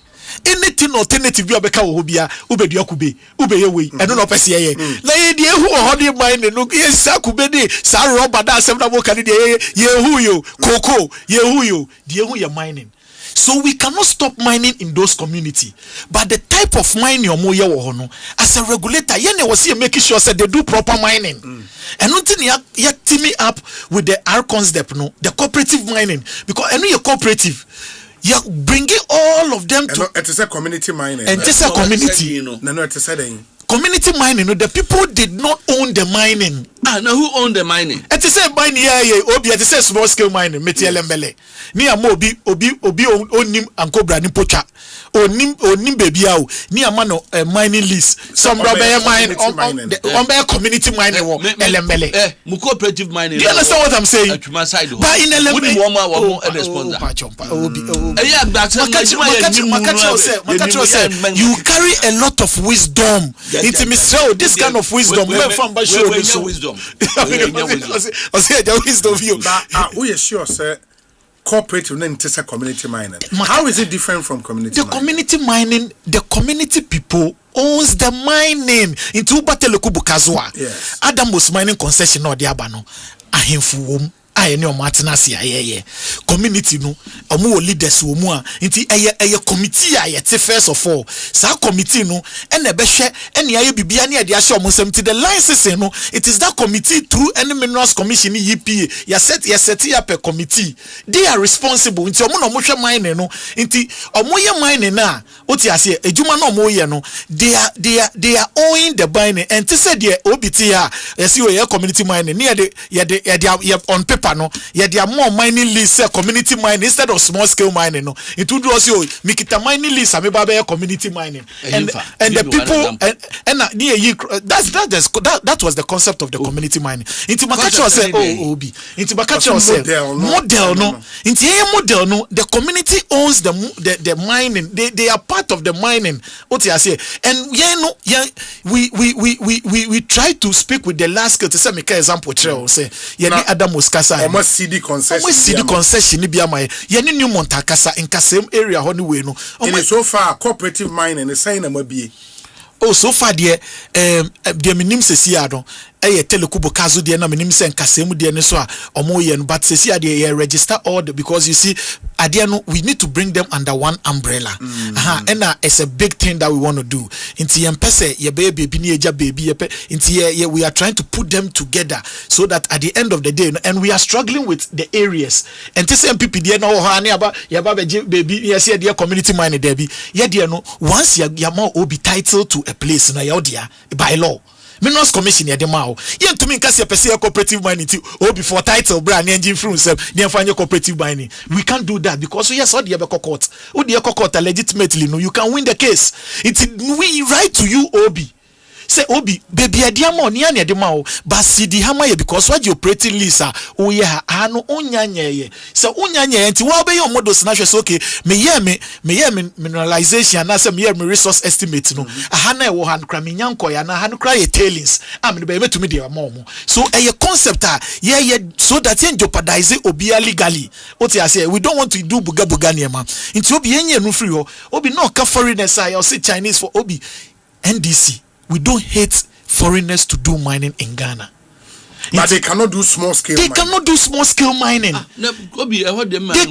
Anything alternative you abeka hobia ubedi akube ubeye we eno no pese ye na ye de hu ohode mine no ye sakube de sa rubber da asem na mo kan de ye hu yo cocoa ye hu yo de hu ye mining. So we cannot stop mining in those community, but the type of mining omo ye wo no as a regulator ye na was making sure say they do proper mining. And until you team me up with the R concept no the cooperative mining because eno ye cooperative you're bringing all of them to it is a community mining. And it is a community. No, it is a community mining. The people did not own the mining. Now who owned the mining? It is a mining. Obi. It is a small scale mining. Metielembele. Ni amobi obi onim ankobra ni pocha. Onim baby au. Ni amano mining lease. Some rubber mine on community mining. Elembele. Cooperative mining. Do you understand what I'm saying? But in Elembele. You carry a lot of wisdom. Intimacy. This kind of wisdom. Wisdom. Wisdom view. We are sure, sir. Cooperative and community mining. How is it different from community mining? Community mining, the community people owns the mining into Batelekubu Kazwa. Yes. Adam was mining concession or the Abano. Ahimfu I know Martinasi community no omo leaders wo mu a nti eye committee first of all sa committee no and e be hwe ene aye bibia ne de ahye omo sem ti the license no it is that committee through any minerals commission EPA ya set up a committee they are responsible nti omo no mo hwe mine no nti omo ye mine na oti ase ejuma no omo ye no they are owning the mining and to say the obiti a yesi we community mining ne ye on paper no yeah they are more mining lease community mining instead of small scale mining no it would also mikita mining lease ameba be community mining and the people that was the concept of the community mining into makacho say obi into makacho say model no into model no the community owns the mining they are part of the mining what you say and we try to speak with the last scale to say make example say Adam Muskasa almost CD concession ni bia mai ye ni new montakasa in kasem area ho ni we no so far cooperative mining is saying am bie so far the minim sesi ado telekubo kazo de na minim se nkasem de ne so a omo ye no but sesi ade ye register all because you see at the end we need to bring them under one umbrella. And it's a big thing that we want to do. Inti yempese ye baby bini eja baby yepe. Inti we are trying to put them together so that at the end of the day, and we are struggling with the areas. And this MPP there no hani aba yaba baby yes ye dear community mind there be ye dear no once ya more obi title to a place na ya odia by law. Minerals Commission ya demao. Yen to me kasi pese cooperative mining ti o before title brand engine through himself. Yen find cooperative mining. We can't do that because yes, all the court. O the court legitimately no, you can win the case. It's we write to you, Obi. Say Obi, baby adiamo ni anya demao, but see the hammer because what you operating lisa, oh yeah, ano unyanye. So unyanye enti wa be your model snatch okay. Me ye mineralization na say me resource estimate no. Ahana e wo han kra me nyanko ya na han kra ye tailings. Am be to me dey more. So a concept yeah so that you jeopardize obi legally. What you say we don't want to do buga niema. Inti obi enye no free ho. Obi no ka foreigners I say Chinese for obi NDC. We don't hate foreigners to do mining in Ghana. But they cannot do small scale mining. They cannot do small scale mining. They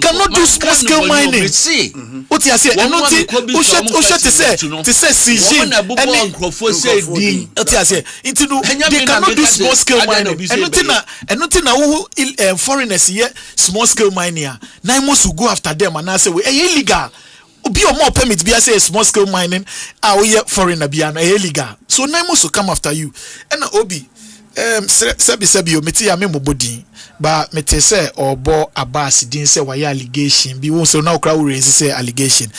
cannot do small scale mining. What you say? And not to say CG. They cannot do small scale mining. And nothing now foreigners here small scale mining. Now must go after them and I say we illegal. Be or more permit be say small scale mining we foreigner be illegal. So now must come after you. And Obi sebi o meti ya me mobodi ba meti say obo Abbas din say why allegation bi won so now crowd raise say allegation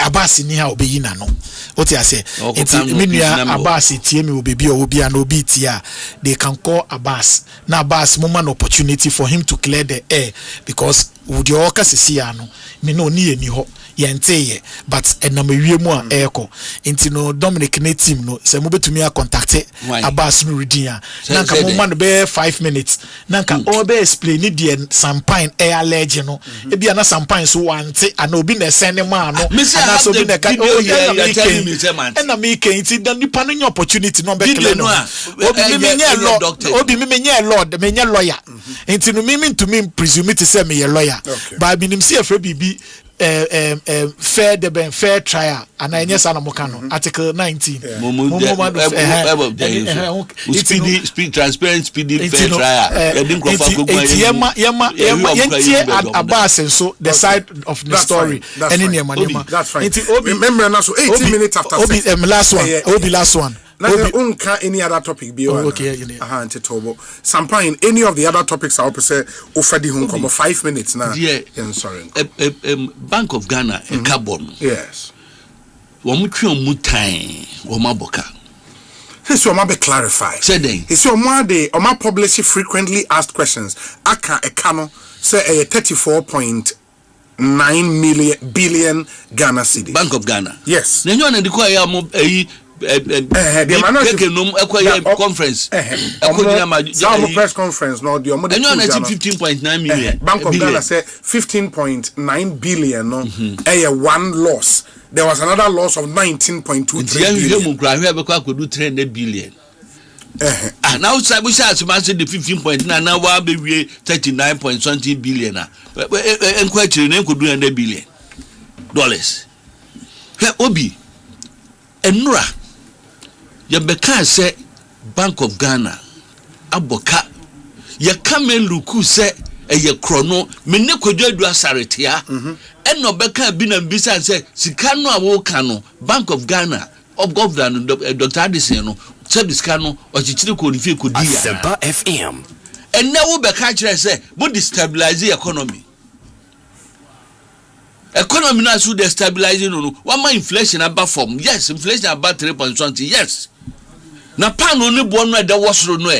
Abbas ni ha obeyi na no what you say enti menua Abbas tie me obebi o obi an obi tia they can call Abbas na Abbas mo man opportunity for him to clear the air because would your okasisi ya no me no ni eni ho yenteye but enamawie mu a eko enti no Dominic ne team no se mo betumi a contact Abbas no redia na nka mo man be 5 minutes na nka o be explain ni de sampine air allergy no e bia na sampine so wante ana obi na send man no ana so bi na ka o ya na me ken enti da nipa no opportunity no be clear no obi me nye lord me nye lawyer enti no me to me presume to say me lawyer but binim see afre bibi fair trial and I yes article 19 speed transparent speedy fair trial Abbas and so the side of the story and that's fine remember now so 18 minutes after last one Unka any other topic be Sampine any of the other topics I say offered home come 5 minutes now. Yeah, sorry. Bank of Ghana a carbon. Yes. Wamutri mutai wamaboka. This one be clarified. Say then. It's your one day Oma publish frequently asked questions. Aka a cano say a 34.9 billion Ghana cedis. Bank of Ghana. Yes. Then you want to conference press conference no the 15.9 million Bank of Ghana said 15.9 billion no one loss. There was another loss of 19.23 billion 300 billion now we say the 15.9 now we be 39 point something billion and quite could do $100 billion Obi Enra ya beka say Bank of Ghana aboka ya kameluku say eye krono me ne kodwadu asaretia eno beka bi na mbisa say sika no awo ka no Bank of Ghana of governor Dr. Addison no say sika no ochichiri ko ni fi ko di ya Asempa FM enne wo beka kire say mo destabilize economy economy now should destabilizing no one inflation about form yes inflation about 3 point something yes na pan no bo no da wosoro no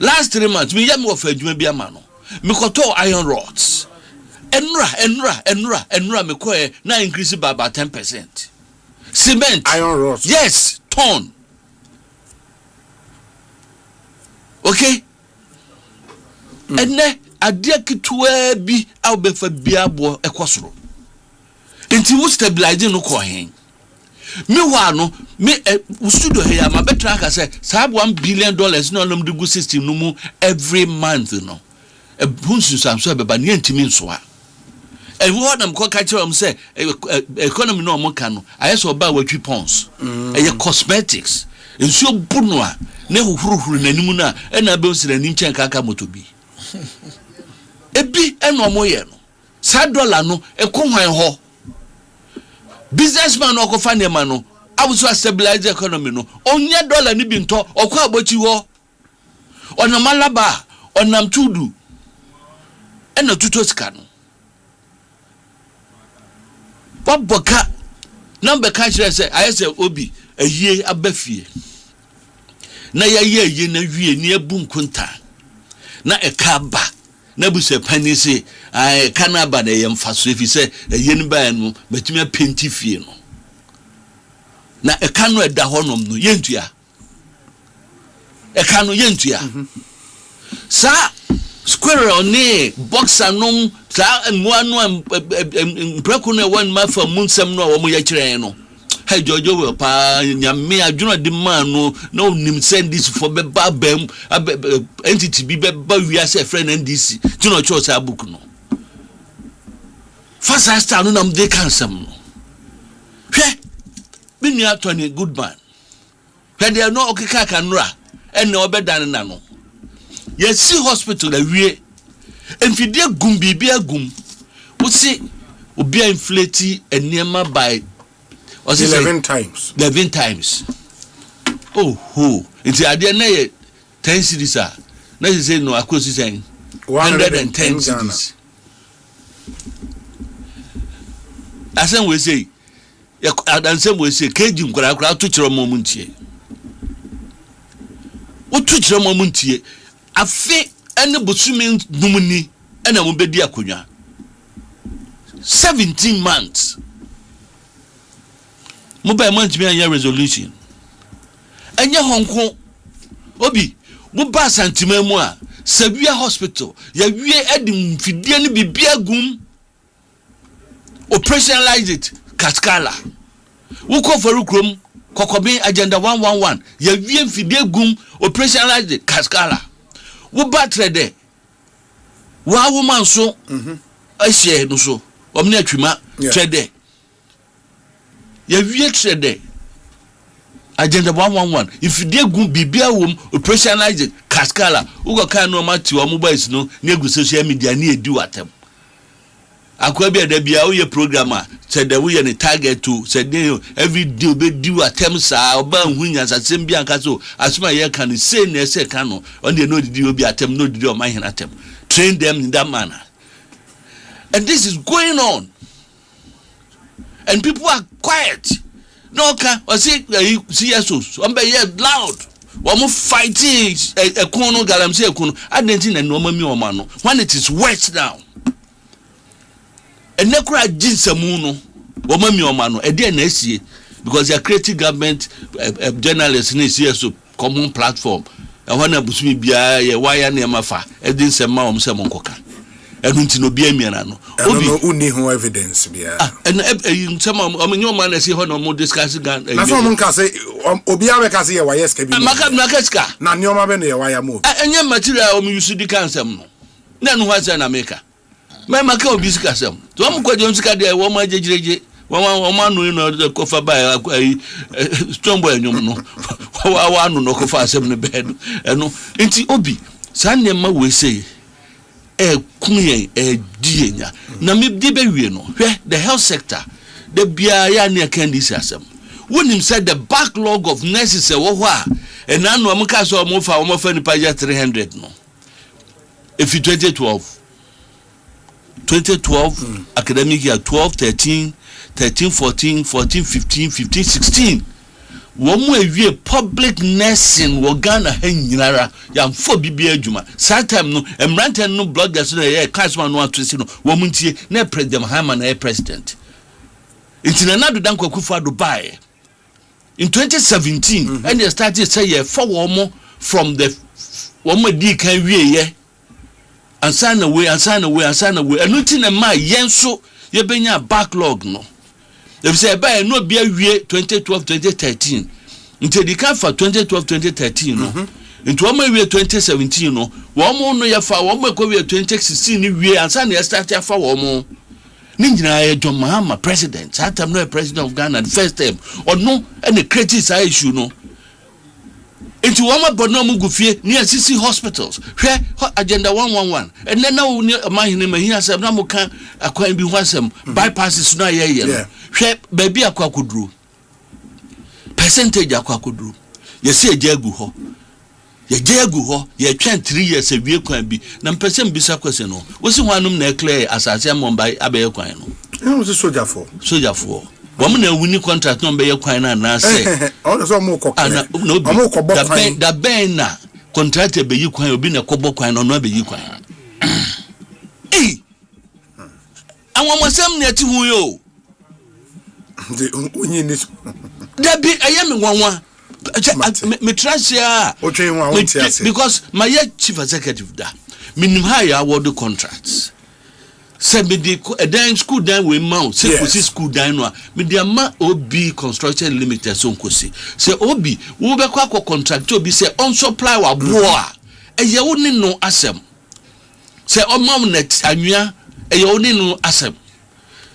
last 3 months me yam of adwuma bi ama no me koto iron rods enra me ko na increase by about 10%. Cement iron rods yes ton okay enne adia kitwa bi awbefa biabo ekosoro enti wo stabilizing no ko hen me wa no me studio here ma betra aka say sab $1 billion no nom de system no mu every month no bunsu sam so beba ne ntimi nso a and what I'm called catcher say economy no more can I saw about what you pons and cosmetics and so bunwa ne huhuru n'animu na and I build the nimchen kaka motobi ebi eno moye no sa dollar no ekwanwan ho businessman no ko fa ne ma no abuso stabilize the economy no onye dollar ni bi nto okwa abochi ho onamalaba onam tudu ena tutosika no Boka number catch say I say obi ayie abafie na ye na wie ne abu nkunta na ekaba na buse pani say ai kanaba na ye mfaso efi say ye ne ba no betumi apenti fie no na eka no eda honom no yentua eka no yentua sa squirrel ne boxer nom sa enwanu mpreko no one ma fa munsem no wo mo ya kire no hey jojo we pa nyame adwuna de man no na onim send this for be babam entity bi be ba wi say friend NDC tuno cho sa book no fasa star no nam de kansam no hwe bini atoni good man hwe de no okika kanura enne obedan na no yes hospital la wie enfidie gum bibia gum usi obia inflate enema by 11 times 11 times oh it's ade na 10 cities ah na say no akosi say 110 cities asan we say adansem we say keji nkura to kire mo muntie o to kire mo muntie afi ene bosumi numuni ena mo bedi akonwa 17 months mo ba month me anya resolution anya honko obi mo ba santima mu a Sabia hospital ya wie edim fidie ne bibia gum operationalize it kaskala wuko farukrom kokobi agenda 111 ya wie fidie gum operationalize it kaskala wo batrede wa woman so ahye no so omni atwima trade ya wie trade agenda 111 if they go bibia wom operationalize kaskala ugo kan no mati o mobiles no na egu social media na edi watem akwa bia da bia wo programmer said that we are the target to said every day be do attempt sa oba hunya sasem bia nka so asuma ye kan say na say kan no on dey no did obi attempt no did o man hin attempt train them in that manner and this is going on and people are quiet no ka o see CSOs on be loud we fighting ekono galamse ekono adenti na no mami o ma no when it is worse now and nekura jinsamu no wo mami o ma no e dey na asie because they are creating government journalists na CSO common platform e wana busumi bia ye wire na mafa e din sema o mse monkoka enu ntino bia miana no obi uni ho evidence bia and some omenyo man na see ho no mo discuss gan na so mon ka say obi ame ka say ye wire ska bi maka ska na nyoma be no ye wire mo enye material o mi use di kansem no na no ha say na meka me maka obi ska sem to mo kwaje ska de wo ma jejireje wo ma no no ko fa ba strongboy enyum no wa no ko fa asem no be no enti obi san ne ma we say kunye dienya na me di be wie no hwe the health sector the bia ya na kan dis asem wonim said the backlog of nurses wo ho a na no am ka so mo fa ni page 300 no if 2012 academic year 12 13 14 15 16 wo mo awie public nursing wo Ghana ha nyinara ya mfo bibia adwuma that time no emranten no bloggers no ye kasman no atwesi no wo muntie na president Mahama na president intina na do dan kwakufu ado bae in 2017 and they started say ye for wo mo from the wo mo di kan wie ye ansana we enu tina ma yenso ye benya backlog no if say by no bia wie 2012 2013 until the can for 2012 2013 no into am wie 2017 no wo mo no ye fa wo mo ko wie 2016 ni wie ansa na start ya fa wo mo Ninja John Mahama president, that time no president of Ghana the first time or no any critics issue no. Into one but no mugufie near CC hospitals. Where agenda 111 and then now near my name here said no can acquire be wasem bypasses na ye. Where baby akwa kudru. Percentage akwa kudru. Ye see a jagu ho. Ye jagu ho, ye 3 years a week can be. Nam person bisa question no. Was one na clear as I say Mumbai abe kwan no. No was a soldier for. Soldier for. Woman a winning contract no be kwan na say. Oh so mo ko. No the ben na contract be yi kwan obi na kobo kwan no be yi kwan. Eh. Awon mosem na ti hu yo. The onyi ni. Da bi ayame wanwa. Me trasia because my chief executive da minim high award contracts say me the dan school dan we mount say kosi school dan no me the ma obi construction limited so kosi say obi wo be kwa contract obi say on supply wa boa eye wo ni no asem say o mam net anwia eye wo ni no asem.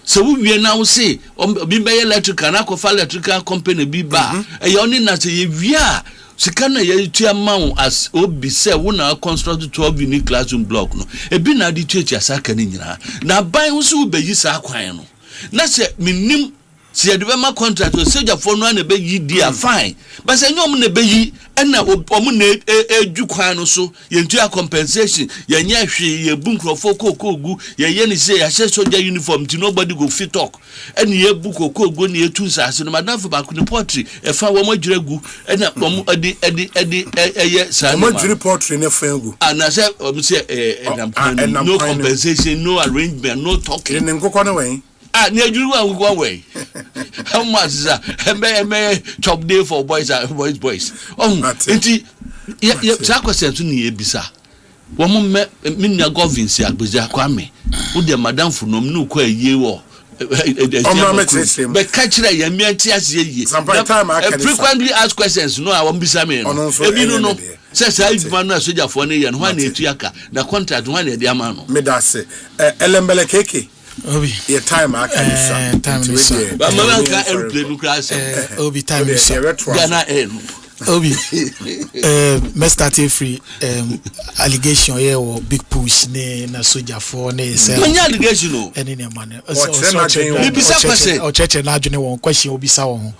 So we now say be electrical na kofa electrical company bi ba e only na say we are sikana ye tua maun as obi say we na construct 12 unique classroom block no e bi na di church asaka ni nyina na ban wo so be yi sa kwan no na say minim si advema contract o seja for no na be yi dia fine but say nyom na be yi na omu na eju kwan no so ye ntua compensation ye nya hwe ye bu nkrofo kokogu ye ni say ya soldier uniform ti nobody go fit talk and ye bu kokogu na ye tu sase no madam for back ni poetry e fa wo majiragu na omu edi ye sa no majiri poetry na fa gu and say omu say no compensation no arrangement no talking ni nkoko no wen ni ajuru wa go away how much is that me chop day for boys enti ya question to ni ebisa wo mo me na governance agbeja kwame wo de madam funom no kwa ye wo be catchra ya mi anti ase ye frequently ask questions no I won bisa me no ebi no say man na soldier for na ye no ha na etu aka na contract ho na e de ama no me da se elembele keke Obi your time I can time is but man can airplane crash Obi time is Ghana air Obi me start free allegation here or big push na soldier for na say no allegation no any man me bisa question o cheche na adwene won question obi sa won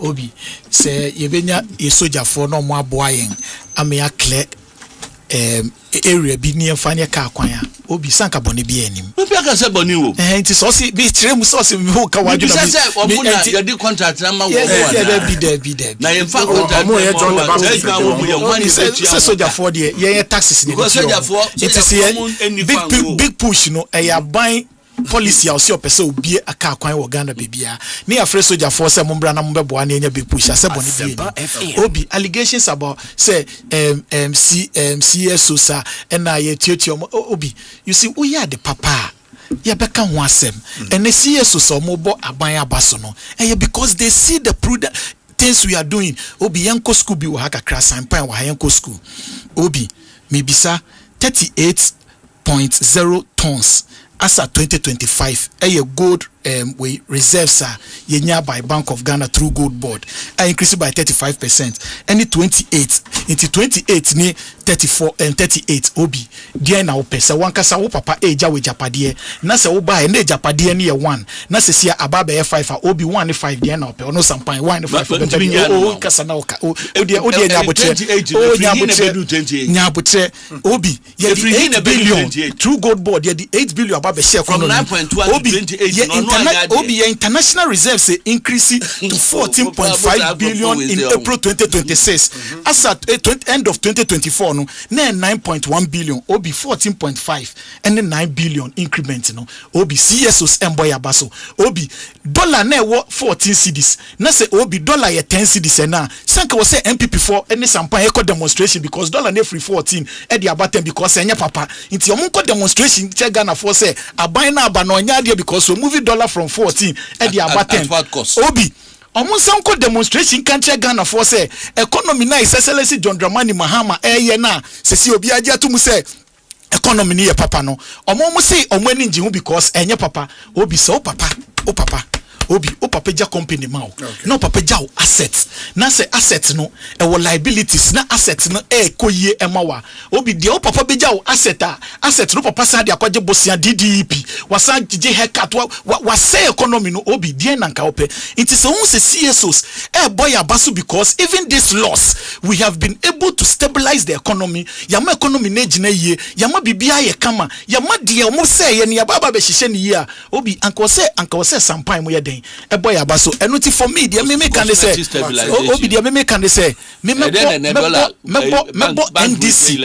Obi say ye benya ye soldier for no mo aboa yen amia clear area bi ni enfanya ka kwan a obi sanka bone bi anim obi aka se bone wo nti so se bi tire mu so se mi ho ka waju na mi ya di contract na ma wo bi na ye fa contract mo ye John the se soldier for there ye taxes ni soldier for it is big push no e ban policy a osi opese obi aka kwan wo Ghana bebia ni afre soldier for say mombra na mbebo na enya big push ase boni bi obi allegations about say CSO sa na ye tietio obi you see we are the papa ya beka ho asem and the CSO so mobo aban abaso no because they see the prudent things we are doing obi yanko school bi wo haka crass sampan wo yanko school obi mebisa 38.0 tons as at 2025 a gold we reserves are yenya by Bank of Ghana through gold board increased by 35% any 28 into 28 ni 34 and 38 obi dia na opesa wankasa wo papa eja we japade na se wo ba na japade ni ye 1 na se sia ababa ye 5 obi 1 ni 5 dia na ope ono sampan 1 ni 5 o kasa na oka o dia nyabotre obi ye 8 billion through gold board ye 8 billion ababa share from 9.1 obi 28 Obi international reserves say increase to 14.5 billion in April 2026. As at end of 2024, no, 9.1 billion. Obi 14.5 and then 9 billion increment. No, Obi CSOs emboy abaso. Obi dollar ne wo 14 cedis. Na say Obi dollar ye 10 cedis na. Sanka was say MPP4 any sampan eco demonstration because dollar ne free 14 e di abatem because enya papa. Inti omunko demonstration che Ghana for say aban na aba no nya dia because we moving dollar from 14 at the about 10 obi omunsanko demonstration country Ghana for say economy na excellency John Dramani Mahama na se si obi agia to mu say economy ni ye papa no omo mo say omo ani nji hu because enye papa obi say o papa obi o papa ja company ma o no papa ja assets na say assets no e wo liabilities na assets no e koyie e ma wa obi de o papa be ja asset no papa sa de akwaje bosia DDP wasa gije haircut wa say economy no obi de na nka ope it is won say CSOs e boy abaso because even this loss we have been able to stabilize the economy yama economy na gina yie yama bibia ye kama yama de o mo say ye ne baba be hihye ne yie a obi anka say sampan mo ye den e boy abaso enuti for me de me can say obi de me can say me NDC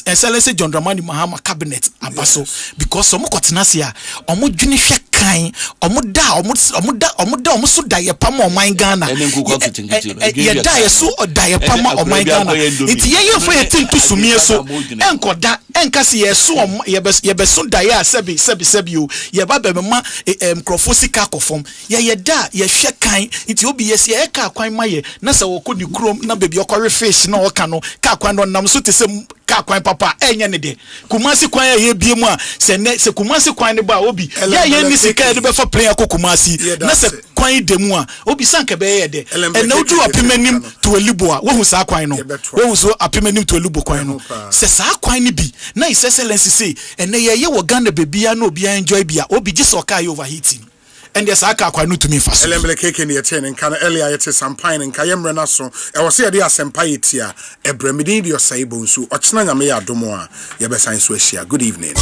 excellence John Dramani Mahama cabinet abaso because omo kotenase a omo dwene hwe kan omo so da ye pam oman Ghana ye da ye so da ye pam oman Ghana iti ye for ye tintu sumie so enkoda enkase ye so ye be so da ye asebi o ye ba be ma microphosika kofom ye da ye hwe kan iti obi ye se ye ka kwan maye na se wo kodi krom na bebi okore fish na oka no ka kwan no nam so te se ka kwan papa enye ne de kumasi kwan ye bie mu a se kumasi kwan ne ba obi ye ni sika de be fa player ko kumasi na se kwan de mu a obi sanka be ye de na odu apimanim to alibo a wo hu sa kwan no wo hu so apimanim to alibo kwan no se sa kwan ni bi na his excellency say ene ye wo Ghana bebia na obi enjoy bia obi ji so ka overheating and yes aka kwa no to me fast elembele keke ne yete ne nka earlier yete sampine nka yemre na so e wo se ye de Asempa yetia ebremidin de Osei Bonsu ochena nyame ya domo a ye be san so ahia. Good evening.